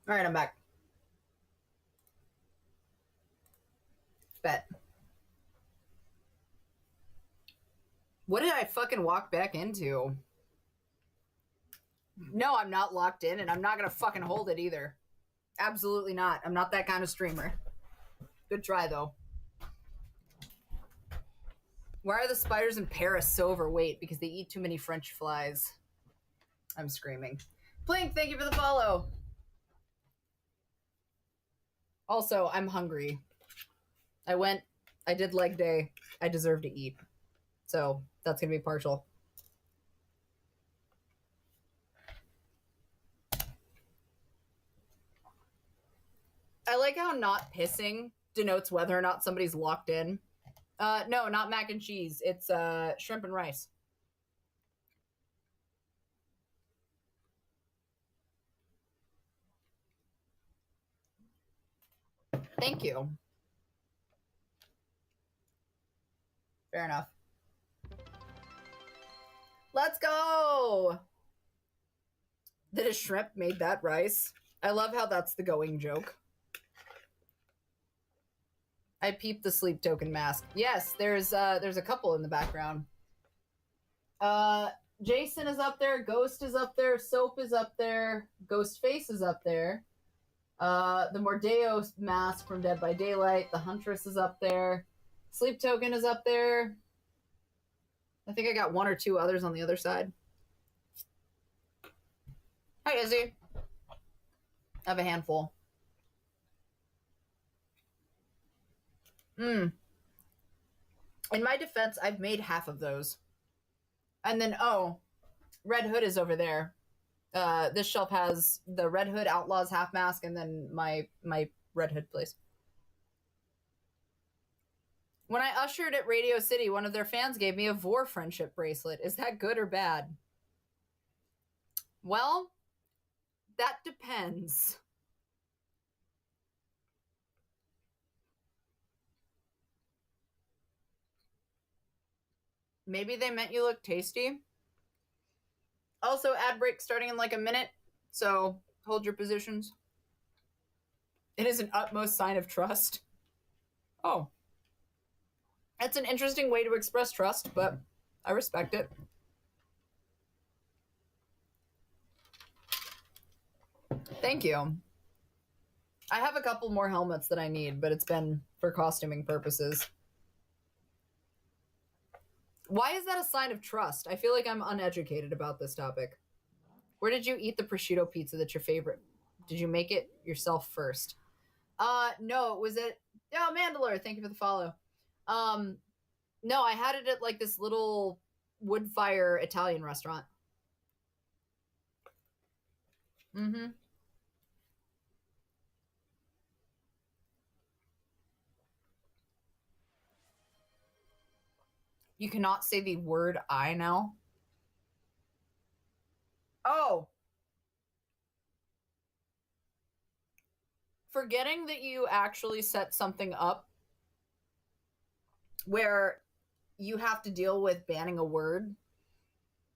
All right, I'm back. Bet. What did I fucking walk back into? No, I'm not locked in, and I'm not gonna fucking hold it either. Absolutely not. I'm not that kind of streamer. Good try, though. Why are the spiders in Paris so overweight? Because they eat too many French flies. I'm screaming. Plink, thank you for the follow. Also, I'm hungry. I did leg day. I deserve to eat. So, that's gonna be partial. I like how not pissing denotes whether or not somebody's locked in. No, not mac and cheese. It's shrimp and rice. Thank you. Fair enough. Let's go! That a shrimp made that rice. I love how that's the going joke. I peeped the sleep token mask. Yes, there's a couple in the background. Jason is up there, Ghost is up there, Soap is up there, Ghostface is up there. The Mordeo mask from Dead by Daylight, the Huntress is up there. Sleep token is up there. I think I got one or two others on the other side. Hi, Izzy. I have a handful. In my defense, I've made half of those. And then, Red Hood is over there. This shelf has the Red Hood Outlaws half mask and then my Red Hood place. When I ushered at Radio City, one of their fans gave me a Vor friendship bracelet. Is that good or bad? Well, that depends. Maybe they meant you look tasty. Also, ad break starting in like a minute, so hold your positions. It is an utmost sign of trust. Oh. That's an interesting way to express trust, but I respect it. Thank you. I have a couple more helmets that I need, but it's been for costuming purposes. Why is that a sign of trust? I feel like I'm uneducated about this topic. Where did you eat the prosciutto pizza that's your favorite? Did you make it yourself first? No, was it... Oh, Mandalore, thank you for the follow. No, I had it at like this little wood fire Italian restaurant. Mm-hmm. You cannot say the word I now. Oh. Forgetting that you actually set something up where you have to deal with banning a word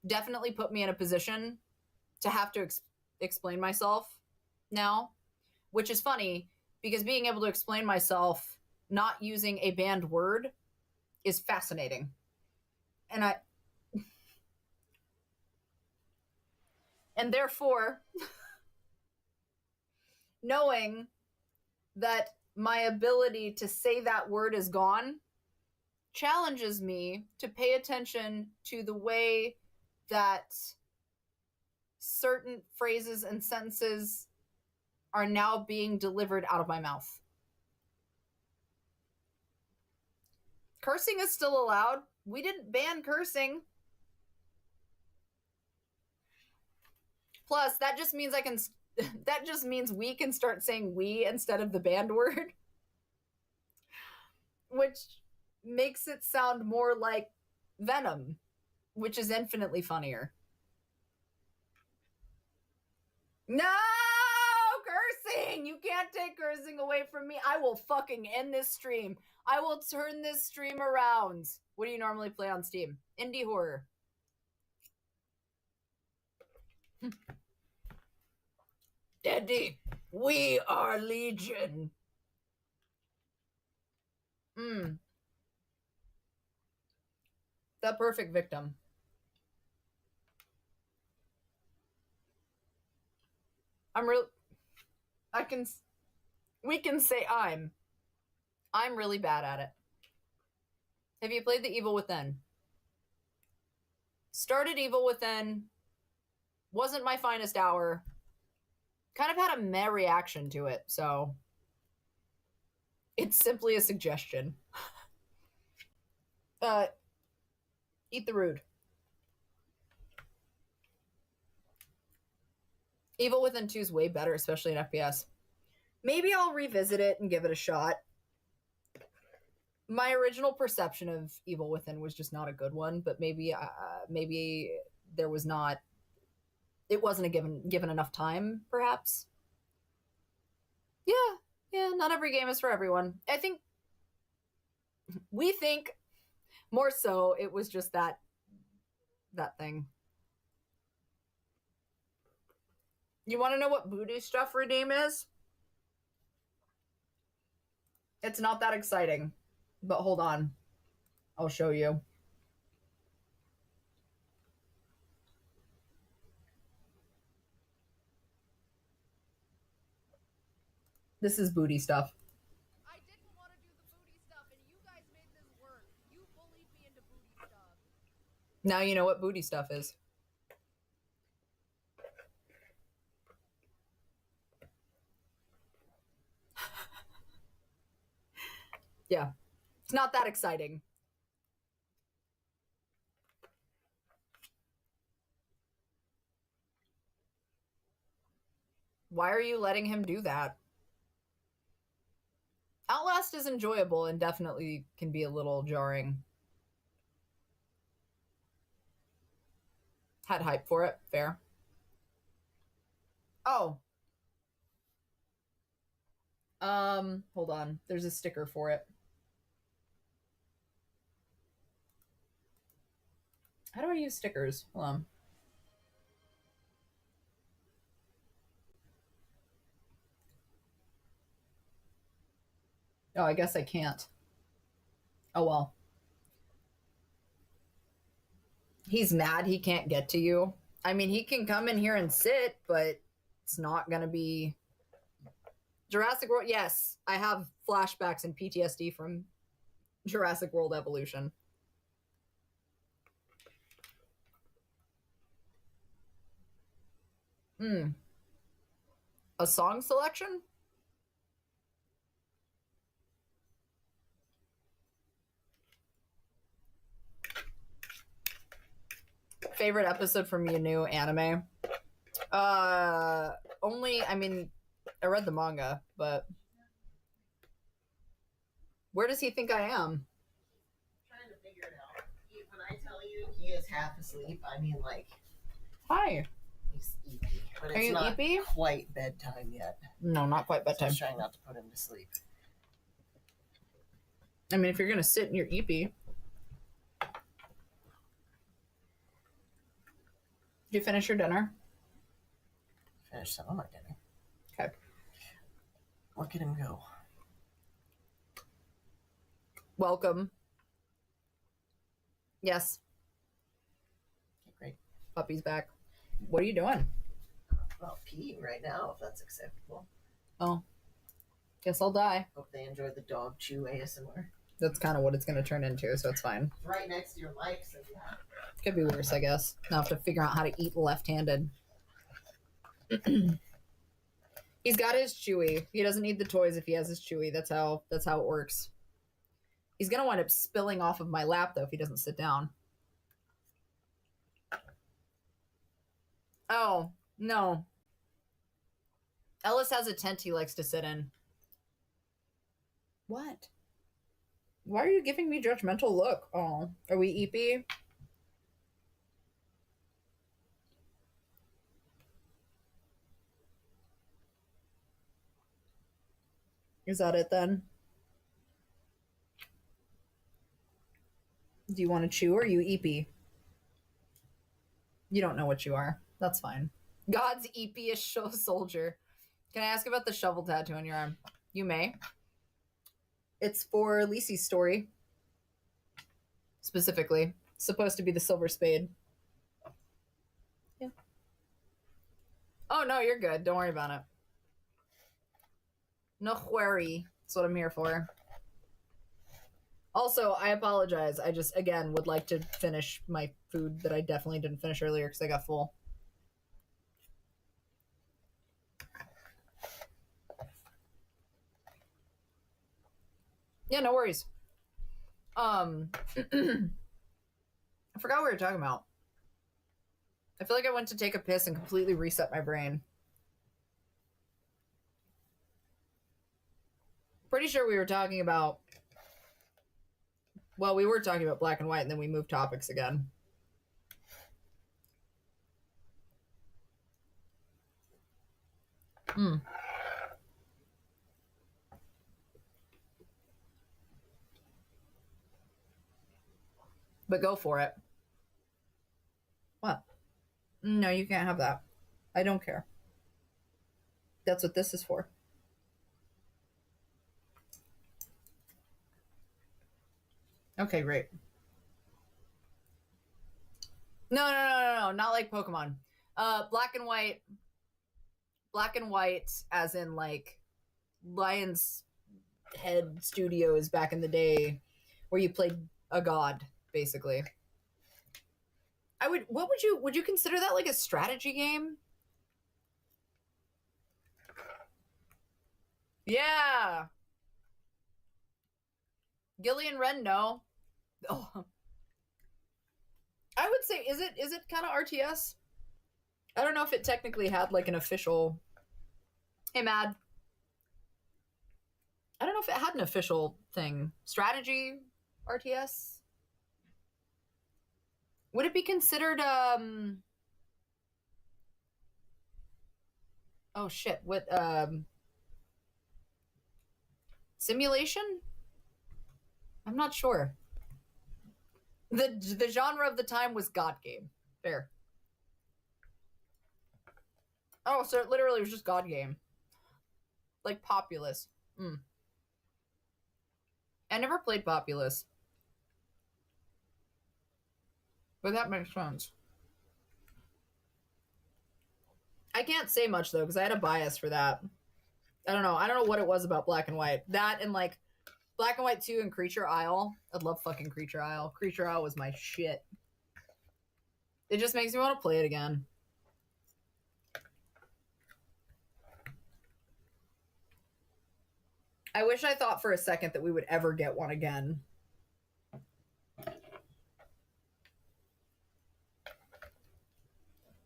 definitely put me in a position to have to explain myself now, which is funny because being able to explain myself not using a banned word is fascinating. And therefore, knowing that my ability to say that word is gone challenges me to pay attention to the way that certain phrases and sentences are now being delivered out of my mouth. Cursing is still allowed. We didn't ban cursing. Plus, that just means we can start saying we instead of the banned word, which makes it sound more like Venom, which is infinitely funnier. No, cursing! You can't take cursing away from me. I will fucking end this stream. I will turn this stream around. What do you normally play on Steam? Indie horror. Daddy, we are Legion. The perfect victim. We can say I'm really bad at it. Have you played The Evil Within? Started Evil Within. Wasn't my finest hour. Kind of had a meh reaction to it, so it's simply a suggestion. Eat the rude. Evil Within 2 is way better, especially in FPS. Maybe I'll revisit it and give it a shot. My original perception of Evil Within was just not a good one, but maybe there was not. It wasn't given enough time, perhaps. Yeah. Not every game is for everyone. I think we think more so it was just that thing. You want to know what booty stuff redeem is? It's not that exciting, but hold on. I'll show you. This is booty stuff. I didn't want to do the booty stuff, and you guys made this work. You bullied me into booty stuff. Now you know what booty stuff is. Yeah. It's not that exciting. Why are you letting him do that? Outlast is enjoyable and definitely can be a little jarring. Had hype for it. Fair. Oh. Hold on. There's a sticker for it. How do I use stickers? Hold on. Oh, I guess I can't. Oh, well. He's mad he can't get to you. I mean, he can come in here and sit, but it's not going to be... Jurassic World, yes. I have flashbacks and PTSD from Jurassic World Evolution. A song selection? Favorite episode from your new anime? Only, I mean, I read the manga, but where does he think I am? I'm trying to figure it out. When I tell you he is half asleep, I mean like... Hi. He's eepy. But Are you not eepy? quite bedtime yet. No, not quite So bedtime. I'm trying not to put him to sleep. I mean, if you're gonna sit in your eepy. Did you finish your dinner? Finish some of my dinner. Okay. Look at him go. Welcome. Yes. Okay, great. Puppy's back. What are you doing? Well, peeing right now, if that's acceptable. Oh. Guess I'll die. Hope they enjoy the dog chew ASMR. That's kind of what it's going to turn into, so it's fine. It's right next to your mic, so yeah. Could be worse, I guess. I'll have to figure out how to eat left-handed. He's got his Chewy. He doesn't need the toys if he has his Chewy. That's how it works. He's going to wind up spilling off of my lap, though, if he doesn't sit down. Oh, no. Ellis has a tent he likes to sit in. What? Why are you giving me judgmental look? Oh, are we eepy? Is that it then? Do you want to chew or are you eepy? You don't know what you are. That's fine. God's eepy-ish soldier. Can I ask about the shovel tattoo on your arm? You may. It's for Lisi's story. Specifically. It's supposed to be the silver spade. Yeah. Oh, no, you're good. Don't worry about it. No worry. That's what I'm here for. Also, I apologize. I just, again, would like to finish my food that I definitely didn't finish earlier because I got full. Yeah, no worries. I forgot what we were talking about. I feel like I went to take a piss and completely reset my brain. Pretty sure we were talking about... Well, we were talking about black and white, and then we moved topics again. But go for it. What? No, you can't have that. I don't care. That's what this is for. Okay, great. No, not like Pokemon. Black and white. Black and white, as in like Lion's Head Studios back in the day, where you played a god, basically. Would you consider that like a strategy game? Yeah. Gillian Wren, no. Oh. I would say, is it kind of RTS? I don't know if it technically had like an official... Hey, Mad. I don't know if it had an official thing. Strategy RTS? Would it be considered, oh shit, what, simulation? I'm not sure. The genre of the time was God game. Fair. Oh, so it literally was just God game. Like Populous. I never played Populous. But that makes sense. I can't say much though, because I had a bias for that. I don't know what it was about Black and White. That and like Black and White 2 and Creature Isle. I love fucking Creature Isle. Creature Isle was my shit. It just makes me want to play it again. I wish I thought for a second that we would ever get one again.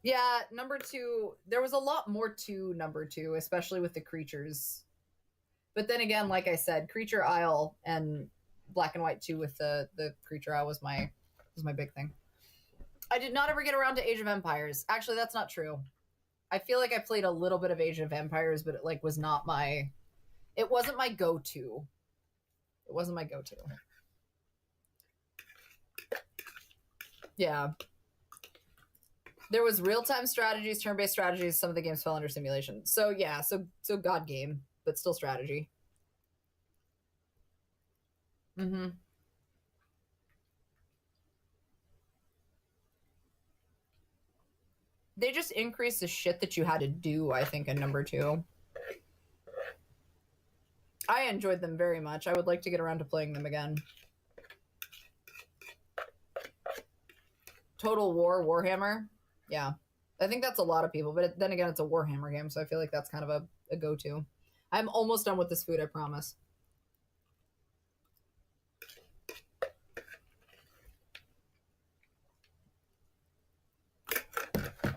Yeah, number 2, there was a lot more to number 2, especially with the creatures. But then again, like I said, Creature Isle and Black and White 2 with the Creature Isle was my big thing. I did not ever get around to Age of Empires. Actually, that's not true. I feel like I played a little bit of Age of Empires, but it like was not my... It wasn't my go-to. It wasn't my go-to. Yeah. There was real-time strategies, turn-based strategies. Some of the games fell under simulation. So yeah, so God game, but still strategy. Mm-hmm. They just increased the shit that you had to do, I think, in number 2. I enjoyed them very much. I would like to get around to playing them again. Total War, Warhammer. Yeah. I think that's a lot of people, but then again, it's a Warhammer game, so I feel like that's kind of a go-to. I'm almost done with this food, I promise.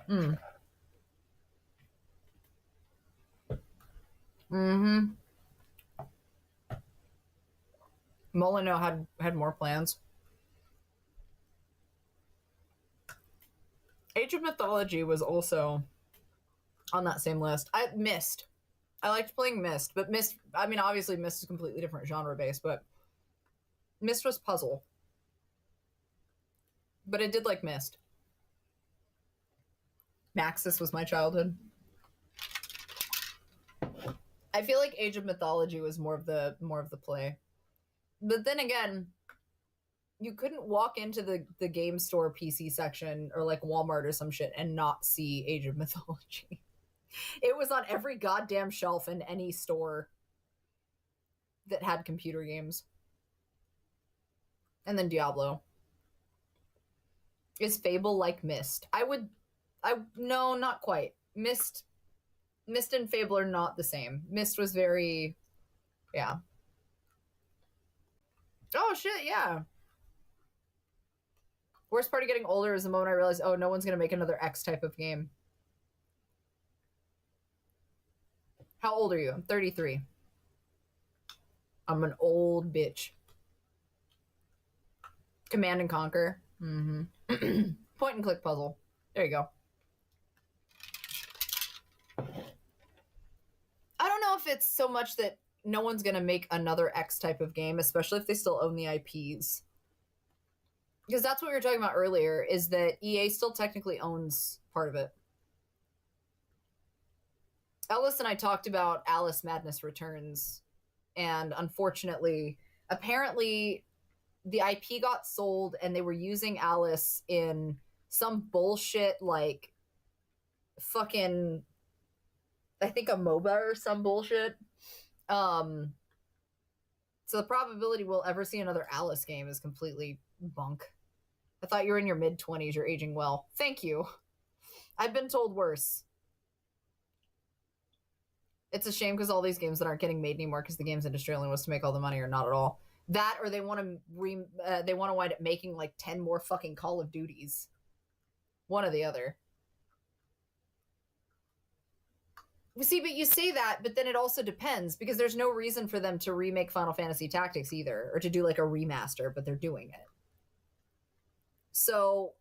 Mm-hmm. Molyneux had more plans. Age of Mythology was also on that same list. Myst. I liked playing Myst, but Myst, I mean, obviously Myst is completely different genre base, but Myst was puzzle. But I did like Myst. Maxis was my childhood. I feel like Age of Mythology was more of the play. But then again, you couldn't walk into the game store PC section or like Walmart or some shit and not see Age of Mythology. It was on every goddamn shelf in any store that had computer games. And then Diablo. Is Fable like Myst? No, not quite. Myst and Fable are not the same. Myst was very, yeah. Oh shit, yeah. Worst part of getting older is the moment I realized, oh, no one's gonna make another X type of game. How old are you? I'm 33. I'm an old bitch. Command and Conquer. Mm-hmm. Point and click puzzle. There you go. I don't know if it's so much that no one's gonna make another X type of game, especially if they still own the IPs. Because that's what we were talking about earlier, is that EA still technically owns part of it. Ellis and I talked about Alice Madness Returns, and unfortunately, apparently, the IP got sold and they were using Alice in some bullshit, like, fucking, I think a MOBA or some bullshit. So the probability we'll ever see another Alice game is completely bunk. I thought you were in your mid-20s. You're aging well. Thank you. I've been told worse. It's a shame because all these games that aren't getting made anymore because the games industry only wants to make all the money, or not at all. That, or they want to wind up making like 10 more fucking Call of Duties. One or the other. See, but you say that, but then it also depends, because there's no reason for them to remake Final Fantasy Tactics either, or to do like a remaster, but they're doing it. So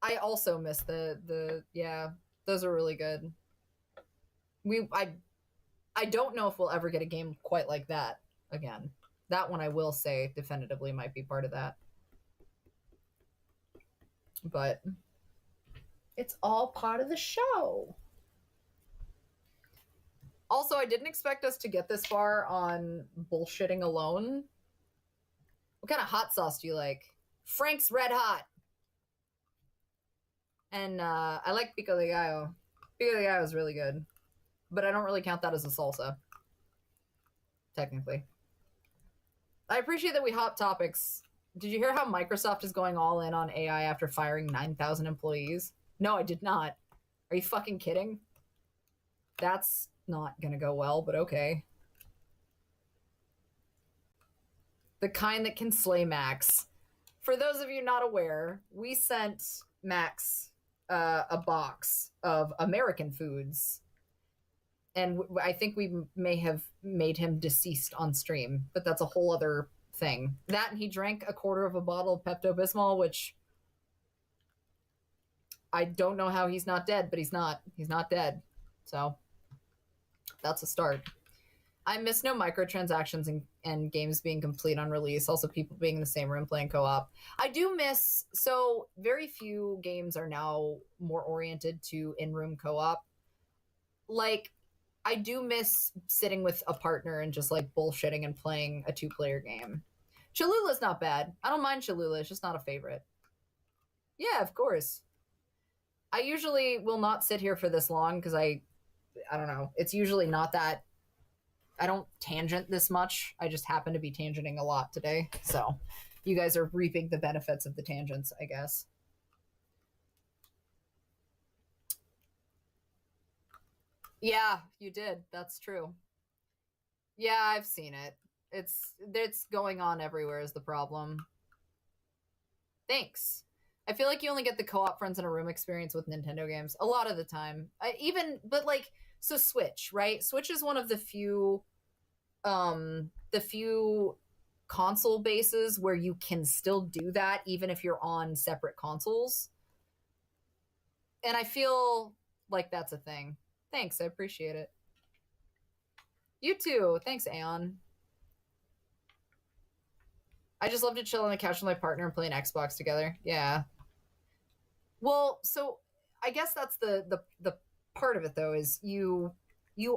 I also miss yeah, those are really good. I don't know if we'll ever get a game quite like that again. That one I will say definitively might be part of that. But it's all part of the show. Also, I didn't expect us to get this far on bullshitting alone. What kind of hot sauce do you like? Frank's Red Hot. And I like Pico de Gallo. Pico de Gallo is really good. But I don't really count that as a salsa. Technically. I appreciate that we hop topics. Did you hear how Microsoft is going all in on AI after firing 9,000 employees? No, I did not. Are you fucking kidding? That's not gonna go well, but okay. The kind that can slay Max. For those of you not aware, we sent Max a box of American foods. And I think we may have made him deceased on stream, but that's a whole other thing. That, and he drank a quarter of a bottle of Pepto-Bismol, which I don't know how he's not dead, but he's not. He's not dead. So that's a start. I miss no microtransactions and games being complete on release. Also, people being in the same room playing co-op. I do miss, so very few games are now more oriented to in-room co-op. Like, I do miss sitting with a partner and just like bullshitting and playing a 2-player game. Cholula's not bad. I don't mind Cholula. It's just not a favorite. Yeah, of course. I usually will not sit here for this long because I don't know. It's usually not that. I don't tangent this much. I just happen to be tangenting a lot today. So you guys are reaping the benefits of the tangents, I guess. Yeah, you did. That's true. Yeah, I've seen it. It's going on everywhere is the problem. Thanks. I feel like you only get the co-op friends in a room experience with Nintendo games a lot of the time. But like, so Switch, right? Switch is one of the few console bases where you can still do that even if you're on separate consoles. And I feel like that's a thing. Thanks, I appreciate it. You too. Thanks, Aeon. I just love to chill on the couch with my partner and play an Xbox together. Yeah. Well, so I guess that's the part of it though, is you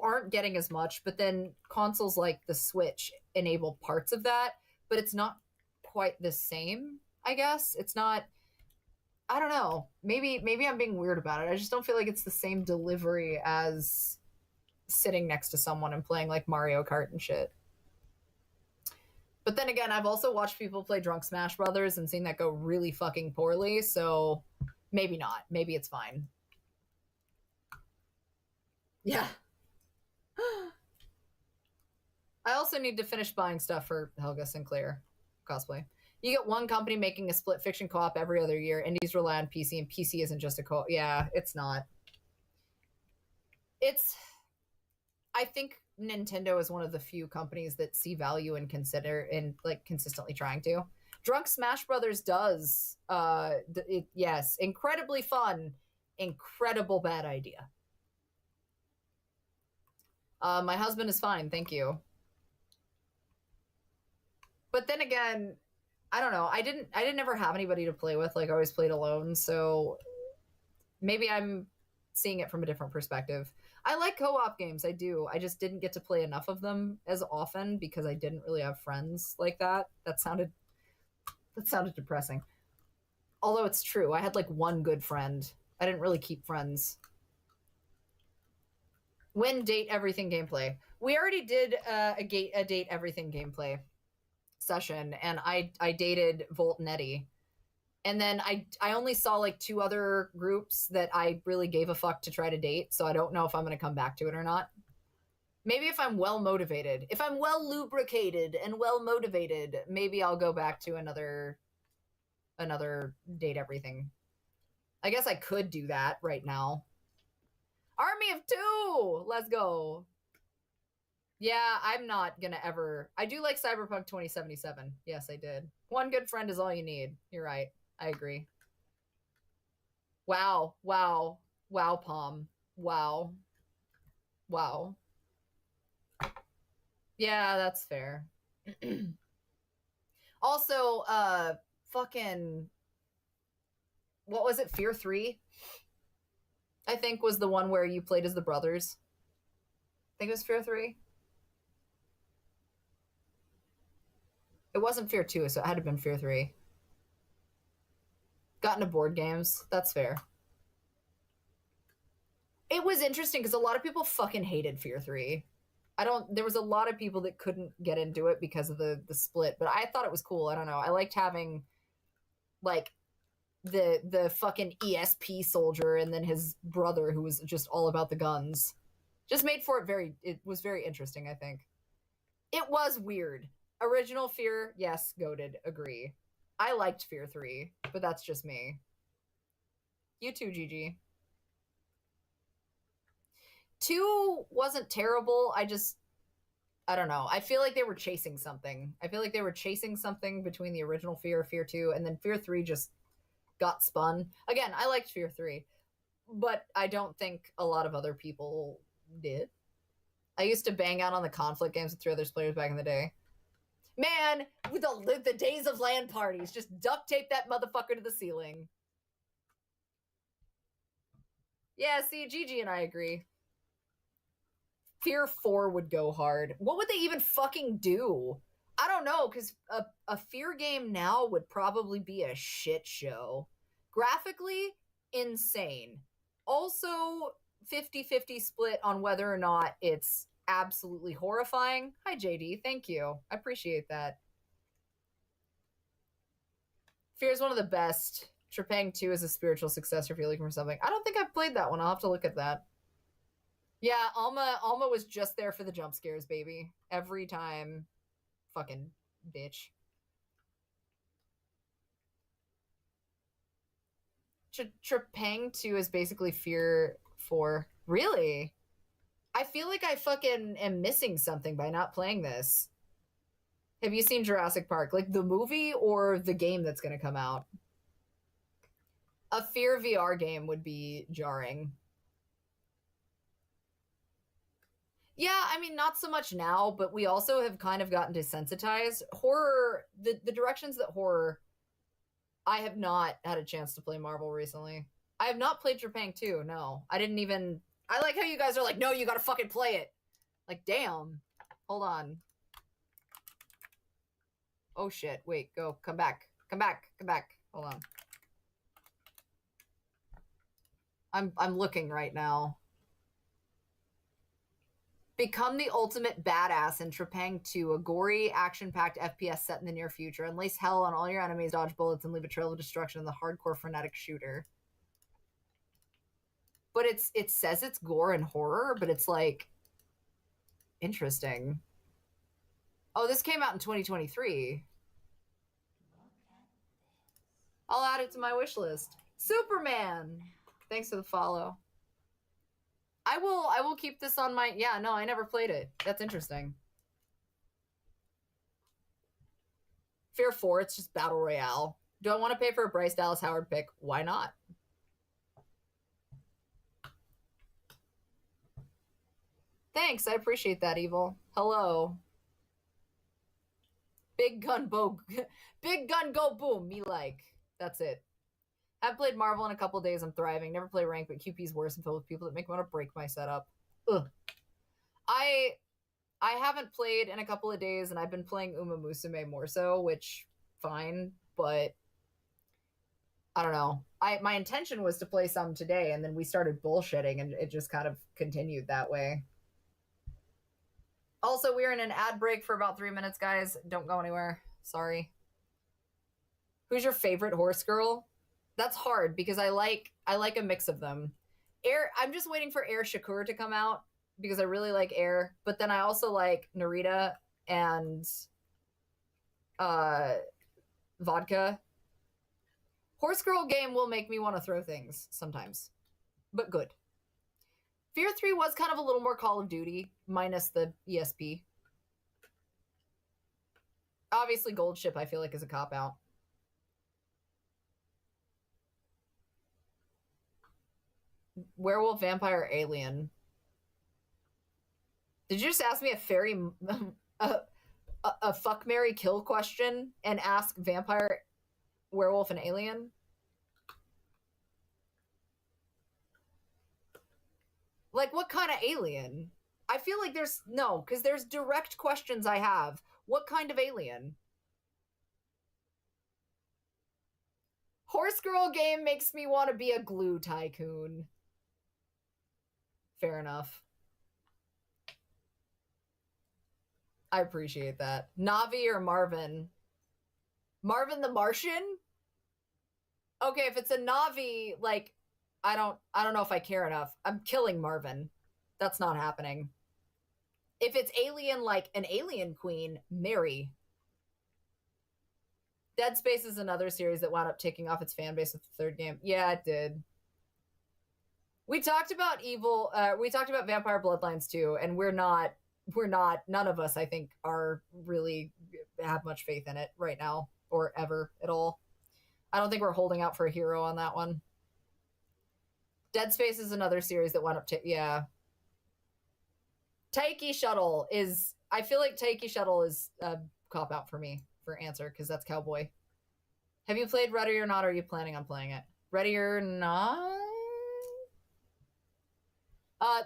aren't getting as much, but then consoles like the Switch enable parts of that. but it's not quite the same, I guess. It's not, I don't know. Maybe I'm being weird about it. I just don't feel like it's the same delivery as sitting next to someone and playing like Mario Kart and shit. But then again, I've also watched people play Drunk Smash Brothers and seen that go really fucking poorly, so maybe not. Maybe it's fine. Yeah. I also need to finish buying stuff for Helga Sinclair cosplay. You get one company making a split fiction co-op every other year. Indies rely on PC, and PC isn't just a co-op. Yeah, it's not. I think Nintendo is one of the few companies that see value and consider and like consistently trying to. Drunk Smash Brothers does. Yes, incredibly fun, incredible bad idea. My husband is fine, thank you. But then again, I don't know. I didn't ever have anybody to play with. Like I always played alone, so maybe I'm seeing it from a different perspective. I like co-op games, I do. I just didn't get to play enough of them as often because I didn't really have friends like that. That sounded depressing. Although it's true, I had like one good friend. I didn't really keep friends. When date everything gameplay? We already did a date everything gameplay session, and I dated Volt and Eddie. And then I only saw like 2 other groups that I really gave a fuck to try to date, so I don't know if I'm going to come back to it or not. Maybe if I'm well motivated. If I'm well lubricated and well motivated, maybe I'll go back to another date everything. I guess I could do that right now. Army of 2! Let's go. Yeah, I'm not gonna ever... I do like Cyberpunk 2077. Yes, I did. One good friend is all you need. You're right. I agree. Wow. Wow. Wow, Palm. Wow. Wow. Yeah, that's fair. Also, fucking... What was it? Fear 3? I think was the one where you played as the brothers. I think it was Fear 3. It wasn't Fear 2, so it had to have been Fear 3. Got into board games. That's fair. It was interesting because a lot of people fucking hated Fear 3. There was a lot of people that couldn't get into it because of the split, but I thought it was cool. I don't know. I liked having, like, the fucking ESP soldier and then his brother who was just all about the guns. Just made for it it was very interesting, I think. It was weird. Original Fear, yes, goated, agree. I liked Fear 3, but that's just me. You too, Gigi. 2 wasn't terrible. I don't know. I feel like they were chasing something. I feel like they were chasing something between the original Fear 2, and then Fear 3 just got spun. Again, I liked Fear 3, but I don't think a lot of other people did. I used to bang out on the conflict games with 3 other players back in the day. Man, with the days of LAN parties, just duct tape that motherfucker to the ceiling. Yeah, see, Gigi and I agree. Fear 4 would go hard. What would they even fucking do? I don't know, because a Fear game now would probably be a shit show. Graphically, insane. Also, 50-50 split on whether or not it's absolutely horrifying. Hi, JD. Thank you. I appreciate that. Fear is one of the best. Trepang 2 is a spiritual successor if you're looking for something. I don't think I've played that one. I'll have to look at that. Yeah, Alma was just there for the jump scares, baby. Every time. Fucking bitch. Trepang 2 is basically Fear 4. Really? I feel like I fucking am missing something by not playing this. Have you seen Jurassic Park? Like the movie or the game that's going to come out? A Fear VR game would be jarring. Yeah, I mean, not so much now, but we also have kind of gotten desensitized. Horror, the directions that horror... I have not had a chance to play Marvel recently. I have not played Trepang 2, no. I didn't even... I like how you guys are like, no, you gotta fucking play it. Like, damn. Hold on. Oh shit, wait, go. Come back. Come back. Come back. Hold on. I'm looking right now. Become the ultimate badass in Trepang 2, a gory, action-packed FPS set in the near future. Unleash hell on all your enemies, dodge bullets, and leave a trail of destruction in the hardcore frenetic shooter. But it says it's gore and horror, but it's like interesting. Oh, this came out in 2023. I'll add it to my wish list. Superman! Thanks for the follow. I will keep this on my... Yeah, no, I never played it. That's interesting. Fear 4, it's just Battle Royale. Do I want to pay for a Bryce Dallas Howard pick? Why not? Thanks, I appreciate that, Evil. Hello. Big gun go boom, me like. That's it. I've played Marvel in a couple days. I'm thriving. Never play rank, but QP's worse and filled with people that make me want to break my setup. Ugh. I haven't played in a couple of days, and I've been playing Uma Musume more so, which fine, but I don't know. My intention was to play some today, and then we started bullshitting, and it just kind of continued that way. Also, we're in an ad break for about 3 minutes, guys. Don't go anywhere. Sorry. Who's your favorite horse girl? That's hard because I like a mix of them. I'm just waiting for Air Shakur to come out because I really like Air, but then I also like Narita and Vodka. Horse girl game will make me want to throw things sometimes, but good. Fear 3 was kind of a little more Call of Duty, minus the ESP. Obviously, Gold Ship I feel like is a cop-out. Werewolf, vampire, alien. Did you just ask me a fuck, marry, kill question and ask vampire, werewolf, and alien? Like, what kind of alien? I feel like because there's direct questions I have. What kind of alien? Horse girl game makes me want to be a glue tycoon. Fair enough. I appreciate that. Navi or Marvin? Marvin the Martian? Okay, if it's a Navi, like, I don't know if I care enough. I'm killing Marvin. That's not happening. If it's alien, like an alien queen, Mary. Dead Space is another series that wound up taking off its fan base with the third game. Yeah, it did. We talked about we talked about Vampire Bloodlines too, and we're not, none of us, I think, are really have much faith in it right now, or ever at all. I don't think we're holding out for a hero on that one. Dead Space is another series that wound up yeah. Taiki Shuttle is, I feel like Taiki Shuttle is a cop-out for me for answer, because that's cowboy. Have you played Ready or Not, or are you planning on playing it? Ready or Not?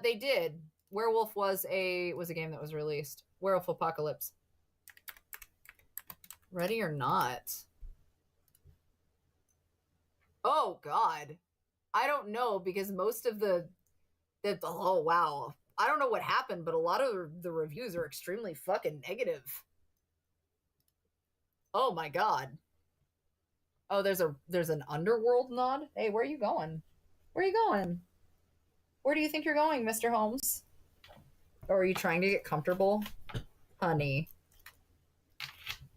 They did. Werewolf was a game that was released. Werewolf Apocalypse. Ready or Not? Oh, God. I don't know, because most of oh, wow. I don't know what happened, but a lot of the reviews are extremely fucking negative. Oh, my God. Oh, there's an Underworld nod? Hey, where are you going? Where are you going? Where do you think you're going, Mr. Holmes? Or are you trying to get comfortable? Honey.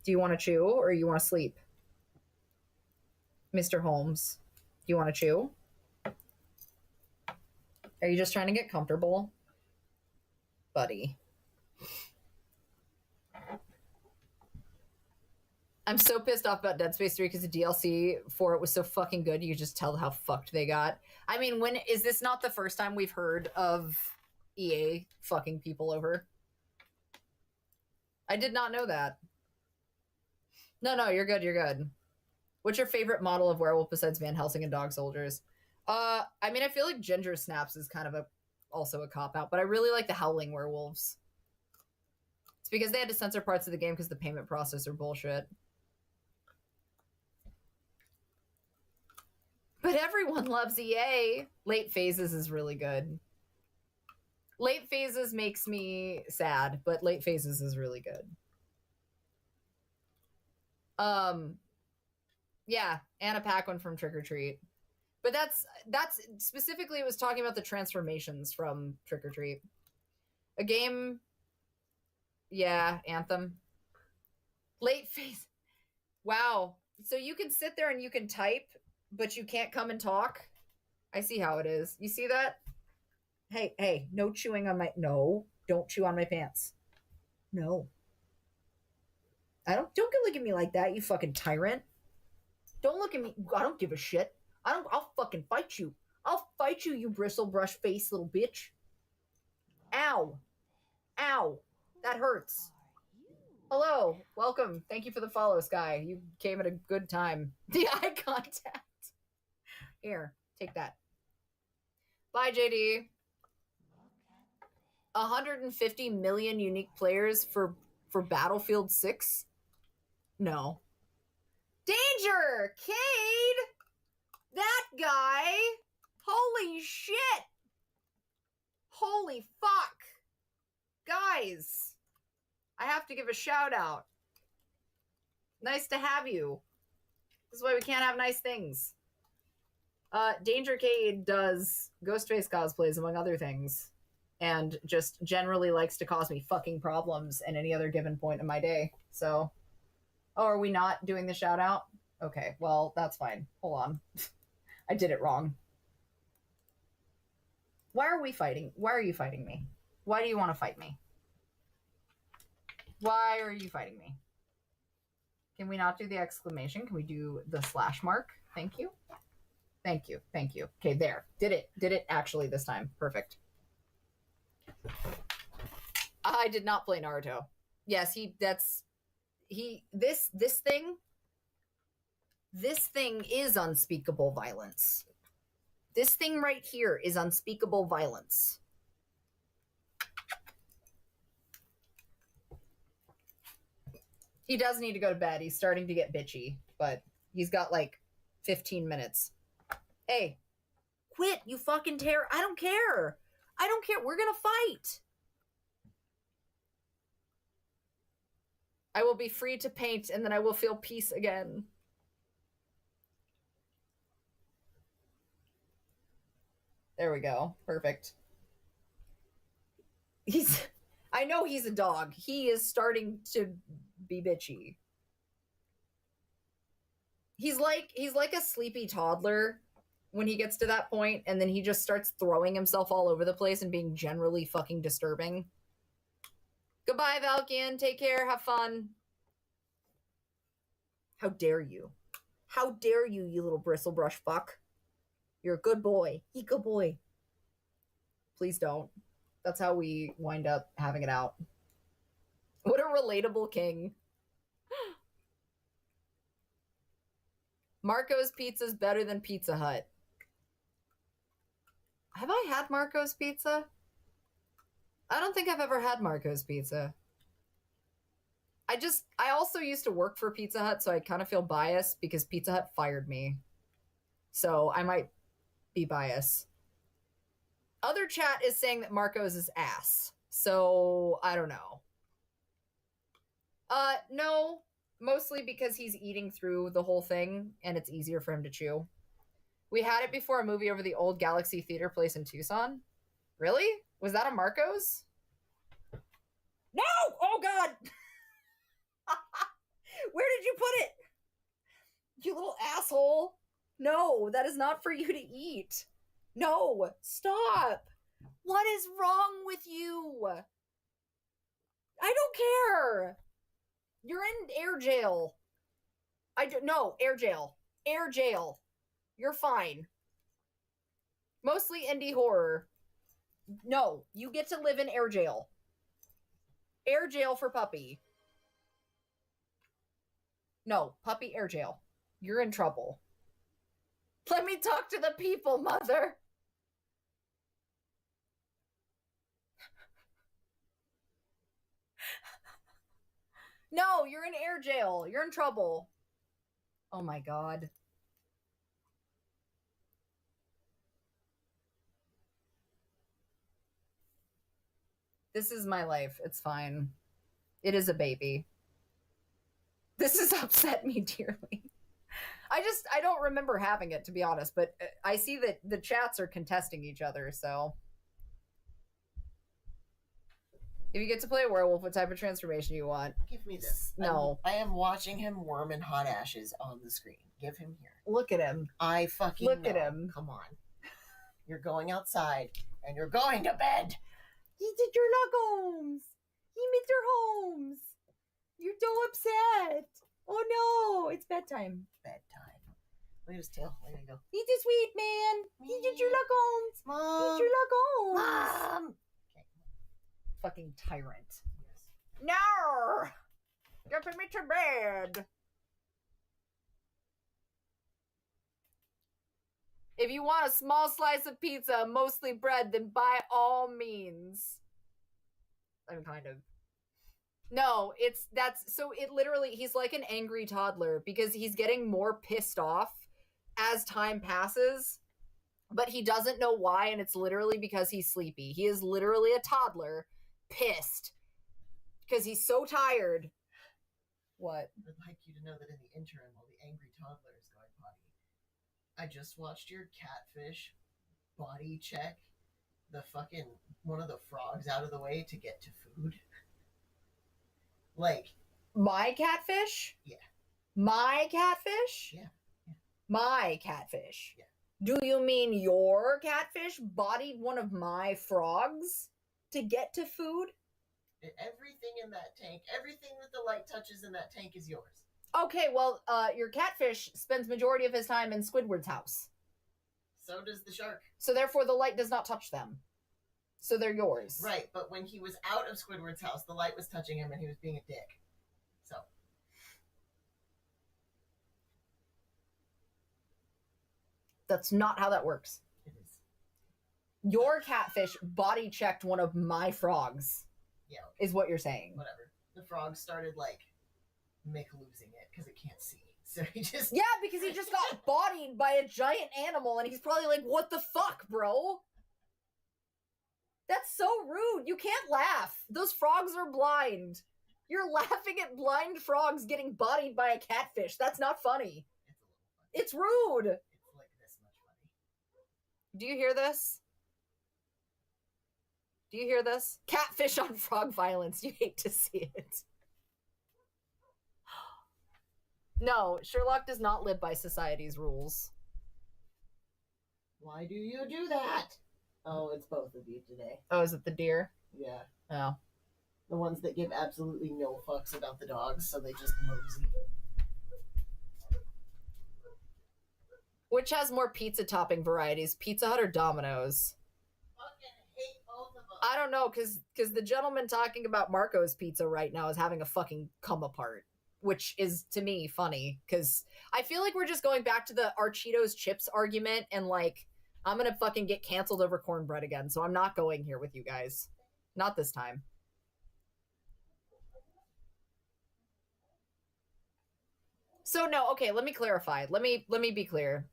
Do you want to chew, or you want to sleep? Mr. Holmes, do you want to chew? Are you just trying to get comfortable? Buddy. I'm so pissed off about Dead Space 3 because the DLC for it was so fucking good. You could just tell how fucked they got. I mean, is this not the first time we've heard of EA fucking people over? I did not know that. No, you're good, you're good. What's your favorite model of werewolf besides Van Helsing and Dog Soldiers? I mean, I feel like Ginger Snaps is kind of also a cop-out, but I really like the Howling Werewolves. It's because they had to censor parts of the game because the payment processor bullshit. But everyone loves EA. Late Phases is really good. Late Phases makes me sad, but Late Phases is really good. Yeah, Anna Paquin from Trick or Treat. But that's specifically, it was talking about the transformations from Trick or Treat. A game, yeah, Anthem. Late Phase. Wow. So you can sit there and you can type, but you can't come and talk? I see how it is. You see that? Hey, no chewing on my... No, don't chew on my pants. No. Don't look at me like that, you fucking tyrant. Don't look at me. I don't give a shit. I'll fucking fight you. I'll fight you, you bristle brush face little bitch. Ow. Ow. That hurts. Hello. Welcome. Thank you for the follow, Sky. You came at a good time. The eye contact. Here, take that. Bye, JD. 150 million unique players for Battlefield 6? No. Danger! Cade! That guy! Holy shit! Holy fuck! Guys! I have to give a shout out. Nice to have you. This is why we can't have nice things. Danger Cade does Ghostface cosplays, among other things. And just generally likes to cause me fucking problems at any other given point in my day. So, oh, are we not doing the shout out? Okay, well, that's fine. Hold on. I did it wrong. Why are we fighting? Why are you fighting me? Why do you want to fight me? Why are you fighting me? Can we not do the exclamation? Can we do the slash mark? Thank you. Thank you. Thank you. Okay, there. Did it actually this time. Perfect. I did not play Naruto. Yes, this thing is unspeakable violence. This thing right here is unspeakable violence. He does need to go to bed. He's starting to get bitchy, but he's got like 15 minutes. Hey, quit, you fucking terror. I don't care. I don't care. We're gonna fight. I will be free to paint, and then I will feel peace again. There we go. Perfect. I know he's a dog. He is starting to be bitchy. He's like a sleepy toddler when he gets to that point, and then he just starts throwing himself all over the place and being generally fucking disturbing. Goodbye, Valkian. Take care. Have fun. How dare you? How dare you, you little bristlebrush fuck? You're a good boy. You good boy. Please don't. That's how we wind up having it out. What a relatable king. Marco's Pizza's better than Pizza Hut. Have I had Marco's Pizza? I don't think I've ever had Marco's Pizza. I also used to work for Pizza Hut, so I kind of feel biased because Pizza Hut fired me. So I might be biased. Other chat is saying that Marco's is ass. So I don't know. No, mostly because he's eating through the whole thing and it's easier for him to chew. We had it before a movie over the old Galaxy Theater place in Tucson. Really? Was that a Marco's? No! Oh God! Where did you put it? You little asshole. No, that is not for you to eat. No, stop. What is wrong with you? I don't care. You're in air jail. No, air jail. Air jail. You're fine. Mostly indie horror. No, you get to live in air jail. Air jail for puppy. No, puppy air jail. You're in trouble. Let me talk to the people, mother. No, you're in air jail. You're in trouble. Oh my god. This is my life. It's fine. It is a baby. This has upset me dearly. I don't remember having it, to be honest, but I see that the chats are contesting each other, so. If you get to play a werewolf, what type of transformation you want? Give me this. No. I am watching him worm in hot ashes on the screen. Give him here. Look at him. I fucking Look know. at him. Come on. You're going outside, and you're going to bed. He did your Holmes. He Mr. Holmes. You're so upset. Oh no, it's bedtime. Bedtime. Look at his tail. There you go. He's a sweet man. He did your Holmes. Mom. He did your Holmes. Mom. Okay. Fucking tyrant. Yes. No! Get me to bed. If you want a small slice of pizza, mostly bread, then by all means. I'm kind of. No, it literally, he's like an angry toddler because he's getting more pissed off as time passes, but he doesn't know why, and it's literally because he's sleepy. He is literally a toddler, pissed, because he's so tired. What? I'd like you to know that in the interim, while the angry toddler is going potty, I just watched your catfish body check one of the frogs out of the way to get to food. Like, my catfish? Yeah. My catfish? Yeah. My catfish? Yeah. Do you mean your catfish bodied one of my frogs to get to food? Everything in that tank, everything that the light touches in that tank is yours. Okay, well, your catfish spends majority of his time in Squidward's house. So does the shark. So therefore the light does not touch them. So they're yours. Right, but when he was out of Squidward's house, the light was touching him and he was being a dick. So. That's not how that works. It is. Your catfish body checked one of my frogs. Yeah. Okay. Is what you're saying. Whatever. The frog started, like, losing it because it can't see. So he just... Yeah, because he just got bodied by a giant animal and he's probably like, what the fuck, bro? That's so rude. You can't laugh. Those frogs are blind. You're laughing at blind frogs getting bodied by a catfish. That's not funny. It's a little It's funny. rude. It's like this much funny. Do you hear this? Do you hear this? Catfish on frog violence. You hate to see it. No, Sherlock does not live by society's rules. Why do you do that? Oh, it's both of you today. Oh, is it the deer? Yeah. Oh. The ones that give absolutely no fucks about the dogs, so they just mosey. Which has more pizza topping varieties, Pizza Hut or Domino's? Fucking hate both of them. I don't know, because the gentleman talking about Marco's Pizza right now is having a fucking come apart, which is, to me, funny, because I feel like we're just going back to the our Cheetos chips argument, and, like, I'm gonna fucking get canceled over cornbread again, so I'm not going here with you guys. Not this time. So, no, okay, let me clarify. Let me be clear.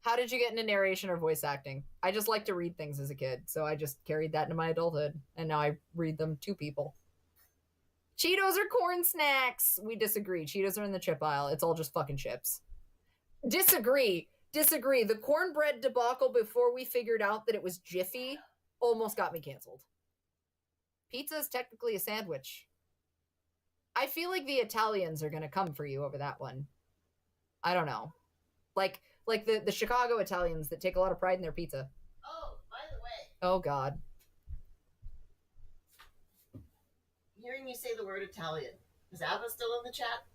How did you get into narration or voice acting? I just like to read things as a kid, so I just carried that into my adulthood, and now I read them to people. Cheetos are corn snacks! We disagree. Cheetos are in the chip aisle. It's all just fucking chips. Disagree. The cornbread debacle before we figured out that it was Jiffy almost got me canceled. Pizza is technically a sandwich. I feel like the Italians are going to come for you over that one. I don't know. Like the Chicago Italians that take a lot of pride in their pizza. Oh, by the way. Oh, God. Hearing you say the word Italian. Is Abba still in the chat?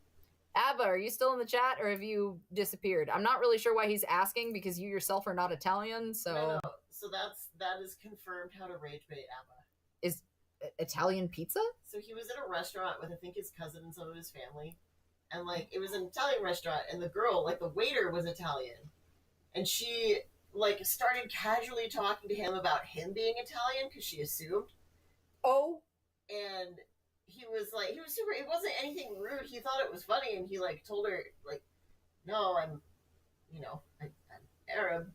Abba, are you still in the chat or have you disappeared? I'm not really sure why he's asking because you yourself are not Italian, so... No. So that is confirmed how to rage bait Abba. Is Italian pizza? So he was at a restaurant with, I think, his cousin and some of his family. And, like, it was an Italian restaurant, and the girl, like, the waiter was Italian. And she, like, started casually talking to him about him being Italian, because she assumed. Oh. And he was super. It wasn't anything rude. He thought it was funny, and he like told her like, "No, I'm Arab."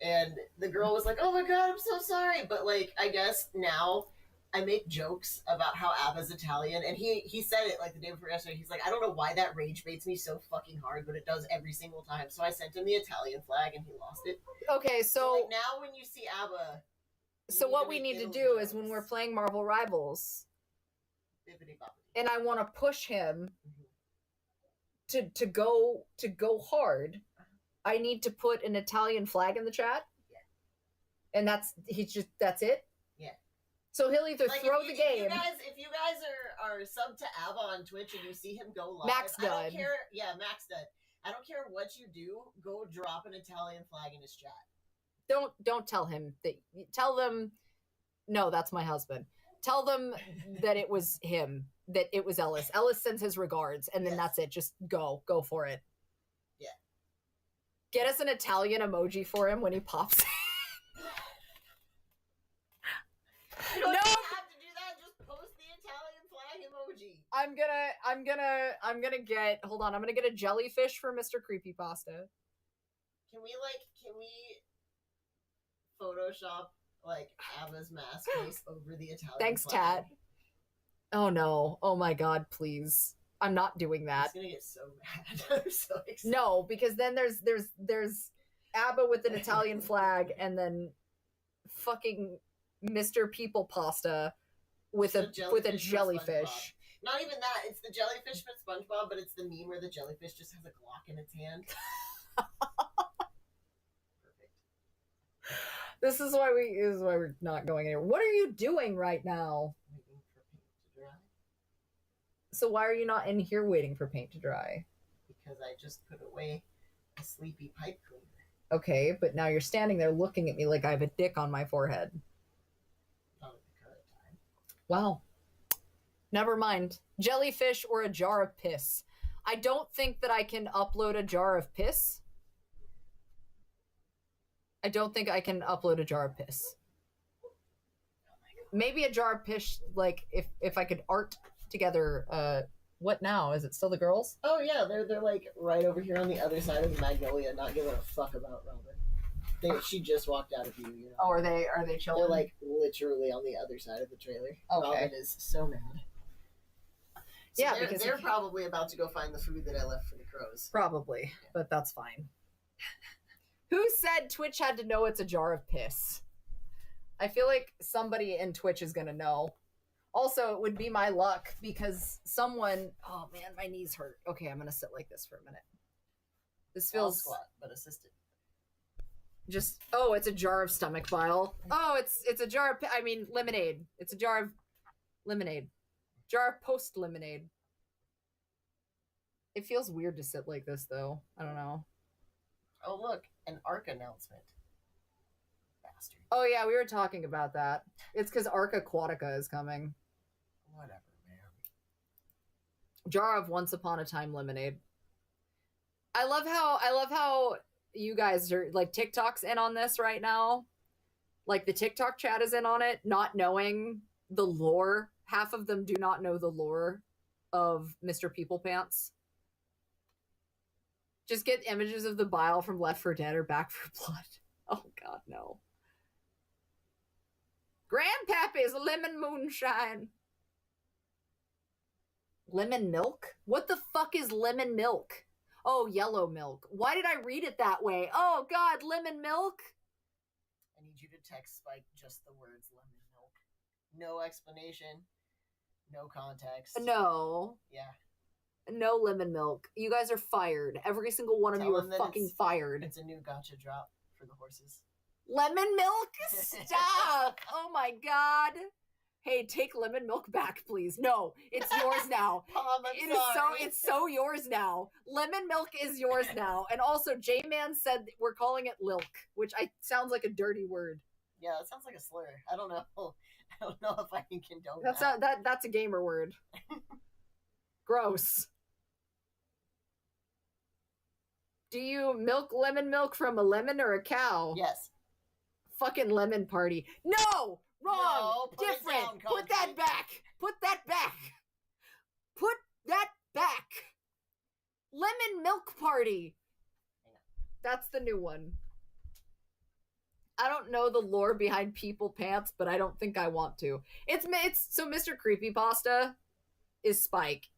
And the girl was like, "Oh my god, I'm so sorry." But like, I guess now I make jokes about how Abba's Italian, and he said it like the day before yesterday. He's like, "I don't know why that rage baits me so fucking hard, but it does every single time." So I sent him the Italian flag, and he lost it. Okay, so like, now when you see Abba, so what we need to do is when we're playing Marvel Rivals, and I want to push him to go hard, I need to put an Italian flag in the chat. Yeah. And that's it. Yeah. So he'll either throw the game. If you guys are subbed to Abba on Twitch and you see him go live, Max Dud. I don't care. Yeah, Max Dud. I don't care what you do. Go drop an Italian flag in his chat. Don't tell him that. Tell them, no, that's my husband. Tell them that it was him. That it was Ellis. Ellis sends his regards, and then that's it. Just go for it. Yeah. Get us an Italian emoji for him when he pops. You don't have to do that. Just post the Italian flag emoji. I'm gonna get. Hold on. I'm gonna get a jellyfish for Mr. Creepypasta. Can we Photoshop like Abba's mask face over the Italian? Thanks, flag? Tat. Oh no. Oh my god, please. I'm not doing that. I'm gonna get so mad. I'm so excited. No, because then there's Abba with an Italian flag, and then fucking Mr. People Pasta with a jellyfish. Not even that. It's the jellyfish from SpongeBob, but it's the meme where the jellyfish just has a Glock in its hand. Perfect. This is why we're not going anywhere. What are you doing right now? Waiting for paint to dry. So why are you not in here waiting for paint to dry? Because I just put away a sleepy pipe cleaner. Okay, but now you're standing there looking at me like I have a dick on my forehead. Not at the current time. Wow. Never mind. Jellyfish or a jar of piss. I don't think that I can upload a jar of piss. I don't think I can upload a jar of piss. Maybe a jar of piss, like, if I could art together, what now? Is it still the girls? Oh yeah, they're like right over here on the other side of the Magnolia, not giving a fuck about Robin. She just walked out of you, you know. Oh, are they chilling? They're like literally on the other side of the trailer. Okay. Robin is so mad. So yeah, because they're probably about to go find the food that I left for the crows. Probably, yeah. But that's fine. Who said Twitch had to know it's a jar of piss? I feel like somebody in Twitch is gonna know. Also, it would be my luck because someone... Oh man, my knees hurt. Okay, I'm gonna sit like this for a minute. This feels... squat, but assisted. Just... Oh, it's a jar of stomach bile. Oh, it's a jar of... I mean, lemonade. It's a jar of lemonade. Jar of post lemonade. It feels weird to sit like this, though. I don't know. Oh, look. An ARC announcement. Bastard. Oh, yeah, we were talking about that. It's because ARC Aquatica is coming. Whatever, man. Jar of Once Upon a Time lemonade. I love how you guys are, like, TikTok's in on this right now. Like, the TikTok chat is in on it, not knowing the lore. Half of them do not know the lore of Mr. People Pants. Just get images of the bile from Left 4 Dead or Back 4 Blood. Oh, God, no. Grandpappy's lemon moonshine. Lemon milk? What the fuck is lemon milk? Oh, yellow milk. Why did I read it that way? Oh, God, lemon milk? I need you to text Spike just the words lemon milk. No explanation. No context. No. Yeah. No lemon milk. You guys are fired. Every single one of you are fucking fired. It's a new gotcha drop for the horses. Lemon milk? Stop! Oh my god. Hey, take lemon milk back, please. No, it's yours now. Mom, it's so yours now. Lemon milk is yours now. And also, J-Man said we're calling it lilk, which sounds like a dirty word. Yeah, that sounds like a slur. I don't know. I don't know if I can condone That's a gamer word. Gross. Do you milk lemon milk from a lemon or a cow? Yes. Fucking lemon party. No! Wrong! No, different! Put that back! Put that back! Lemon Milk Party. That's the new one. I don't know the lore behind People Pants, but I don't think I want to. It's so Mr. Creepypasta is Spike.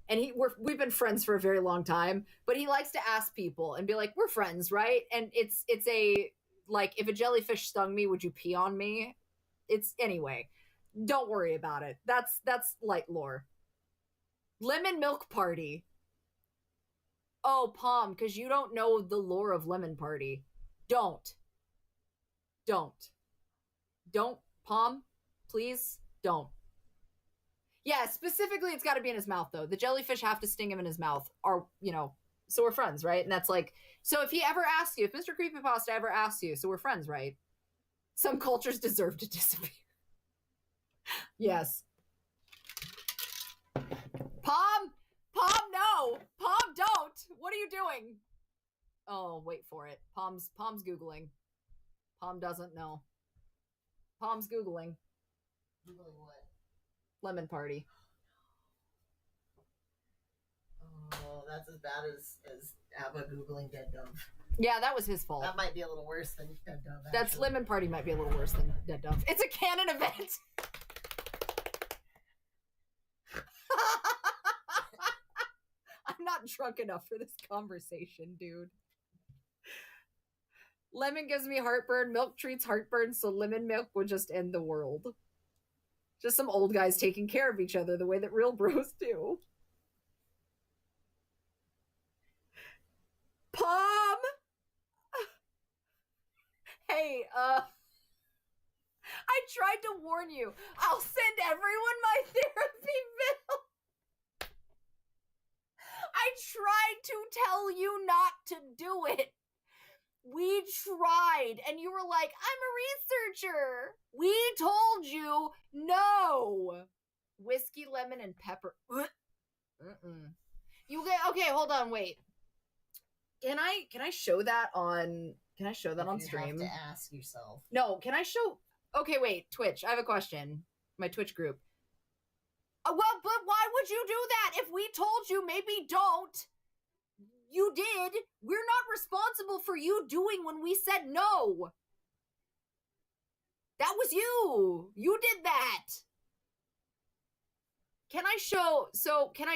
And we've been friends for a very long time, but he likes to ask people and be like, we're friends, right? And it's a, like, if a jellyfish stung me, would you pee on me? Anyway, don't worry about it. That's light lore. Lemon Milk Party. Oh, Palm, because you don't know the lore of Lemon Party. Don't, Palm, please, don't. Yeah, specifically, it's got to be in his mouth, though. The jellyfish have to sting him in his mouth, or, so we're friends, right? And that's like, so if he ever asks you, if Mr. Creepypasta ever asks you, so we're friends, right? Some cultures deserve to disappear. Yes. Palm, no! Palm, don't! What are you doing? Oh, wait for it. Palm's Googling. Palm doesn't know. Palm's Googling. Googling what? Lemon Party. Oh, that's as bad as Abba Googling Dead Dove. Yeah, that was his fault. That might be a little worse than Dead Dove. Actually. That's Lemon Party might be a little worse than Dead Dove. It's a canon event! I'm not drunk enough for this conversation, dude. Lemon gives me heartburn, milk treats heartburn, so lemon milk would just end the world. Just some old guys taking care of each other the way that real bros do. Palm! Hey, I tried to warn you. I'll send everyone my therapy bill. I tried to tell you not to do it. We tried, and you were like, I'm a researcher. We told you no. Whiskey, lemon, and pepper. You get okay, hold on, wait. Can I show that on stream? You have to ask yourself. No, can I show okay, wait, Twitch. I have a question. My Twitch group. Well, but why would you do that? If we told you, maybe don't. You did. We're not responsible for you doing when we said no. That was you. You did that. Can I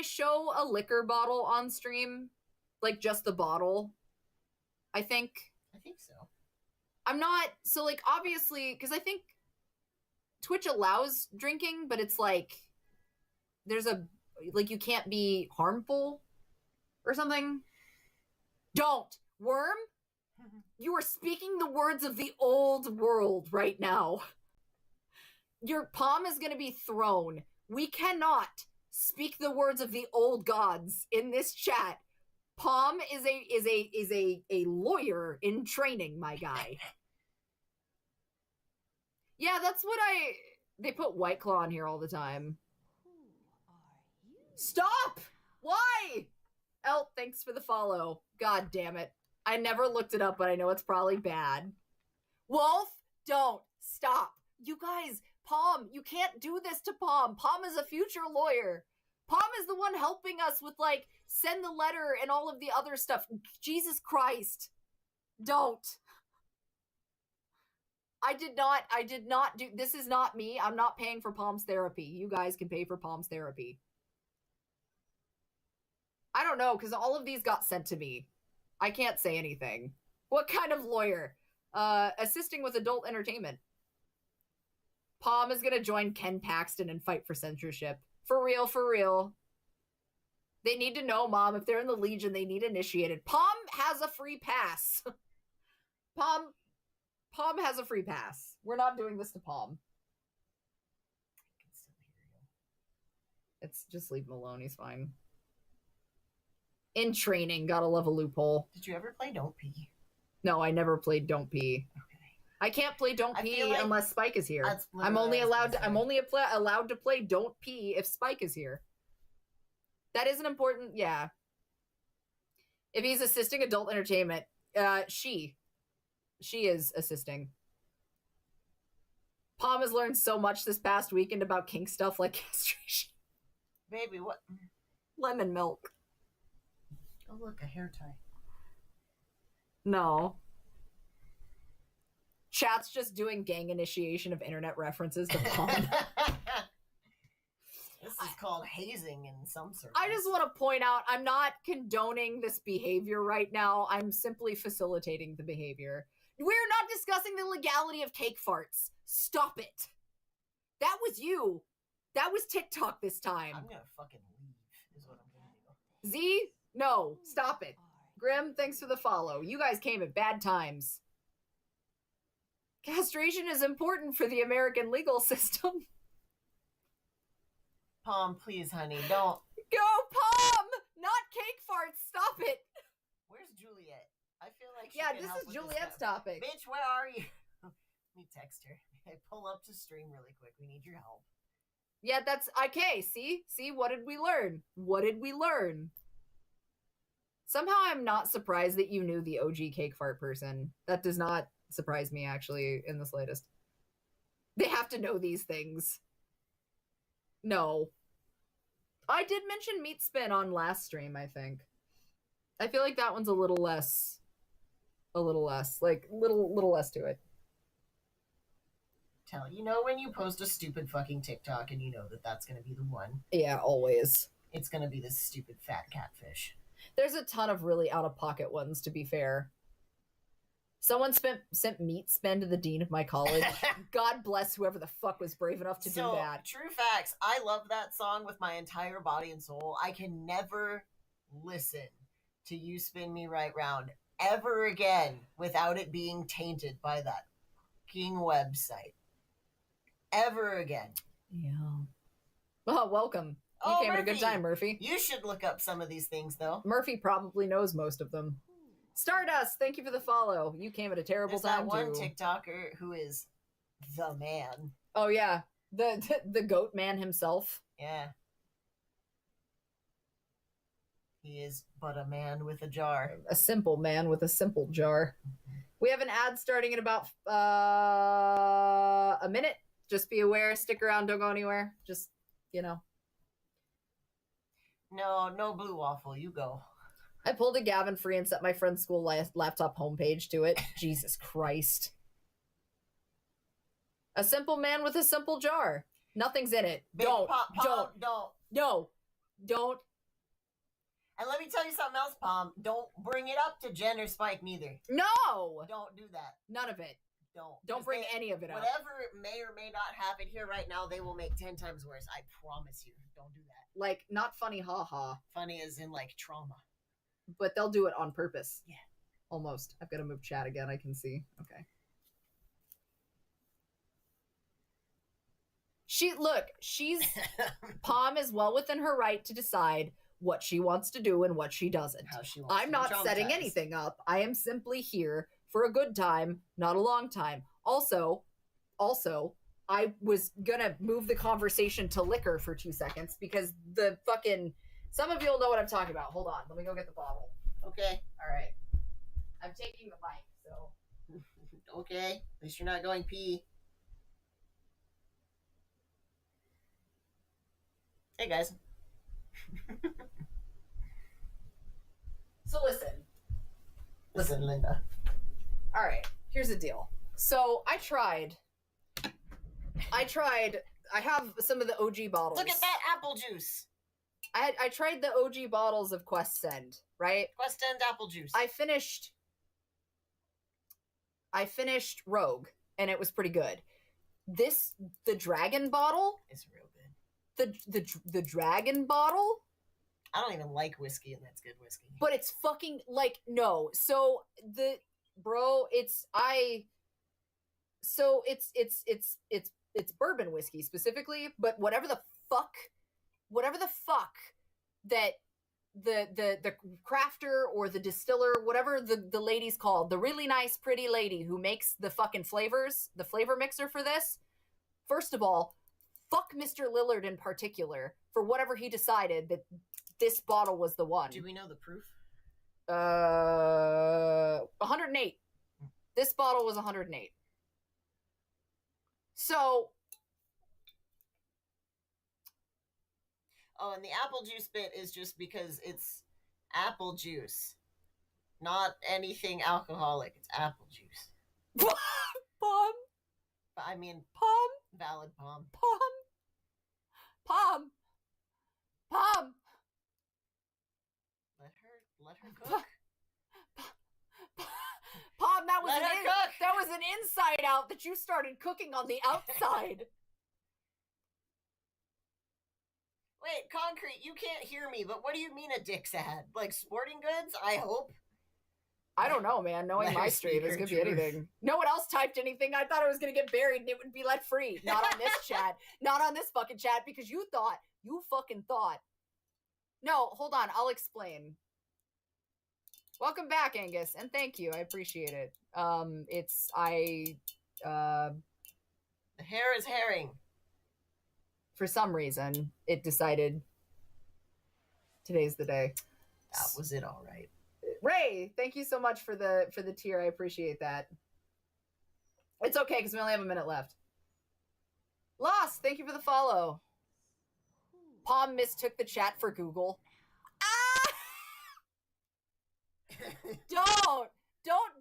show a liquor bottle on stream? Like just the bottle? I think so. I'm not, so like obviously, because I think Twitch allows drinking, but it's like, there's like you can't be harmful or something. Don't, Worm. You are speaking the words of the old world right now. Your palm is going to be thrown. We cannot speak the words of the old gods in this chat. Palm is a lawyer in training, my guy. Yeah, that's what they put White Claw on here all the time. Stop! Why? El, thanks for the follow. God damn it. I never looked it up, but I know it's probably bad. Wolf, don't. Stop. You guys, Palm, you can't do this to Palm. Palm is a future lawyer. Palm is the one helping us with, like, send the letter and all of the other stuff. Jesus Christ. Don't. I did not do, this is not me. I'm not paying for Palm's therapy. You guys can pay for Palm's therapy. I don't know, because all of these got sent to me. I can't say anything. What kind of lawyer? Assisting with adult entertainment. Palm is gonna join Ken Paxton and fight for censorship. For real, for real. They need to know, Mom, if they're in the Legion, they need initiated. Palm has a free pass. Palm has a free pass. We're not doing this to Palm. I can still hear you. It's just leave him alone. He's fine. In training, gotta love a loophole. Did you ever play Don't Pee? No, I never played Don't Pee. Okay. I can't play Don't Pee like unless Spike is here. I'm only allowed to play Don't Pee if Spike is here. That is an important, yeah. If he's assisting adult entertainment, she is assisting. Palm has learned so much this past weekend about kink stuff like castration. Baby, what? Lemon milk. Oh, look, a hair tie. No. Chat's just doing gang initiation of internet references to Palm. This is called hazing in some circles. I just want to point out, I'm not condoning this behavior right now. I'm simply facilitating the behavior. We're not discussing the legality of cake farts. Stop it. That was you. That was TikTok this time. I'm gonna fucking leave, is what I'm gonna do. Z? No, stop it. Grim, thanks for the follow. You guys came at bad times. Castration is important for the American legal system. Palm, please, honey, don't. Go, Palm! Not cake farts. Stop it. Where's Juliet? I feel like she Yeah, can this help is with Juliet's this topic. Bitch, where are you? Let me text her. Hey, pull up to stream really quick. We need your help. Yeah, that's okay. See, what did we learn? What did we learn? Somehow I'm not surprised that you knew the OG cake fart person. That does not surprise me, actually, in the slightest. They have to know these things. No. I did mention meat spin on last stream, I think. I feel like that one's a little less, like, little less to it. You know when you post a stupid fucking TikTok and you know that that's gonna be the one? Yeah, always. It's gonna be this stupid fat catfish. There's a ton of really out-of-pocket ones, to be fair. Someone sent meat spin to the dean of my college. God bless whoever the fuck was brave enough to do that. True facts. I love that song with my entire body and soul. I can never listen to You Spin Me Right Round ever again without it being tainted by that fucking website. Ever again. Yeah. Well, welcome. You came at a good time, Murphy. You should look up some of these things, though. Murphy probably knows most of them. Stardust, thank you for the follow. You came at a terrible time, too. There's that one TikToker who is the man. Oh, yeah. The goat man himself. Yeah. He is but a man with a jar. A simple man with a simple jar. We have an ad starting in about a minute. Just be aware. Stick around. Don't go anywhere. Just, you know. No blue waffle. You go. I pulled a Gavin free and set my friend's school laptop homepage to it. Jesus Christ. A simple man with a simple jar. Nothing's in it. Don't. No. Don't. And let me tell you something else, Palm. Don't bring it up to Jen or Spike neither. No. Don't do that. None of it. Don't bring any of it up. Whatever may or may not have it here right now, they will make 10 times worse. I promise you. Don't do that. Like, not funny, haha. Funny as in, like, trauma. But they'll do it on purpose. Yeah. Almost. I've got to move chat again. I can see. Okay. She's Palm is well within her right to decide what she wants to do and what she doesn't. How she wants I'm not setting anything up. I am simply here for a good time, not a long time. Also, I was gonna move the conversation to liquor for 2 seconds because the fucking some of you'll know what I'm talking about. Hold on, let me go get the bottle. Okay. All right. I'm taking the mic, so. Okay. At least you're not going pee. Hey guys. So listen, Linda. All right, here's the deal. So I tried. I have some of the OG bottles. Look at that apple juice. I tried the OG bottles of Quest Send, right? Quest Send apple juice. I finished Rogue, and it was pretty good. The dragon bottle is real good. The dragon bottle. I don't even like whiskey, and that's good whiskey. But it's fucking like no. So it's bourbon whiskey specifically, but whatever the fuck that the crafter or the distiller, whatever the lady's called, the really nice pretty lady who makes the fucking flavors, the flavor mixer for this, first of all, fuck Mr. Lillard in particular for whatever he decided that this bottle was the one. Do we know the proof? 108. This bottle was 108. So. Oh, and the apple juice bit is just because it's Apple juice. Not anything alcoholic. It's apple juice. Palm. I mean, Palm. valid palm. Palm. Palm. Palm. Let her cook. Palm, that was cook. That was an inside out that you started cooking on the outside. Wait, Concrete, you can't hear me, but what do you mean a dick's ad? Like sporting goods? I hope. I don't know, man. Knowing my stream, this could be anything. No one else typed anything. I thought it was going to get buried and it would be let free. Not on this chat. Not on this fucking chat because you fucking thought. No, hold on. I'll explain. Welcome back, Angus, and thank you. I appreciate it. The hair is herring. For some reason, it decided today's the day. That was it, all right. Ray, thank you so much for the tier. I appreciate that. It's okay because we only have a minute left. Lost, thank you for the follow. Palm mistook the chat for Google. Don't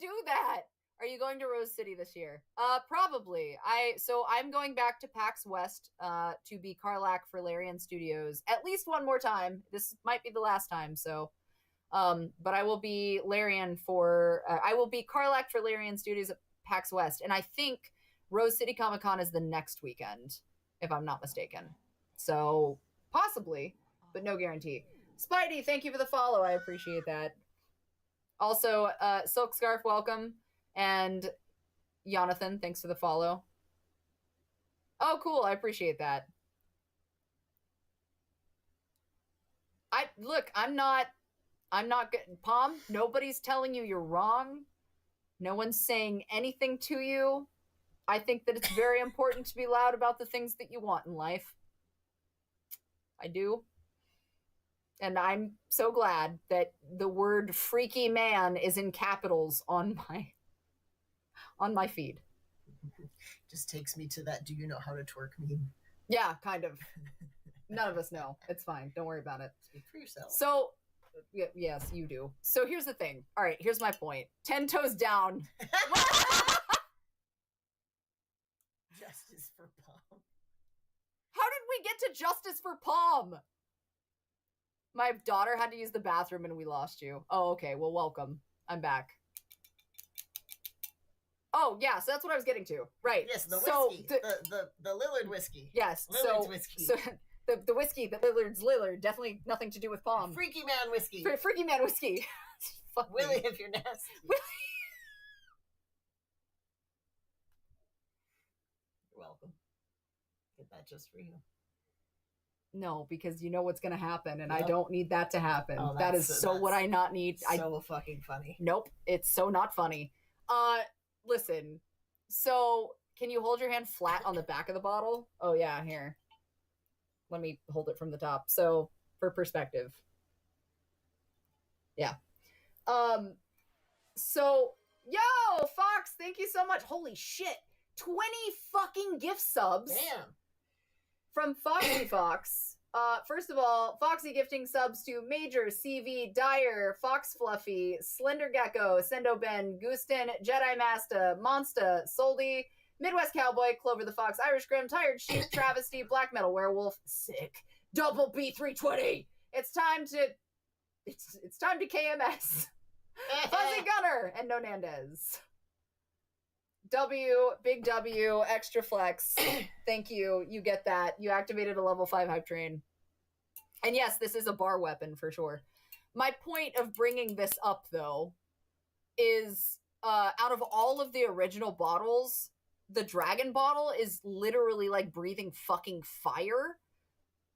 do that. Are you going to Rose City this year? Probably. I'm going back to PAX West to be Karlak for Larian Studios at least one more time. This might be the last time, so but I will be Karlak for Larian Studios at PAX West, and I think Rose City Comic Con is the next weekend, if I'm not mistaken. So possibly, but no guarantee. Spidey, thank you for the follow. I appreciate that. Also, Silk Scarf, welcome. And Jonathan, thanks for the follow. Oh, cool. I appreciate that. I'm not good. Palm, nobody's telling you you're wrong. No one's saying anything to you. I think that it's very important to be loud about the things that you want in life. I do. And I'm so glad that the word freaky man is in capitals on my feed. Just takes me to that do you know how to twerk meme. Yeah, kind of. None of us know. It's fine. Don't worry about it. Speak for yourself. So, yes, you do. So here's the thing. All right, here's my point. 10 toes down. Justice for Palm. How did we get to justice for Palm? My daughter had to use the bathroom and we lost you. Oh, okay. Well, welcome. I'm back. Oh, yeah. So that's what I was getting to. Right. Yes, the whiskey. The Lillard whiskey. Yes. Lillard's whiskey. So the whiskey, the Lillard, definitely nothing to do with Palm. Freaky man whiskey. Freaky man whiskey. Fuck Willie, me. if you're nasty. Willie. You're welcome. Get that just for you. No, because you know what's going to happen, and I don't need that to happen. Oh, that is so what I not need. So fucking funny. Nope, it's so not funny. Listen. So, can you hold your hand flat on the back of the bottle? Oh yeah, here. Let me hold it from the top. So, for perspective. Yeah. So, yo, Fox, thank you so much. Holy shit. 20 fucking gift subs. Damn. From Foxy Fox. First of all, Foxy gifting subs to Major, CV, Dyer, Fox Fluffy, Slender Gecko, Sendo Ben, Gustin, Jedi Master, Monsta, Soldy, Midwest Cowboy, Clover the Fox, Irish Grim, Tired Sheep, Travesty, Black Metal Werewolf, Sick, Double B320. It's time to KMS. Fuzzy Gunner and No Nandez. Big W, extra flex. Thank you. You get that. You activated a level 5 hype train. And yes, this is a bar weapon for sure. My point of bringing this up, though, is out of all of the original bottles, the dragon bottle is literally like breathing fucking fire.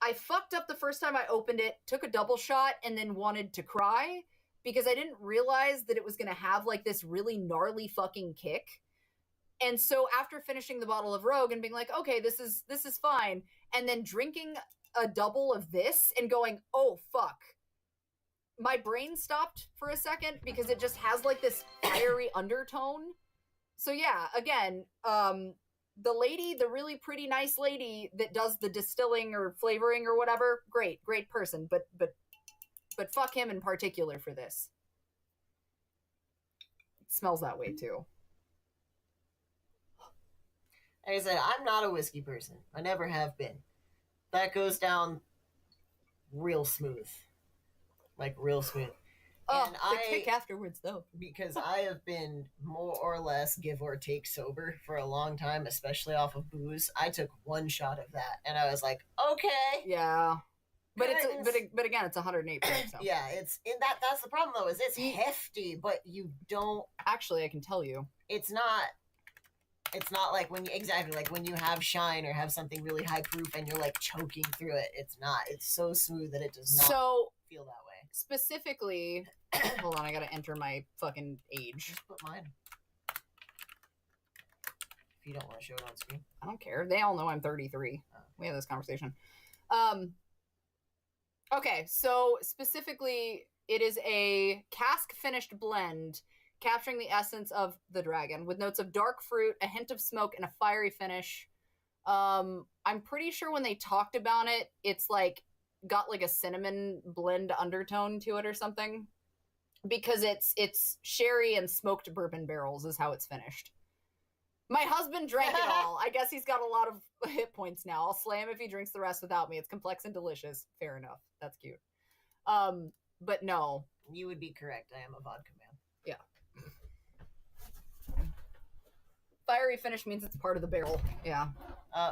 I fucked up the first time I opened it, took a double shot, and then wanted to cry because I didn't realize that it was going to have like this really gnarly fucking kick. And so after finishing the bottle of Rogue and being like, okay, this is fine, and then drinking a double of this and going, oh, fuck. My brain stopped for a second because it just has like this fiery undertone. So yeah, again, the lady, the really pretty nice lady that does the distilling or flavoring or whatever, great person. But but fuck him in particular for this. It smells that way too. Like I said, I'm not a whiskey person. I never have been. That goes down real smooth. Like, real smooth. Oh, and the kick afterwards, though. Because I have been more or less give or take sober for a long time, especially off of booze. I took one shot of that, and I was like, okay. Yeah. But but again, it's 108 proof. So. Yeah, it's in that. That's the problem, though, is it's hefty, but you don't. Actually, I can tell you, it's not. It's not like when you have shine or have something really high proof and you're like choking through it. It's not. It's so smooth that it does not feel that way. Specifically, hold on, I gotta enter my fucking age. Just put mine. If you don't want to show it on screen. I don't care. They all know I'm 33. Oh. We had this conversation. Okay, so specifically, it is a cask-finished blend capturing the essence of the dragon with notes of dark fruit, a hint of smoke, and a fiery finish. I'm pretty sure when they talked about it, it's like got like a cinnamon blend undertone to it or something, because it's sherry and smoked bourbon barrels is how it's finished. My husband drank it all. I guess he's got a lot of hit points now. I'll slay him if he drinks the rest without me. It's complex and delicious. Fair enough. That's cute. But no. You would be correct. I am a vodka man. Yeah. Fiery finish means it's part of the barrel. Yeah.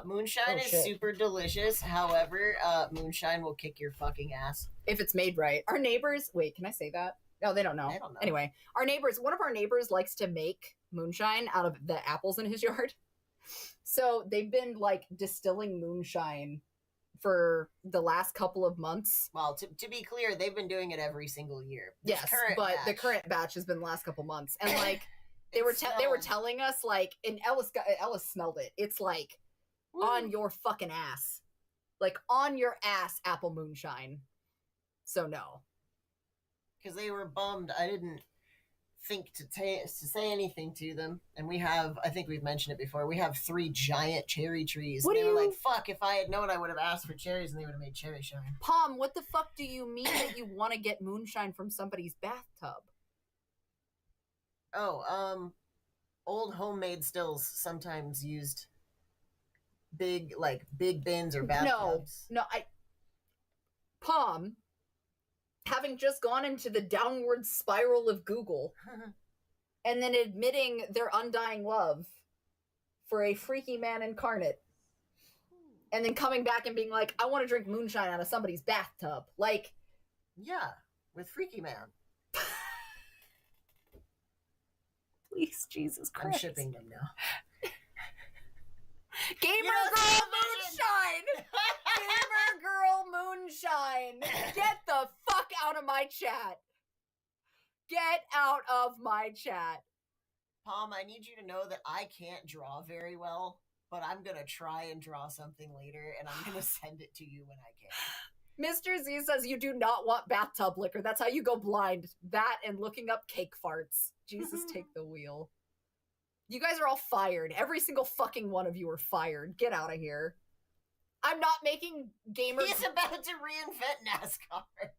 Moonshine is super delicious. However, moonshine will kick your fucking ass. If it's made right. Our neighbors... Wait, can I say that? No, they don't know. They don't know. Anyway, one of our neighbors likes to make moonshine out of the apples in his yard. So they've been, like, distilling moonshine for the last couple of months. Well, to be clear, they've been doing it every single year. Yes, but the current batch has been the last couple months. And, like... They were telling us, like, and Ellis smelled it. It's like on your fucking ass, like on your ass, apple moonshine. So no, because they were bummed. I didn't think to say anything to them, and we have. I think we've mentioned it before. We have 3 giant cherry trees. They were like, "Fuck! If I had known, I would have asked for cherries, and they would have made cherry shine." Palm, what the fuck do you mean that you want to get moonshine from somebody's bathtub? Oh, old homemade stills sometimes used big bins or bathtubs. No, Palm, having just gone into the downward spiral of Google and then admitting their undying love for a freaky man incarnate and then coming back and being like, I want to drink moonshine out of somebody's bathtub. Like, yeah, with Freaky Man. Please, Jesus Christ. I'm shipping them now. Gamer Girl Moonshine! Gamer Girl Moonshine! Get the fuck out of my chat! Get out of my chat. Palm, I need you to know that I can't draw very well, but I'm gonna try and draw something later, and I'm gonna send it to you when I can. Mr. Z says you do not want bathtub liquor. That's how you go blind. That and looking up cake farts. Jesus, take the wheel. You guys are all fired. Every single fucking one of you are fired. Get out of here. I'm not making gamers... He's about to reinvent NASCAR.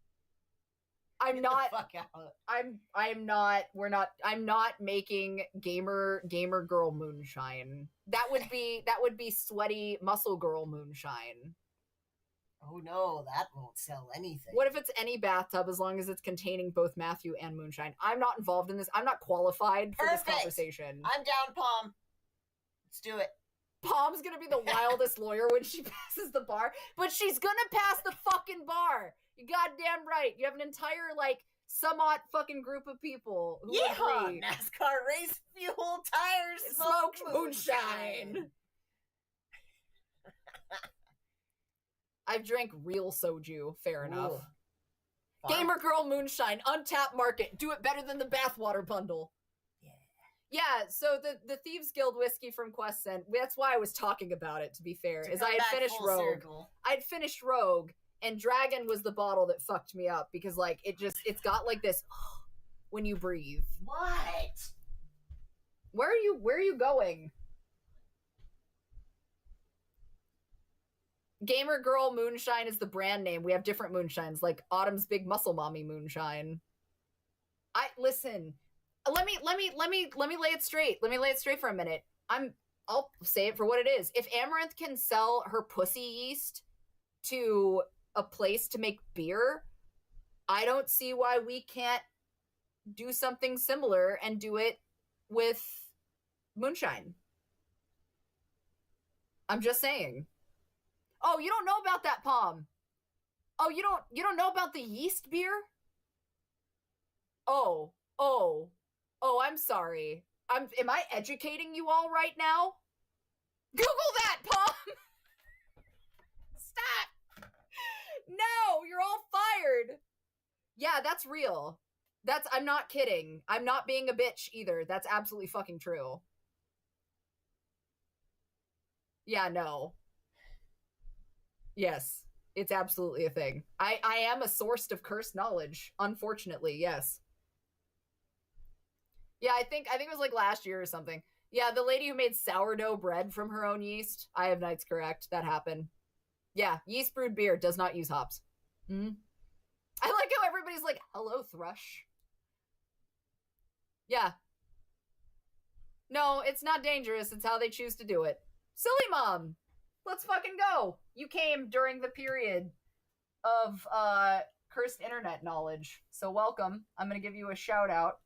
I'm not... Fuck out. I'm not making gamer girl moonshine. That would be sweaty muscle girl moonshine. Oh no, that won't sell anything. What if it's any bathtub as long as it's containing both Matthew and moonshine? I'm not involved in this. I'm not qualified for this conversation. I'm down, Palm. Let's do it. Palm's gonna be the wildest lawyer when she passes the bar, but she's gonna pass the fucking bar. You goddamn right. You have an entire, like, somewhat fucking group of people who agree. NASCAR race fuel tires smoked moonshine. I've drank real soju. Fair enough. Gamer Girl Moonshine, untapped market. Do it better than the bathwater bundle. Yeah, so the Thieves Guild whiskey from Quest sent, that's why I was talking about it, to be fair, is I had finished Rogue. I'd finished Rogue, and Dragon was the bottle that fucked me up, because, like, it's got, like, this when you breathe. What? Where are you going? Gamer Girl Moonshine is the brand name. We have different moonshines, like Autumn's Big Muscle Mommy Moonshine. Listen. Let me lay it straight. Let me lay it straight for a minute. I'll say it for what it is. If Amaranth can sell her pussy yeast to a place to make beer, I don't see why we can't do something similar and do it with moonshine. I'm just saying. Oh, you don't know about that, Palm. Oh, you don't know about the yeast beer? Oh, I'm sorry. Am I educating you all right now? Google that, Palm! Stop! No, you're all fired. Yeah, that's real. I'm not kidding. I'm not being a bitch either. That's absolutely fucking true. Yeah, no. Yes, it's absolutely a thing. I am a source of cursed knowledge, unfortunately, yes. Yeah, I think it was like last year or something. Yeah, the lady who made sourdough bread from her own yeast. I have nights correct. That happened. Yeah, yeast brewed beer does not use hops. Mm-hmm. I like how everybody's like, hello, thrush. Yeah. No, it's not dangerous. It's how they choose to do it. Silly Mom, let's fucking go. You came during the period of cursed internet knowledge. So welcome. I'm going to give you a shout out.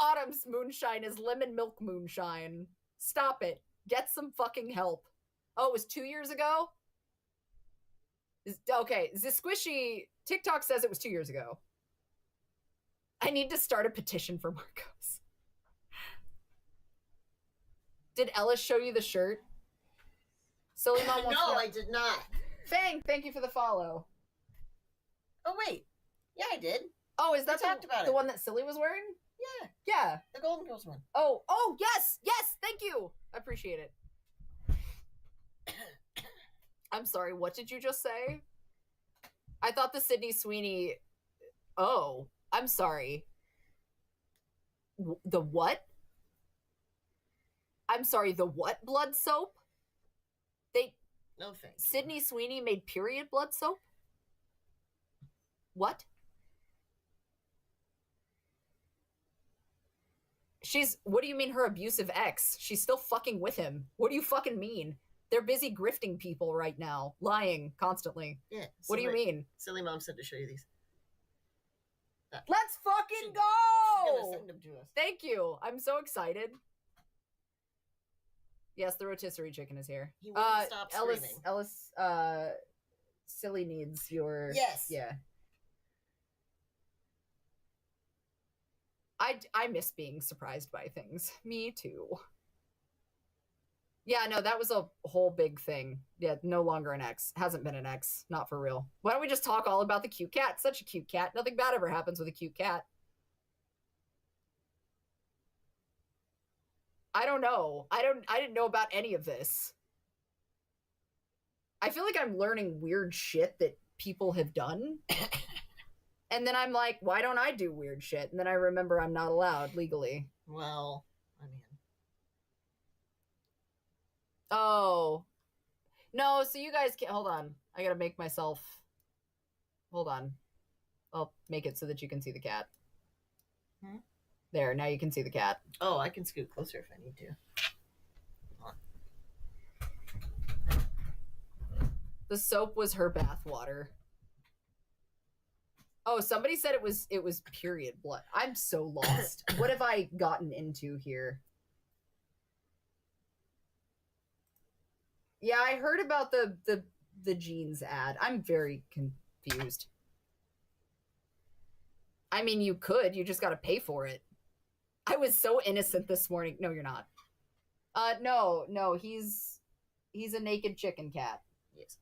Autumn's moonshine is lemon milk moonshine. Stop it. Get some fucking help. Oh, it was 2 years ago? Okay, Squishy TikTok says it was 2 years ago. I need to start a petition for Marcos. Did Ellis show you the shirt? Silly Mom wants No, I did not. Fang, thank you for the follow. Oh, wait. Yeah, I did. Oh, is that the one that Silly was wearing? Yeah. Yeah. The Golden Girls one. Oh, yes, thank you. I appreciate it. I'm sorry, what did you just say? I thought the Sydney Sweeney... Oh, I'm sorry. The what? I'm sorry, the what blood soap? No thanks. Sydney Sweeney made period blood soap? What? What do you mean her abusive ex? She's still fucking with him. What do you fucking mean? They're busy grifting people right now, lying constantly. Yeah. What do you mean? Silly Mom said to show you these. Let's fucking go! She's gonna send them to us. Thank you. I'm so excited. Yes, the rotisserie chicken is here. He won't stop screaming. Ellis, Silly needs your... Yes. Yeah. I miss being surprised by things. Me too. Yeah, no, that was a whole big thing. Yeah, no longer an ex. Hasn't been an ex. Not for real. Why don't we just talk all about the cute cat? Such a cute cat. Nothing bad ever happens with a cute cat. I don't know. I didn't know about any of this. I feel like I'm learning weird shit that people have done. And then I'm like, why don't I do weird shit? And then I remember I'm not allowed legally. Well, I mean. Oh. No, so you guys can't... Hold on. I gotta make myself... Hold on. I'll make it so that you can see the cat. Hmm? There, now you can see the cat. Oh, I can scoot closer if I need to. The soap was her bathwater. Oh, somebody said it was period blood. I'm so lost. What have I gotten into here? Yeah, I heard about the jeans ad. I'm very confused. I mean, you could. You just got to pay for it. I was so innocent this morning. No, you're not. No, he's a naked chicken cat. Yes.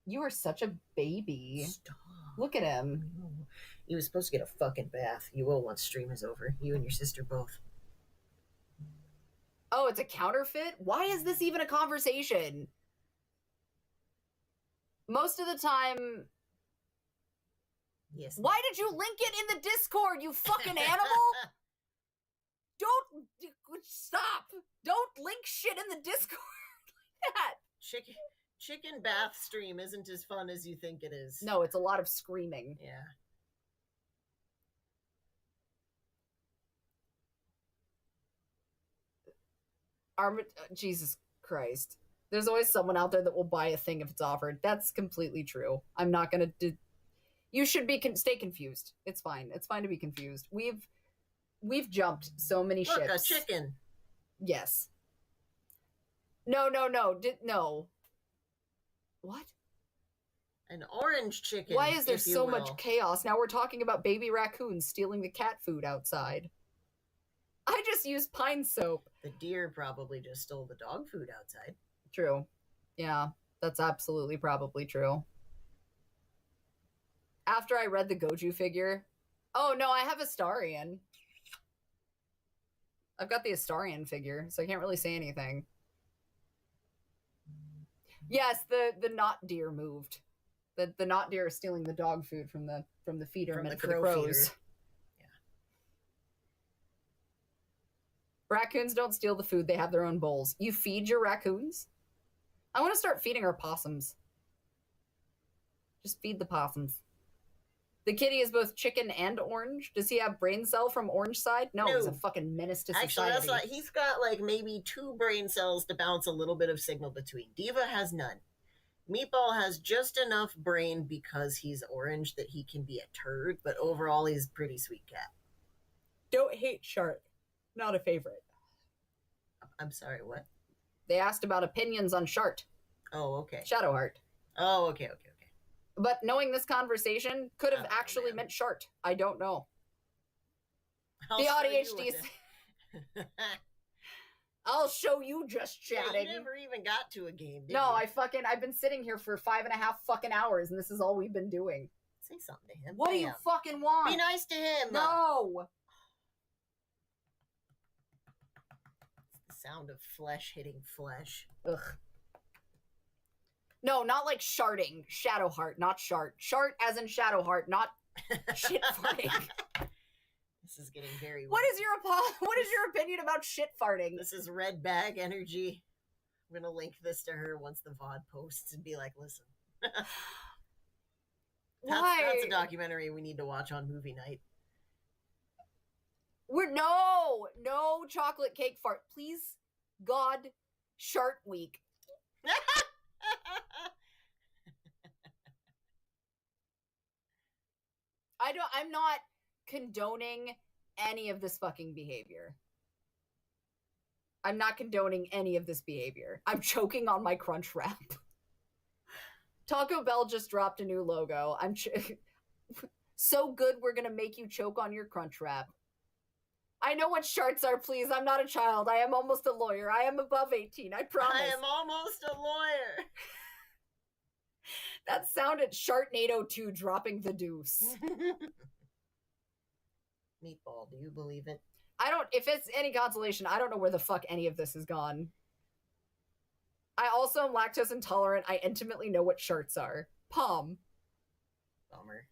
You are such a baby. Stop. Look at him. He was supposed to get a fucking bath. You will once stream is over. You and your sister both. Oh, it's a counterfeit? Why is this even a conversation? Most of the time... Yes. Why did you link it in the Discord, you fucking animal? Don't... Stop! Don't link shit in the Discord like that. Chicken bath stream isn't as fun as you think it is. No, it's a lot of screaming. Yeah. Jesus Christ. There's always someone out there that will buy a thing if it's offered. That's completely true. I'm not gonna you should stay confused. It's fine. It's fine to be confused. We've jumped so many ships. Look, a chicken. Yes. No. No. What? An orange chicken. Why is there so much chaos? Now we're talking about baby raccoons stealing the cat food outside. I just used pine soap. The deer probably just stole the dog food outside. True. Yeah, that's absolutely probably true. After I read the Goju figure... Oh, no, I have Astarion. I've got the Astarion figure, so I can't really say anything. Yes, the not deer moved. The not deer are stealing the dog food from the feeder meant for the crows. Yeah. Raccoons don't steal the food, they have their own bowls. You feed your raccoons? I want to start feeding our possums. Just feed the possums. The kitty is both chicken and orange. Does he have brain cell from orange side? No, he's a fucking menace to society. Actually, that's he's got like maybe 2 brain cells to bounce a little bit of signal between. Diva has none. Meatball has just enough brain because he's orange that he can be a turd, but overall he's a pretty sweet cat. Don't hate Shark. Not a favorite. I'm sorry, what? They asked about opinions on Shart. Oh, okay. Shadowheart. Oh, okay. But knowing this conversation could have actually meant Shart. I don't know. The ADHD. I'll show you just chatting. Yeah, you never even got to a game, did No, you? I've been sitting here for 5.5 fucking hours, and this is all we've been doing. Say something to him. What do you fucking want? Be nice to him. No. The sound of flesh hitting flesh. Ugh. No, not like sharding. Shadowheart, not shart. Shart as in Shadowheart, not shit farting. This is getting very weird. What is your opinion about shit farting? This is red bag energy. I'm gonna link this to her once the VOD posts and be like, listen. That's a documentary we need to watch on movie night. No chocolate cake fart. Please, God, Shart Week. I'm not condoning any of this fucking behavior. I'm not condoning any of this behavior. I'm choking on my crunch wrap. Taco Bell just dropped a new logo. So good we're gonna make you choke on your crunch wrap. I know what sharts are, please. I'm not a child. I am almost a lawyer. I am above 18, I promise. I am almost a lawyer. That sounded Sharknado 2 dropping the deuce. Meatball, do you believe it? If it's any consolation, I don't know where the fuck any of this has gone. I also am lactose intolerant. I intimately know what sharts are. Palm. Bummer.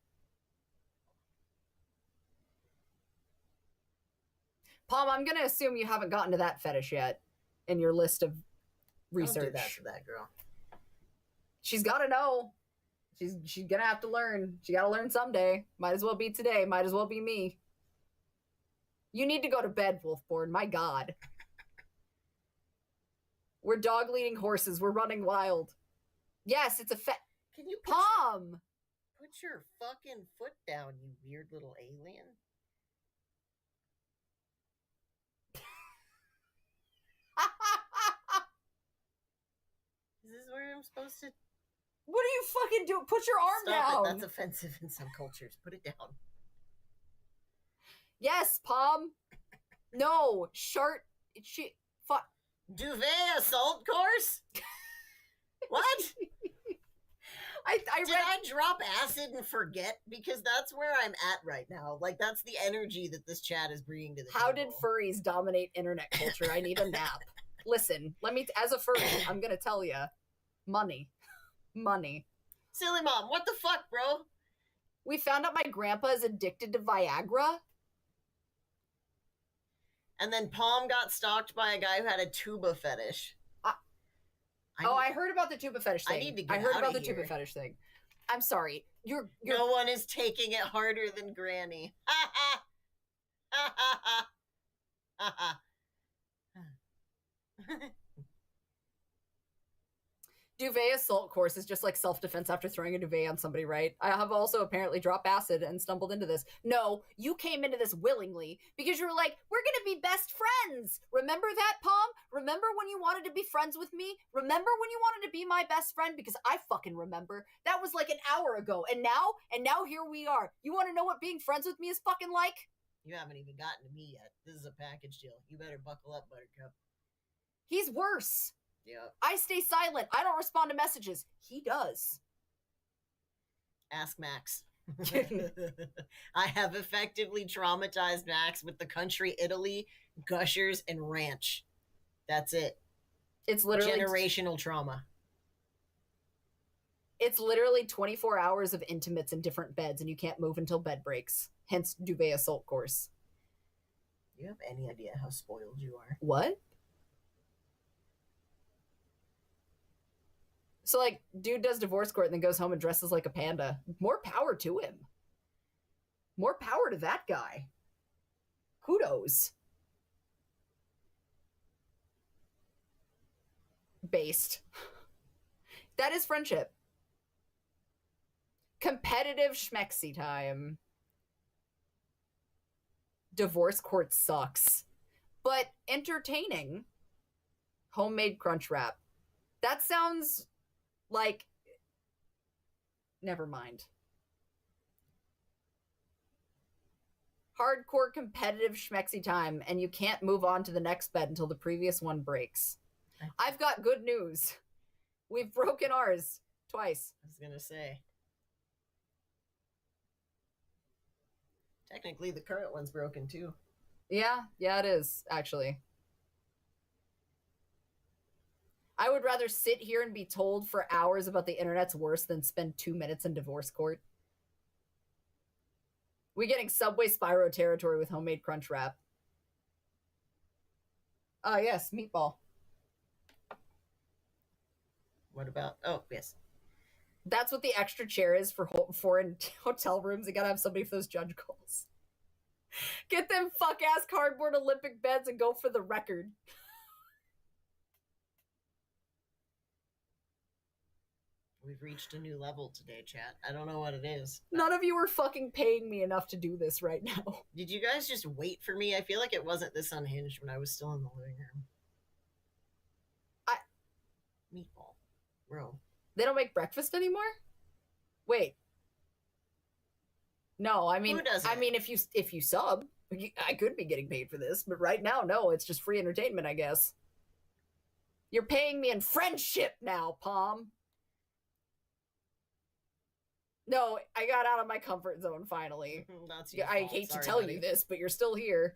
Palm, I'm gonna assume you haven't gotten to that fetish yet in your list of research. Don't do that to that girl. She's gotta know. She's gonna have to learn. She gotta learn someday. Might as well be today. Might as well be me. You need to go to bed, Wolfborn. My God. We're dog-leading horses. We're running wild. Yes, it's a Can you Palm! Put your fucking foot down, you weird little alien. Is this where I'm supposed to... What are you fucking doing? Put your arm Stop down. it. That's offensive in some cultures. Put it down. Yes, Palm. No, Shart. Fuck. Duvet assault course? What? Did I drop acid and forget? Because that's where I'm at right now. Like, that's the energy that this chat is bringing to the How table. did furries dominate internet culture? I need a nap. Listen, as a furry, I'm gonna tell you. Money. Silly mom, what the fuck, bro? We found out my grandpa is addicted to Viagra. And then Palm got stalked by a guy who had a tuba fetish. I heard about the tuba fetish thing. I need to get heard out about of the here. tuba fetish thing. I'm sorry. You're No one is taking it harder than Granny. Ha ha. Ha ha ha. Ha ha. Duvet assault course is just like self-defense after throwing a duvet on somebody, right? I have also apparently dropped acid and stumbled into this. No, you came into this willingly because you were like, we're gonna be best friends. Remember that, Palm? Remember when you wanted to be friends with me? Remember when you wanted to be my best friend? Because I fucking remember. That was like an hour ago. And now here we are. You want to know what being friends with me is fucking like? You haven't even gotten to me yet. This is a package deal. You better buckle up, Buttercup. He's worse. Yeah. I stay silent. I don't respond to messages. He does. Ask Max. I have effectively traumatized Max with the country Italy, Gushers, and Ranch. That's it. It's literally generational trauma. It's literally 24 hours of intimates in different beds, and you can't move until bed breaks. Hence, duvet assault course. Do you have any idea how spoiled you are? What? So, like, dude does divorce court and then goes home and dresses like a panda. More power to him. More power to that guy. Kudos. Based. That is friendship. Competitive schmexy time. Divorce court sucks. But entertaining. Homemade crunch wrap. That sounds like... Never mind. Hardcore competitive schmexy time, and you can't move on to the next bed until the previous one breaks. I've got good news. We've broken ours twice. I was gonna say. Technically, the current one's broken too. Yeah, it is, actually. I would rather sit here and be told for hours about the internet's worse than spend 2 minutes in divorce court. We getting Subway Spyro territory with homemade crunch wrap. Yes, meatball. What about... Oh, yes. That's what the extra chair is for foreign hotel rooms. You gotta have somebody for those judge calls. Get them fuck-ass cardboard Olympic beds and go for the record. We've reached a new level today, chat. I don't know what it is. None of you are fucking paying me enough to do this right now. Did you guys just wait for me? I feel like it wasn't this unhinged when I was still in the living room. Meatball. Bro. They don't make breakfast anymore? Wait. No, I mean, if you sub, I could be getting paid for this, but right now, no, it's just free entertainment, I guess. You're paying me in friendship now, Palm. No, I got out of my comfort zone finally. That's your I fault. hate Sorry, to tell buddy. you this, but you're still here.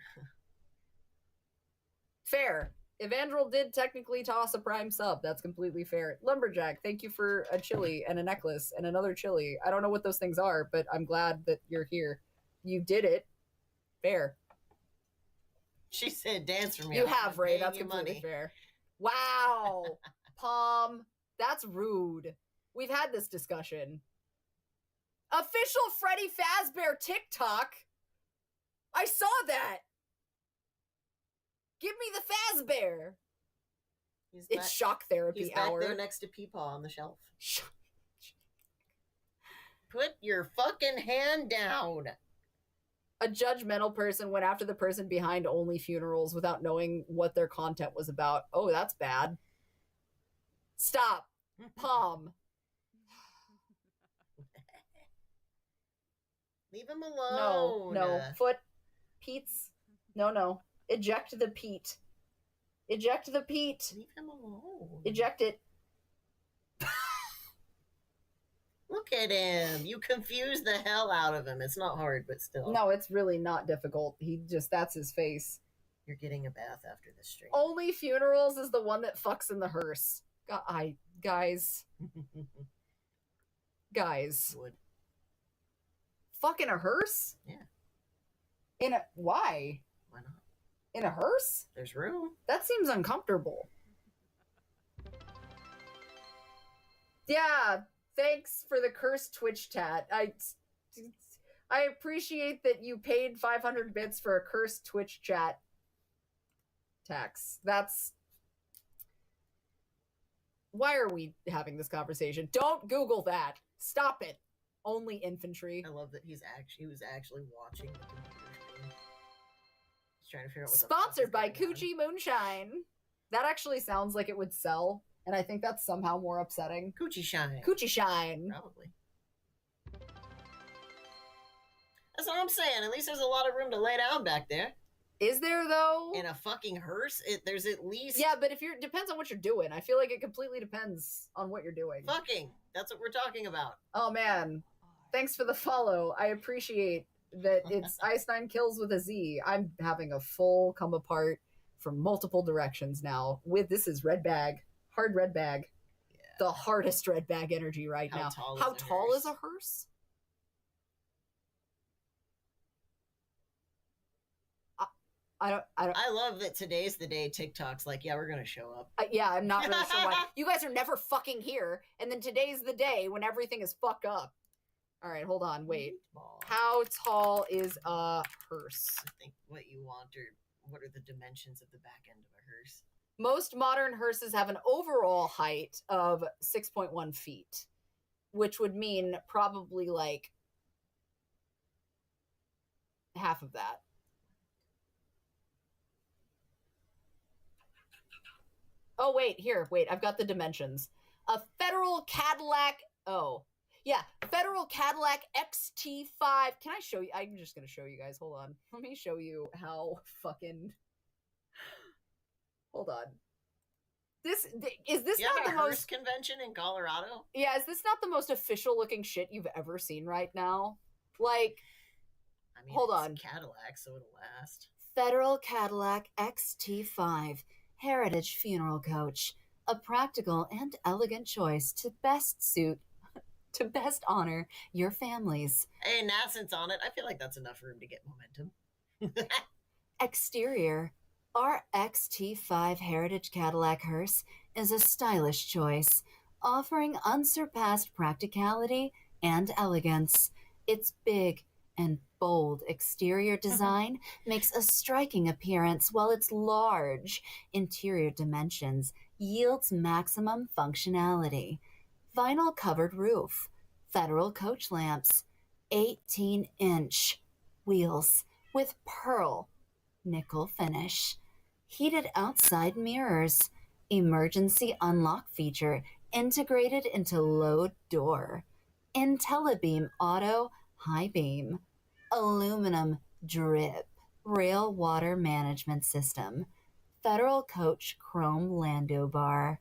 Fair. Evandrel did technically toss a prime sub. That's completely fair. Lumberjack, thank you for a chili and a necklace and another chili. I don't know what those things are, but I'm glad that you're here. You did it. Fair. She said dance for me. You have, Ray. Paying That's you completely money. fair. Wow. Palm. That's rude. We've had this discussion. Official Freddy Fazbear TikTok. I saw that. Give me the Fazbear. It's shock therapy He's hour. back there next to Peepaw on the shelf. Put your fucking hand down. A judgmental person went after the person behind Only Funerals without knowing what their content was about. Oh, that's bad. Stop. Palm. Leave him alone. No. Foot. Pete's. No. Eject the Pete. Eject the Pete. Leave him alone. Eject it. Look at him. You confuse the hell out of him. It's not hard, but still. No, it's really not difficult. That's his face. You're getting a bath after this stream. Only Funerals is the one that fucks in the hearse. Guys. Would. Fuck in a hearse? Yeah. Why? Why not? In a hearse? There's room. That seems uncomfortable. Yeah, thanks for the cursed Twitch chat. I appreciate that you paid 500 bits for a cursed Twitch chat tax. That's... Why are we having this conversation? Don't Google that. Stop it. Only infantry. I love that he was actually watching the computer screen. He's trying to figure out what Sponsored by Coochie Moonshine. That actually sounds like it would sell, and I think that's somehow more upsetting. Coochie Shine. Coochie Shine. Probably. That's what I'm saying. At least there's a lot of room to lay down back there. Is there, though? In a fucking hearse? There's at least... Yeah, but depends on what you're doing. I feel like it completely depends on what you're doing. Fucking! That's what we're talking about. Oh, man. Thanks for the follow. I appreciate that it's Ice9 Kills with a Z. I'm having a full come apart from multiple directions now. This is red bag. Hard red bag. Yeah. The hardest red bag energy right now. How tall is a hearse? I love that today's the day TikTok's like, yeah, we're gonna show up. Yeah, I'm not really sure why. You guys are never fucking here, and then today's the day when everything is fucked up. All right, hold on, wait. How tall is a hearse? I think what you want, or what are the dimensions of the back end of a hearse? Most modern hearses have an overall height of 6.1 feet, which would mean probably like half of that. Oh, wait, I've got the dimensions. A Federal Cadillac, Federal Cadillac XT5. Can I show you? I'm just going to show you guys. Hold on. Let me show you how fucking... Hold on. Is this not the most... convention in Colorado? Yeah, is this not the most official looking shit you've ever seen right now? Like, I mean, hold on. Cadillac, so it'll last. Federal Cadillac XT5. Heritage funeral coach, a practical and elegant choice to best honor your families. Hey, Nascent's on it. I feel like that's enough room to get momentum. Exterior. Our XT5 Heritage Cadillac hearse is a stylish choice, offering unsurpassed practicality and elegance. Its big and bold exterior design makes a striking appearance, while its large interior dimensions yields maximum functionality. Vinyl covered roof, Federal coach lamps, 18-inch wheels with pearl nickel finish, heated outside mirrors, emergency unlock feature integrated into low door, IntelliBeam auto high beam, aluminum drip, rail water management system, Federal coach chrome lando bar.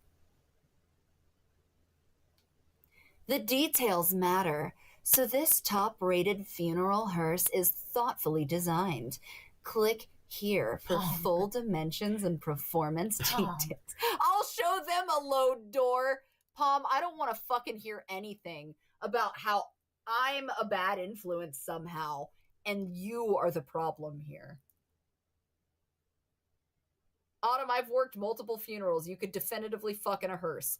The details matter, so this top-rated funeral hearse is thoughtfully designed. Click here for full dimensions and performance details. I'll show them a low door. Palm, I don't want to fucking hear anything about how I'm a bad influence somehow, and you are the problem here. Autumn, I've worked multiple funerals. You could definitively fuck in a hearse.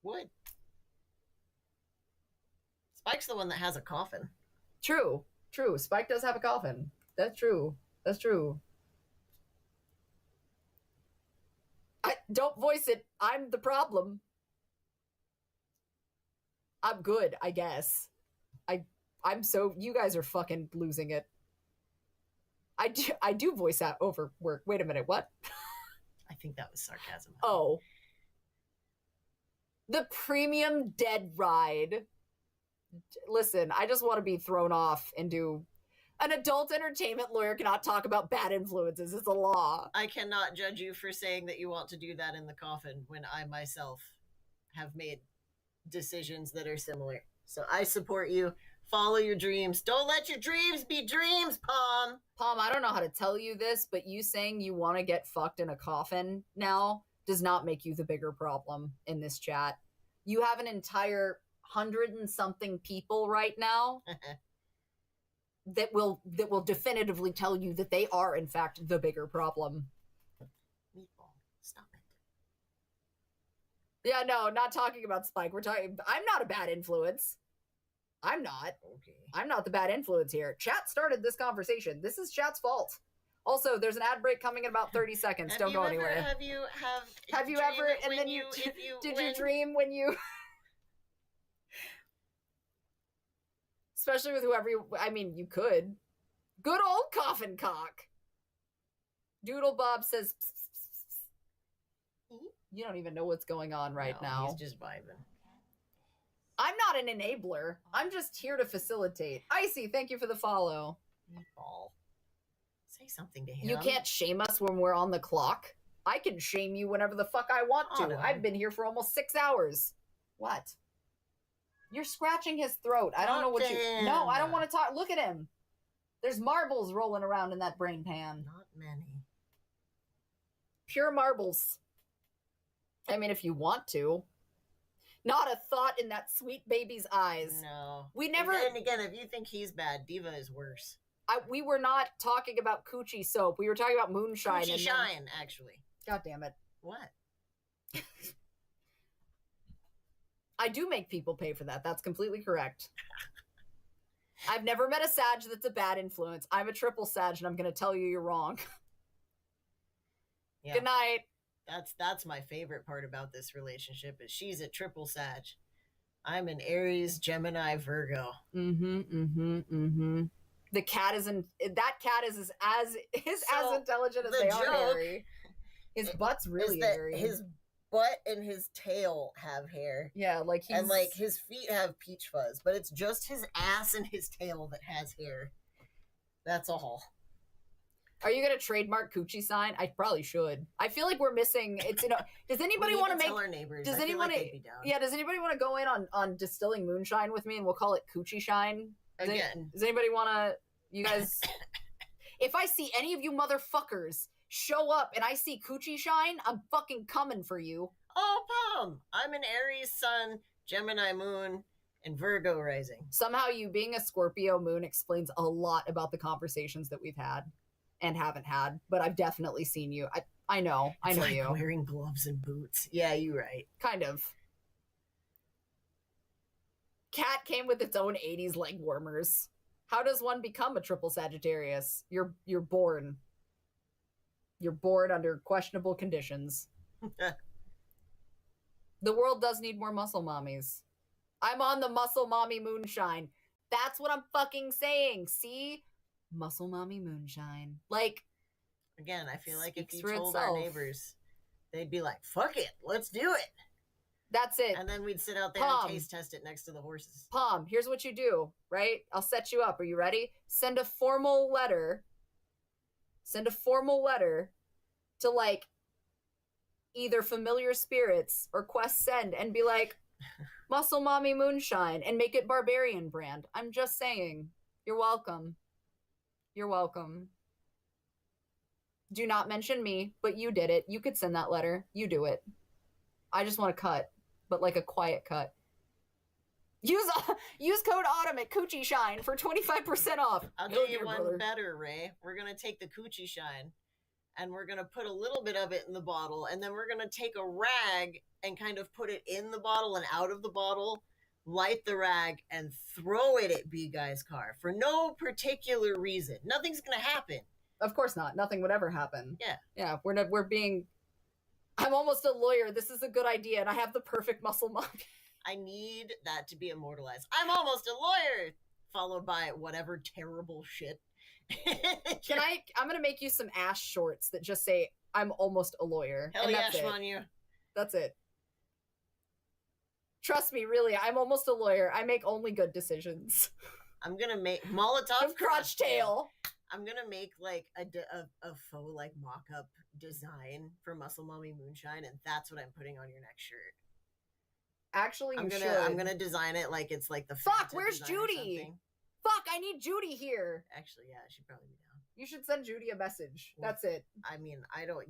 Would. Spike's the one that has a coffin. True. Spike does have a coffin. That's true. Don't voice it. I'm the problem. I'm good, I guess. I'm so... You guys are fucking losing it. I do voice out over work. Wait a minute, what? I think that was sarcasm. Oh. The premium dead ride. Listen, I just want to be thrown off into... An adult entertainment lawyer cannot talk about bad influences. It's a law. I cannot judge you for saying that you want to do that in the coffin when I myself have made decisions that are similar. So I support you. Follow your dreams. Don't let your dreams be dreams, Palm. Palm, I don't know how to tell you this, but you saying you want to get fucked in a coffin now does not make you the bigger problem in this chat. You have an entire 100 and something people right now that will definitively tell you that they are, in fact, the bigger problem. Meatball, stop it. Yeah, no, not talking about Spike. I'm not a bad influence. I'm not. Okay. I'm not the bad influence here. Chat started this conversation. This is chat's fault. Also, there's an ad break coming in about 30 seconds. Don't go anywhere. Have you ever, and then you dream when you... Especially with whoever you... I mean, you could. Good old coffin cock. Doodle Bob says... Pss, pss, pss, pss. You don't even know what's going on right now. He's just vibing. I'm not an enabler. I'm just here to facilitate. Icy, thank you for the follow. Meatball. Say something to him. You can't shame us when we're on the clock. I can shame you whenever the fuck I want to. I've been here for almost 6 hours. What? You're scratching his throat. I don't know what you... No, I don't want to talk. Look at him. There's marbles rolling around in that brain pan. Not many. Pure marbles. I mean, if you want to. Not a thought in that sweet baby's eyes. No. We never... And again, if you think he's bad, Diva is worse. We were not talking about coochie soap. We were talking about moonshine. Coochie shine, actually. God damn it. What? I do make people pay for that. That's completely correct. I've never met a Sag that's a bad influence. I'm a triple Sag, and I'm going to tell you you're wrong. Yeah. Good night. That's my favorite part about this relationship is she's a triple Sag. I'm an Aries, Gemini, Virgo. The cat is that cat is as intelligent as they are hairy. His butt's really hairy. His butt and his tail have hair. Yeah, like and like his feet have peach fuzz, but it's just his ass and his tail that has hair. That's all. Are you gonna trademark coochie sign? I probably should. I feel like we're missing. It's does anybody want to make? Tell our neighbors. Does anyone? Does anybody want to go in on distilling moonshine with me, and we'll call it coochie shine? Does anybody want to? You guys, if I see any of you motherfuckers show up and I see coochie shine, I'm fucking coming for you. Oh, Pom! I'm an Aries sun, Gemini moon, and Virgo rising. Somehow you being a Scorpio moon explains a lot about the conversations that we've had and haven't had, but I've definitely seen you. I know like you. Wearing gloves and boots. Yeah, you're right. Kind of. Cat came with its own 80s leg warmers. How does one become a triple Sagittarius? You're born. You're born under questionable conditions. The world does need more muscle mommies. I'm on the muscle mommy moonshine. That's what I'm fucking saying. See? Muscle mommy moonshine. Like, again, I feel like if you told our neighbors, they'd be like, fuck it, let's do it. That's it. And then we'd sit out there and taste test it next to the horses. Pom, here's what you do, right? I'll set you up. Are you ready? Send a formal letter. Send a formal letter to, like, either familiar spirits or Quest Send and be like, Muscle Mommy Moonshine, and make it Barbarian brand. I'm just saying. You're welcome. You're welcome. Do not mention me, but you did it. You could send that letter. You do it. I just want to cut, but like a quiet cut. Use code AUTUMN at Coochie Shine for 25% off. I'll give you one better, Ray. We're going to take the Coochie Shine and we're going to put a little bit of it in the bottle, and then we're going to take a rag and kind of put it in the bottle and out of the bottle, light the rag, and throw it at B-Guy's car for no particular reason. Nothing's going to happen. Of course not. Nothing would ever happen. Yeah. Yeah, we're being... I'm almost a lawyer. This is a good idea, and I have the perfect muscle mom. I need that to be immortalized. I'm almost a lawyer, followed by whatever terrible shit. I'm going to make you some Ash shorts that just say, I'm almost a lawyer. Hell yeah, Shmanu. That's it. Trust me, really, I'm almost a lawyer. I make only good decisions. I'm going to make Molotov crotch tail. I'm going to make like a faux like mock-up design for Muscle Mommy Moonshine, and that's what I'm putting on your next shirt. Actually, I'm gonna design it like it's like the fuck. Where's Judy? Fuck, I need Judy here. Actually, yeah, she'd probably be down. You should send Judy a message. Well, that's it. I mean,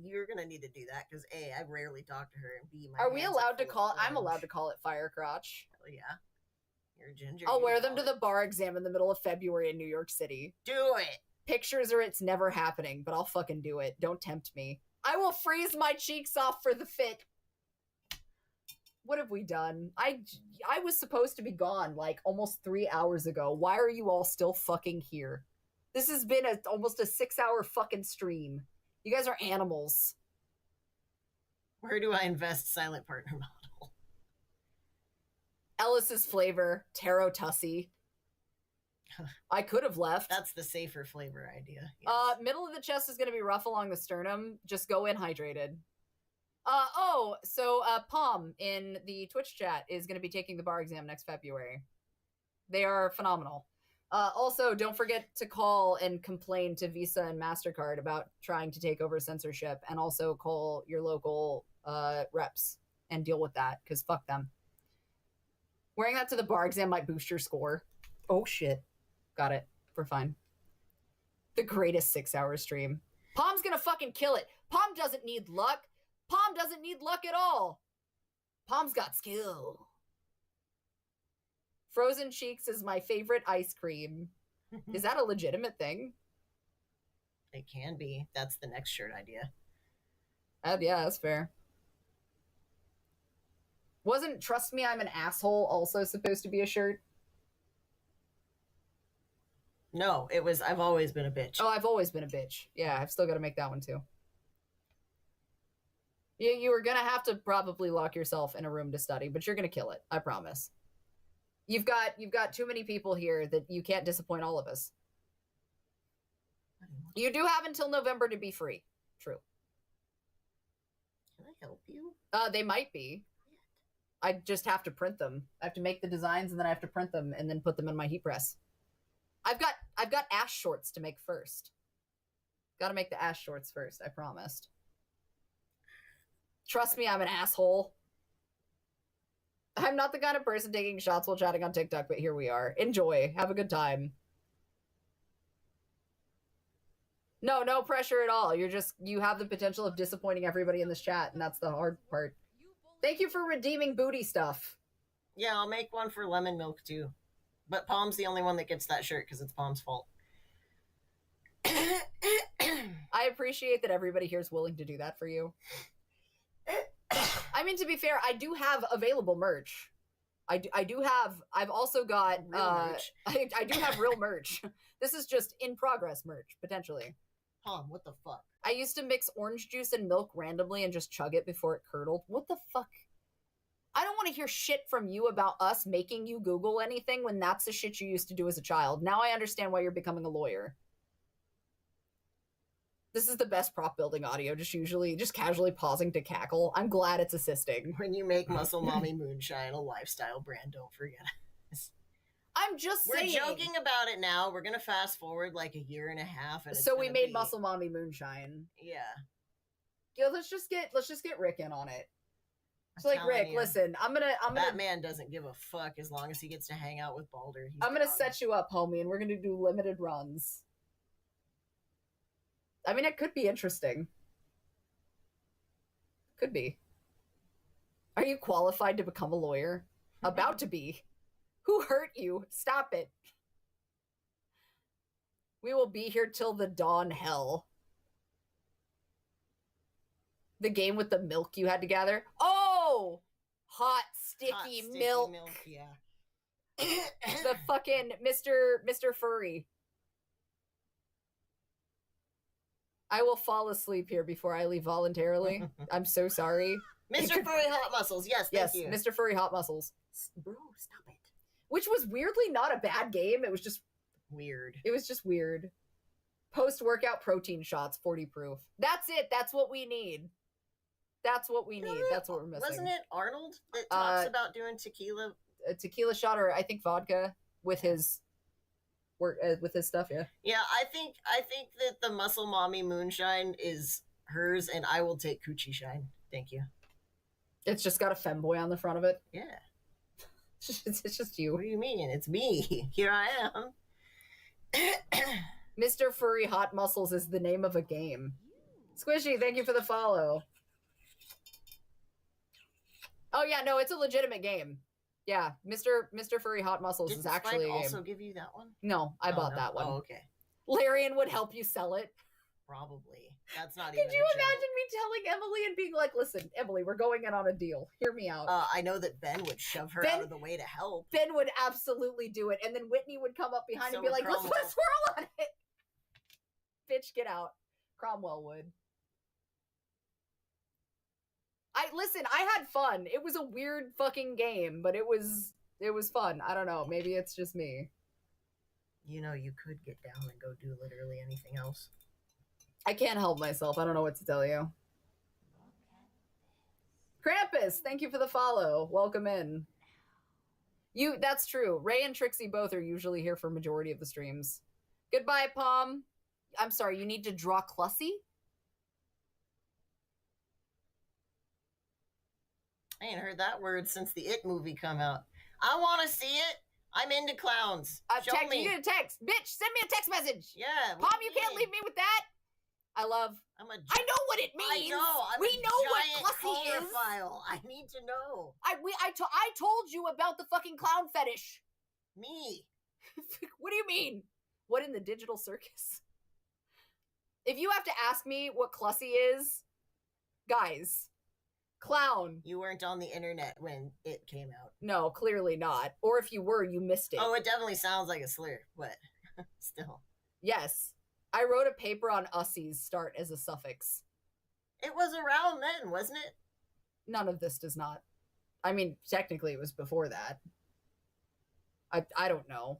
you're gonna need to do that because A, I rarely talk to her, and B, are we allowed to call? I'm allowed to call it fire crotch. Hell yeah. You're a ginger. I'll wear them to the bar exam in the middle of February in New York City. Do it. Pictures or it's never happening, but I'll fucking do it. Don't tempt me. I will freeze my cheeks off for the fit. What have we done? I was supposed to be gone like almost 3 hours ago. Why are you all still fucking here? This has been almost a 6-hour fucking stream. You guys are animals. Where do I invest silent partner model? Ellis's flavor, taro tussie. I could have left. That's the safer flavor idea. Yes. Middle of the chest is going to be rough along the sternum. Just go in hydrated. So Palm in the Twitch chat is going to be taking the bar exam next February. They are phenomenal. Also, don't forget to call and complain to Visa and MasterCard about trying to take over censorship, and also call your local reps and deal with that, because fuck them. Wearing that to the bar exam might boost your score. Oh shit. Got it. We're fine. The greatest 6-hour stream. Palm's gonna fucking kill it. Palm doesn't need luck. Palm doesn't need luck at all. Palm's got skill. Frozen Cheeks is my favorite ice cream. Is that a legitimate thing? It can be. That's the next shirt idea. Yeah, that's fair. Wasn't Trust Me, I'm an Asshole also supposed to be a shirt? No, it was I've always been a bitch. Oh, I've always been a bitch. Yeah, I've still got to make that one too. You were going to have to probably lock yourself in a room to study, but you're going to kill it. I promise. You've got too many people here that you can't disappoint all of us. You do have until November to be free. True. Can I help you? They might be. I just have to print them. I have to make the designs and then I have to print them and then put them in my heat press. I've got ash shorts to make first. Got to make the ash shorts first, I promised. Trust me, I'm an asshole. I'm not the kind of person taking shots while chatting on TikTok, but here we are. Enjoy. Have a good time. No pressure at all. You have the potential of disappointing everybody in this chat, and that's the hard part. Thank you for redeeming booty stuff. Yeah, I'll make one for lemon milk too. But Palm's the only one that gets that shirt because it's Palm's fault. I appreciate that everybody here is willing to do that for you. I mean, to be fair, I do have available merch. I've also got real merch. I do have real merch. This is just in progress merch, potentially. Palm, what the fuck? I used to mix orange juice and milk randomly and just chug it before it curdled. What the fuck? I don't want to hear shit from you about us making you Google anything when that's the shit you used to do as a child. Now I understand why you're becoming a lawyer. This is the best prop building audio, just casually pausing to cackle. I'm glad it's assisting. When you make Muscle Mommy Moonshine a lifestyle brand, don't forget us. I'm just saying. We're joking about it now. We're going to fast forward like a year and a half. And so we made Muscle Mommy Moonshine. Yeah. Yo, let's just get Rick in on it. It's like, Rick, listen, I'm gonna that man doesn't give a fuck as long as he gets to hang out with Balder. I'm gonna set you up, homie, and we're gonna do limited runs. I mean, it could be interesting. Could be. Are you qualified to become a lawyer? About to be. Who hurt you? Stop it. We will be here till the dawn hell. The game with the milk you had to gather. Oh! Hot, sticky milk. Yeah. The fucking Mr. Furry. I will fall asleep here before I leave voluntarily. I'm so sorry. Mr. Furry Hot Muscles. Yes, thank you. Mr. Furry Hot Muscles. Bro, stop it. Which was weirdly not a bad game. It was just weird. It was just weird. Post-workout protein shots, 40 proof. That's it. That's what we need. That's what we need. That's what we're missing. Wasn't it Arnold that talks about doing tequila? A tequila shot, or I think vodka with his stuff. Yeah. Yeah, I think that the Muscle Mommy Moonshine is hers, and I will take Coochie Shine. Thank you. It's just got a femboy on the front of it. Yeah. It's just you. What do you mean? It's me. Here I am. Mr. Furry Hot Muscles is the name of a game. Squishy, thank you for the follow. Oh yeah, no, it's a legitimate game. Yeah, Mr. Furry Hot Muscles is actually Spike a game. also give you that one? No, I bought that one. Oh, okay. Larian would help you sell it. Probably. That's not even. Could you imagine me telling Emily and being like, "Listen, Emily, we're going in on a deal. Hear me out." I know that Ben would shove her out of the way to help. Ben would absolutely do it, and then Whitney would come up behind and be like, "Let's put a swirl on it." Bitch, get out. Cromwell would. I had fun. It was a weird fucking game, but it was fun. I don't know. Maybe it's just me. You know, you could get down and go do literally anything else. I can't help myself. I don't know what to tell you. Krampus, thank you for the follow. Welcome in. That's true. Ray and Trixie both are usually here for majority of the streams. Goodbye, Palm. I'm sorry, you need to draw Clussy? I ain't heard that word since the It movie come out. I want to see it. I'm into clowns. Show me. You get a text. Bitch, send me a text message. Yeah. Palm, you can't leave me with that. I know what it means. I know. We know what Clussy is. File. I need to know. I told you about the fucking clown fetish. Me. What do you mean? What in the digital circus? If you have to ask me what Clussy is, guys, clown. You weren't on the internet when it came out. No, clearly not. Or if you were, you missed it. Oh, it definitely sounds like a slur, but still. Yes. I wrote a paper on ussies start as a suffix. It was around then, wasn't it? None of this does not. I mean, technically it was before that. I don't know.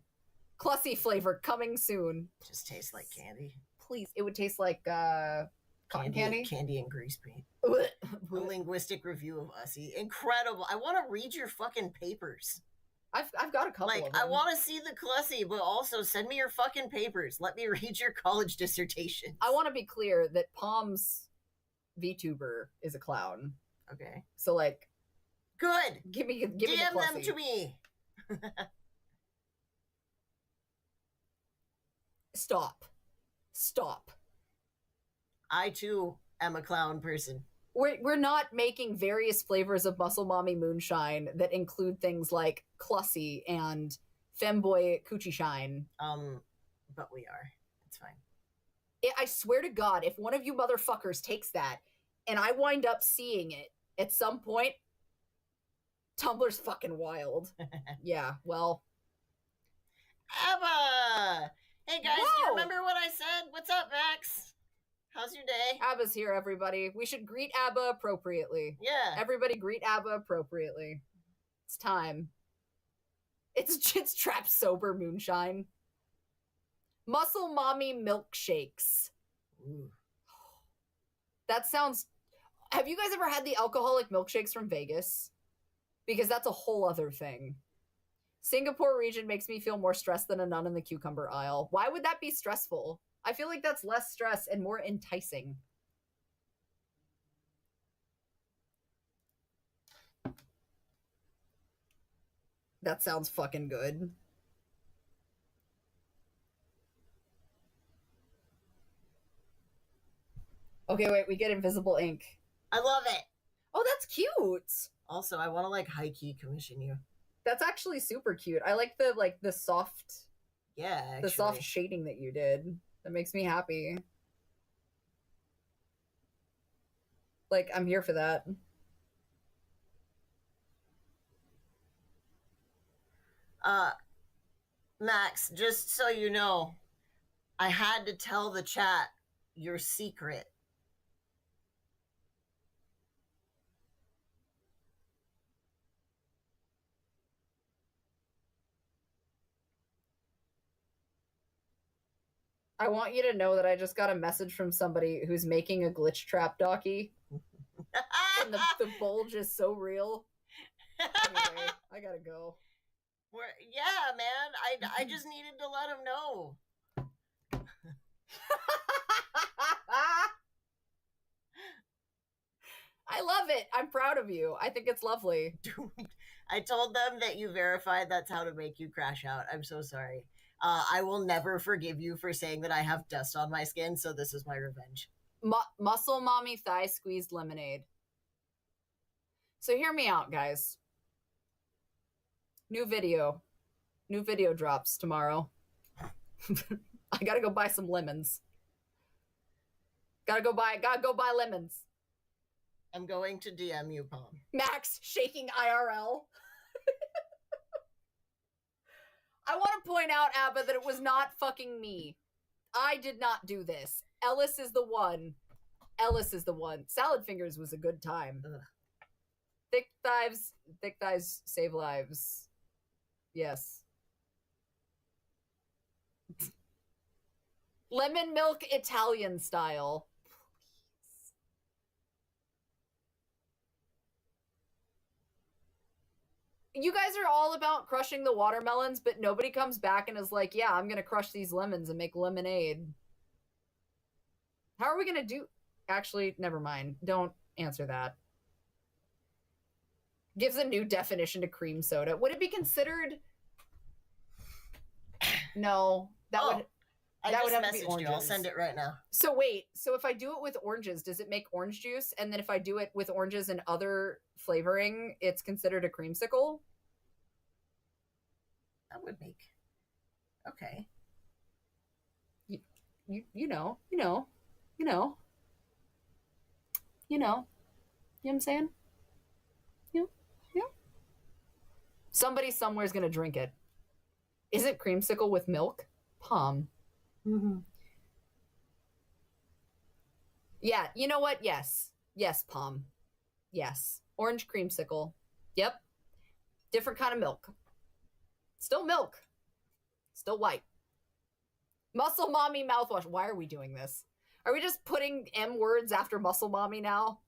Clussy flavor coming soon. Just tastes like candy. Please, it would taste like cotton candy? Candy and grease paint. A linguistic review of Ussie. Incredible. I want to read your fucking papers. I've got a couple of them. I want to see the Clussy, but also send me your fucking papers. Let me read your college dissertation. I want to be clear that Palm's VTuber is a clown. Okay. So, like... Good! Give me the DM Clussy. them to me! Stop. I, too, am a clown person. We're not making various flavors of Muscle Mommy Moonshine that include things like Clussy and Femboy Coochie Shine. But we are. It's fine. I swear to God, if one of you motherfuckers takes that and I wind up seeing it at some point, Tumblr's fucking wild. Yeah, well. Abba! Hey guys, do you remember what I said? What's up, Max? How's your day? Abba's here, everybody. We should greet Abba appropriately. Yeah. Everybody greet Abba appropriately. It's time. It's Trap Sober Moonshine. Muscle Mommy Milkshakes. Ooh. That sounds... Have you guys ever had the alcoholic milkshakes from Vegas? Because that's a whole other thing. Singapore region makes me feel more stressed than a nun in the cucumber aisle. Why would that be stressful? I feel like that's less stress and more enticing. That sounds fucking good. Okay, wait, we get invisible ink. I love it. Oh, that's cute. Also, I want to like high-key commission you. That's actually super cute. I like the soft... Yeah, actually. The soft shading that you did. That makes me happy. Like, I'm here for that. Max, just so you know, I had to tell the chat your secret. I want you to know that I just got a message from somebody who's making a glitch trap docky. And the bulge is so real. Anyway, I gotta go. Yeah, man. I just needed to let him know. I love it. I'm proud of you. I think it's lovely. Dude, I told them that you verified that's how to make you crash out. I'm so sorry. I will never forgive you for saying that I have dust on my skin, so this is my revenge. Muscle Mommy Thigh Squeezed Lemonade. So hear me out, guys. New video drops tomorrow. I gotta go buy some lemons. Gotta go buy lemons. I'm going to DM you, Palm. Max shaking IRL. I want to point out, Abba, that it was not fucking me. I did not do this. Ellis is the one. Salad fingers was a good time. Ugh. Thick thighs save lives. Yes. Lemon milk Italian style. You guys are all about crushing the watermelons, but nobody comes back and is like, yeah, I'm going to crush these lemons and make lemonade. How are we going to do... Actually, never mind. Don't answer that. Gives a new definition to cream soda. Would it be considered... No. That would have to be oranges. I'll send it right now. So wait, so if I do it with oranges, does it make orange juice? And then if I do it with oranges and other flavoring, it's considered a creamsicle? That would make... Okay. You know what I'm saying? Yeah. Somebody somewhere's gonna drink it. Is it creamsicle with milk? Palm. Mm-hmm. Yeah, you know what? Yes, Palm. Yes. Orange creamsicle. Yep. Different kind of milk. Still milk. Still white. Muscle Mommy mouthwash. Why are we doing this? Are we just putting M words after Muscle Mommy now?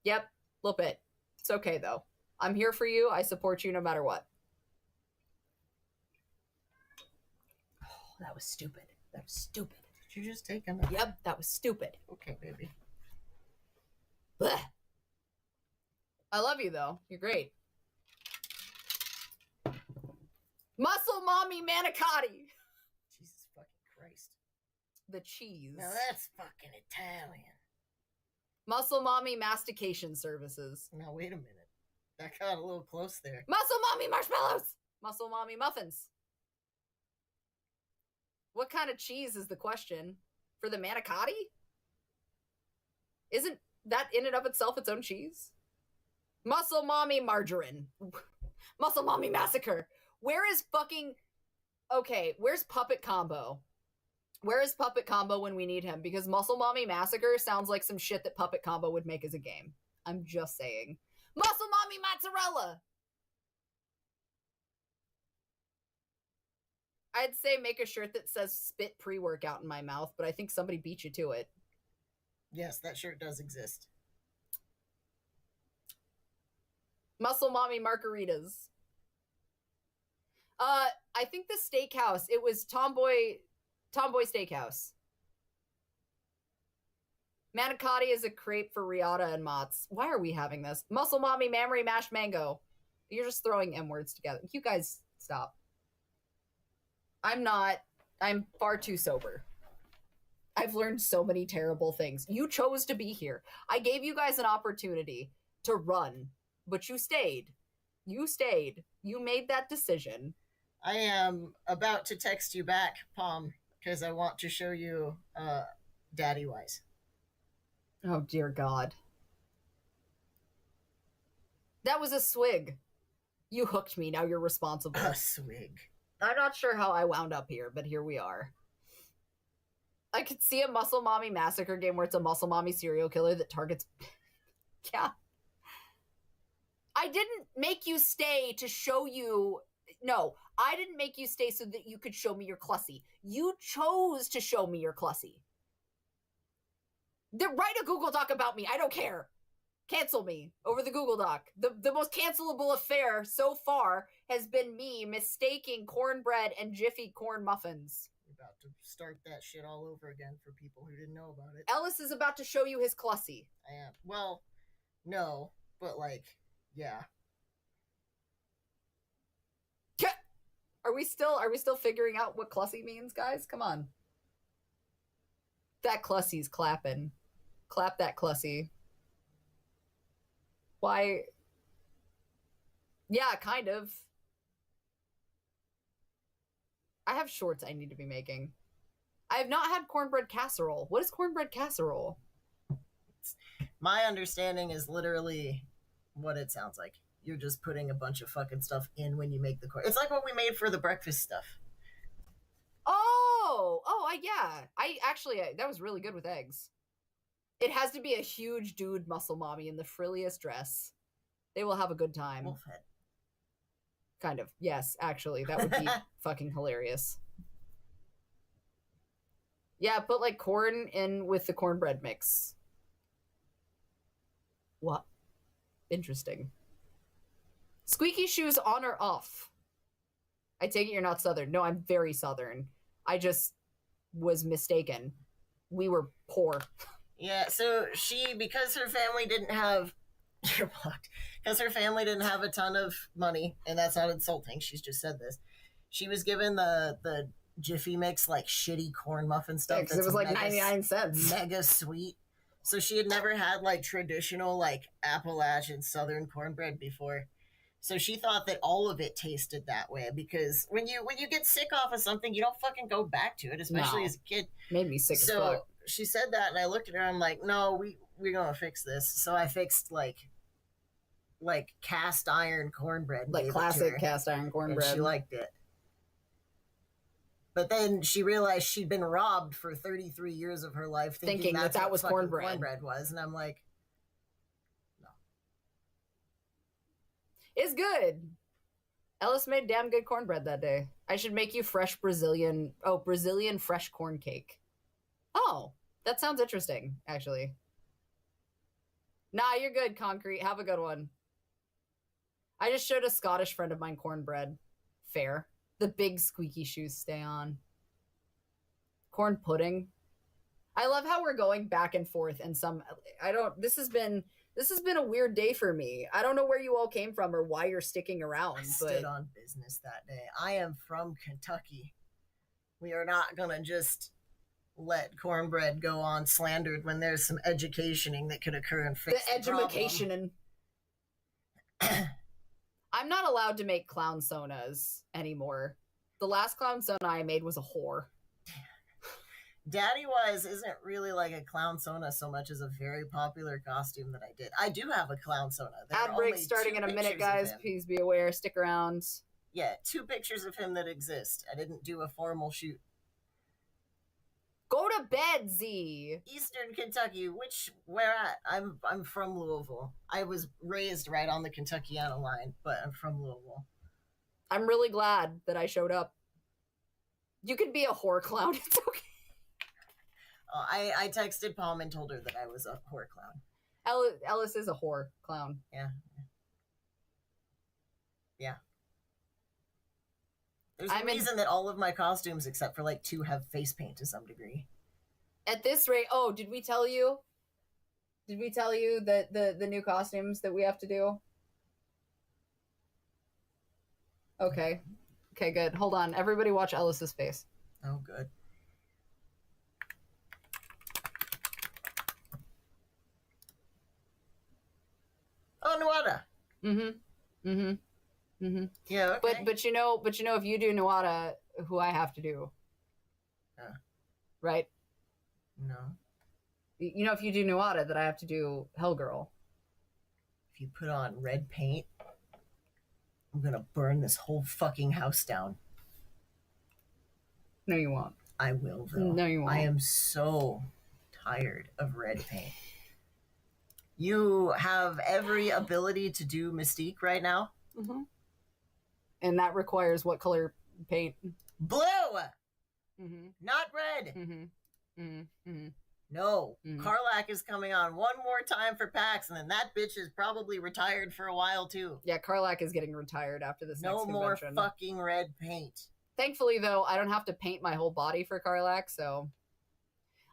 Yep, a little bit. It's okay, though. I'm here for you. I support you no matter what. Oh, that was stupid. Did you just take another? Yep, that was stupid. Okay, baby. Blech. I love you, though. You're great. Muscle Mommy manicotti. Jesus fucking Christ. The cheese. Now that's fucking Italian. Muscle Mommy mastication services. Now wait a minute. That got a little close there. Muscle Mommy marshmallows. Muscle Mommy muffins. What kind of cheese is the question? For the manicotti? Isn't that in and of itself its own cheese? Muscle Mommy margarine. Muscle Mommy massacre. Where is fucking... Okay, where's Puppet Combo? Where is Puppet Combo when we need him? Because Muscle Mommy Massacre sounds like some shit that Puppet Combo would make as a game. I'm just saying. Muscle Mommy Mozzarella! I'd say make a shirt that says spit pre-workout in my mouth, but I think somebody beat you to it. Yes, that shirt does exist. Muscle Mommy Margaritas. I think the steakhouse, it was Tomboy Steakhouse. Manicotti is a crepe for Riata and Mott's. Why are we having this? Muscle Mommy Mammary Mashed Mango. You're just throwing M words together. You guys, stop. I'm far too sober. I've learned so many terrible things. You chose to be here. I gave you guys an opportunity to run, but you stayed. You made that decision. I am about to text you back, Palm, because I want to show you Daddy Wise. Oh, dear God. That was a swig. You hooked me. Now you're responsible. A swig. I'm not sure how I wound up here, but here we are. I could see a Muscle Mommy Massacre game where it's a Muscle Mommy serial killer that targets... Yeah. I didn't make you stay to show you... No, I didn't make you stay so that you could show me your Clussy. You chose to show me your Clussy. Write a Google Doc about me. I don't care. Cancel me over the Google Doc. The most cancelable affair so far has been me mistaking cornbread and Jiffy corn muffins. We're about to start that shit all over again for people who didn't know about it. Ellis is about to show you his Clussy. I am. Well, no, but like, yeah. Are we still figuring out what Clussy means, guys? Come on. That Clussy's clapping. Clap that Clussy. Why? Yeah, kind of. I have shorts I need to be making. I have not had cornbread casserole. What is cornbread casserole? My understanding is literally what it sounds like. You're just putting a bunch of fucking stuff in when you make the corn. It's like what we made for the breakfast stuff. Yeah. That was really good with eggs. It has to be a huge dude muscle mommy in the frilliest dress. They will have a good time. Wolfhead. Kind of. Yes, actually. That would be fucking hilarious. Yeah, put like corn in with the cornbread mix. What? Interesting. Squeaky shoes on or off? I take it you're not Southern. No, I'm very Southern. I just was mistaken. We were poor. Yeah, so because her family didn't have, you're blocked, because her family didn't have a ton of money, and that's not insulting, she's just said this, she was given the Jiffy Mix, like, shitty corn muffin stuff. Yeah, it was like 99 cents. Mega sweet. So she had never had, like, traditional, like, Appalachian Southern cornbread before. So she thought that all of it tasted that way, because when you get sick off of something, you don't fucking go back to it, especially as a kid. Made me sick as fuck. She said that, and I looked at her, I'm like, no, we're gonna fix this. So I fixed, like cast iron cornbread. Like classic cast iron cornbread. And she liked it. But then she realized she'd been robbed for 33 years of her life thinking that was cornbread was. And I'm like, no. It's good. Ellis made damn good cornbread that day. I should make you Brazilian fresh corn cake. Oh, that sounds interesting, actually. Nah, you're good, Concrete. Have a good one. I just showed a Scottish friend of mine cornbread. Fair. The big squeaky shoes stay on. Corn pudding. I love how we're going back and forth and this has been a weird day for me. I don't know where you all came from or why you're sticking around. I stood on business that day. I am from Kentucky. We are not gonna just let cornbread go on slandered when there's some educationing that could occur and fix the educationing. I'm not allowed to make clown sonas anymore. The last clown sona I made was a whore. Daddy Wise isn't really like a clown sona so much as a very popular costume that I did. I do have a clown sona. Ad break starting in a minute, guys. Please be aware. Stick around. Yeah, 2 pictures of him that exist. I didn't do a formal shoot. Go to bed, Z. Eastern Kentucky. Where at? I'm from Louisville. I was raised right on the Kentuckiana line, but I'm from Louisville. I'm really glad that I showed up. You could be a whore clown. It's okay. I texted Palm and told her that I was a whore clown. Ellis is a whore clown. Yeah. Yeah. There's a reason that all of my costumes, except for like 2, have face paint to some degree. At this rate, did we tell you? Did we tell you that the new costumes that we have to do? Okay. Okay, good. Hold on. Everybody watch Ellis's face. Oh, good. Oh, Nuada. Mm-hmm. Mm-hmm. Mm-hmm. Yeah, okay. But you know if you do Nuada, who I have to do. Right? No. You know if you do Nuada that I have to do Hellgirl. If you put on red paint, I'm gonna burn this whole fucking house down. No, you won't. I will, though. No, you won't. I am so tired of red paint. You have every ability to do Mystique right now. Mm-hmm. And that requires what color paint? Blue! Mm-hmm. Not red! Mm-hmm. Mm-hmm. Mm-hmm. No. Mm-hmm. Karlak is coming on one more time for PAX, and then that bitch is probably retired for a while, too. Yeah, Karlak is getting retired after this next convention. No more fucking red paint. Thankfully, though, I don't have to paint my whole body for Karlak, so...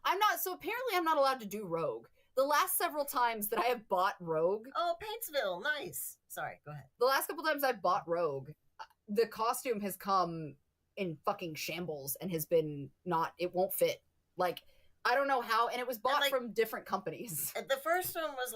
apparently I'm not allowed to do Rogue. The last several times that I have bought Rogue... Oh, Paintsville, nice. Sorry, go ahead. The last couple times I've bought Rogue, the costume has come in fucking shambles and has been it won't fit. Like, I don't know how, and it was bought from different companies. The first one was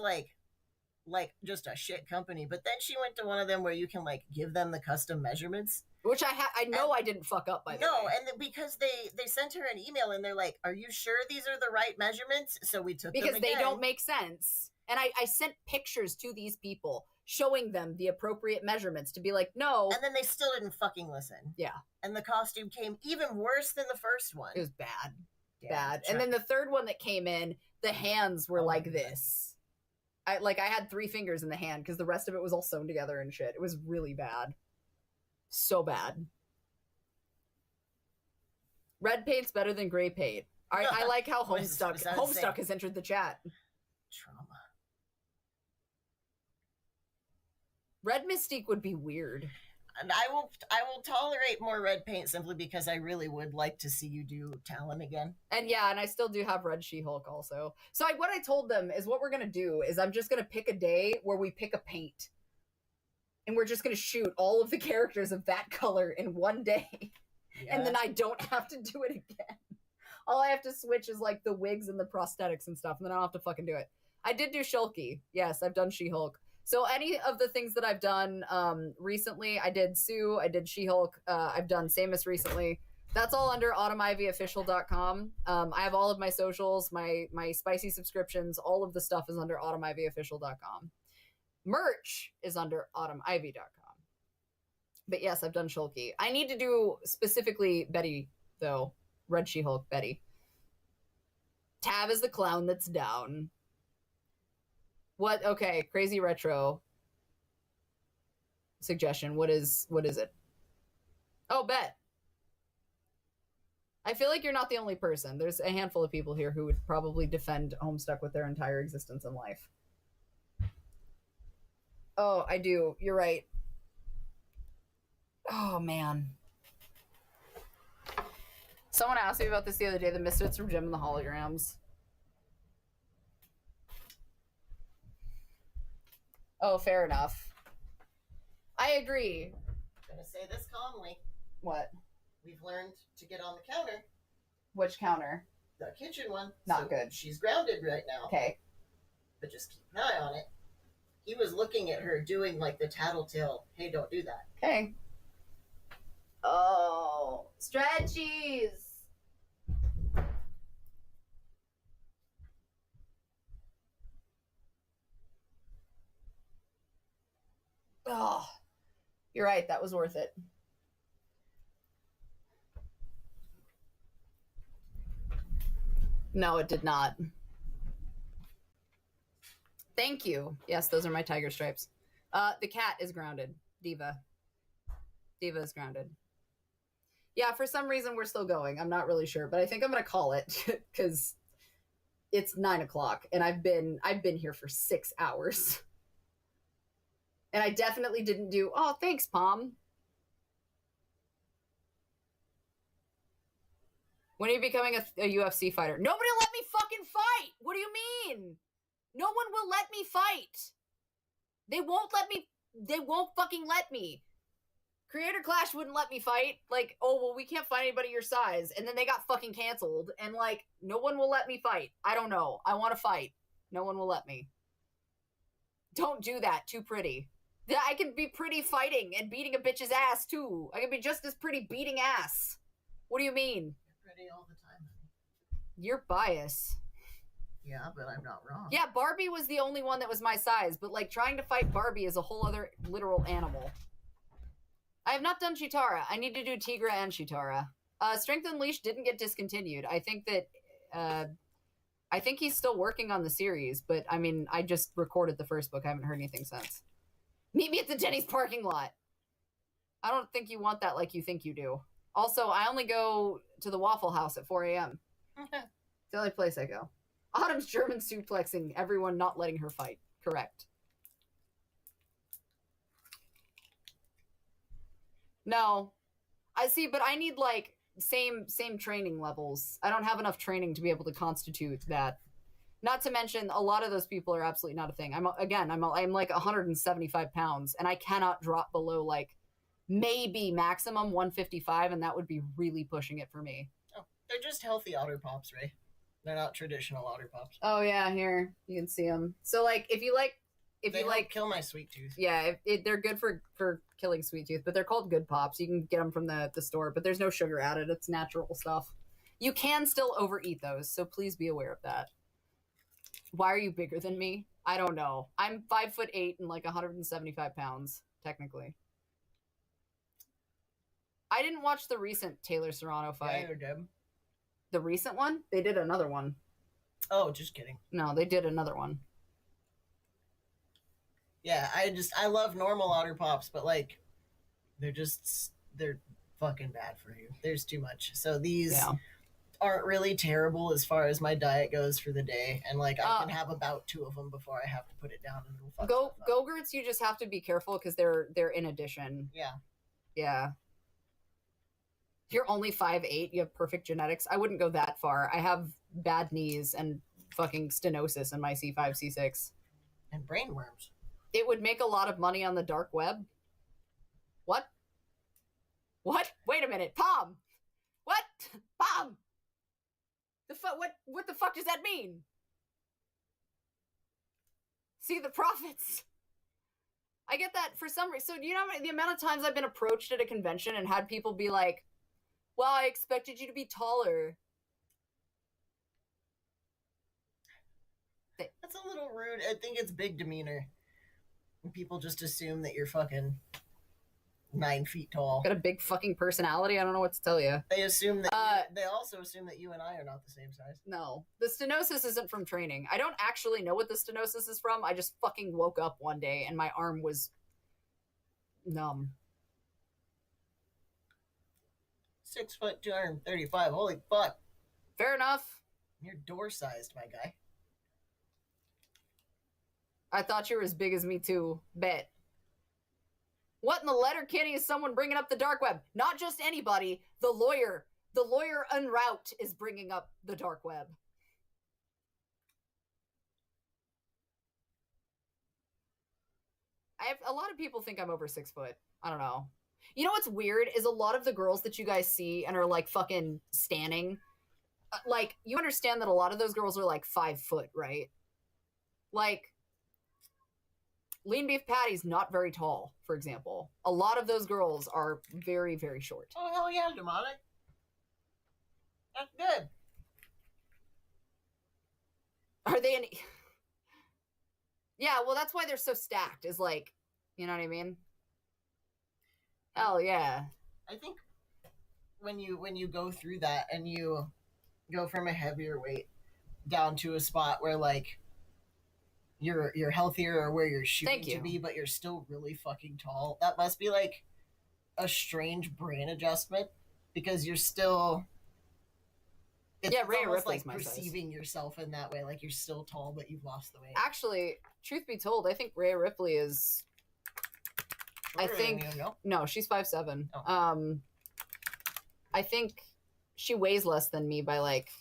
like just a shit company. But then she went to one of them where you can like give them the custom measurements. Which I know I didn't fuck up by the way. No, and because they sent her an email and they're like, "Are you sure these are the right measurements?" So we took because them they don't make sense. And I sent pictures to these people showing them the appropriate measurements to be like, no. And then they still didn't fucking listen. Yeah. And the costume came even worse than the first one. It was bad. Yeah, bad. And then the third one that came in, the hands were like this. I had 3 fingers in the hand because the rest of it was all sewn together and shit. It was really bad. So bad. Red paint's better than gray paint. I like how Homestuck has entered the chat. Trauma. Red Mystique would be weird. And I will tolerate more red paint simply because I really would like to see you do Talon again. And yeah, and I still do have Red She-Hulk also. So what I told them is what we're going to do is I'm just going to pick a day where we pick a paint. And we're just going to shoot all of the characters of that color in one day. Yeah. And then I don't have to do it again. All I have to switch is like the wigs and the prosthetics and stuff. And then I don't have to fucking do it. I did do Shulky. Yes, I've done She-Hulk. So any of the things that I've done recently, I did Sue, I did She-Hulk, I've done Samus recently. That's all under autumnivyofficial.com. I have all of my socials, my spicy subscriptions, all of the stuff is under autumnivyofficial.com. Merch is under autumnivy.com. But yes, I've done Shulky. I need to do specifically Betty, though. Red She-Hulk, Betty. Tav is the clown that's down. What? Okay, crazy retro suggestion. What is it? Oh, Bet. I feel like you're not the only person. There's a handful of people here who would probably defend Homestuck with their entire existence in life. Oh, I do. You're right. Oh, man. Someone asked me about this the other day, the Misfits from Gem and the Holograms. Oh, fair enough. I agree. I'm going to say this calmly. What? We've learned to get on the counter. Which counter? The kitchen one. Not good. She's grounded right now. Okay. But just keep an eye on it. He was looking at her doing like the tattletale, hey, don't do that. Okay. Oh, stretchies. Oh, you're right. That was worth it. No, it did not. Thank you. Yes, those are my tiger stripes. The cat is grounded. Diva is grounded. Yeah, for some reason we're still going. I'm not really sure, but I think I'm gonna call it because it's 9 o'clock and I've been here for 6 hours. And I definitely didn't do, oh, thanks, Palm. When are you becoming a UFC fighter? Nobody will let me fucking fight! What do you mean? No one will let me fight. They won't fucking let me. Creator Clash wouldn't let me fight. Like, oh, well, we can't find anybody your size. And then they got fucking canceled. And like, no one will let me fight. I don't know. I want to fight. No one will let me. Don't do that. Too pretty. I can be pretty fighting and beating a bitch's ass, too. I can be just as pretty beating ass. What do you mean? You're pretty all the time. You're biased. Yeah, but I'm not wrong. Yeah, Barbie was the only one that was my size, but like trying to fight Barbie is a whole other literal animal. I have not done Chitara. I need to do Tigra and Chitara. Strength Unleashed didn't get discontinued. I think he's still working on the series, but I mean, I just recorded the first book. I haven't heard anything since. Meet me at the Denny's parking lot. I don't think you want that like you think you do. Also, I only go to the Waffle House at 4 a.m. It's the only place I go. Autumn's German suplexing everyone, not letting her fight. Correct. No. I see, but I need like same training levels. I don't have enough training to be able to constitute that. Not to mention, a lot of those people are absolutely not a thing. I'm like 175 pounds, and I cannot drop below like maybe maximum 155, and that would be really pushing it for me. Oh, they're just healthy otter pops, Ray. They're not traditional otter pops. Oh yeah, here you can see them. So like, if you like if they you like kill my sweet tooth. Yeah, they're good for killing sweet tooth, but they're called Good Pops. You can get them from the store, but there's no sugar added. It's natural stuff. You can still overeat those, so please be aware of that. Why are you bigger than me? I don't know. I'm 5'8" and like 175 pounds, technically. I didn't watch the recent Taylor Serrano fight. Yeah, you're dead. The recent one? They did another one. Oh, just kidding. No, they did another one. Yeah, I love normal otter pops, but like they're fucking bad for you. There's too much. So these aren't really terrible as far as my diet goes for the day, and like I can have about 2 of them before I have to put it down and it'll fuck Go-Gurts, you just have to be careful because they're in addition. Yeah. You're only 5'8", you have perfect genetics. I wouldn't go that far. I have bad knees and fucking stenosis in my C5, C6. And brain worms. It would make a lot of money on the dark web. What? Wait a minute, Palm. What? Palm. What the fuck does that mean? See the profits. I get that for some reason. So do you know the amount of times I've been approached at a convention and had people be like, well, I expected you to be taller. That's a little rude. I think it's big demeanor. People just assume that you're fucking 9 feet tall. Got a big fucking personality. I don't know what to tell you. They assume that they also assume that you and I are not the same size. No, the stenosis isn't from training. I don't actually know what the stenosis is from. I just fucking woke up one day and my arm was numb. 6 foot 235. Holy fuck. Fair enough. You're door sized, my guy. I thought you were as big as me too. Bet. What in the letter kitty is someone bringing up the dark web? Not just anybody. The lawyer en route is bringing up the dark web. A lot of people think I'm over 6 foot. I don't know. You know what's weird is a lot of the girls that you guys see and are like fucking standing, like you understand that a lot of those girls are like 5 foot, right? Like Lean Beef Patty's not very tall, for example. A lot of those girls are very, very short. Oh, hell yeah, demonic. That's good. Are they any... Yeah, well, that's why they're so stacked, is like, you know what I mean? Hell yeah. I think when you go through that and you go from a heavier weight down to a spot where like you're healthier or where you're shooting to be, but you're still really fucking tall, that must be like a strange brain adjustment because you're still Rhea Ripley's like my perceiving size. Yourself in that way, like you're still tall but you've lost the weight. Actually, truth be told, I think Rhea Ripley is Shorter I think no, she's 5'7". Oh. I think she weighs less than me by like,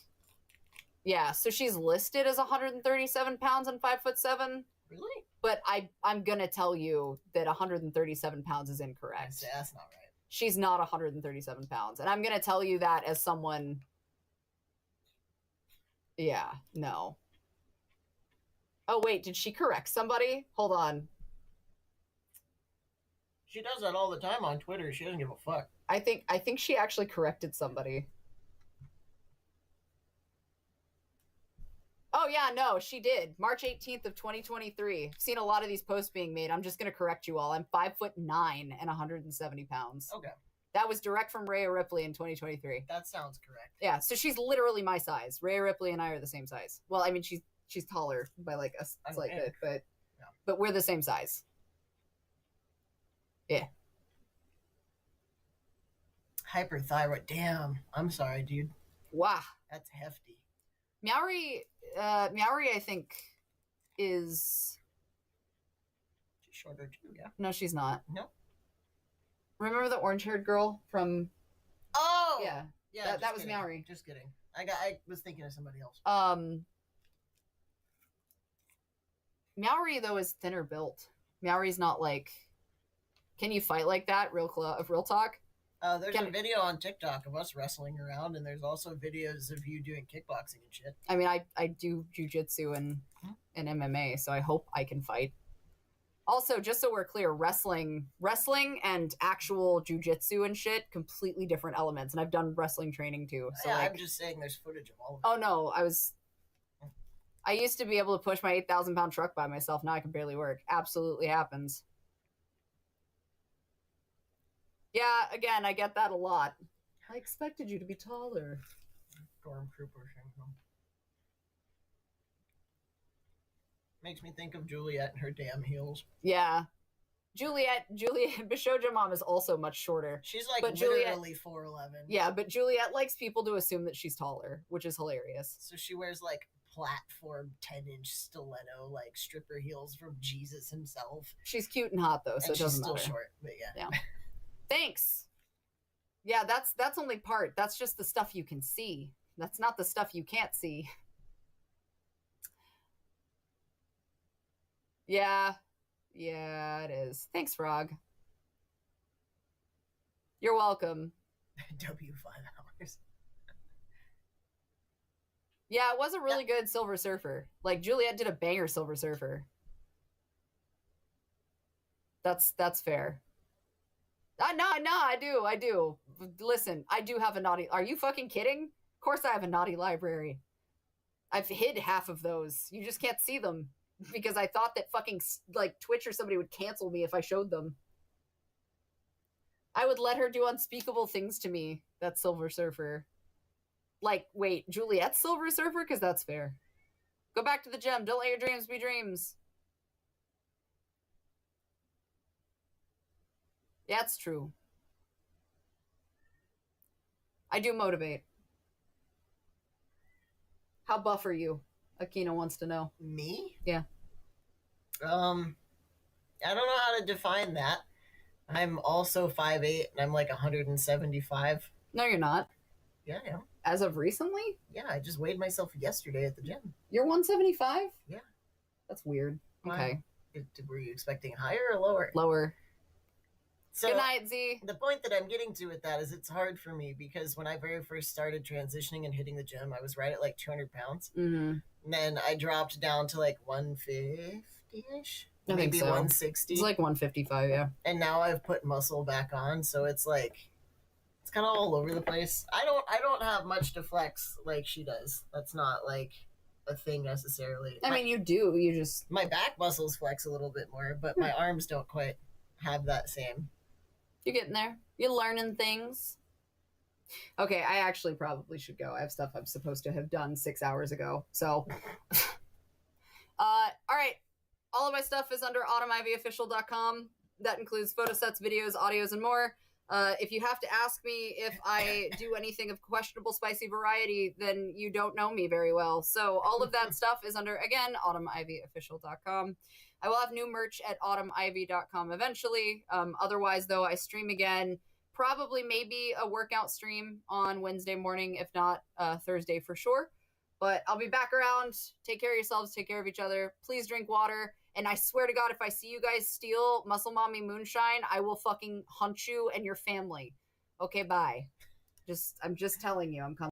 yeah. So she's listed as 137 pounds and 5'7". Really? But I'm gonna tell you that 137 pounds is incorrect. That's not right. She's not 137 pounds, and I'm gonna tell you that as someone. Yeah. No. Oh wait, did she correct somebody? Hold on. She does that all the time on Twitter. She doesn't give a fuck. I think she actually corrected somebody. Oh yeah, no, she did. March 18th of 2023. I've seen a lot of these posts being made. I'm just gonna correct you all. I'm 5'9" and 170 pounds. Okay. That was direct from Rhea Ripley in 2023. That sounds correct. Yeah, so she's literally my size. Rhea Ripley and I are the same size. Well, I mean she's taller by like a slight bit, but we're the same size. Yeah. Hyperthyroid. Damn. I'm sorry, dude. Wow. That's hefty. Meowry, I think, is... She's shorter too, yeah. No, she's not. No. Remember the orange-haired girl from... Oh! Yeah. Yeah, that was kidding. Meowry. Just kidding. I was thinking of somebody else. Meowry, though, is thinner built. Meowry's not like... Can you fight like that? Real talk? There's a video on TikTok of us wrestling around, and there's also videos of you doing kickboxing and shit. I mean, I do jujitsu and MMA, so I hope I can fight. Also, just so we're clear, wrestling and actual jujitsu and shit, completely different elements. And I've done wrestling training too. So yeah, like, I'm just saying there's footage of all of it. Oh no, I used to be able to push my 8,000-pound truck by myself. Now I can barely work. Absolutely happens. Yeah, again, I get that a lot. I expected you to be taller. Stormtrooper syndrome. Makes me think of Juliet and her damn heels. Yeah. Juliet, Bishoja Mom is also much shorter. She's like literally 4'11". Yeah, but Juliet likes people to assume that she's taller, which is hilarious. So she wears like platform 10-inch stiletto, like stripper heels from Jesus himself. She's cute and hot though, so it doesn't matter. She's still short, but yeah. Thanks. Yeah, that's only part. That's just the stuff you can see. That's not the stuff you can't see. Yeah, it is. Thanks, Frog. You're welcome. W 5 hours. Yeah, it was a really good Silver Surfer. Like, Juliet did a banger Silver Surfer. That's fair. No, I do. Listen, I do have a naughty... Are you fucking kidding? Of course I have a naughty library. I've hid half of those. You just can't see them. Because I thought that fucking, like, Twitch or somebody would cancel me if I showed them. I would let her do unspeakable things to me. That's Silver Surfer. Like, wait, Juliet's Silver Surfer? Because that's fair. Go back to the gem. Don't let your dreams be dreams. Yeah, it's true. I do motivate. How buff are you? Akina wants to know. Me? Yeah. I don't know how to define that. I'm also 5'8", and I'm like 175. No, you're not. Yeah, I am. As of recently? Yeah, I just weighed myself yesterday at the gym. You're 175? Yeah. That's weird. Okay. Were you expecting higher or lower? Lower. So, good night, Z. The point that I'm getting to with that is it's hard for me because when I very first started transitioning and hitting the gym, I was right at like 200 pounds. Mm-hmm. And then I dropped down to like 150-ish. Maybe so. 160. It's like 155, yeah. And now I've put muscle back on, so it's like it's kind of all over the place. I don't have much to flex like she does. That's not like a thing necessarily. I mean, you do. You just my back muscles flex a little bit more, but my arms don't quite have that same. You're getting there. You're learning things. Okay, I actually probably should go. I have stuff I'm supposed to have done 6 hours ago. So, all right. All of my stuff is under autumnivyofficial.com. That includes photosets, videos, audios, and more. If you have to ask me if I do anything of questionable spicy variety, then you don't know me very well. So all of that stuff is under, again, autumnivyofficial.com. I will have new merch at autumnivy.com eventually. Otherwise, though, I stream again. Probably maybe a workout stream on Wednesday morning, if not Thursday for sure. But I'll be back around. Take care of yourselves. Take care of each other. Please drink water. And I swear to God, if I see you guys steal Muscle Mommy Moonshine, I will fucking hunt you and your family. Okay, bye. I'm just telling you, I'm coming.